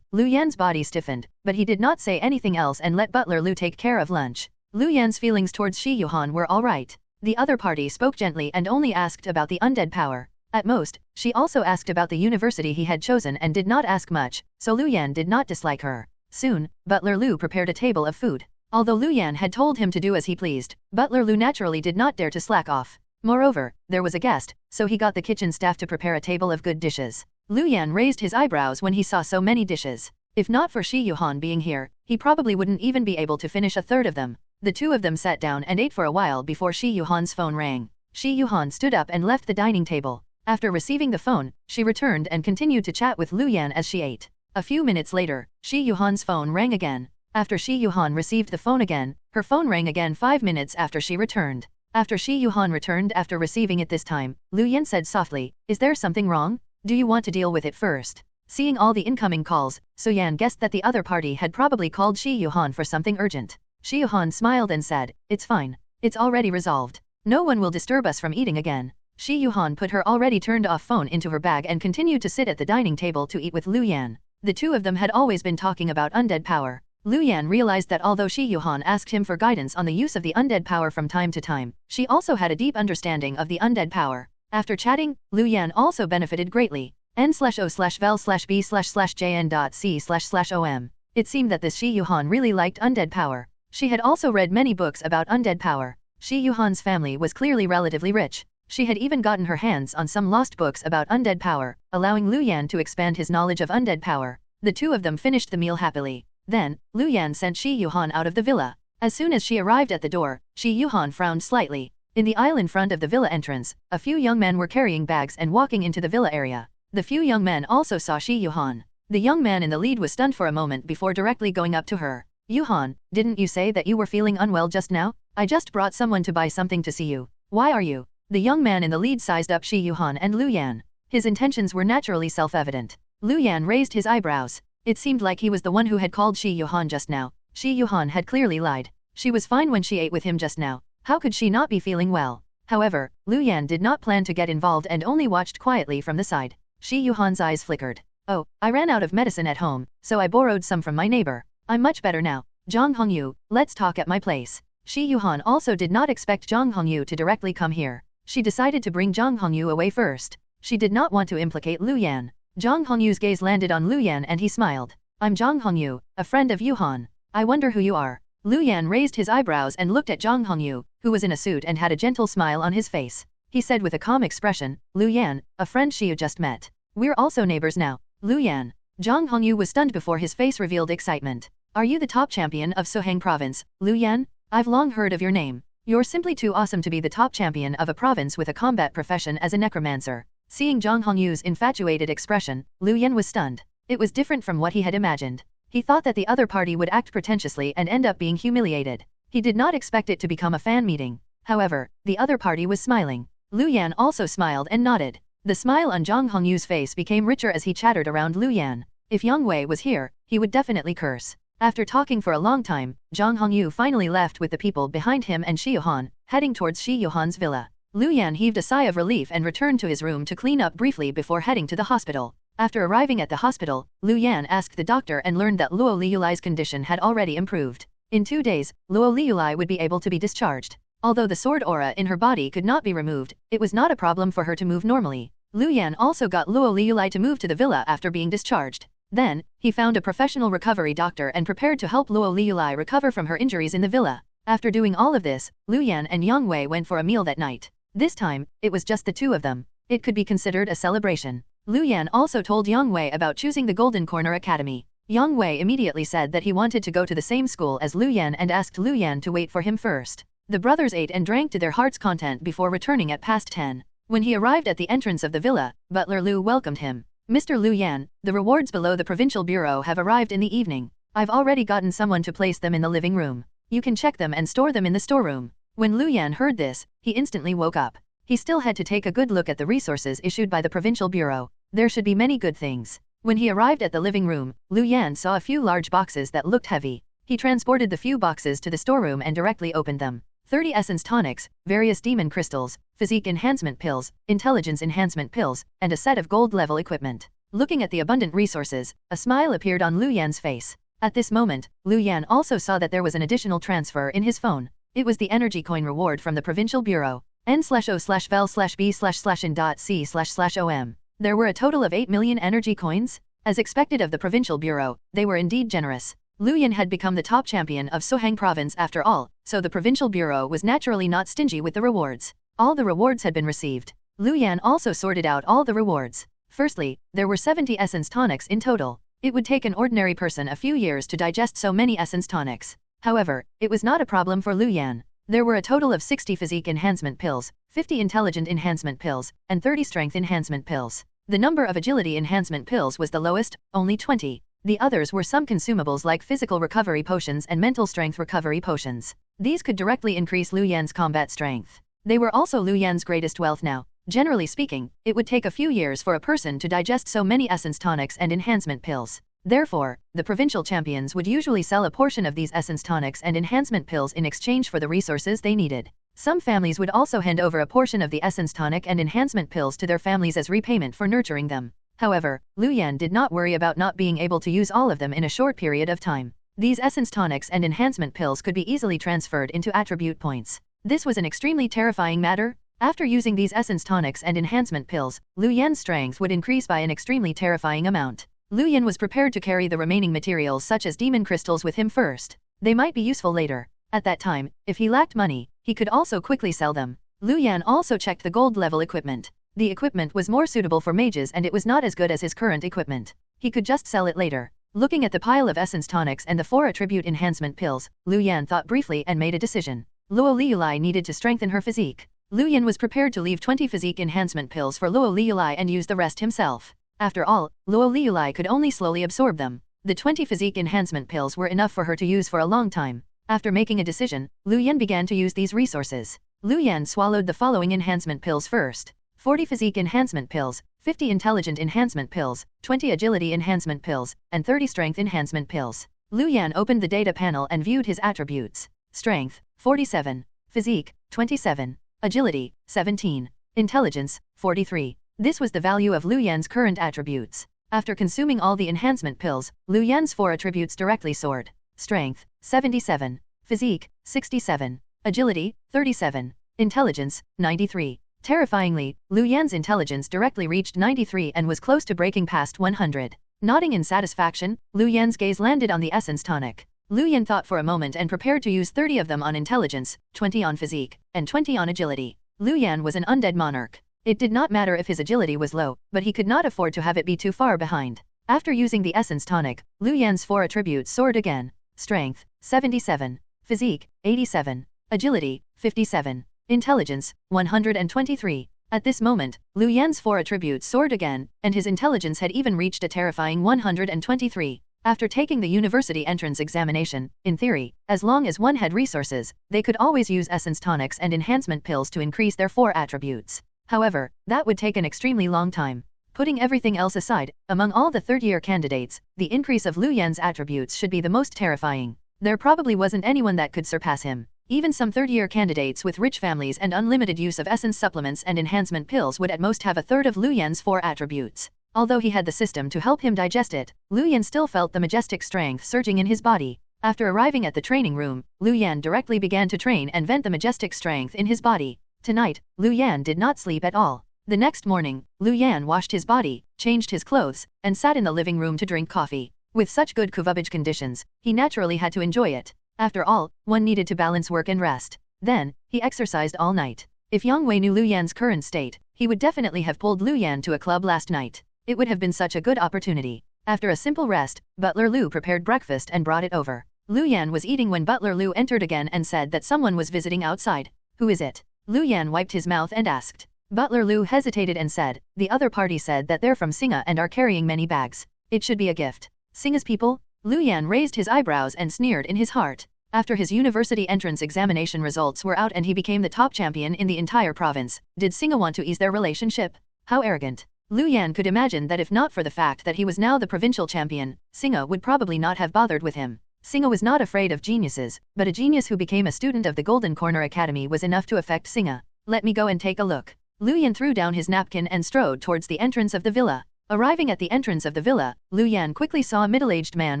Lu Yan's body stiffened, but he did not say anything else and let Butler Lu take care of lunch. Lu Yan's feelings towards Shi Yuhan were alright. The other party spoke gently and only asked about the undead power. At most, she also asked about the university he had chosen and did not ask much, so Lu Yan did not dislike her. Soon, Butler Lu prepared a table of food. Although Lu Yan had told him to do as he pleased, Butler Lu naturally did not dare to slack off. Moreover, there was a guest, so he got the kitchen staff to prepare a table of good dishes. Lu Yan raised his eyebrows when he saw so many dishes. If not for Shi Yuhan being here, he probably wouldn't even be able to finish a third of them. The two of them sat down and ate for a while before Shi Yuhan's phone rang. Shi Yuhan stood up and left the dining table. After receiving the phone, she returned and continued to chat with Lu Yan as she ate. A few minutes later, Shi Yuhan's phone rang again. After Shi Yuhan received the phone again, her phone rang again 5 minutes after she returned. After Shi Yuhan returned after receiving it this time, Lu Yan said softly, "Is there something wrong? Do you want to deal with it first?" Seeing all the incoming calls, So Yan guessed that the other party had probably called Shi Yuhan for something urgent. Shi Yuhan smiled and said, "It's fine. It's already resolved. No one will disturb us from eating again." Shi Yuhan put her already turned off phone into her bag and continued to sit at the dining table to eat with Lu Yan. The two of them had always been talking about undead power. Lu Yan realized that although Shi Yuhan asked him for guidance on the use of the undead power from time to time, she also had a deep understanding of the undead power. After chatting, Lu Yan also benefited greatly. n/o/vel/b/jn.c//om. It seemed that this Shi Yuhan really liked undead power. She had also read many books about undead power. Shi Yuhan's family was clearly relatively rich. She had even gotten her hands on some lost books about undead power, allowing Lu Yan to expand his knowledge of undead power. The two of them finished the meal happily. Then, Lu Yan sent Shi Yuhan out of the villa. As soon as she arrived at the door, Shi Yuhan frowned slightly. In the aisle in front of the villa entrance, a few young men were carrying bags and walking into the villa area. The few young men also saw Shi Yuhan. The young man in the lead was stunned for a moment before directly going up to her. "Yuhan, didn't you say that you were feeling unwell just now? I just brought someone to buy something to see you. Why are you?" The young man in the lead sized up Shi Yuhan and Lu Yan. His intentions were naturally self-evident. Lu Yan raised his eyebrows. It seemed like he was the one who had called Shi Yuhan just now. Shi Yuhan had clearly lied. She was fine when she ate with him just now. How could she not be feeling well? However, Lu Yan did not plan to get involved and only watched quietly from the side. Shi Yuhan's eyes flickered. "Oh, I ran out of medicine at home, so I borrowed some from my neighbor. I'm much better now. Zhang Hongyu, let's talk at my place." Shi Yuhan also did not expect Zhang Hongyu to directly come here. She decided to bring Zhang Hongyu away first. She did not want to implicate Lu Yan. Zhang Hongyu's gaze landed on Lu Yan and he smiled. "I'm Zhang Hongyu, a friend of Yuhan. I wonder who you are." Lu Yan raised his eyebrows and looked at Zhang Hongyu, who was in a suit and had a gentle smile on his face. He said with a calm expression, "Lu Yan, a friend she just met. We're also neighbors now." Lu Yan. Zhang Hongyu was stunned before his face revealed excitement. "Are you the top champion of Sohang province, Lu Yan? I've long heard of your name. You're simply too awesome to be the top champion of a province with a combat profession as a necromancer." Seeing Zhang Hongyu's infatuated expression, Lu Yan was stunned. It was different from what he had imagined. He thought that the other party would act pretentiously and end up being humiliated. He did not expect it to become a fan meeting. However, the other party was smiling. Lu Yan also smiled and nodded. The smile on Zhang Hongyu's face became richer as he chattered around Lu Yan. If Yang Wei was here, he would definitely curse. After talking for a long time, Zhang Hongyu finally left with the people behind him and Shi Yuhan, heading towards Shi Yuhan's villa. Lu Yan heaved a sigh of relief and returned to his room to clean up briefly before heading to the hospital. After arriving at the hospital, Lu Yan asked the doctor and learned that Luo Liulai's condition had already improved. In 2 days, Luo Liulai would be able to be discharged. Although the sword aura in her body could not be removed, it was not a problem for her to move normally. Lu Yan also got Luo Liulai to move to the villa after being discharged. Then, he found a professional recovery doctor and prepared to help Luo Liulai recover from her injuries in the villa. After doing all of this, Lu Yan and Yang Wei went for a meal that night. This time, it was just the two of them. It could be considered a celebration. Lu Yan also told Yang Wei about choosing the Golden Corner Academy. Yang Wei immediately said that he wanted to go to the same school as Lu Yan and asked Lu Yan to wait for him first. The brothers ate and drank to their heart's content before returning at past 10. When he arrived at the entrance of the villa, Butler Lu welcomed him. Mr. Lu Yan, the rewards below the Provincial Bureau have arrived in the evening. I've already gotten someone to place them in the living room. You can check them and store them in the storeroom. When Lu Yan heard this, he instantly woke up. He still had to take a good look at the resources issued by the Provincial Bureau. There should be many good things. When he arrived at the living room, Lu Yan saw a few large boxes that looked heavy. He transported the few boxes to the storeroom and directly opened them. 30 essence tonics, various demon crystals, physique enhancement pills, intelligence enhancement pills, and a set of gold-level equipment. Looking at the abundant resources, a smile appeared on Lu Yan's face. At this moment, Lu Yan also saw that there was an additional transfer in his phone. It was the energy coin reward from the Provincial Bureau. N/O/vel/B/in.C//OM. There were a total of 8 million energy coins. As expected of the Provincial Bureau, they were indeed generous. Lu Yan had become the top champion of Sohang province after all, so the Provincial Bureau was naturally not stingy with the rewards. All the rewards had been received. Lu Yan also sorted out all the rewards. Firstly, there were 70 essence tonics in total. It would take an ordinary person a few years to digest so many essence tonics. However, it was not a problem for Lu Yan. There were a total of 60 physique enhancement pills, 50 intelligent enhancement pills, and 30 strength enhancement pills. The number of agility enhancement pills was the lowest, only 20. The others were some consumables like physical recovery potions and mental strength recovery potions. These could directly increase Lu Yan's combat strength. They were also Lu Yan's greatest wealth now. Generally speaking, it would take a few years for a person to digest so many essence tonics and enhancement pills. Therefore, the provincial champions would usually sell a portion of these essence tonics and enhancement pills in exchange for the resources they needed. Some families would also hand over a portion of the essence tonic and enhancement pills to their families as repayment for nurturing them. However, Lu Yan did not worry about not being able to use all of them in a short period of time. These essence tonics and enhancement pills could be easily transferred into attribute points. This was an extremely terrifying matter. After using these essence tonics and enhancement pills, Lu Yan's strength would increase by an extremely terrifying amount. Lu Yan was prepared to carry the remaining materials such as demon crystals with him first. They might be useful later. At that time, if he lacked money, he could also quickly sell them. Lu Yan also checked the gold level equipment. The equipment was more suitable for mages and it was not as good as his current equipment. He could just sell it later. Looking at the pile of essence tonics and the 4 attribute enhancement pills, Lu Yan thought briefly and made a decision. Lu Lei needed to strengthen her physique. Lu Yan was prepared to leave 20 physique enhancement pills for Lu Lei and use the rest himself. After all, Lu Lei could only slowly absorb them. The 20 physique enhancement pills were enough for her to use for a long time. After making a decision, Lu Yan began to use these resources. Lu Yan swallowed the following enhancement pills first. 40 physique enhancement pills, 50 intelligent enhancement pills, 20 agility enhancement pills, and 30 strength enhancement pills. Lu Yan opened the data panel and viewed his attributes. Strength, 47. Physique, 27. Agility, 17. Intelligence, 43. This was the value of Lu Yan's current attributes. After consuming all the enhancement pills, Lu Yan's 4 attributes directly soared. Strength, 77. Physique, 67. Agility, 37. Intelligence, 93. Terrifyingly, Lu Yan's intelligence directly reached 93 and was close to breaking past 100. Nodding in satisfaction, Lu Yan's gaze landed on the essence tonic. Lu Yan thought for a moment and prepared to use 30 of them on intelligence, 20 on physique, and 20 on agility. Lu Yan was an undead monarch. It did not matter if his agility was low, but he could not afford to have it be too far behind. After using the essence tonic, Lu Yan's 4 attributes soared again. Strength, 77. Physique, 87. Agility, 57. Intelligence, 123. At this moment, Lu Yan's 4 attributes soared again, and his intelligence had even reached a terrifying 123. After taking the university entrance examination, in theory, as long as one had resources, they could always use essence tonics and enhancement pills to increase their 4 attributes. However, that would take an extremely long time. Putting everything else aside, among all the third-year candidates, the increase of Lu Yan's attributes should be the most terrifying. There probably wasn't anyone that could surpass him. Even some third-year candidates with rich families and unlimited use of essence supplements and enhancement pills would at most have a third of Lu Yan's 4 attributes. Although he had the system to help him digest it, Lu Yan still felt the majestic strength surging in his body. After arriving at the training room, Lu Yan directly began to train and vent the majestic strength in his body. Tonight, Lu Yan did not sleep at all. The next morning, Lu Yan washed his body, changed his clothes, and sat in the living room to drink coffee. With such good couvage conditions, he naturally had to enjoy it. After all, one needed to balance work and rest. Then, he exercised all night. If Yang Wei knew Lu Yan's current state, he would definitely have pulled Lu Yan to a club last night. It would have been such a good opportunity. After a simple rest, Butler Lu prepared breakfast and brought it over. Lu Yan was eating when Butler Lu entered again and said that someone was visiting outside. Who is it? Lu Yan wiped his mouth and asked. Butler Lu hesitated and said, the other party said that they're from Singa and are carrying many bags. It should be a gift. Singa's people? Luan raised his eyebrows and sneered in his heart. After his university entrance examination results were out and he became the top champion in the entire province, did Singa want to ease their relationship? How arrogant. Luan could imagine that if not for the fact that he was now the provincial champion, Singa would probably not have bothered with him. Singa was not afraid of geniuses, but a genius who became a student of the Golden Corner Academy was enough to affect Singa. Let me go and take a look. Luan threw down his napkin and strode towards the entrance of the villa. Arriving at the entrance of the villa, Luan quickly saw a middle-aged man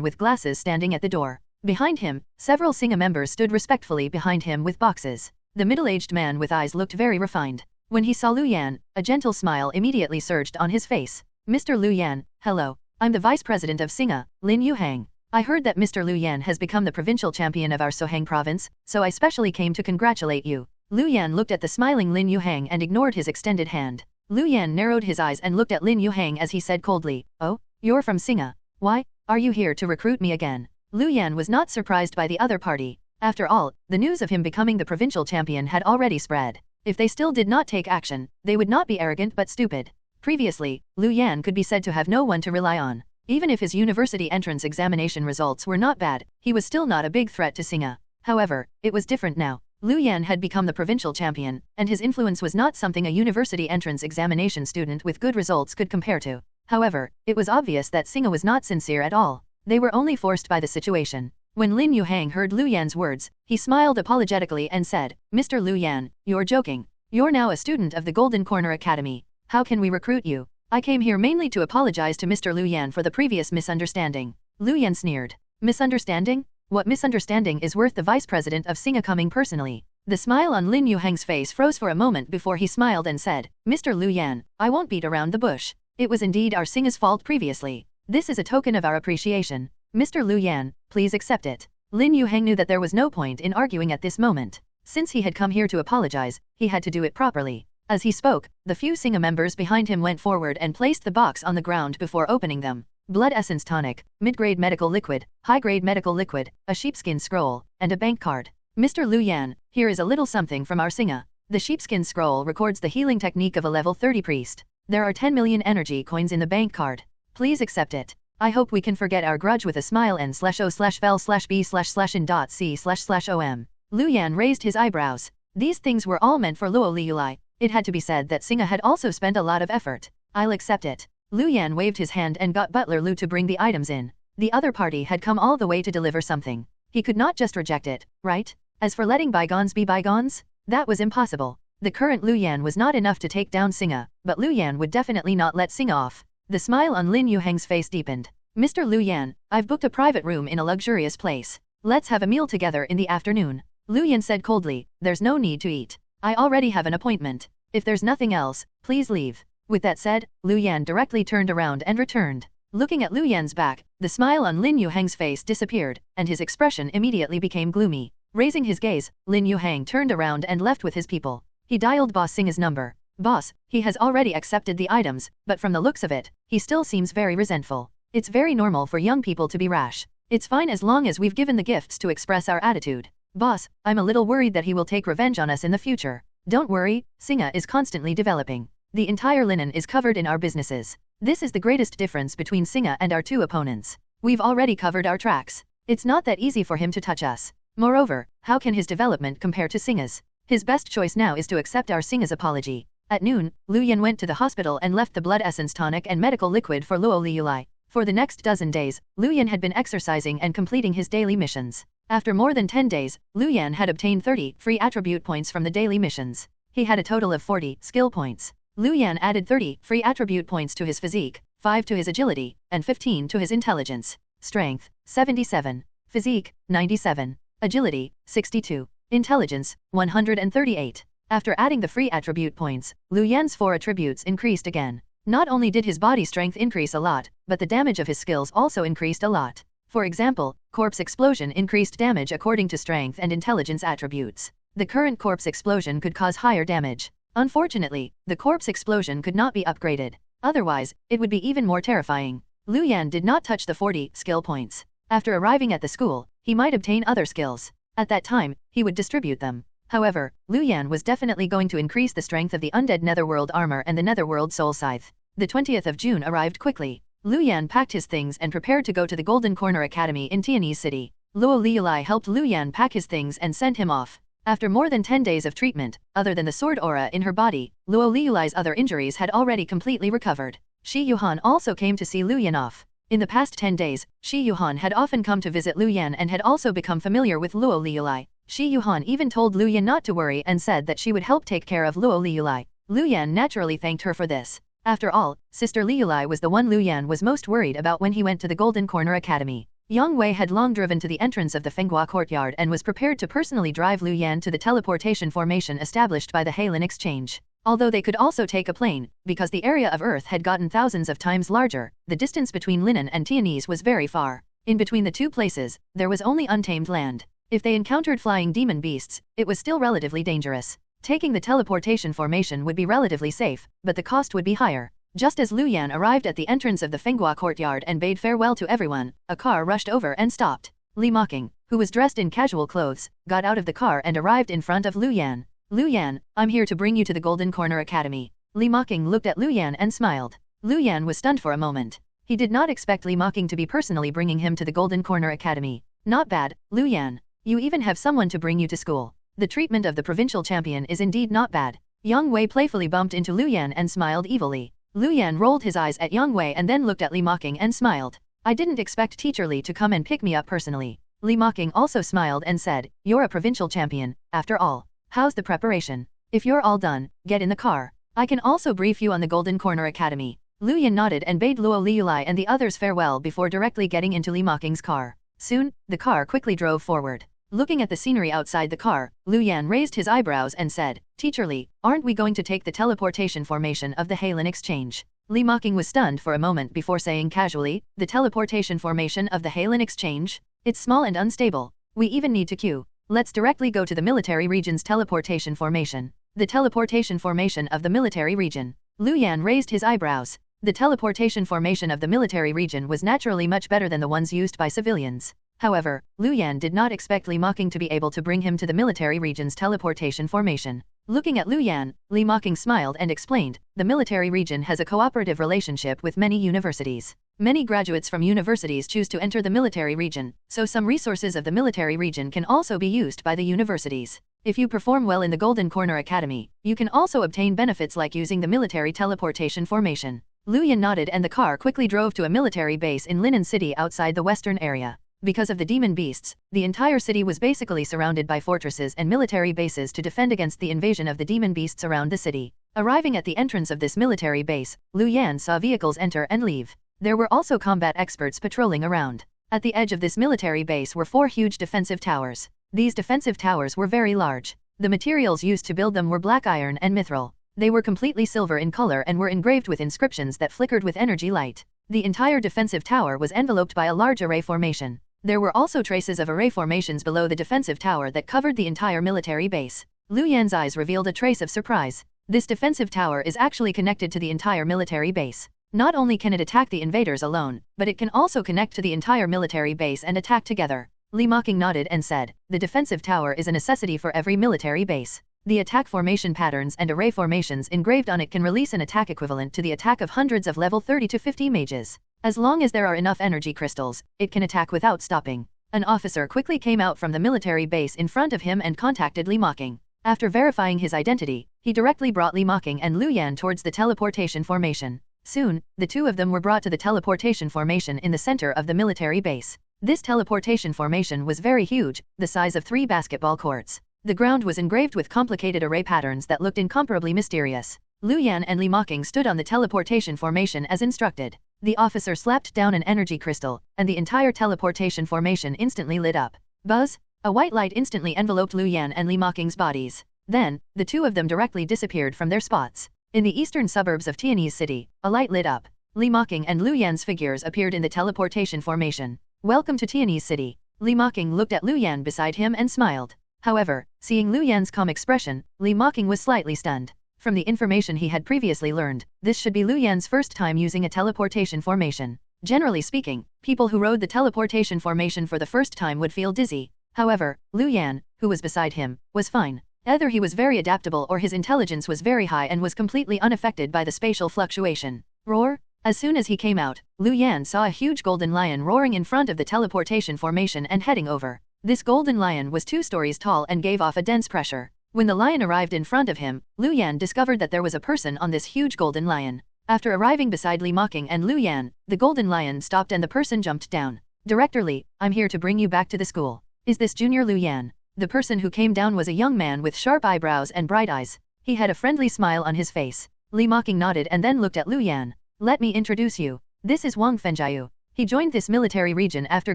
with glasses standing at the door. Behind him, several Singa members stood respectfully behind him with boxes. The middle-aged man with eyes looked very refined. When he saw Luan, a gentle smile immediately surged on his face. Mr. Luan, hello. I'm the vice president of Singa, Lin Yuhang. I heard that Mr. Luan has become the provincial champion of our Sohang province, so I specially came to congratulate you. Luan looked at the smiling Lin Yuhang and ignored his extended hand. Luan narrowed his eyes and looked at Lin Yuhang as he said coldly, oh, you're from Singa. Why, are you here to recruit me again? Luan was not surprised by the other party. After all, the news of him becoming the provincial champion had already spread. If they still did not take action, they would not be arrogant but stupid. Previously, Luan could be said to have no one to rely on. Even if his university entrance examination results were not bad, he was still not a big threat to Singa. However, it was different now. Luan had become the provincial champion, and his influence was not something a university entrance examination student with good results could compare to. However, it was obvious that Singa was not sincere at all. They were only forced by the situation. When Lin Yuhang heard Luan's words, he smiled apologetically and said, Mr. Luan, you're joking. You're now a student of the Golden Corner Academy. How can we recruit you? I came here mainly to apologize to Mr. Luan for the previous misunderstanding. Luan sneered. Misunderstanding? What misunderstanding is worth the vice president of Singa coming personally? The smile on Lin Yuhang's face froze for a moment before he smiled and said, Mr. Luan, I won't beat around the bush. It was indeed our Singa's fault previously. This is a token of our appreciation. Mr. Luan, please accept it. Lin Yuhang knew that there was no point in arguing at this moment. Since he had come here to apologize, he had to do it properly. As he spoke, the few Singa members behind him went forward and placed the box on the ground before opening them. Blood essence tonic, mid-grade medical liquid, high-grade medical liquid, a sheepskin scroll, and a bank card. Mr. Luan, here is a little something from our Singa. The sheepskin scroll records the healing technique of a level 30 priest. There are 10 million energy coins in the bank card. Please accept it. I hope we can forget our grudge with a smile n/o/fel/b/in.c//om. Luan raised his eyebrows. These things were all meant for Lu Lei. It had to be said that Singa had also spent a lot of effort. I'll accept it. Luan waved his hand and got Butler Lu to bring the items in. The other party had come all the way to deliver something. He could not just reject it, right? As for letting bygones be bygones, that was impossible. The current Luan was not enough to take down Singa, but Luan would definitely not let Singa off. The smile on Lin Yuhang's face deepened. Mr. Luan, I've booked a private room in a luxurious place. Let's have a meal together in the afternoon. Luan said coldly, there's no need to eat. I already have an appointment. If there's nothing else, please leave. With that said, Luan directly turned around and returned. Looking at Luan's back, the smile on Lin Yuhang's face disappeared, and his expression immediately became gloomy. Raising his gaze, Lin Yuhang turned around and left with his people. He dialed Boss Singa's number. Boss, he has already accepted the items, but from the looks of it, he still seems very resentful. It's very normal for young people to be rash. It's fine as long as we've given the gifts to express our attitude. Boss, I'm a little worried that he will take revenge on us in the future. Don't worry, Singa is constantly developing. The entire linen is covered in our businesses. This is the greatest difference between Singa and our two opponents. We've already covered our tracks. It's not that easy for him to touch us. Moreover, how can his development compare to Singa's? His best choice now is to accept our Singa's apology. At noon, Luan went to the hospital and left the blood essence tonic and medical liquid for Lu Lei. For the next dozen days, Luan had been exercising and completing his daily missions. After more than 10 days, Luan had obtained 30 free attribute points from the daily missions. He had a total of 40 skill points. Luan added 30 free attribute points to his physique, 5 to his agility, and 15 to his intelligence. Strength, 77. Physique, 97. Agility, 62. Intelligence, 138. After adding the free attribute points, Luan's 4 attributes increased again. Not only did his body strength increase a lot, but the damage of his skills also increased a lot. For example, corpse explosion increased damage according to strength and intelligence attributes. The current corpse explosion could cause higher damage. Unfortunately, the corpse explosion could not be upgraded. Otherwise, it would be even more terrifying. Luan did not touch the 40 skill points. After arriving at the school, he might obtain other skills. At that time, he would distribute them. However, Luan was definitely going to increase the strength of the undead netherworld armor and the netherworld soul scythe. The 20th of June arrived quickly. Luan packed his things and prepared to go to the Golden Corner Academy in Tianese City. Lu Lei helped Luan pack his things and sent him off. After more than 10 days of treatment, other than the sword aura in her body, Lu Lei's other injuries had already completely recovered. Shi Yuhan also came to see Luan off. In the past 10 days, Shi Yuhan had often come to visit Luan and had also become familiar with Lu Lei. Shi Yuhan even told Luan not to worry and said that she would help take care of Lu Lei. Luan naturally thanked her for this. After all, Sister Lu Lei was the one Luan was most worried about when he went to the Golden Corner Academy. Yang Wei had long driven to the entrance of the Fenghua courtyard and was prepared to personally drive Luan to the teleportation formation established by the Heilin Exchange. Although they could also take a plane, because the area of Earth had gotten thousands of times larger, the distance between Linen and Tianese was very far. In between the two places, there was only untamed land. If they encountered flying demon beasts, it was still relatively dangerous. Taking the teleportation formation would be relatively safe, but the cost would be higher. Just as Luan arrived at the entrance of the Fenghua courtyard and bade farewell to everyone, a car rushed over and stopped. Li Mocking, who was dressed in casual clothes, got out of the car and arrived in front of Luan. Luan, I'm here to bring you to the Golden Corner Academy. Li Mocking looked at Luan and smiled. Luan was stunned for a moment. He did not expect Li Mocking to be personally bringing him to the Golden Corner Academy. Not bad, Luan. You even have someone to bring you to school. The treatment of the provincial champion is indeed not bad. Yang Wei playfully bumped into Luan and smiled evilly. Luan rolled his eyes at Yang Wei and then looked at Li Mocking and smiled. I didn't expect Teacher Li to come and pick me up personally. Li Mocking also smiled and said, you're a provincial champion, after all. How's the preparation? If you're all done, get in the car. I can also brief you on the Golden Corner Academy. Luan nodded and bade Lu Lei and the others farewell before directly getting into Li Mocking's car. Soon, the car quickly drove forward. Looking at the scenery outside the car, Luan raised his eyebrows and said, Teacher Li, aren't we going to take the teleportation formation of the Heilin Exchange? Li Mocking was stunned for a moment before saying casually, the teleportation formation of the Heilin Exchange? It's small and unstable. We even need to queue. Let's directly go to the military region's teleportation formation. The teleportation formation of the military region. Luan raised his eyebrows. The teleportation formation of the military region was naturally much better than the ones used by civilians. However, Luan did not expect Li Mocking to be able to bring him to the military region's teleportation formation. Looking at Luan, Li Mocking smiled and explained, the military region has a cooperative relationship with many universities. Many graduates from universities choose to enter the military region, so some resources of the military region can also be used by the universities. If you perform well in the Golden Corner Academy, you can also obtain benefits like using the military teleportation formation. Luan nodded and the car quickly drove to a military base in Linen City outside the western area. Because of the demon beasts, the entire city was basically surrounded by fortresses and military bases to defend against the invasion of the demon beasts around the city. Arriving at the entrance of this military base, Luan saw vehicles enter and leave. There were also combat experts patrolling around. At the edge of this military base were 4 huge defensive towers. These defensive towers were very large. The materials used to build them were black iron and mithril. They were completely silver in color and were engraved with inscriptions that flickered with energy light. The entire defensive tower was enveloped by a large array formation. There were also traces of array formations below the defensive tower that covered the entire military base. Luan's eyes revealed a trace of surprise. This defensive tower is actually connected to the entire military base. Not only can it attack the invaders alone, but it can also connect to the entire military base and attack together. Li Mocking nodded and said, the defensive tower is a necessity for every military base. The attack formation patterns and array formations engraved on it can release an attack equivalent to the attack of hundreds of level 30 to 50 mages. As long as there are enough energy crystals, it can attack without stopping. An officer quickly came out from the military base in front of him and contacted Li Mocking. After verifying his identity, he directly brought Li Mocking and Luan towards the teleportation formation. Soon, the two of them were brought to the teleportation formation in the center of the military base. This teleportation formation was very huge, the size of 3 basketball courts. The ground was engraved with complicated array patterns that looked incomparably mysterious. Luan and Li Mocking stood on the teleportation formation as instructed. The officer slapped down an energy crystal, and the entire teleportation formation instantly lit up. Buzz! A white light instantly enveloped Luan and Li Mocking's bodies. Then, the two of them directly disappeared from their spots. In the eastern suburbs of Tianese City, a light lit up. Li Mocking and Luan's figures appeared in the teleportation formation. Welcome to Tianese City. Li Mocking looked at Luan beside him and smiled. However, seeing Luan's calm expression, Li Mocking was slightly stunned. From the information he had previously learned, this should be Luan's first time using a teleportation formation. Generally speaking, people who rode the teleportation formation for the first time would feel dizzy. However, Luan, who was beside him, was fine. Either he was very adaptable or his intelligence was very high and was completely unaffected by the spatial fluctuation. Roar! As soon as he came out, Luan saw a huge golden lion roaring in front of the teleportation formation and heading over. This golden lion was 2 stories tall and gave off a dense pressure. When the lion arrived in front of him, Luan discovered that there was a person on this huge golden lion. After arriving beside Limaking and Luan, the golden lion stopped and the person jumped down. Director Li, I'm here to bring you back to the school. Is this Junior Luan? The person who came down was a young man with sharp eyebrows and bright eyes. He had a friendly smile on his face. Limaking nodded and then looked at Luan. Let me introduce you. This is Wong Fengjiu. He joined this military region after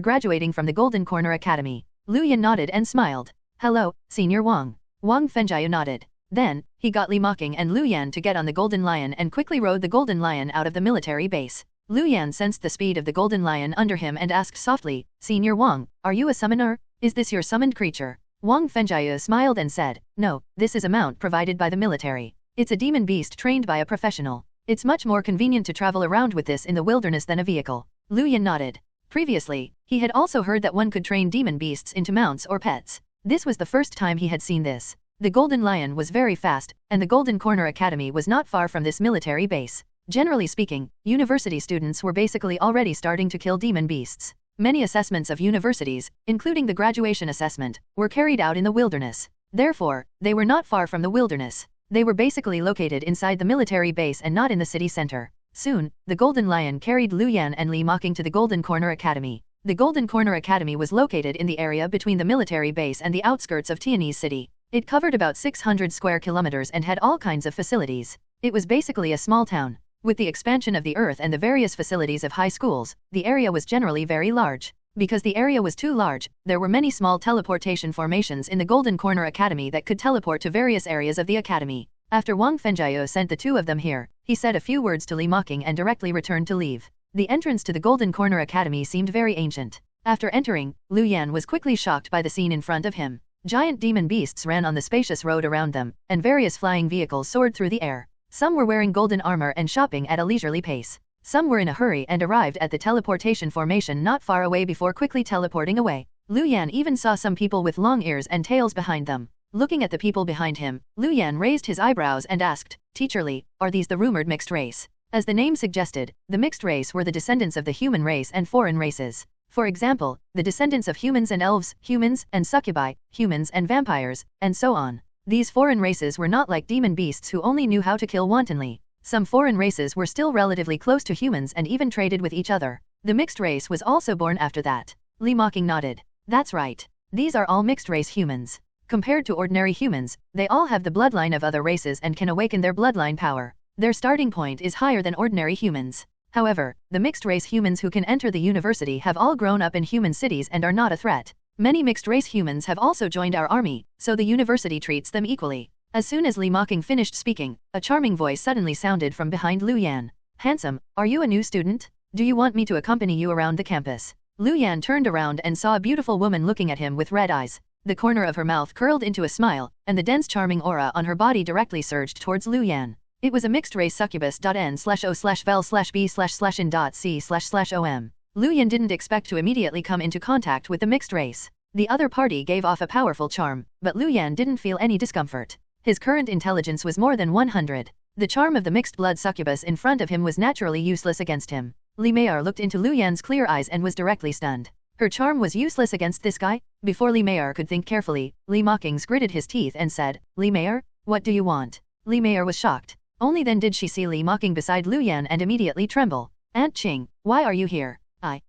graduating from the Golden Corner Academy. Luan nodded and smiled. Hello, Senior Wong. Wong Fengjiu nodded. Then, he got Limaking and Luan to get on the Golden Lion and quickly rode the Golden Lion out of the military base. Luan sensed the speed of the Golden Lion under him and asked softly, Senior Wong, are you a summoner? Is this your summoned creature? Wong Fengjiu smiled and said, no, this is a mount provided by the military. It's a demon beast trained by a professional. It's much more convenient to travel around with this in the wilderness than a vehicle. Luan nodded. Previously, he had also heard that one could train demon beasts into mounts or pets. This was the first time he had seen this. The Golden Lion was very fast, and the Golden Corner Academy was not far from this military base. Generally speaking, university students were basically already starting to kill demon beasts. Many assessments of universities, including the graduation assessment, were carried out in the wilderness. Therefore, they were not far from the wilderness. They were basically located inside the military base and not in the city center. Soon, the Golden Lion carried Luan and Limaking to the Golden Corner Academy. The Golden Corner Academy was located in the area between the military base and the outskirts of Tianese City. It covered about 600 square kilometers and had all kinds of facilities. It was basically a small town. With the expansion of the earth and the various facilities of high schools, the area was generally very large. Because the area was too large, there were many small teleportation formations in the Golden Corner Academy that could teleport to various areas of the academy. After Wong Fengjiu sent the 2 of them here, he said a few words to Limaking and directly returned to leave. The entrance to the Golden Corner Academy seemed very ancient. After entering, Luan was quickly shocked by the scene in front of him. Giant demon beasts ran on the spacious road around them, and various flying vehicles soared through the air. Some were wearing golden armor and shopping at a leisurely pace. Some were in a hurry and arrived at the teleportation formation not far away before quickly teleporting away. Luan even saw some people with long ears and tails behind them. Looking at the people behind him, Luan raised his eyebrows and asked, Teacher Li, are these the rumored mixed race? As the name suggested, the mixed race were the descendants of the human race and foreign races. For example, the descendants of humans and elves, humans and succubi, humans and vampires, and so on. These foreign races were not like demon beasts who only knew how to kill wantonly. Some foreign races were still relatively close to humans and even traded with each other. The mixed race was also born after that. Limaking nodded. That's right. These are all mixed race humans. Compared to ordinary humans, they all have the bloodline of other races and can awaken their bloodline power. Their starting point is higher than ordinary humans. However, the mixed race humans who can enter the university have all grown up in human cities and are not a threat. Many mixed race humans have also joined our army, so the university treats them equally. As soon as Limaking finished speaking, a charming voice suddenly sounded from behind Luan. Handsome, are you a new student? Do you want me to accompany you around the campus? Luan turned around and saw a beautiful woman looking at him with red eyes. The corner of her mouth curled into a smile, and the dense charming aura on her body directly surged towards Luan. It was a mixed-race succubus.n/o/vel/b/in.c//om. Luan didn't expect to immediately come into contact with the mixed race. The other party gave off a powerful charm, but Luan didn't feel any discomfort. His current intelligence was more than 100. The charm of the mixed-blood succubus in front of him was naturally useless against him. Limaer looked into Luan's clear eyes and was directly stunned. Her charm was useless against this guy? Before Limaer could think carefully, Limaking gritted his teeth and said, Limaer, what do you want? Limaer was shocked. Only then did she see Limaking beside Luan and immediately tremble. Aunt Qing, why are you here? I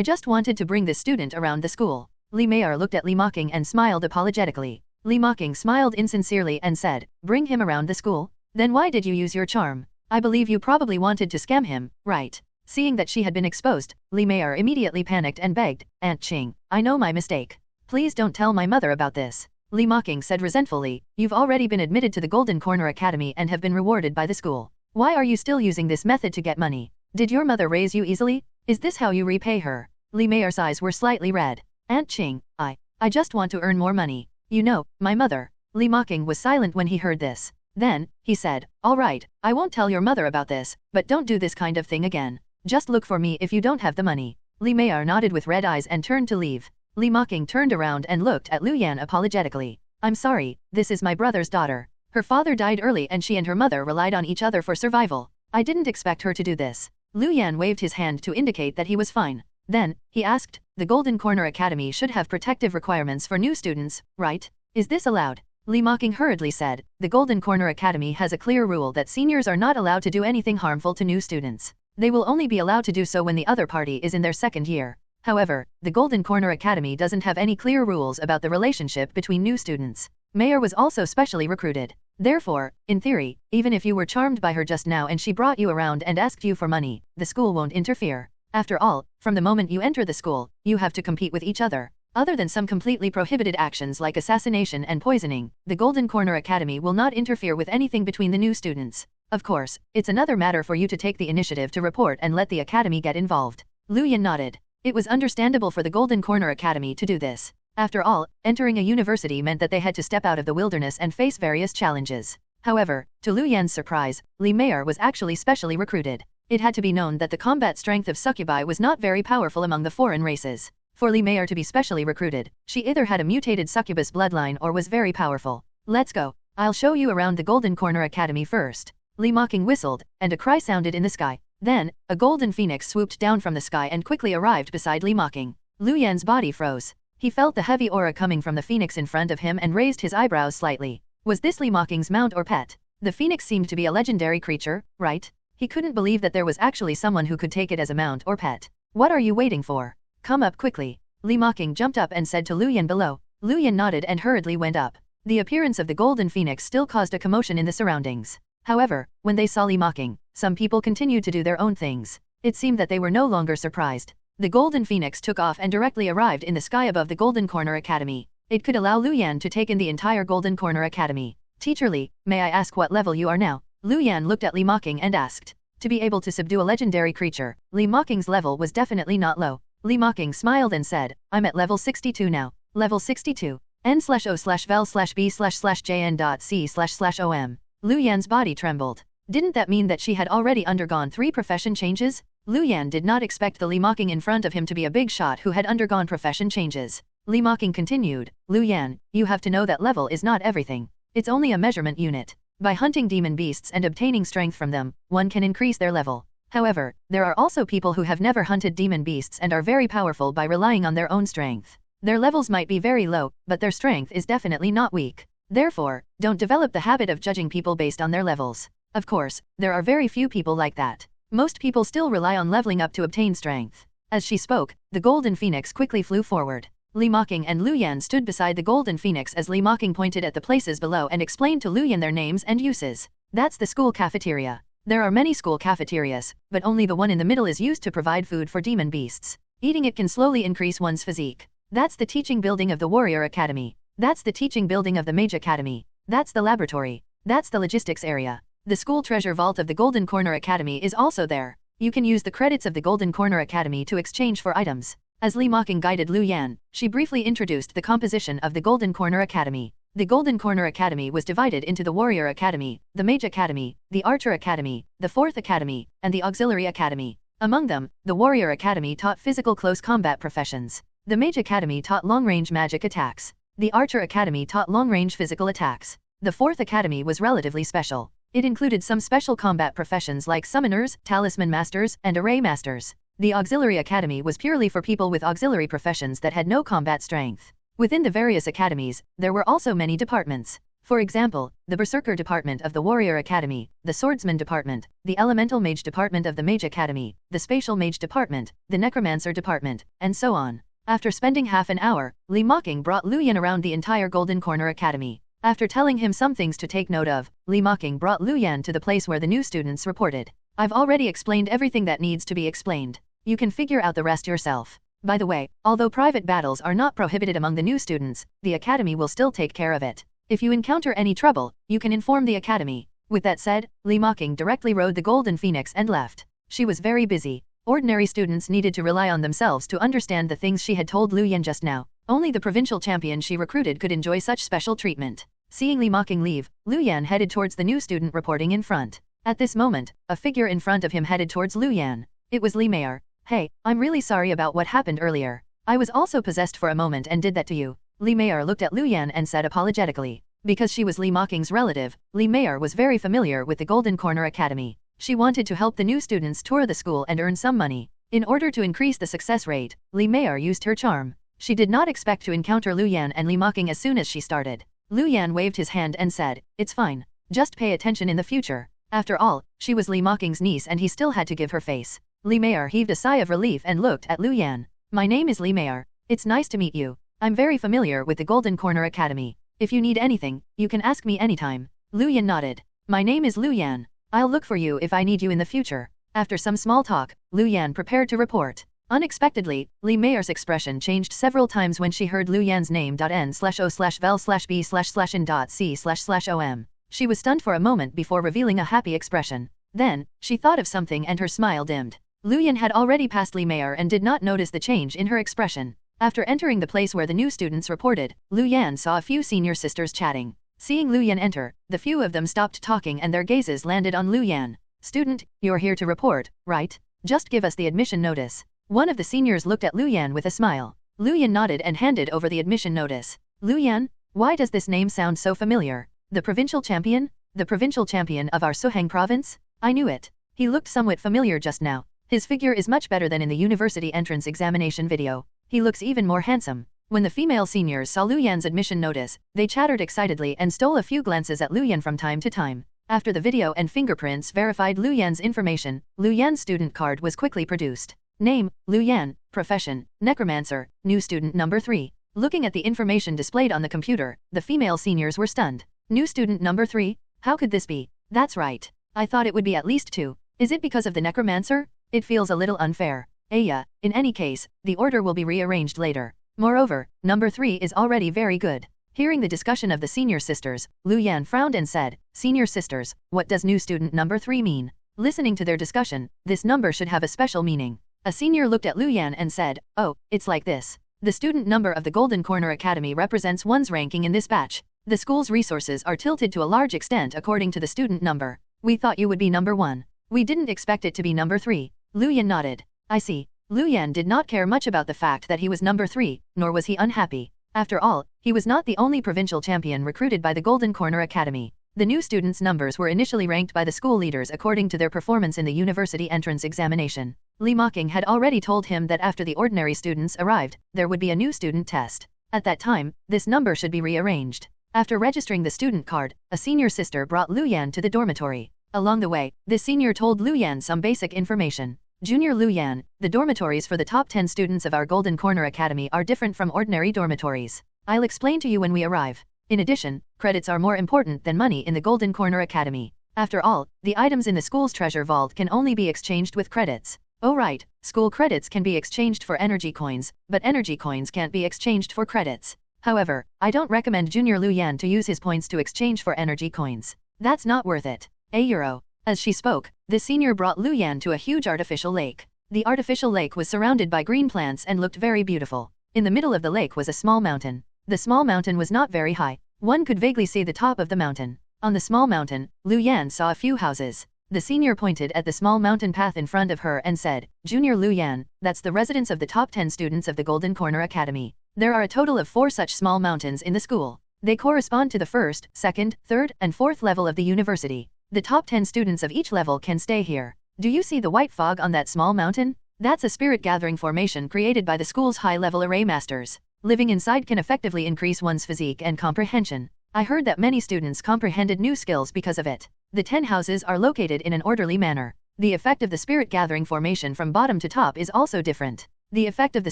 just wanted to bring this student around the school. Limaer looked at Limaking and smiled apologetically. Limaking smiled insincerely and said, bring him around the school? Then why did you use your charm? I believe you probably wanted to scam him, right? Seeing that she had been exposed, Limaer immediately panicked and begged, Aunt Qing, I know my mistake. Please don't tell my mother about this. Limaking said resentfully, you've already been admitted to the Golden Corner Academy and have been rewarded by the school. Why are you still using this method to get money? Did your mother raise you easily? Is this how you repay her? Limaer's eyes were slightly red. Aunt Qing, I just want to earn more money. You know, my mother. Limaking was silent when he heard this. Then, he said, all right, I won't tell your mother about this, but don't do this kind of thing again. Just look for me if you don't have the money. Limaer nodded with red eyes and turned to leave. Limaking turned around and looked at Luan apologetically. I'm sorry, this is my brother's daughter. Her father died early and she and her mother relied on each other for survival. I didn't expect her to do this. Luan waved his hand to indicate that he was fine. Then, he asked, the Golden Corner Academy should have protective requirements for new students, right? Is this allowed? Mocking hurriedly said, the Golden Corner Academy has a clear rule that seniors are not allowed to do anything harmful to new students. They will only be allowed to do so when the other party is in their second year. However, the Golden Corner Academy doesn't have any clear rules about the relationship between new students. Mayor was also specially recruited. Therefore, in theory, even if you were charmed by her just now and she brought you around and asked you for money, the school won't interfere. After all, from the moment you enter the school, you have to compete with each other. Other than some completely prohibited actions like assassination and poisoning, the Golden Corner Academy will not interfere with anything between the new students. Of course, it's another matter for you to take the initiative to report and let the academy get involved. Luan nodded. It was understandable for the Golden Corner Academy to do this. After all, entering a university meant that they had to step out of the wilderness and face various challenges. However, to Luyan's surprise, Mayor was actually specially recruited. It had to be known that the combat strength of succubi was not very powerful among the foreign races. For Mayor to be specially recruited, she either had a mutated succubus bloodline or was very powerful. Let's go. I'll show you around the Golden Corner Academy first. Mocking whistled, and a cry sounded in the sky. Then, a golden phoenix swooped down from the sky and quickly arrived beside Mocking. Luyan's body froze. He felt the heavy aura coming from the phoenix in front of him and raised his eyebrows slightly. Was this Mocking's mount or pet? The phoenix seemed to be a legendary creature, right? He couldn't believe that there was actually someone who could take it as a mount or pet. What are you waiting for? Come up quickly. Mocking jumped up and said to Luyan below. Luyan nodded and hurriedly went up. The appearance of the golden phoenix still caused a commotion in the surroundings. However, when they saw Mocking, some people continued to do their own things. It seemed that they were no longer surprised. The golden phoenix took off and directly arrived in the sky above the Golden Corner Academy. It could allow Luyan to take in the entire Golden Corner Academy. Teacher Li, may I ask what level you are now? Luyan looked at Mocking and asked. To be able to subdue a legendary creature, Mocking's level was definitely not low. Mocking smiled and said, I'm at level 62 now. Level 62. N/O/vel/b/jn.c//om. Luyan's body trembled. Didn't that mean that she had already undergone 3 profession changes? Luyan did not expect the Mocking in front of him to be a big shot who had undergone profession changes. Mocking continued, Luyan, you have to know that level is not everything. It's only a measurement unit. By hunting demon beasts and obtaining strength from them, one can increase their level. However, there are also people who have never hunted demon beasts and are very powerful by relying on their own strength. Their levels might be very low, but their strength is definitely not weak. Therefore, don't develop the habit of judging people based on their levels. Of course, there are very few people like that. Most people still rely on leveling up to obtain strength. As she spoke, the golden phoenix quickly flew forward. Mocking and Luyan stood beside the golden phoenix as Mocking pointed at the places below and explained to Luyan their names and uses. That's the school cafeteria. There are many school cafeterias, but only the one in the middle is used to provide food for demon beasts. Eating it can slowly increase one's physique. That's the teaching building of the Warrior Academy. That's the teaching building of the Mage Academy. That's the laboratory. That's the logistics area. The school treasure vault of the Golden Corner Academy is also there. You can use the credits of the Golden Corner Academy to exchange for items. As Mocking guided Luyan, she briefly introduced the composition of the Golden Corner Academy. The Golden Corner Academy was divided into the Warrior Academy, the Mage Academy, the Archer Academy, the Fourth Academy, and the Auxiliary Academy. Among them, the Warrior Academy taught physical close combat professions. The Mage Academy taught long-range magic attacks. The Archer Academy taught long-range physical attacks. The Fourth Academy was relatively special. It included some special combat professions like summoners, talisman masters, and array masters. The Auxiliary Academy was purely for people with auxiliary professions that had no combat strength. Within the various academies, there were also many departments. For example, the Berserker Department of the Warrior Academy, the Swordsman Department, the Elemental Mage Department of the Mage Academy, the Spatial Mage Department, the Necromancer Department, and so on. After spending half an hour, Mocking brought Luyan around the entire Golden Corner Academy. After telling him some things to take note of, Mocking brought Luyan to the place where the new students reported. I've already explained everything that needs to be explained. You can figure out the rest yourself. By the way, although private battles are not prohibited among the new students, the academy will still take care of it. If you encounter any trouble, you can inform the academy. With that said, Mocking directly rode the Golden Phoenix and left. She was very busy. Ordinary students needed to rely on themselves to understand the things she had told Luyan just now. Only the provincial champion she recruited could enjoy such special treatment. Seeing Mocking leave, Luyan headed towards the new student reporting in front. At this moment, a figure in front of him headed towards Luyan. It was Mayor. Hey, I'm really sorry about what happened earlier. I was also possessed for a moment and did that to you. Li Meier looked at Luan and said apologetically. Because she was Li Mocking's relative, Li Meier was very familiar with the Golden Corner Academy. She wanted to help the new students tour the school and earn some money. In order to increase the success rate, Li Meier used her charm. She did not expect to encounter Luan and Li Mocking as soon as she started. Luan waved his hand and said, "It's fine. Just pay attention in the future." After all, she was Li Mocking's niece and he still had to give her face. Li Meier heaved a sigh of relief and looked at Luan. "My name is Li Meier. It's nice to meet you. I'm very familiar with the Golden Corner Academy. If you need anything, you can ask me anytime." Luan nodded. "My name is Luan. I'll look for you if I need you in the future." After some small talk, Luan prepared to report. Unexpectedly, Li Meier's expression changed several times when she heard Luan's name. N/O/vel/B/in.C//om. She was stunned for a moment before revealing a happy expression. Then, she thought of something and her smile dimmed. Luan had already passed Li Meier and did not notice the change in her expression. After entering the place where the new students reported, Luan saw a few senior sisters chatting. Seeing Luan enter, the few of them stopped talking and their gazes landed on Luan. "Student, you're here to report, right? Just give us the admission notice." One of the seniors looked at Luan with a smile. Luan nodded and handed over the admission notice. "Luan, why does this name sound so familiar? The provincial champion? The provincial champion of our Suheng province? I knew it. He looked somewhat familiar just now. His figure is much better than in the university entrance examination video. He looks even more handsome." When the female seniors saw Luan's admission notice, they chattered excitedly and stole a few glances at Luan from time to time. After the video and fingerprints verified Luan's information, Luan's student card was quickly produced. Name, Luan. Profession, Necromancer. New student number 3. Looking at the information displayed on the computer, the female seniors were stunned. New student number 3? How could this be? That's right. I thought it would be at least 2. Is it because of the Necromancer? It feels a little unfair. Yeah, in any case, the order will be rearranged later. Moreover, number 3 is already very good. Hearing the discussion of the senior sisters, Luan frowned and said, "Senior sisters, what does new student number 3 mean?" Listening to their discussion, this number should have a special meaning. A senior looked at Luan and said, "Oh, it's like this. The student number of the Golden Corner Academy represents one's ranking in this batch. The school's resources are tilted to a large extent according to the student number. We thought you would be number 1. We didn't expect it to be number 3. Luan nodded. "I see." Luan did not care much about the fact that he was number 3, nor was he unhappy. After all, he was not the only provincial champion recruited by the Golden Corner Academy. The new students' numbers were initially ranked by the school leaders according to their performance in the university entrance examination. Li Mocking had already told him that after the ordinary students arrived, there would be a new student test. At that time, this number should be rearranged. After registering the student card, a senior sister brought Luan to the dormitory. Along the way, this senior told Luan some basic information. "Junior Luan, the dormitories for the top 10 students of our Golden Corner Academy are different from ordinary dormitories. I'll explain to you when we arrive. In addition, credits are more important than money in the Golden Corner Academy. After all, the items in the school's treasure vault can only be exchanged with credits. Oh right, school credits can be exchanged for energy coins, but energy coins can't be exchanged for credits. However, I don't recommend Junior Luan to use his points to exchange for energy coins. That's not worth it. €1. As she spoke, the senior brought Luan to a huge artificial lake. The artificial lake was surrounded by green plants and looked very beautiful. In the middle of the lake was a small mountain. The small mountain was not very high. One could vaguely see the top of the mountain. On the small mountain, Luan saw a few houses. The senior pointed at the small mountain path in front of her and said, "Junior Luan, that's the residence of the top 10 students of the Golden Corner Academy. There are a total of 4 such small mountains in the school. They correspond to the 1st, 2nd, 3rd, and 4th level of the university. The top 10 students of each level can stay here. Do you see the white fog on that small mountain? That's a spirit gathering formation created by the school's high-level array masters. Living inside can effectively increase one's physique and comprehension. I heard that many students comprehended new skills because of it. The 10 houses are located in an orderly manner. The effect of the spirit gathering formation from bottom to top is also different. The effect of the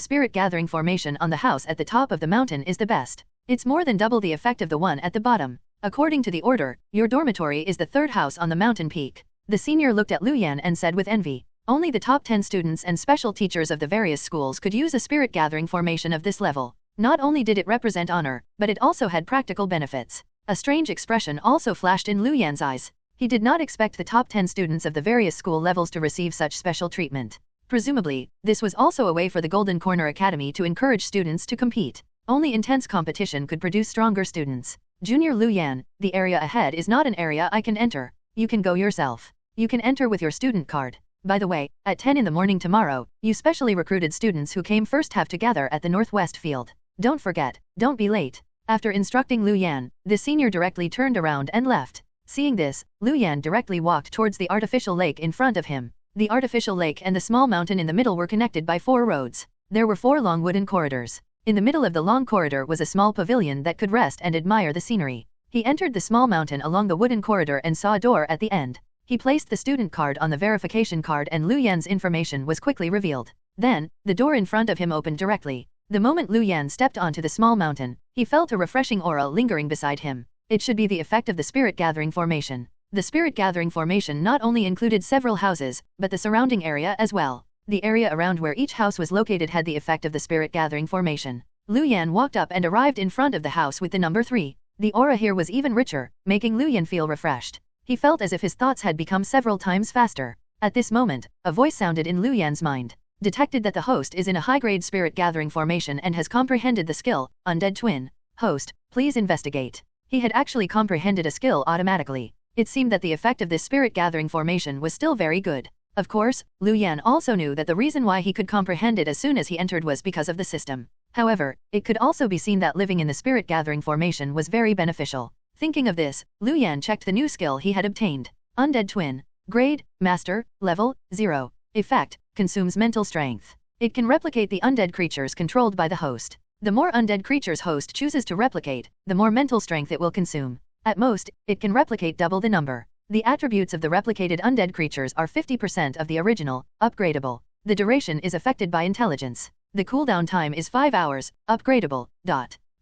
spirit gathering formation on the house at the top of the mountain is the best. It's more than double the effect of the one at the bottom. According to the order, your dormitory is the 3rd house on the mountain peak." The senior looked at Luan and said with envy, "Only the top 10 students and special teachers of the various schools could use a spirit gathering formation of this level. Not only did it represent honor, but it also had practical benefits." A strange expression also flashed in Luan's eyes. He did not expect the top 10 students of the various school levels to receive such special treatment. Presumably, this was also a way for the Golden Corner Academy to encourage students to compete. Only intense competition could produce stronger students. "Junior Luan, the area ahead is not an area I can enter. You can go yourself. You can enter with your student card. By the way, at 10 in the morning tomorrow, you specially recruited students who came first have to gather at the northwest field. Don't forget, don't be late. After instructing Luan, the senior directly turned around and left. Seeing this, Luan directly walked towards the artificial lake in front of him. The artificial lake and the small mountain in the middle were connected by 4 roads. There were 4 long wooden corridors. In the middle of the long corridor was a small pavilion that could rest and admire the scenery. He entered the small mountain along the wooden corridor and saw a door at the end. He placed the student card on the verification card and Luan's information was quickly revealed. Then, the door in front of him opened directly. The moment Luan stepped onto the small mountain, he felt a refreshing aura lingering beside him. It should be the effect of the spirit gathering formation. The spirit gathering formation not only included several houses, but the surrounding area as well. The area around where each house was located had the effect of the spirit gathering formation. Luan walked up and arrived in front of the house with the number 3. The aura here was even richer, making Luan feel refreshed. He felt as if his thoughts had become several times faster. At this moment, a voice sounded in Luan's mind. Detected that the host is in a high-grade spirit gathering formation and has comprehended the skill, Undead Twin. Host, please investigate. He had actually comprehended a skill automatically. It seemed that the effect of this spirit gathering formation was still very good. Of course, Luan also knew that the reason why he could comprehend it as soon as he entered was because of the system. However, it could also be seen that living in the spirit gathering formation was very beneficial. Thinking of this, Luan checked the new skill he had obtained. Undead Twin. Grade, Master, Level, 0. Effect, consumes mental strength. It can replicate the undead creatures controlled by the host. The more undead creatures host chooses to replicate, the more mental strength it will consume. At most, it can replicate double the number. The attributes of the replicated undead creatures are 50% of the original, upgradable. The duration is affected by intelligence. The cooldown time is 5 hours, upgradable.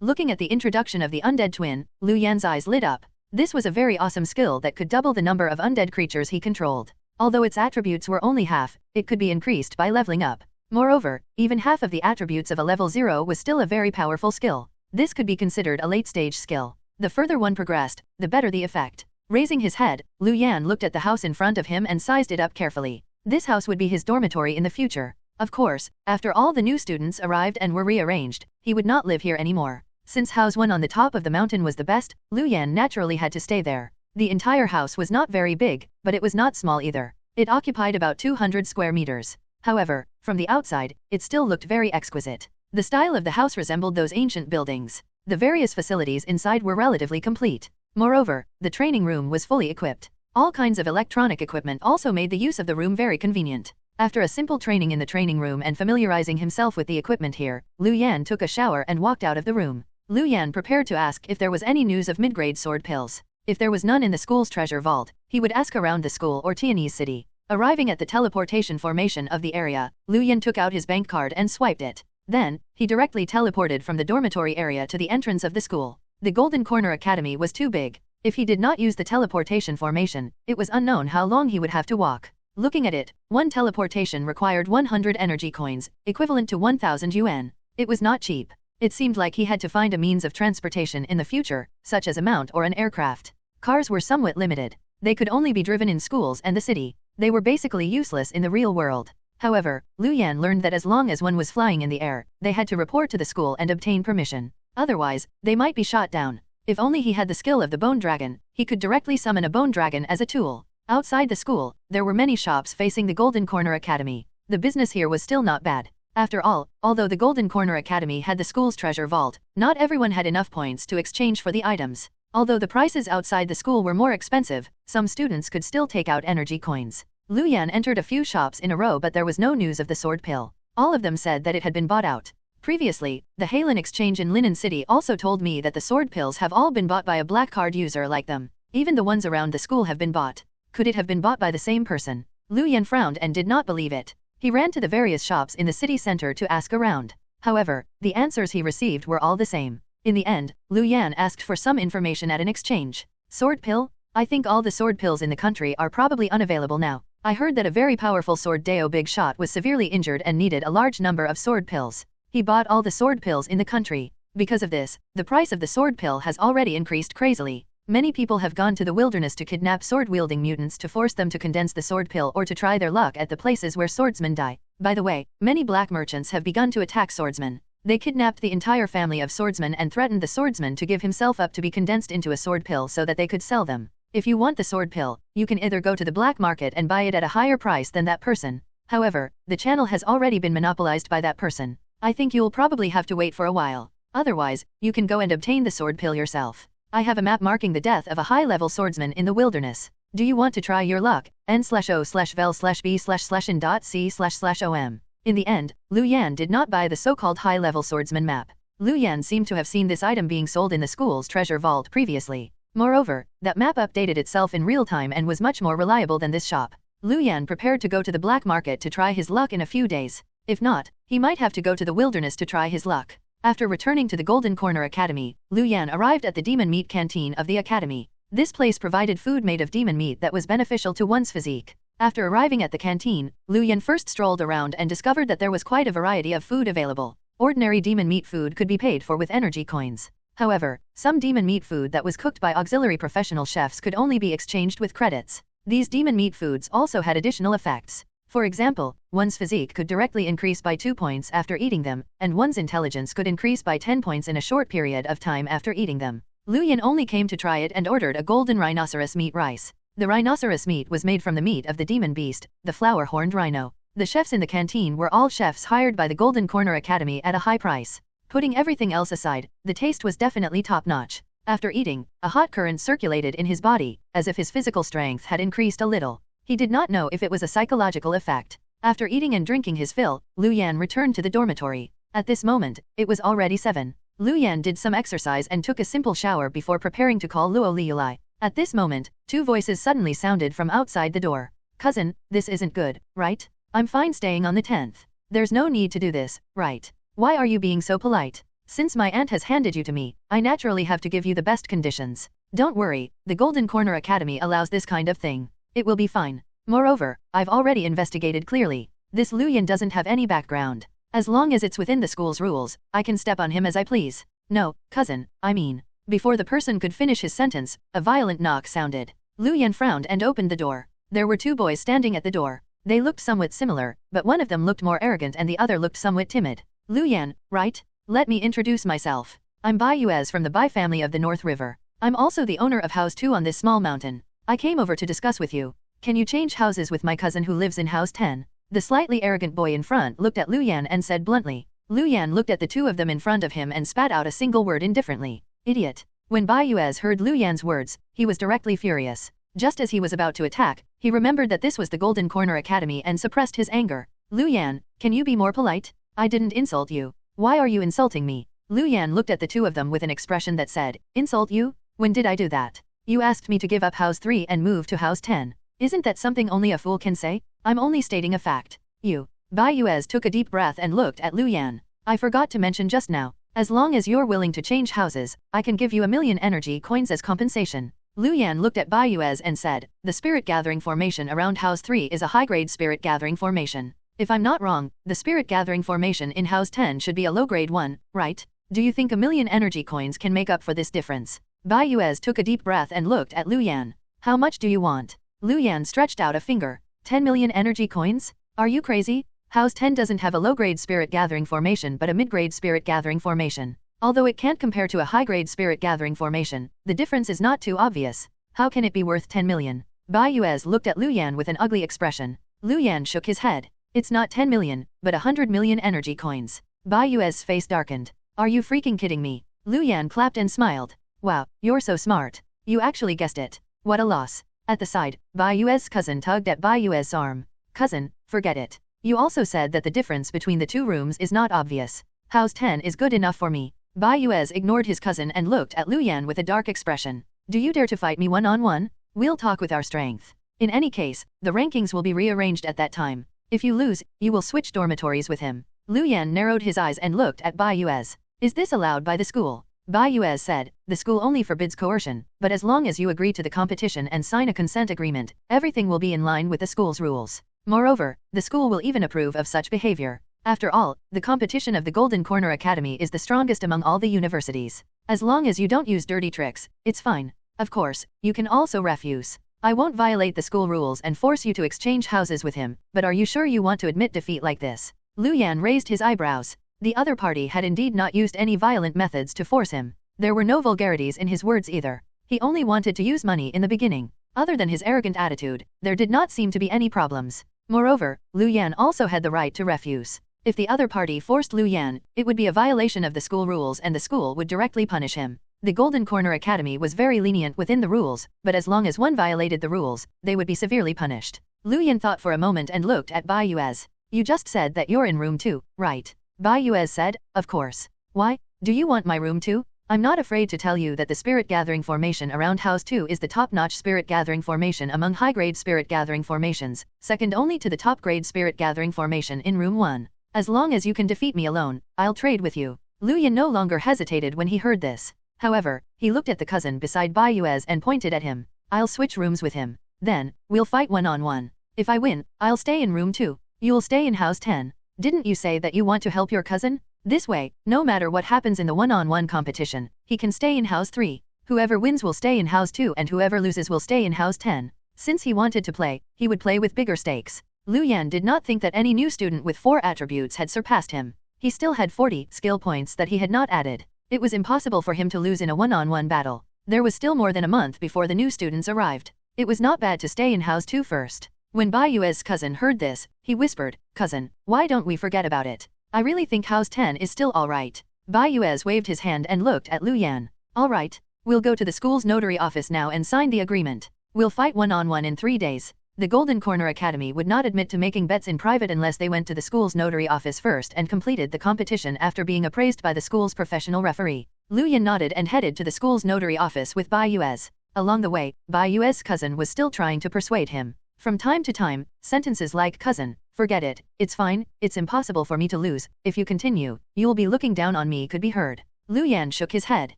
Looking at the introduction of the Undead Twin, Luan's eyes lit up. This was a very awesome skill that could double the number of undead creatures he controlled. Although its attributes were only half, it could be increased by leveling up. Moreover, even half of the attributes of a level 0 was still a very powerful skill. This could be considered a late-stage skill. The further one progressed, the better the effect. Raising his head, Luan looked at the house in front of him and sized it up carefully. This house would be his dormitory in the future. Of course, after all the new students arrived and were rearranged, he would not live here anymore. Since house 1 on the top of the mountain was the best, Luan naturally had to stay there. The entire house was not very big, but it was not small either. It occupied about 200 square meters. However, from the outside, it still looked very exquisite. The style of the house resembled those ancient buildings. The various facilities inside were relatively complete. Moreover, the training room was fully equipped. All kinds of electronic equipment also made the use of the room very convenient. After a simple training in the training room and familiarizing himself with the equipment here, Luan took a shower and walked out of the room. Luan prepared to ask if there was any news of mid-grade sword pills. If there was none in the school's treasure vault, he would ask around the school or Tianese city. Arriving at the teleportation formation of the area, Luan took out his bank card and swiped it. Then, he directly teleported from the dormitory area to the entrance of the school. The Golden Corner Academy was too big. If he did not use the teleportation formation, it was unknown how long he would have to walk. Looking at it, one teleportation required 100 energy coins, equivalent to 1,000 yuan. It was not cheap. It seemed like he had to find a means of transportation in the future, such as a mount or an aircraft. Cars were somewhat limited. They could only be driven in schools and the city. They were basically useless in the real world. However, Luan learned that as long as one was flying in the air, they had to report to the school and obtain permission. Otherwise, they might be shot down. If only he had the skill of the bone dragon, he could directly summon a bone dragon as a tool. Outside the school, there were many shops facing the Golden Corner Academy. The business here was still not bad. After all, although the Golden Corner Academy had the school's treasure vault, not everyone had enough points to exchange for the items. Although the prices outside the school were more expensive, some students could still take out energy coins. Luan entered a few shops in a row, but there was no news of the sword pill. All of them said that it had been bought out. Previously, the Halen exchange in Linen City also told me that the sword pills have all been bought by a black card user like them. Even the ones around the school have been bought. Could it have been bought by the same person? Luan frowned and did not believe it. He ran to the various shops in the city center to ask around. However, the answers he received were all the same. In the end, Luan asked for some information at an exchange. Sword pill? I think all the sword pills in the country are probably unavailable now. I heard that a very powerful sword Dao Big Shot was severely injured and needed a large number of sword pills. He bought all the sword pills in the country. Because of this, the price of the sword pill has already increased crazily. Many people have gone to the wilderness to kidnap sword-wielding mutants to force them to condense the sword pill or to try their luck at the places where swordsmen die. By the way, many black merchants have begun to attack swordsmen. They kidnapped the entire family of swordsmen and threatened the swordsman to give himself up to be condensed into a sword pill so that they could sell them. If you want the sword pill, you can either go to the black market and buy it at a higher price than that person. However, the channel has already been monopolized by that person. I think you'll probably have to wait for a while. Otherwise, you can go and obtain the sword pill yourself. I have a map marking the death of a high-level swordsman in the wilderness. Do you want to try your luck? n/o/vel/b/in.c//om. In the end, Luan did not buy the so-called high-level swordsman map. Luan seemed to have seen this item being sold in the school's treasure vault previously. Moreover, that map updated itself in real time and was much more reliable than this shop. Luan prepared to go to the black market to try his luck in a few days. If not, he might have to go to the wilderness to try his luck. After returning to the Golden Corner Academy, Luan arrived at the demon meat canteen of the academy. This place provided food made of demon meat that was beneficial to one's physique. After arriving at the canteen, Luan first strolled around and discovered that there was quite a variety of food available. Ordinary demon meat food could be paid for with energy coins. However, some demon meat food that was cooked by auxiliary professional chefs could only be exchanged with credits. These demon meat foods also had additional effects. For example, one's physique could directly increase by 2 points after eating them, and one's intelligence could increase by 10 points in a short period of time after eating them. Luan only came to try it and ordered a golden rhinoceros meat rice. The rhinoceros meat was made from the meat of the demon beast, the flower-horned rhino. The chefs in the canteen were all chefs hired by the Golden Corner Academy at a high price. Putting everything else aside, the taste was definitely top-notch. After eating, a hot current circulated in his body, as if his physical strength had increased a little. He did not know if it was a psychological effect. After eating and drinking his fill, Luan returned to the dormitory. At this moment, it was already 7. Luan did some exercise and took a simple shower before preparing to call Lu Lei. At this moment, 2 voices suddenly sounded from outside the door. Cousin, this isn't good, right? I'm fine staying on the 10th. There's no need to do this, right? Why are you being so polite? Since my aunt has handed you to me, I naturally have to give you the best conditions. Don't worry, the Golden Corner Academy allows this kind of thing. It will be fine. Moreover, I've already investigated clearly. This Luan doesn't have any background. As long as it's within the school's rules, I can step on him as I please. No, cousin, I mean. Before the person could finish his sentence, a violent knock sounded. Luan frowned and opened the door. There were 2 boys standing at the door. They looked somewhat similar, but one of them looked more arrogant and the other looked somewhat timid. Luan, right? Let me introduce myself. I'm Bai Yuez from the Bai family of the North River. I'm also the owner of House 2 on this small mountain. I came over to discuss with you. Can you change houses with my cousin who lives in House 10? The slightly arrogant boy in front looked at Luan and said bluntly. Luan looked at the 2 of them in front of him and spat out a single word indifferently. Idiot. When Bai Yuez heard Luan's words, he was directly furious. Just as he was about to attack, he remembered that this was the Golden Corner Academy and suppressed his anger. Luan, can you be more polite? I didn't insult you. Why are you insulting me? Luan looked at the 2 of them with an expression that said, insult you? When did I do that? You asked me to give up House 3 and move to House 10. Isn't that something only a fool can say? I'm only stating a fact. You. Bai Yuez took a deep breath and looked at Luan. I forgot to mention just now. As long as you're willing to change houses, I can give you 1,000,000 energy coins as compensation. Luan looked at Bai Yuez and said, the spirit gathering formation around House 3 is a high-grade spirit gathering formation. If I'm not wrong, the spirit gathering formation in House 10 should be a low-grade one, right? Do you think 1,000,000 energy coins can make up for this difference? Bai Yuez took a deep breath and looked at Luan. How much do you want? Luan stretched out a finger. 10,000,000 energy coins? Are you crazy? House 10 doesn't have a low-grade spirit gathering formation but a mid-grade spirit gathering formation. Although it can't compare to a high-grade spirit gathering formation, the difference is not too obvious. How can it be worth 10 million? Bai Yuez looked at Luan with an ugly expression. Luan shook his head. It's not 10 million, but 100 million energy coins. Bai Yuez's face darkened. Are you freaking kidding me? Luan clapped and smiled. Wow, you're so smart. You actually guessed it. What a loss. At the side, Bai Yuez's cousin tugged at Bai Yuez's arm. Cousin, forget it. You also said that the difference between the 2 rooms is not obvious. House 10 is good enough for me. Bai Yuez ignored his cousin and looked at Luan with a dark expression. Do you dare to fight me one-on-one? We'll talk with our strength. In any case, the rankings will be rearranged at that time. If you lose, you will switch dormitories with him. Luan narrowed his eyes and looked at Bai Yuez. Is this allowed by the school? Bai Yuez said, the school only forbids coercion, but as long as you agree to the competition and sign a consent agreement, everything will be in line with the school's rules. Moreover, the school will even approve of such behavior. After all, the competition of the Golden Corner Academy is the strongest among all the universities. As long as you don't use dirty tricks, it's fine. Of course, you can also refuse. I won't violate the school rules and force you to exchange houses with him, but are you sure you want to admit defeat like this? Luan raised his eyebrows. The other party had indeed not used any violent methods to force him. There were no vulgarities in his words either. He only wanted to use money in the beginning. Other than his arrogant attitude, there did not seem to be any problems. Moreover, Luan also had the right to refuse. If the other party forced Luan, it would be a violation of the school rules and the school would directly punish him. The Golden Corner Academy was very lenient within the rules, but as long as one violated the rules, they would be severely punished. Luan thought for a moment and looked at Baiyuez. You just said that you're in room 2, right? Baiyuez said, of course. Why? Do you want my room too? I'm not afraid to tell you that the spirit gathering formation around House 2 is the top-notch spirit gathering formation among high-grade spirit gathering formations, second only to the top-grade spirit gathering formation in room 1. As long as you can defeat me alone, I'll trade with you. Luan no longer hesitated when he heard this. However, he looked at the cousin beside Baiyuez and pointed at him. I'll switch rooms with him. Then, we'll fight one-on-one. If I win, I'll stay in room 2. You'll stay in house 10. Didn't you say that you want to help your cousin? This way, no matter what happens in the one-on-one competition, he can stay in house 3. Whoever wins will stay in house 2 and whoever loses will stay in house 10. Since he wanted to play, he would play with bigger stakes. Luan did not think that any new student with 4 attributes had surpassed him. He still had 40 skill points that he had not added. It was impossible for him to lose in a one-on-one battle. There was still more than a month before the new students arrived. It was not bad to stay in house 2 first. When Baiyuez's cousin heard this, he whispered, Cousin, why don't we forget about it? I really think house 10 is still alright. Baiyuez waved his hand and looked at Luan. Alright, we'll go to the school's notary office now and sign the agreement. We'll fight one-on-one in 3 days. The Golden Corner Academy would not admit to making bets in private unless they went to the school's notary office first and completed the competition after being appraised by the school's professional referee. Luan nodded and headed to the school's notary office with Baiyuez. Along the way, Baiyuez's cousin was still trying to persuade him. From time to time, sentences like cousin, forget it, it's fine, it's impossible for me to lose, if you continue, you'll be looking down on me could be heard. Luan shook his head.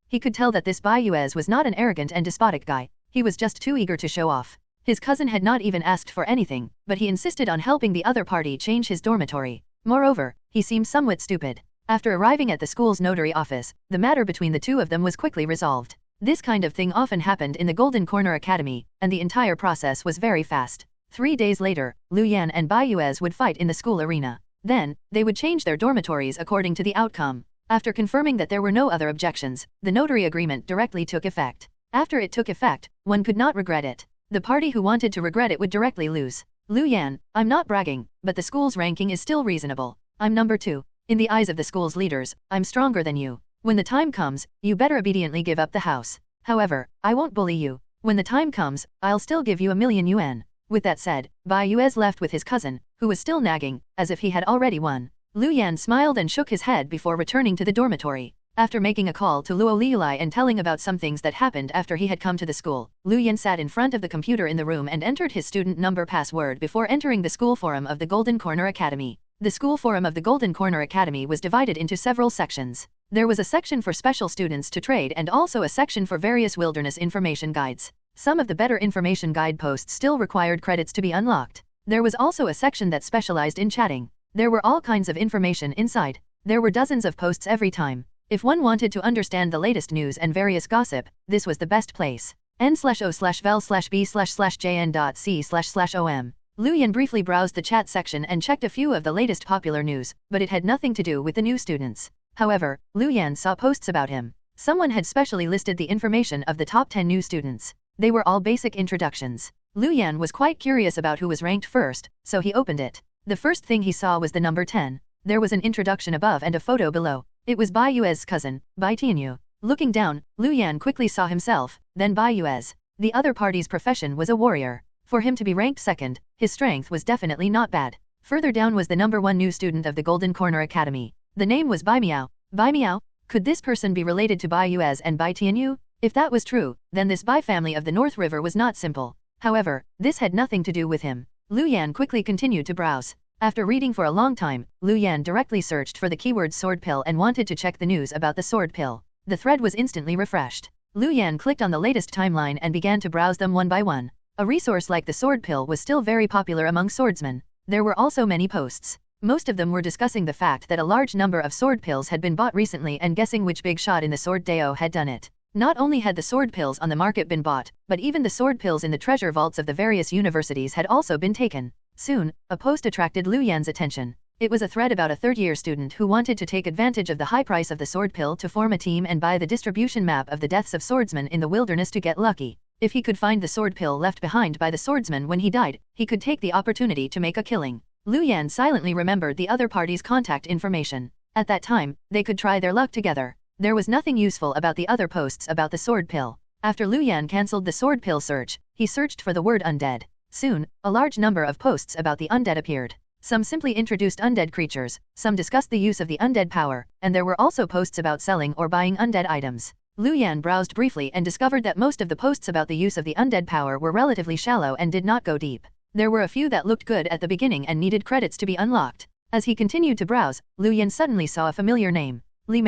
He could tell that this Baiyuez was not an arrogant and despotic guy, he was just too eager to show off. His cousin had not even asked for anything, but he insisted on helping the other party change his dormitory. Moreover, he seemed somewhat stupid. After arriving at the school's notary office, the matter between the two of them was quickly resolved. This kind of thing often happened in the Golden Corner Academy, and the entire process was very fast. 3 days later, Luan and Baiyuez would fight in the school arena. Then, they would change their dormitories according to the outcome. After confirming that there were no other objections, the notary agreement directly took effect. After it took effect, one could not regret it. The party who wanted to regret it would directly lose. Luan, I'm not bragging, but the school's ranking is still reasonable. I'm number 2. In the eyes of the school's leaders, I'm stronger than you. When the time comes, you better obediently give up the house. However, I won't bully you. When the time comes, I'll still give you 1,000,000 yuan. With that said, Baiyuez left with his cousin, who was still nagging, as if he had already won. Luan smiled and shook his head before returning to the dormitory. After making a call to Lu Lei and telling about some things that happened after he had come to the school, Luan sat in front of the computer in the room and entered his student number password before entering the school forum of the Golden Corner Academy. The school forum of the Golden Corner Academy was divided into several sections. There was a section for special students to trade and also a section for various wilderness information guides. Some of the better information guide posts still required credits to be unlocked. There was also a section that specialized in chatting. There were all kinds of information inside. There were dozens of posts every time. If one wanted to understand the latest news and various gossip, this was the best place. n/o/vel/b/jn.c//om. Luan briefly browsed the chat section and checked a few of the latest popular news, but it had nothing to do with the new students. However, Luan saw posts about him. Someone had specially listed the information of the top 10 new students. They were all basic introductions. Luan was quite curious about who was ranked first, so he opened it. The first thing he saw was the number 10. There was an introduction above and a photo below. It was Baiyuez's cousin, Bai Tianyu. Looking down, Luan quickly saw himself, then Baiyuez. The other party's profession was a warrior. For him to be ranked second, his strength was definitely not bad. Further down was the number 1 new student of the Golden Corner Academy. The name was Bai Miao. Bai Miao? Could this person be related to Baiyuez and Bai Tianyu? If that was true, then this Bai family of the North River was not simple. However, this had nothing to do with him. Luan quickly continued to browse. After reading for a long time, Luan directly searched for the keyword sword pill and wanted to check the news about the sword pill. The thread was instantly refreshed. Luan clicked on the latest timeline and began to browse them one by one. A resource like the sword pill was still very popular among swordsmen. There were also many posts. Most of them were discussing the fact that a large number of sword pills had been bought recently and guessing which big shot in the sword dao had done it. Not only had the sword pills on the market been bought, but even the sword pills in the treasure vaults of the various universities had also been taken. Soon, a post attracted Luan's attention. It was a thread about a third-year student who wanted to take advantage of the high price of the sword pill to form a team and buy the distribution map of the deaths of swordsmen in the wilderness to get lucky. If he could find the sword pill left behind by the swordsman when he died, he could take the opportunity to make a killing. Luan silently remembered the other party's contact information. At that time, they could try their luck together. There was nothing useful about the other posts about the sword pill. After Luan cancelled the sword pill search, he searched for the word undead. Soon, a large number of posts about the undead appeared. Some simply introduced undead creatures, some discussed the use of the undead power, and there were also posts about selling or buying undead items. Luan browsed briefly and discovered that most of the posts about the use of the undead power were relatively shallow and did not go deep. There were a few that looked good at the beginning and needed credits to be unlocked. As he continued to browse, Luan suddenly saw a familiar name. Li.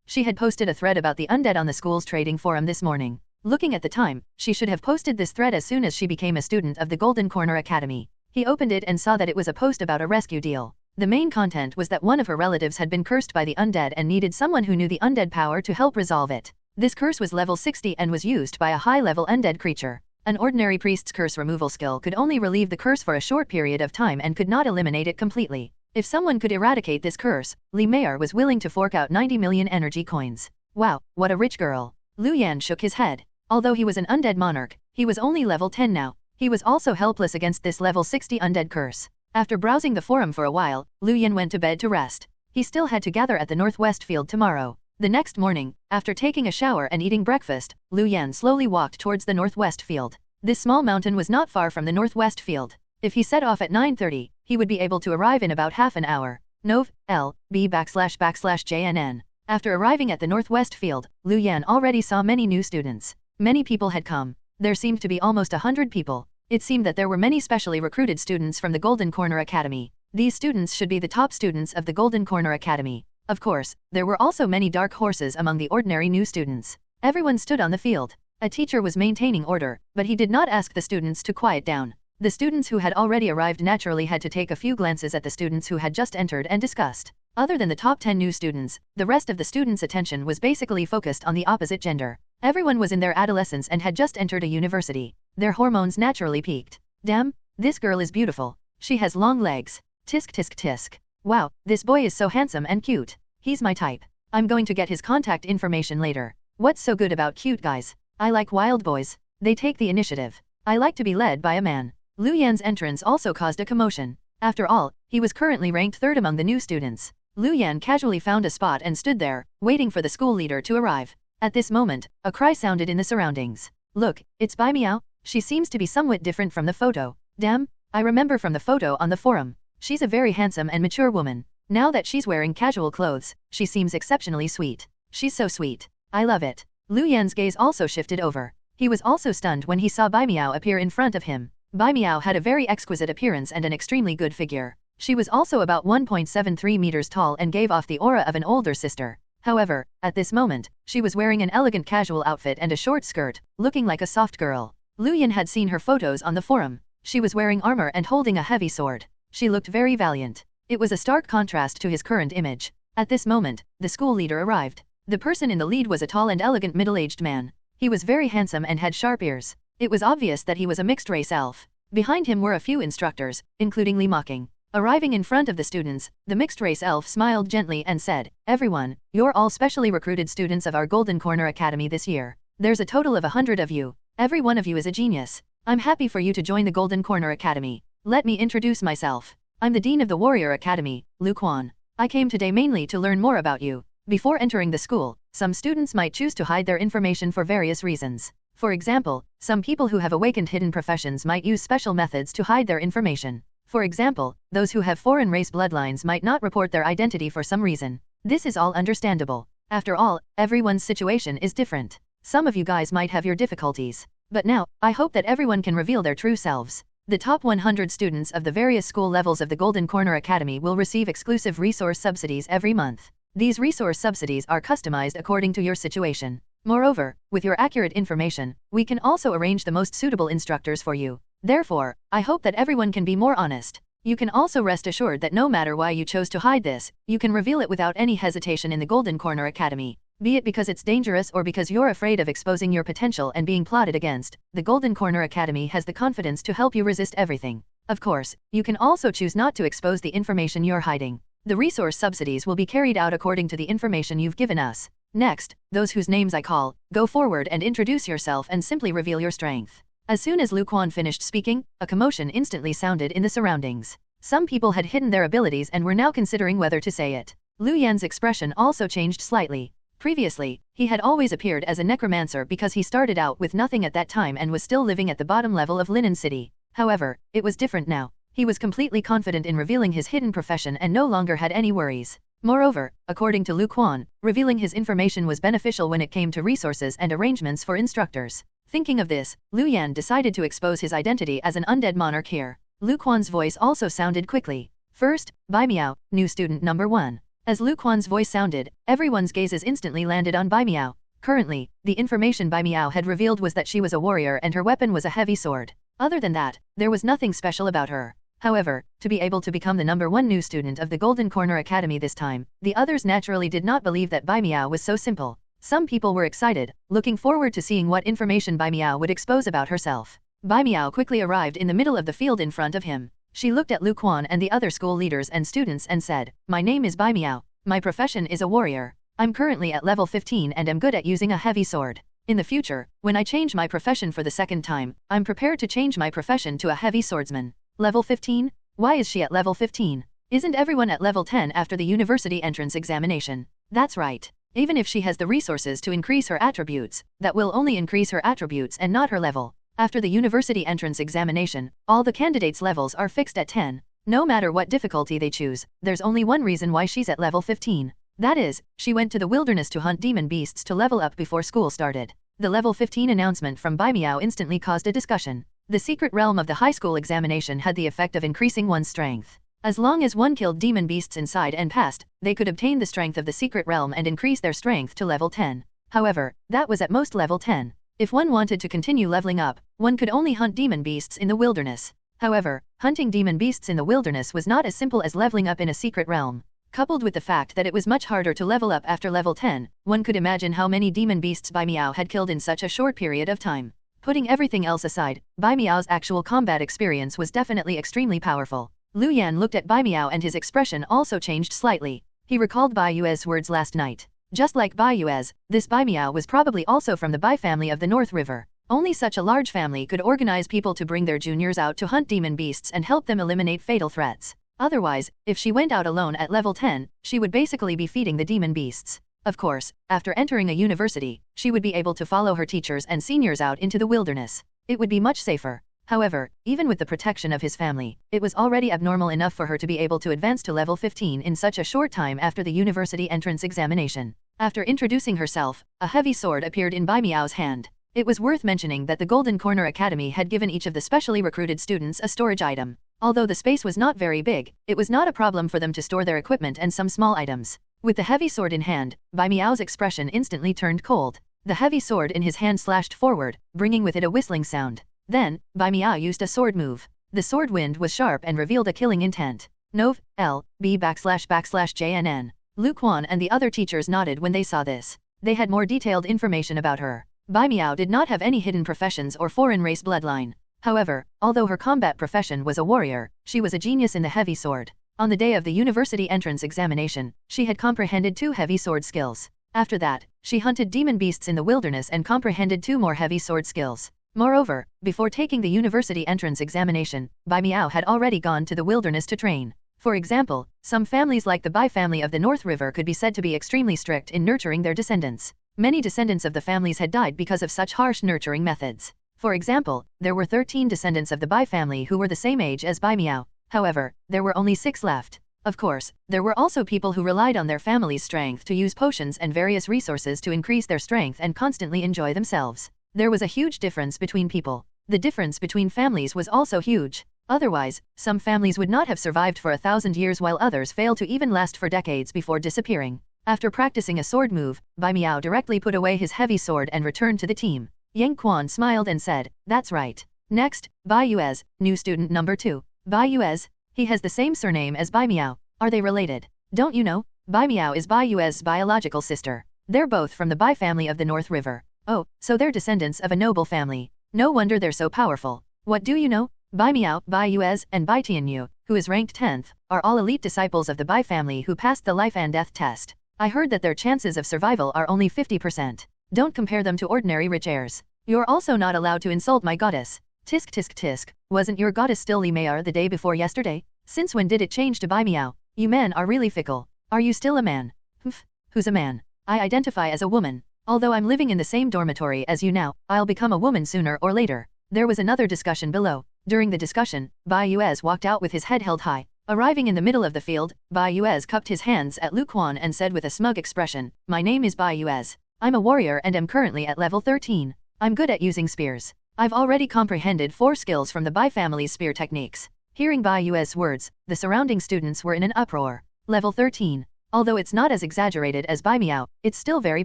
She had posted a thread about the undead on the school's trading forum this morning. Looking at the time, she should have posted this thread as soon as she became a student of the Golden Corner Academy. He opened it and saw that it was a post about a rescue deal. The main content was that one of her relatives had been cursed by the undead and needed someone who knew the undead power to help resolve it. This curse was level 60 and was used by a high-level undead creature. An ordinary priest's curse removal skill could only relieve the curse for a short period of time and could not eliminate it completely. If someone could eradicate this curse, Li was willing to fork out 90 million energy coins. Wow, what a rich girl. Luan shook his head. Although he was an undead monarch, he was only level 10 now. He was also helpless against this level 60 undead curse. After browsing the forum for a while, Luan went to bed to rest. He still had to gather at the northwest field tomorrow. The next morning, after taking a shower and eating breakfast, Luan slowly walked towards the northwest field. This small mountain was not far from the northwest field. If he set off at 9:30, he would be able to arrive in about half an hour. Nov. L. B//JNN. After arriving at the northwest field, Luan already saw many new students. Many people had come. There seemed to be almost 100 people. It seemed that there were many specially recruited students from the Golden Corner Academy. These students should be the top students of the Golden Corner Academy. Of course, there were also many dark horses among the ordinary new students. Everyone stood on the field. A teacher was maintaining order, but he did not ask the students to quiet down. The students who had already arrived naturally had to take a few glances at the students who had just entered and discussed. Other than the top 10 new students, the rest of the students' attention was basically focused on the opposite gender. Everyone was in their adolescence and had just entered a university. Their hormones naturally peaked. Damn, this girl is beautiful. She has long legs. Tisk tisk tisk. Wow, this boy is so handsome and cute. He's my type. I'm going to get his contact information later. What's so good about cute guys? I like wild boys. They take the initiative. I like to be led by a man. Luan's entrance also caused a commotion. After all, he was currently ranked 3rd among the new students. Luan casually found a spot and stood there, waiting for the school leader to arrive. At this moment, a cry sounded in the surroundings. Look, it's Bai Miao. She seems to be somewhat different from the photo. Damn, I remember from the photo on the forum. She's a very handsome and mature woman. Now that she's wearing casual clothes, she seems exceptionally sweet. She's so sweet. I love it. Luan's gaze also shifted over. He was also stunned when he saw Bai Miao appear in front of him. Bai Miao had a very exquisite appearance and an extremely good figure. She was also about 1.73 meters tall and gave off the aura of an older sister. However, at this moment, she was wearing an elegant casual outfit and a short skirt, looking like a soft girl. Luan had seen her photos on the forum. She was wearing armor and holding a heavy sword. She looked very valiant. It was a stark contrast to his current image. At this moment, the school leader arrived. The person in the lead was a tall and elegant middle-aged man. He was very handsome and had sharp ears. It was obvious that he was a mixed-race elf. Behind him were a few instructors, including Li Mocking. Arriving in front of the students, the mixed-race elf smiled gently and said, "Everyone, you're all specially recruited students of our Golden Corner Academy this year. There's a total of 100 of you. Every one of you is a genius. I'm happy for you to join the Golden Corner Academy. Let me introduce myself. I'm the Dean of the Warrior Academy, Luan. I came today mainly to learn more about you. Before entering the school, some students might choose to hide their information for various reasons. For example, some people who have awakened hidden professions might use special methods to hide their information. For example, those who have foreign race bloodlines might not report their identity for some reason. This is all understandable. After all, everyone's situation is different. Some of you guys might have your difficulties. But now, I hope that everyone can reveal their true selves. The top 100 students of the various school levels of the Golden Corner Academy will receive exclusive resource subsidies every month. These resource subsidies are customized according to your situation. Moreover, with your accurate information, we can also arrange the most suitable instructors for you. Therefore, I hope that everyone can be more honest. You can also rest assured that no matter why you chose to hide this, you can reveal it without any hesitation in the Golden Corner Academy. Be it because it's dangerous or because you're afraid of exposing your potential and being plotted against, the Golden Corner Academy has the confidence to help you resist everything. Of course, you can also choose not to expose the information you're hiding. The resource subsidies will be carried out according to the information you've given us. Next, those whose names I call, go forward and introduce yourself and simply reveal your strength. As soon as Luan finished speaking, a commotion instantly sounded in the surroundings. Some people had hidden their abilities and were now considering whether to say it. Lu Yan's expression also changed slightly. Previously, he had always appeared as a necromancer because he started out with nothing at that time and was still living at the bottom level of Linen City. However, it was different now. He was completely confident in revealing his hidden profession and no longer had any worries. Moreover, according to Lu Quan, revealing his information was beneficial when it came to resources and arrangements for instructors. Thinking of this, Lu Yan decided to expose his identity as an undead monarch here. Lu Quan's voice also sounded quickly. First, Bai Miao, new student number 1. As Lu Quan's voice sounded, everyone's gazes instantly landed on Bai Miao. Currently, the information Bai Miao had revealed was that she was a warrior and her weapon was a heavy sword. Other than that, there was nothing special about her. However, to be able to become the number 1 new student of the Golden Corner Academy this time, the others naturally did not believe that Bai Miao was so simple. Some people were excited, looking forward to seeing what information Bai Miao would expose about herself. Bai Miao quickly arrived in the middle of the field in front of him. She looked at Lu Quan and the other school leaders and students and said, "My name is Bai Miao. My profession is a warrior. I'm currently at level 15 and am good at using a heavy sword. In the future, when I change my profession for the second time, I'm prepared to change my profession to a heavy swordsman." Level 15? Why is she at level 15? Isn't everyone at level 10 after the university entrance examination? That's right. Even if she has the resources to increase her attributes, that will only increase her attributes and not her level. After the university entrance examination, all the candidates' levels are fixed at 10. No matter what difficulty they choose, there's only one reason why she's at level 15. That is, she went to the wilderness to hunt demon beasts to level up before school started. The level 15 announcement from Bai Miao instantly caused a discussion. The secret realm of the high school examination had the effect of increasing one's strength. As long as one killed demon beasts inside and passed, they could obtain the strength of the secret realm and increase their strength to level 10. However, that was at most level 10. If one wanted to continue leveling up, one could only hunt demon beasts in the wilderness. However, hunting demon beasts in the wilderness was not as simple as leveling up in a secret realm. Coupled with the fact that it was much harder to level up after level 10, one could imagine how many demon beasts Bai Miao had killed in such a short period of time. Putting everything else aside, Bai Miao's actual combat experience was definitely extremely powerful. Lu Yan looked at Bai Miao and his expression also changed slightly. He recalled Bai Yue's words last night. Just like Bai Yue's, this Bai Miao was probably also from the Bai family of the North River. Only such a large family could organize people to bring their juniors out to hunt demon beasts and help them eliminate fatal threats. Otherwise, if she went out alone at level 10, she would basically be feeding the demon beasts. Of course, after entering a university, she would be able to follow her teachers and seniors out into the wilderness. It would be much safer. However, even with the protection of his family, it was already abnormal enough for her to be able to advance to level 15 in such a short time after the university entrance examination. After introducing herself, a heavy sword appeared in Bai Miao's hand. It was worth mentioning that the Golden Corner Academy had given each of the specially recruited students a storage item. Although the space was not very big, it was not a problem for them to store their equipment and some small items. With the heavy sword in hand, Bai Miao's expression instantly turned cold. The heavy sword in his hand slashed forward, bringing with it a whistling sound. Then, Bai Miao used a sword move. The sword wind was sharp and revealed a killing intent. Nov. L. B /JNN. Lu Quan and the other teachers nodded when they saw this. They had more detailed information about her. Bai Miao did not have any hidden professions or foreign race bloodline. However, although her combat profession was a warrior, she was a genius in the heavy sword. On the day of the university entrance examination, she had comprehended 2 heavy sword skills. After that, she hunted demon beasts in the wilderness and comprehended 2 more heavy sword skills. Moreover, before taking the university entrance examination, Bai Miao had already gone to the wilderness to train. For example, some families like the Bai family of the North River could be said to be extremely strict in nurturing their descendants. Many descendants of the families had died because of such harsh nurturing methods. For example, there were 13 descendants of the Bai family who were the same age as Bai Miao. However, there were only 6 left. Of course, there were also people who relied on their family's strength to use potions and various resources to increase their strength and constantly enjoy themselves. There was a huge difference between people. The difference between families was also huge. Otherwise, some families would not have survived for 1,000 years while others failed to even last for decades before disappearing. After practicing a sword move, Bai Miao directly put away his heavy sword and returned to the team. Yang Quan smiled and said, "That's right. Next, Bai Yuez, new student number 2. Bai Yuez? He has the same surname as Bai Miao. Are they related? Don't you know? Bai Miao is Bai Yuez's biological sister. They're both from the Bai family of the North River. Oh, so they're descendants of a noble family. No wonder they're so powerful. What do you know? Bai Miao, Bai Yuez, and Bai Tianyu, who is ranked 10th, are all elite disciples of the Bai family who passed the life and death test. I heard that their chances of survival are only 50%. Don't compare them to ordinary rich heirs. You're also not allowed to insult my goddess. Tisk tisk tisk, wasn't your goddess still Li Mayar the day before yesterday? Since when did it change to Bai Miao? You men are really fickle. Are you still a man? Humph. Who's a man? I identify as a woman. Although I'm living in the same dormitory as you now, I'll become a woman sooner or later. There was another discussion below. During the discussion, Bai Yuez walked out with his head held high. Arriving in the middle of the field, Bai Yuez cupped his hands at Luan and said with a smug expression, "My name is Bai Yuez. I'm a warrior and am currently at level 13. I'm good at using spears. I've already comprehended 4 skills from the Bai family's spear techniques." Hearing Bai Yuez's words, the surrounding students were in an uproar. Level 13. Although it's not as exaggerated as Bai Miao, it's still very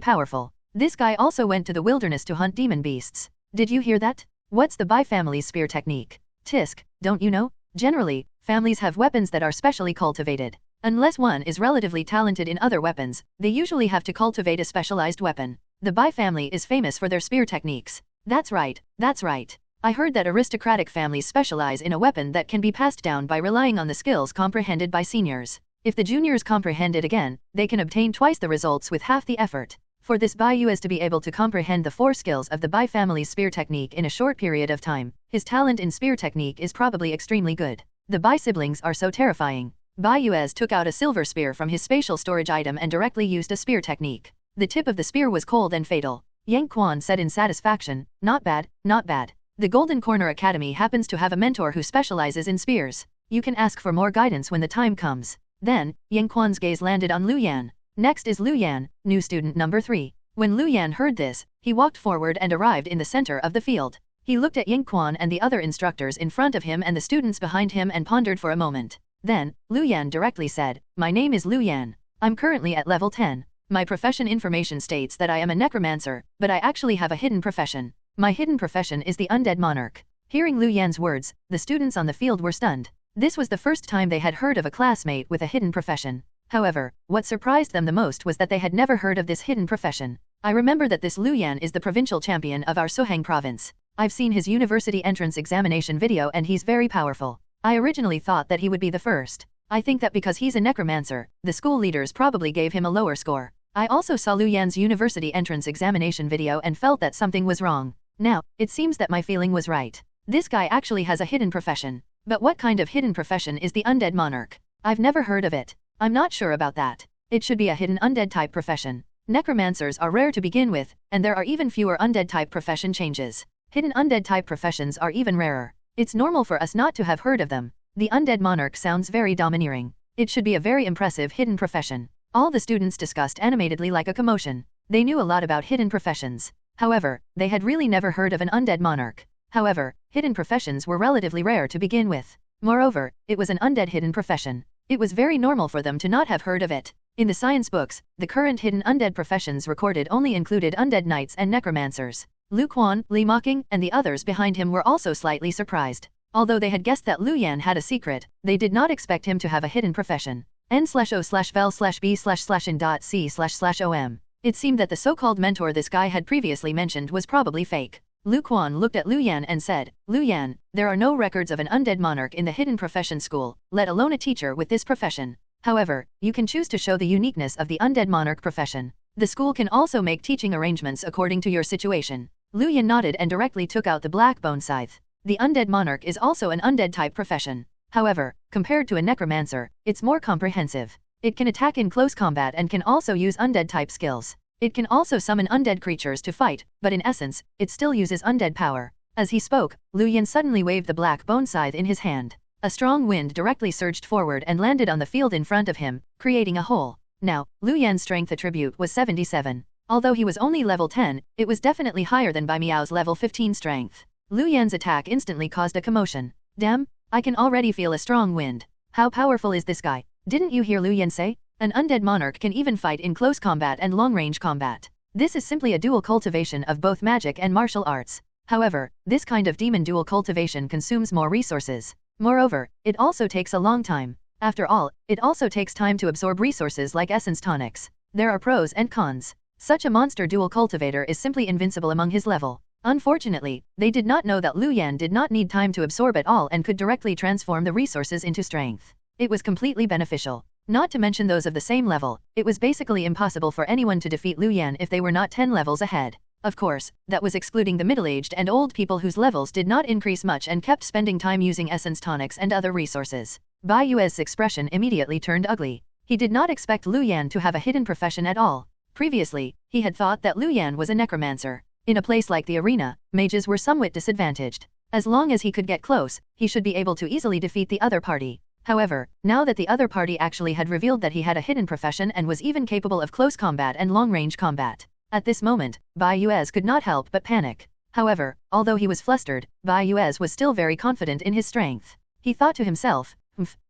powerful. This guy also went to the wilderness to hunt demon beasts. Did you hear that? What's the Bai family's spear technique? Tisk, don't you know? Generally, families have weapons that are specially cultivated. Unless one is relatively talented in other weapons, they usually have to cultivate a specialized weapon. The Bai family is famous for their spear techniques. That's right, that's right. I heard that aristocratic families specialize in a weapon that can be passed down by relying on the skills comprehended by seniors. If the juniors comprehend it again, they can obtain twice the results with half the effort. For this Bai Yuez to be able to comprehend the 4 skills of the Bai family's spear technique in a short period of time, his talent in spear technique is probably extremely good. The Bai siblings are so terrifying. Bai Yuez took out a silver spear from his spatial storage item and directly used a spear technique. The tip of the spear was cold and fatal. Yang Quan said in satisfaction, "Not bad, not bad. The Golden Corner Academy happens to have a mentor who specializes in spears. You can ask for more guidance when the time comes." Then, Yang Quan's gaze landed on Luan. Next is Luan, new student number 3. When Luan heard this, he walked forward and arrived in the center of the field. He looked at Yang Quan and the other instructors in front of him and the students behind him and pondered for a moment. Then, Luan directly said, "My name is Luan. I'm currently at level 10. My profession information states that I am a necromancer, but I actually have a hidden profession. My hidden profession is the Undead Monarch." Hearing Luan's words, the students on the field were stunned. This was the first time they had heard of a classmate with a hidden profession. However, what surprised them the most was that they had never heard of this hidden profession. "I remember that this Luan is the provincial champion of our Sohang province. I've seen his university entrance examination video and he's very powerful. I originally thought that he would be the first. I think that because he's a necromancer, the school leaders probably gave him a lower score. I also saw Luan's university entrance examination video and felt that something was wrong. Now, it seems that my feeling was right. This guy actually has a hidden profession. But what kind of hidden profession is the Undead Monarch? I've never heard of it. I'm not sure about that. It should be a hidden undead type profession. Necromancers are rare to begin with, and there are even fewer undead type profession changes. Hidden undead type professions are even rarer. It's normal for us not to have heard of them. The Undead Monarch sounds very domineering. It should be a very impressive hidden profession." All the students discussed animatedly like a commotion. They knew a lot about hidden professions. However, they had really never heard of an Undead Monarch. However, hidden professions were relatively rare to begin with. Moreover, it was an undead hidden profession. It was very normal for them to not have heard of it. In the science books, the current hidden undead professions recorded only included undead knights and necromancers. Luan, Li Mocking, and the others behind him were also slightly surprised. Although they had guessed that Luan had a secret, they did not expect him to have a hidden profession. N/O/vel/b/in.c//om. It seemed that the so-called mentor this guy had previously mentioned was probably fake. Luan looked at Luan and said, "Luan, there are no records of an undead monarch in the hidden profession school, let alone a teacher with this profession. However, you can choose to show the uniqueness of the undead monarch profession. The school can also make teaching arrangements according to your situation." Luan nodded and directly took out the black bone scythe. The undead monarch is also an undead type profession. However, compared to a necromancer, it's more comprehensive. It can attack in close combat and can also use undead type skills. It can also summon undead creatures to fight, but in essence, it still uses undead power. As he spoke, Luan suddenly waved the black bone scythe in his hand. A strong wind directly surged forward and landed on the field in front of him, creating a hole. Now, Luan's strength attribute was 77. Although he was only level 10, it was definitely higher than Bai Miao's level 15 strength. Luan's attack instantly caused a commotion. "Damn, I can already feel a strong wind. How powerful is this guy? Didn't you hear Luan say? An undead monarch can even fight in close combat and long-range combat. This is simply a dual cultivation of both magic and martial arts. However, this kind of demon dual cultivation consumes more resources. Moreover, it also takes a long time. After all, it also takes time to absorb resources like essence tonics. There are pros and cons. Such a monster dual cultivator is simply invincible among his level. Unfortunately, they did not know that Luan did not need time to absorb at all and could directly transform the resources into strength. It was completely beneficial. Not to mention those of the same level, it was basically impossible for anyone to defeat Luan if they were not 10 levels ahead. Of course, that was excluding the middle-aged and old people whose levels did not increase much and kept spending time using essence tonics and other resources. Bai Yue's expression immediately turned ugly. He did not expect Lu Yan to have a hidden profession at all. Previously, he had thought that Lu Yan was a necromancer. In a place like the arena, mages were somewhat disadvantaged. As long as he could get close, he should be able to easily defeat the other party. However, now that the other party actually had revealed that he had a hidden profession and was even capable of close combat and long-range combat, at this moment, Bai Yue could not help but panic. However, although he was flustered, Bai Yue was still very confident in his strength. He thought to himself,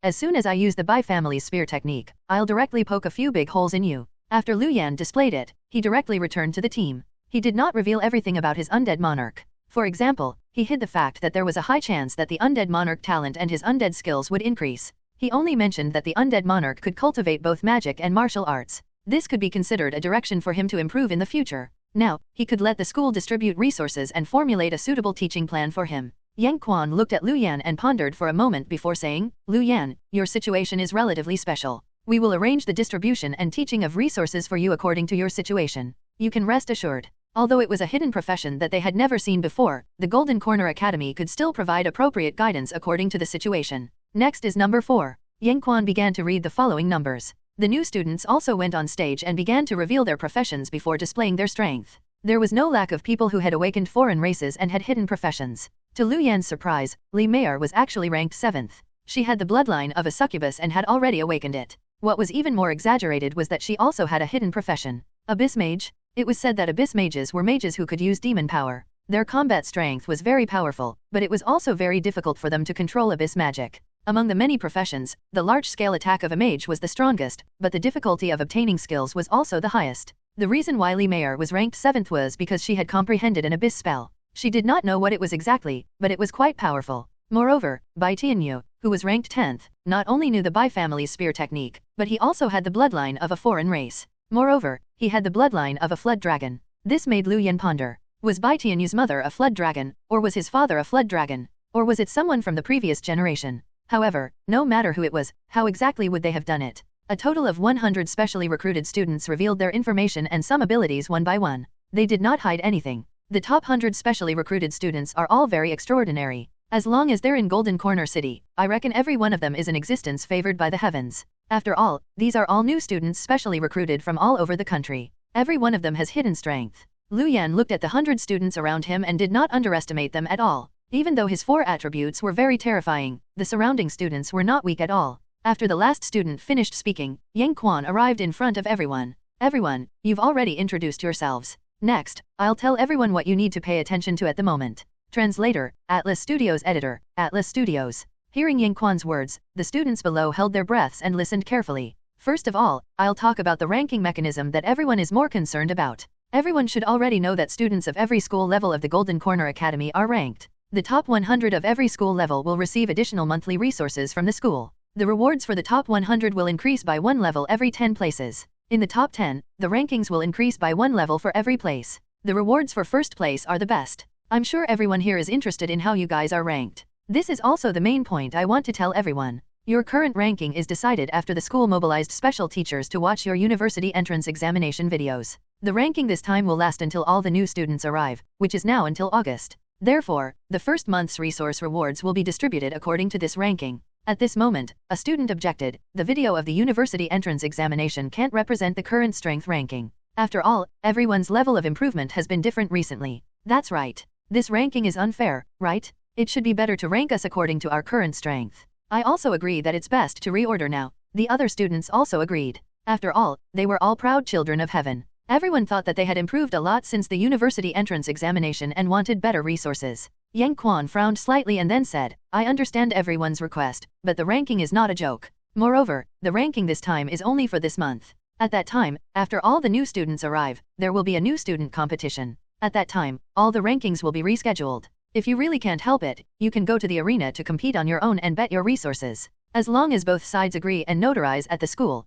as soon as I use the Bai family's spear technique, I'll directly poke a few big holes in you. After Lu Yan displayed it, he directly returned to the team. He did not reveal everything about his undead monarch. For example, he hid the fact that there was a high chance that the undead monarch talent and his undead skills would increase. He only mentioned that the undead monarch could cultivate both magic and martial arts. This could be considered a direction for him to improve in the future. Now, he could let the school distribute resources and formulate a suitable teaching plan for him. Yang Quan looked at Lu Yan and pondered for a moment before saying, Lu Yan, your situation is relatively special. We will arrange the distribution and teaching of resources for you according to your situation. You can rest assured. Although it was a hidden profession that they had never seen before, the Golden Corner Academy could still provide appropriate guidance according to the situation. Next is number 4. Yang Quan began to read the following numbers. The new students also went on stage and began to reveal their professions before displaying their strength. There was no lack of people who had awakened foreign races and had hidden professions. To Lu Yan's surprise, Li Meier was actually ranked 7th. She had the bloodline of a succubus and had already awakened it. What was even more exaggerated was that she also had a hidden profession. Abyss Mage? It was said that Abyss Mages were mages who could use demon power. Their combat strength was very powerful, but it was also very difficult for them to control Abyss magic. Among the many professions, the large-scale attack of a mage was the strongest, but the difficulty of obtaining skills was also the highest. The reason why Li Meier was ranked 7th was because she had comprehended an Abyss spell. She did not know what it was exactly, but it was quite powerful. Moreover, Bai Tianyu, who was ranked 10th, not only knew the Bai family's spear technique, but he also had the bloodline of a foreign race. Moreover, he had the bloodline of a flood dragon. This made Lu Yan ponder. Was Bai Tianyu's mother a flood dragon, or was his father a flood dragon? Or was it someone from the previous generation? However, no matter who it was, how exactly would they have done it? A total of 100 specially recruited students revealed their information and some abilities one by one. They did not hide anything. The top 100 specially recruited students are all very extraordinary. As long as they're in Golden Corner City, I reckon every one of them is an existence favored by the heavens. After all, these are all new students specially recruited from all over the country. Every one of them has hidden strength. Lu Yan looked at the 100 students around him and did not underestimate them at all. Even though his 4 attributes were very terrifying, the surrounding students were not weak at all. After the last student finished speaking, Yang Quan arrived in front of everyone. Everyone, you've already introduced yourselves. Next, I'll tell everyone what you need to pay attention to at the moment. Translator, Atlas Studios Editor, Atlas Studios. Hearing Yang Quan's words, the students below held their breaths and listened carefully. First of all, I'll talk about the ranking mechanism that everyone is more concerned about. Everyone should already know that students of every school level of the Golden Corner Academy are ranked. The top 100 of every school level will receive additional monthly resources from the school. The rewards for the top 100 will increase by 1 level every 10 places. In the top 10, the rankings will increase by 1 level for every place. The rewards for first place are the best. I'm sure everyone here is interested in how you guys are ranked. This is also the main point I want to tell everyone. Your current ranking is decided after the school mobilized special teachers to watch your university entrance examination videos. The ranking this time will last until all the new students arrive, which is now until August. Therefore, the first month's resource rewards will be distributed according to this ranking. At this moment, a student objected, the video of the university entrance examination can't represent the current strength ranking. After all, everyone's level of improvement has been different recently. That's right. This ranking is unfair, right? It should be better to rank us according to our current strength. I also agree that it's best to reorder now. The other students also agreed. After all, they were all proud children of heaven. Everyone thought that they had improved a lot since the university entrance examination and wanted better resources. Yang Quan frowned slightly and then said, I understand everyone's request, but the ranking is not a joke. Moreover, the ranking this time is only for this month. At that time, after all the new students arrive, there will be a new student competition. At that time, all the rankings will be rescheduled. If you really can't help it, you can go to the arena to compete on your own and bet your resources. As long as both sides agree and notarize at the school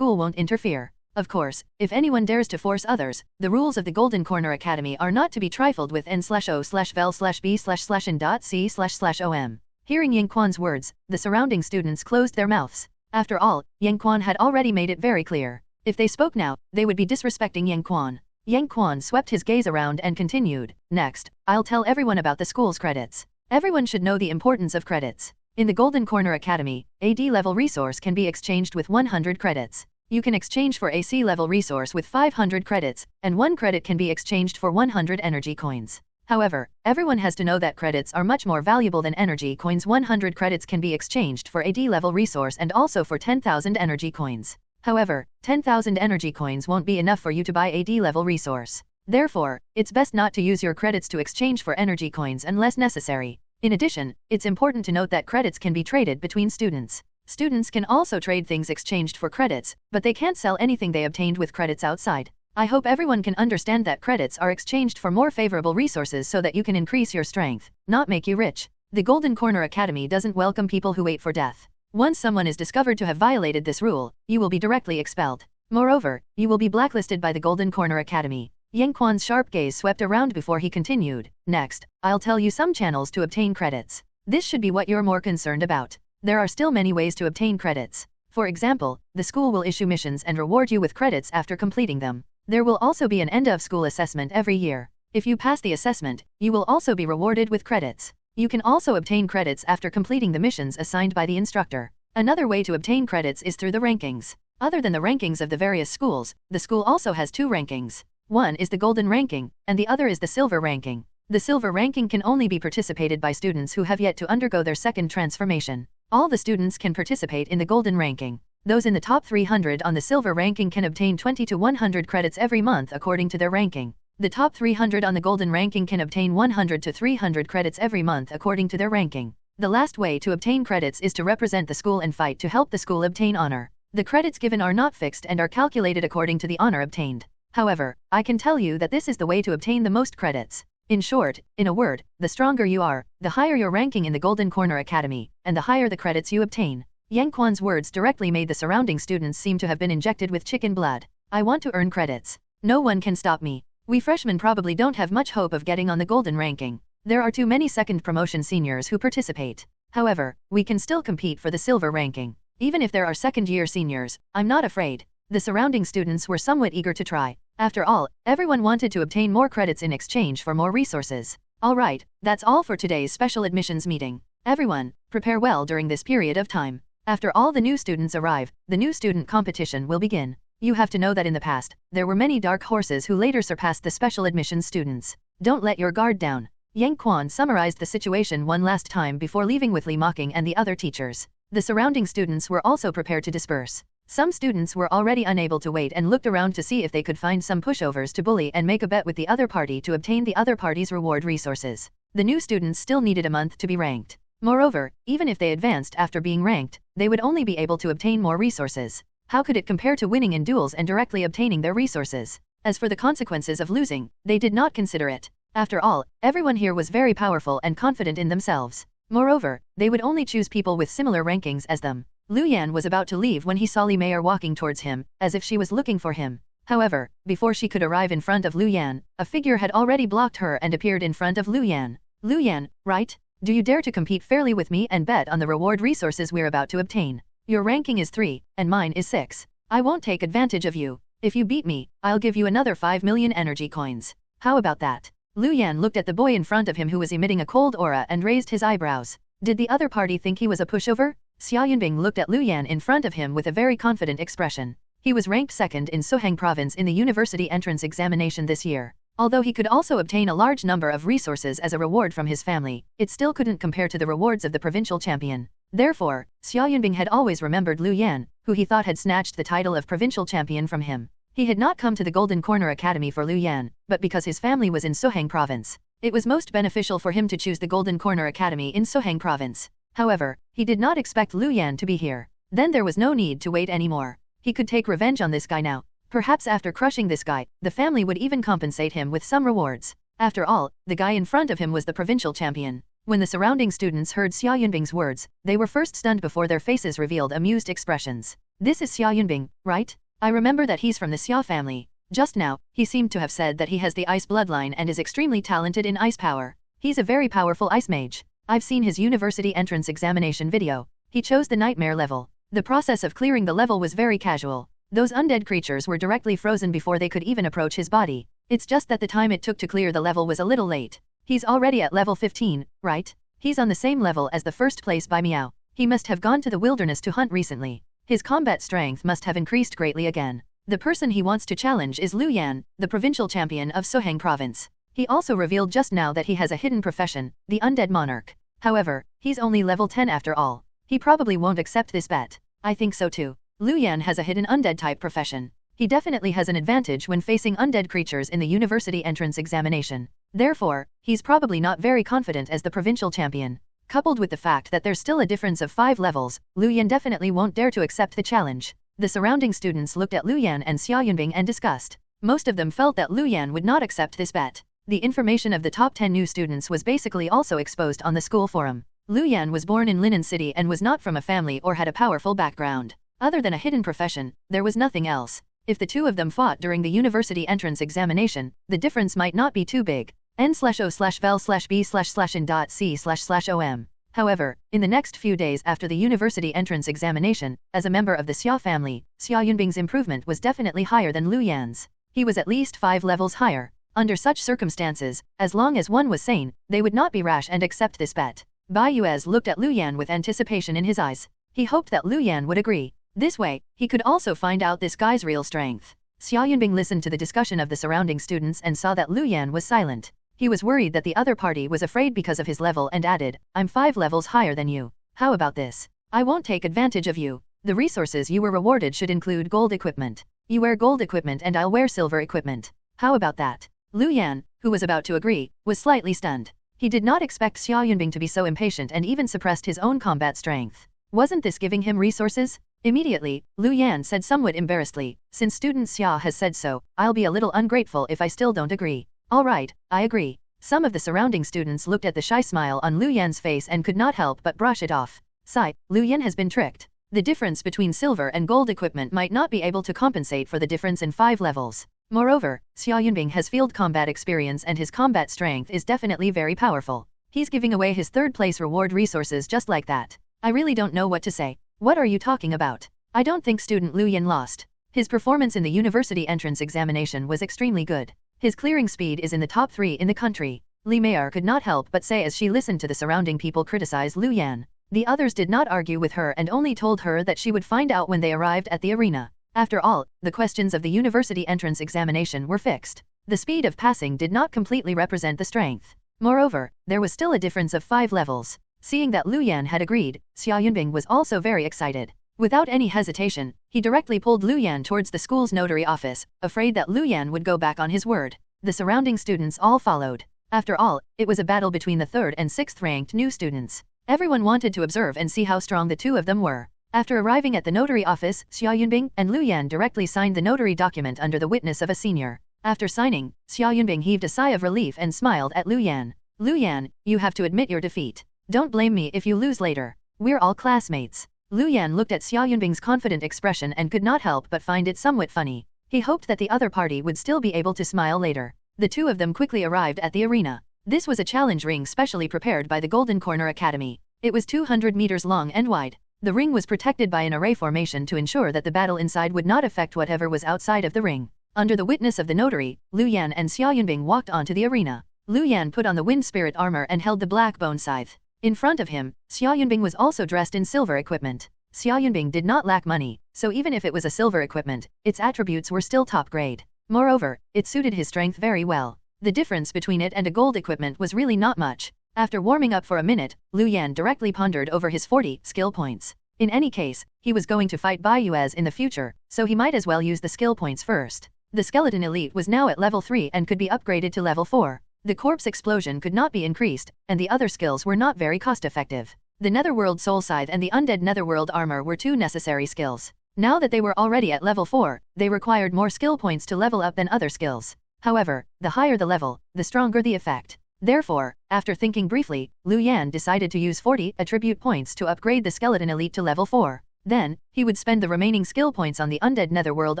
won't interfere. Of course, if anyone dares to force others, the rules of the Golden Corner Academy are not to be trifled with n/o/vel/b/c/c/om. Hearing Yang Quan's words, the surrounding students closed their mouths. After all, Yang Quan had already made it very clear. If they spoke now, they would be disrespecting Yang Quan. Yang Quan swept his gaze around and continued, next, I'll tell everyone about the school's credits. Everyone should know the importance of credits. In the Golden Corner Academy, a D-level resource can be exchanged with 100 credits. You can exchange for a C-level resource with 500 credits, and 1 credit can be exchanged for 100 energy coins. However, everyone has to know that credits are much more valuable than energy coins. 100 credits can be exchanged for a D-level resource and also for 10,000 energy coins. However, 10,000 energy coins won't be enough for you to buy a D-level resource. Therefore, it's best not to use your credits to exchange for energy coins unless necessary. In addition, it's important to note that credits can be traded between students. Students can also trade things exchanged for credits, but they can't sell anything they obtained with credits outside. I hope everyone can understand that credits are exchanged for more favorable resources so that you can increase your strength, not make you rich. The Golden Corner Academy doesn't welcome people who wait for death. Once someone is discovered to have violated this rule, you will be directly expelled. Moreover, you will be blacklisted by the Golden Corner Academy. Yang Quan's sharp gaze swept around before he continued. Next, I'll tell you some channels to obtain credits. This should be what you're more concerned about. There are still many ways to obtain credits. For example, the school will issue missions and reward you with credits after completing them. There will also be an end-of-school assessment every year. If you pass the assessment, you will also be rewarded with credits. You can also obtain credits after completing the missions assigned by the instructor. Another way to obtain credits is through the rankings. Other than the rankings of the various schools, the school also has 2 rankings. One is the Golden ranking, and the other is the Silver ranking. The Silver ranking can only be participated by students who have yet to undergo their second transformation. All the students can participate in the Golden ranking. Those in the top 300 on the Silver ranking can obtain 20 to 100 credits every month according to their ranking. The top 300 on the Golden ranking can obtain 100 to 300 credits every month according to their ranking. The last way to obtain credits is to represent the school and fight to help the school obtain honor. The credits given are not fixed and are calculated according to the honor obtained. However, I can tell you that this is the way to obtain the most credits. In short, in a word, the stronger you are, the higher your ranking in the Golden Corner Academy, and the higher the credits you obtain. Yang Quan's words directly made the surrounding students seem to have been injected with chicken blood. I want to earn credits. No one can stop me. We freshmen probably don't have much hope of getting on the Golden ranking. There are too many second promotion seniors who participate. However, we can still compete for the Silver ranking. Even if there are second-year seniors, I'm not afraid. The surrounding students were somewhat eager to try. After all, everyone wanted to obtain more credits in exchange for more resources. Alright, that's all for today's special admissions meeting. Everyone, prepare well during this period of time. After all the new students arrive, the new student competition will begin. You have to know that in the past, there were many dark horses who later surpassed the special admissions students. Don't let your guard down. Yang Quan summarized the situation one last time before leaving with Li Mocking and the other teachers. The surrounding students were also prepared to disperse. Some students were already unable to wait and looked around to see if they could find some pushovers to bully and make a bet with the other party to obtain the other party's reward resources. The new students still needed a month to be ranked. Moreover, even if they advanced after being ranked, they would only be able to obtain more resources. How could it compare to winning in duels and directly obtaining their resources? As for the consequences of losing, they did not consider it. After all, everyone here was very powerful and confident in themselves. Moreover, they would only choose people with similar rankings as them. Luan was about to leave when he saw Li Mei walking towards him, as if she was looking for him. However, before she could arrive in front of Luan, a figure had already blocked her and appeared in front of Luan. Luan, right? Do you dare to compete fairly with me and bet on the reward resources we're about to obtain? Your ranking is 3, and mine is 6. I won't take advantage of you. If you beat me, I'll give you another 5 million energy coins. How about that? Luan looked at the boy in front of him who was emitting a cold aura and raised his eyebrows. Did the other party think he was a pushover? Xia Yunbing looked at Luan in front of him with a very confident expression. He was ranked second in Sohang province in the university entrance examination this year. Although he could also obtain a large number of resources as a reward from his family, it still couldn't compare to the rewards of the provincial champion. Therefore, Xia Yunbing had always remembered Luan, who he thought had snatched the title of provincial champion from him. He had not come to the Golden Corner Academy for Luan, but because his family was in Sohang province. It was most beneficial for him to choose the Golden Corner Academy in Sohang province. However, he did not expect Luan to be here. Then there was no need to wait anymore. He could take revenge on this guy now. Perhaps after crushing this guy, the family would even compensate him with some rewards. After all, the guy in front of him was the provincial champion. When the surrounding students heard Xia Yunbing's words, they were first stunned before their faces revealed amused expressions. This is Xia Yunbing, right? I remember that he's from the Xia family. Just now, he seemed to have said that he has the ice bloodline and is extremely talented in ice power. He's a very powerful ice mage. I've seen his university entrance examination video. He chose the nightmare level. The process of clearing the level was very casual. Those undead creatures were directly frozen before they could even approach his body. It's just that the time it took to clear the level was a little late. He's already at level 15, right? He's on the same level as the first place by Meow. He must have gone to the wilderness to hunt recently. His combat strength must have increased greatly again. The person he wants to challenge is Luan, the provincial champion of Sohang province. He also revealed just now that he has a hidden profession, the Undead Monarch. However, he's only level 10 after all. He probably won't accept this bet. I think so too. Luan has a hidden undead type profession. He definitely has an advantage when facing undead creatures in the university entrance examination. Therefore, he's probably not very confident as the provincial champion. Coupled with the fact that there's still a difference of 5 levels, Luan definitely won't dare to accept the challenge. The surrounding students looked at Luan and Xiaoyunbing and discussed. Most of them felt that Luan would not accept this bet. The information of the top 10 new students was basically also exposed on the school forum. Luan was born in Linen City and was not from a family or had a powerful background. Other than a hidden profession, there was nothing else. If the two of them fought during the university entrance examination, the difference might not be too big. n/o/vel/b/in.c//om. However, in the next few days after the university entrance examination, as a member of the Xia family, Xiaoyunbing's improvement was definitely higher than Luyan's. He was at least 5 levels higher. Under such circumstances, as long as one was sane, they would not be rash and accept this bet. Bai Yuez looked at Luan with anticipation in his eyes. He hoped that Luan would agree. This way, he could also find out this guy's real strength. Xiaoyunbing listened to the discussion of the surrounding students and saw that Luan was silent. He was worried that the other party was afraid because of his level and added, "I'm 5 levels higher than you. How about this? I won't take advantage of you. The resources you were rewarded should include gold equipment. You wear gold equipment and I'll wear silver equipment. How about that?" Luan, who was about to agree, was slightly stunned. He did not expect Xiaoyunbing to be so impatient and even suppressed his own combat strength. Wasn't this giving him resources? Immediately, Luan said somewhat embarrassedly, "Since student Xia has said so, I'll be a little ungrateful if I still don't agree." "Alright, I agree." Some of the surrounding students looked at the shy smile on Luyan's face and could not help but brush it off. Sigh, Luyan has been tricked. The difference between silver and gold equipment might not be able to compensate for the difference in 5 levels. Moreover, Xiaoyunbing has field combat experience and his combat strength is definitely very powerful. He's giving away his 3rd place reward resources just like that. I really don't know what to say. What are you talking about? I don't think student Luyan lost. His performance in the university entrance examination was extremely good. His clearing speed is in the top 3 in the country. Li Meier could not help but say as she listened to the surrounding people criticize Luyan. The others did not argue with her and only told her that she would find out when they arrived at the arena. After all, the questions of the university entrance examination were fixed. The speed of passing did not completely represent the strength. Moreover, there was still a difference of 5 levels. Seeing that Luyan had agreed, Xiaoyunbing was also very excited. Without any hesitation, he directly pulled Luyan towards the school's notary office, afraid that Luyan would go back on his word. The surrounding students all followed. After all, it was a battle between the 3rd and 6th ranked new students. Everyone wanted to observe and see how strong the two of them were. After arriving at the notary office, Xiaoyunbing and Luyan directly signed the notary document under the witness of a senior. After signing, Xiaoyunbing heaved a sigh of relief and smiled at Luyan. "Luyan, you have to admit your defeat. Don't blame me if you lose later. We're all classmates." Luyan looked at Xiaoyunbing's confident expression and could not help but find it somewhat funny. He hoped that the other party would still be able to smile later. The two of them quickly arrived at the arena. This was a challenge ring specially prepared by the Golden Corner Academy. It was 200 meters long and wide. The ring was protected by an array formation to ensure that the battle inside would not affect whatever was outside of the ring. Under the witness of the notary, Luyan and Xiaoyunbing walked onto the arena. Luyan put on the wind spirit armor and held the black bone scythe. In front of him, Xiaoyunbing was also dressed in silver equipment. Xiaoyunbing did not lack money, so even if it was a silver equipment, its attributes were still top grade. Moreover, it suited his strength very well. The difference between it and a gold equipment was really not much. After warming up for a minute, Luyan directly pondered over his 40 skill points. In any case, he was going to fight Bai Yuez in the future, so he might as well use the skill points first. The skeleton elite was now at level 3 and could be upgraded to level 4. The corpse explosion could not be increased, and the other skills were not very cost-effective. The Netherworld Soul Scythe and the Undead Netherworld Armor were 2 necessary skills. Now that they were already at level 4, they required more skill points to level up than other skills. However, the higher the level, the stronger the effect. Therefore, after thinking briefly, Luyan decided to use 40 attribute points to upgrade the skeleton elite to level 4. Then, he would spend the remaining skill points on the Undead Netherworld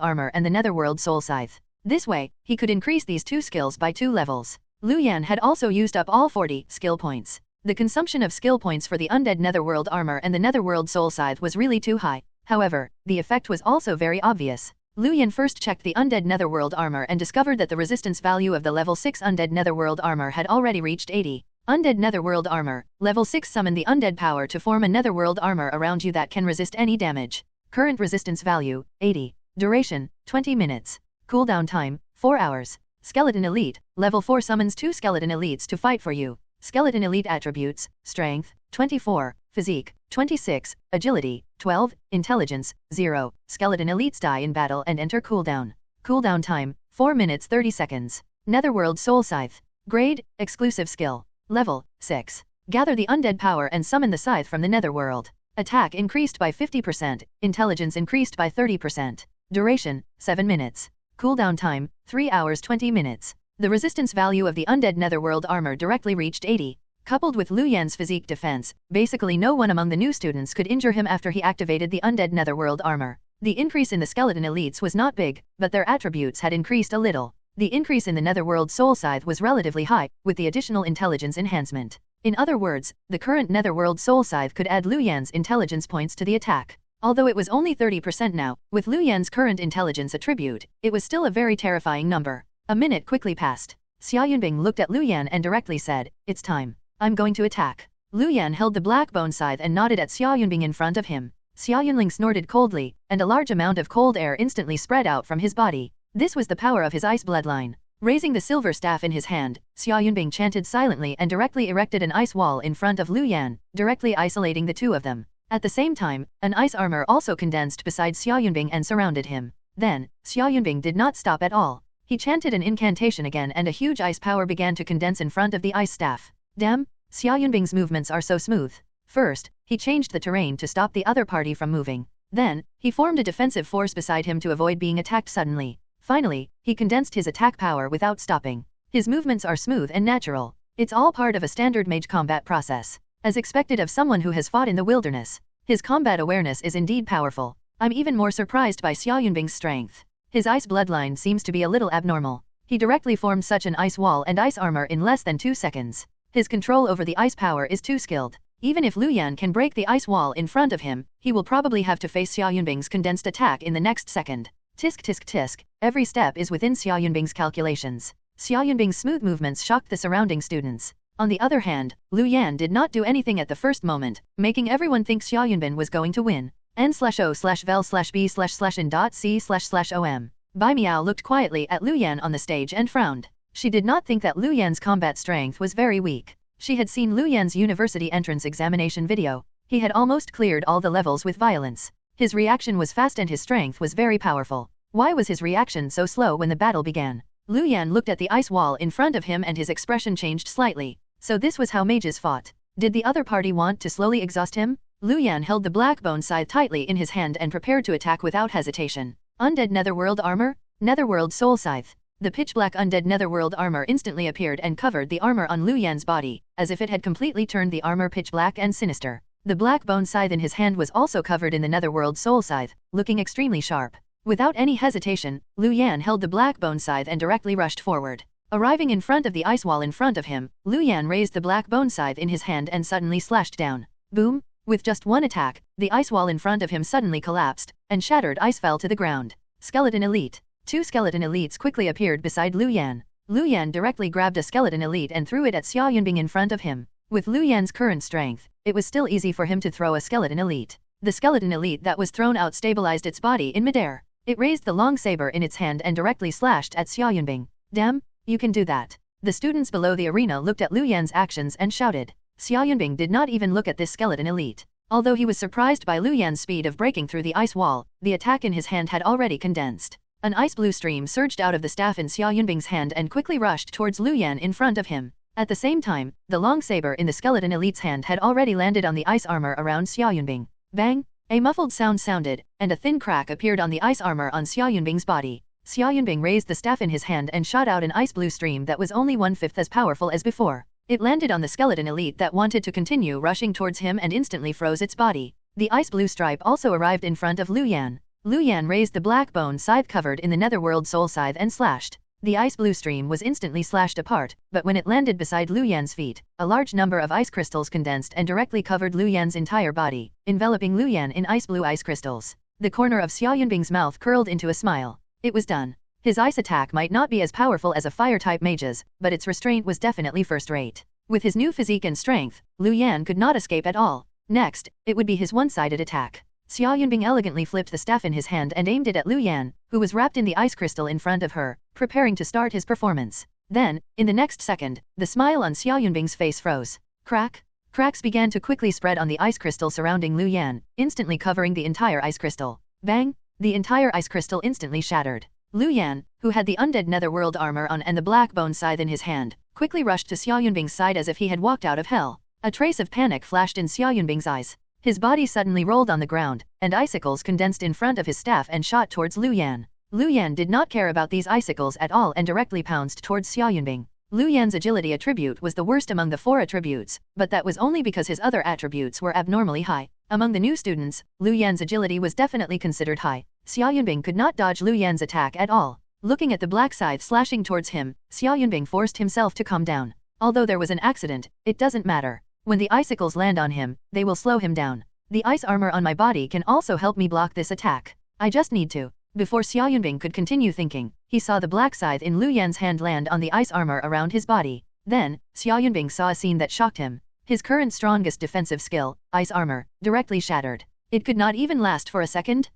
Armor and the Netherworld Soul Scythe. This way, he could increase these 2 skills by 2 levels. Luyan had also used up all 40 skill points. The consumption of skill points for the Undead Netherworld Armor and the Netherworld Soul Scythe was really too high. However, the effect was also very obvious. Luyan first checked the Undead Netherworld Armor and discovered that the resistance value of the level 6 Undead Netherworld Armor had already reached 80. Undead Netherworld Armor. Level 6. Summon the undead power to form a netherworld armor around you that can resist any damage. Current resistance value, 80. Duration, 20 minutes. Cooldown time, 4 hours. Skeleton Elite. Level 4 summons 2 Skeleton Elites to fight for you. Skeleton Elite attributes, Strength, 24, Physique, 26, Agility, 12, Intelligence, 0. Skeleton Elites die in battle and enter cooldown. Cooldown time, 4 minutes 30 seconds. Netherworld Soul Scythe. Grade, Exclusive Skill. Level, 6. Gather the undead power and summon the scythe from the netherworld. Attack increased by 50%, intelligence increased by 30%. Duration, 7 minutes. Cooldown time, 3 hours 20 minutes. The resistance value of the undead netherworld armor directly reached 80. Coupled with Luan's physique defense, basically no one among the new students could injure him after he activated the undead netherworld armor. The increase in the skeleton elites was not big, but their attributes had increased a little. The increase in the netherworld soul scythe was relatively high, with the additional intelligence enhancement. In other words, the current netherworld soul scythe could add Luan's intelligence points to the attack. Although it was only 30% now, with Luan's current intelligence attribute, it was still a very terrifying number. A minute quickly passed. Xia Yunbing looked at Luan and directly said, "It's time. I'm going to attack." Luan held the black bone scythe and nodded at Xia Yunbing in front of him. Xia Yunling snorted coldly, and a large amount of cold air instantly spread out from his body. This was the power of his ice bloodline. Raising the silver staff in his hand, Xia Yunbing chanted silently and directly erected an ice wall in front of Luan, directly isolating the two of them. At the same time, an ice armor also condensed beside Xia Yunbing and surrounded him. Then, Xia Yunbing did not stop at all. He chanted an incantation again and a huge ice power began to condense in front of the ice staff. Damn, Xia Yunbing's movements are so smooth. First, he changed the terrain to stop the other party from moving. Then, he formed a defensive force beside him to avoid being attacked suddenly. Finally, he condensed his attack power without stopping. His movements are smooth and natural. It's all part of a standard mage combat process, as expected of someone who has fought in the wilderness. His combat awareness is indeed powerful. I'm even more surprised by Xia Yunbing's strength. His ice bloodline seems to be a little abnormal. He directly formed such an ice wall and ice armor in less than 2 seconds. His control over the ice power is too skilled. Even if Luan can break the ice wall in front of him, he will probably have to face Xia Yunbing's condensed attack in the next second. Tisk tisk tisk, every step is within Xia Yunbing's calculations. Xia Yunbing's smooth movements shocked the surrounding students. On the other hand, Luan did not do anything at the first moment, making everyone think Xia Yunbing was going to win. n/o/vel/b/in.c//om. Bai Miao looked quietly at Luan on the stage and frowned. She did not think that Luan's combat strength was very weak. She had seen Luan's university entrance examination video. He had almost cleared all the levels with violence. His reaction was fast and his strength was very powerful. Why was his reaction so slow when the battle began? Luan looked at the ice wall in front of him and his expression changed slightly. So this was how mages fought. Did the other party want to slowly exhaust him? Luan held the black bone scythe tightly in his hand and prepared to attack without hesitation. Undead Netherworld Armor? Netherworld Soul Scythe. The pitch-black undead netherworld armor instantly appeared and covered the armor on Luan's body, as if it had completely turned the armor pitch-black and sinister. The black bone scythe in his hand was also covered in the netherworld soul scythe, looking extremely sharp. Without any hesitation, Luan held the black bone scythe and directly rushed forward. Arriving in front of the ice wall in front of him, Luan raised the black bone scythe in his hand and suddenly slashed down. Boom! With just one attack, the ice wall in front of him suddenly collapsed, and shattered ice fell to the ground. Skeleton Elite. 2 skeleton elites quickly appeared beside Luan. Luan directly grabbed a skeleton elite and threw it at Xia Yunbing in front of him. With Luan's current strength, it was still easy for him to throw a skeleton elite. The skeleton elite that was thrown out stabilized its body in midair. It raised the long saber in its hand and directly slashed at Xia Yunbing. Damn, you can do that. The students below the arena looked at Luan's actions and shouted. Xia Yunbing did not even look at this skeleton elite. Although he was surprised by Luan's speed of breaking through the ice wall, the attack in his hand had already condensed. An ice blue stream surged out of the staff in Xia Yunbing's hand and quickly rushed towards Luan in front of him. At the same time, the long saber in the skeleton elite's hand had already landed on the ice armor around Xia Yunbing. Bang! A muffled sound sounded, and a thin crack appeared on the ice armor on Xia Yunbing's body. Xia Yunbing raised the staff in his hand and shot out an ice blue stream that was only 1/5 as powerful as before. It landed on the skeleton elite that wanted to continue rushing towards him and instantly froze its body. The ice blue stripe also arrived in front of Luan. Luan raised the black bone scythe covered in the netherworld soul scythe and slashed. The ice blue stream was instantly slashed apart, but when it landed beside Luan's feet, a large number of ice crystals condensed and directly covered Luan's entire body, enveloping Luan in ice blue ice crystals. The corner of Xia Yunbing's mouth curled into a smile. It was done. His ice attack might not be as powerful as a fire-type mage's, but its restraint was definitely first-rate. With his new physique and strength, Luan could not escape at all. Next, it would be his one-sided attack. Xia Yunbing elegantly flipped the staff in his hand and aimed it at Luan, who was wrapped in the ice crystal in front of her, preparing to start his performance. Then, in the next second, the smile on Xia Yunbing's face froze. Crack! Cracks began to quickly spread on the ice crystal surrounding Luan, instantly covering the entire ice crystal. Bang! The entire ice crystal instantly shattered. Luan, who had the undead netherworld armor on and the black bone scythe in his hand, quickly rushed to Xia Yunbing's side as if he had walked out of hell. A trace of panic flashed in Xia Yunbing's eyes. His body suddenly rolled on the ground, and icicles condensed in front of his staff and shot towards Luan. Luan did not care about these icicles at all and directly pounced towards Xia Yunbing. Luan's agility attribute was the worst among the 4 attributes, but that was only because his other attributes were abnormally high. Among the new students, Luan's agility was definitely considered high. Xia Yunbing could not dodge Luan's attack at all. Looking at the black scythe slashing towards him, Xia Yunbing forced himself to calm down. Although there was an accident, it doesn't matter. When the icicles land on him, they will slow him down. The ice armor on my body can also help me block this attack. I just need to. Before Xia Yunbing could continue thinking, he saw the black scythe in Luan's hand land on the ice armor around his body. Then, Xia Yunbing saw a scene that shocked him. His current strongest defensive skill, ice armor, directly shattered. It could not even last for a second.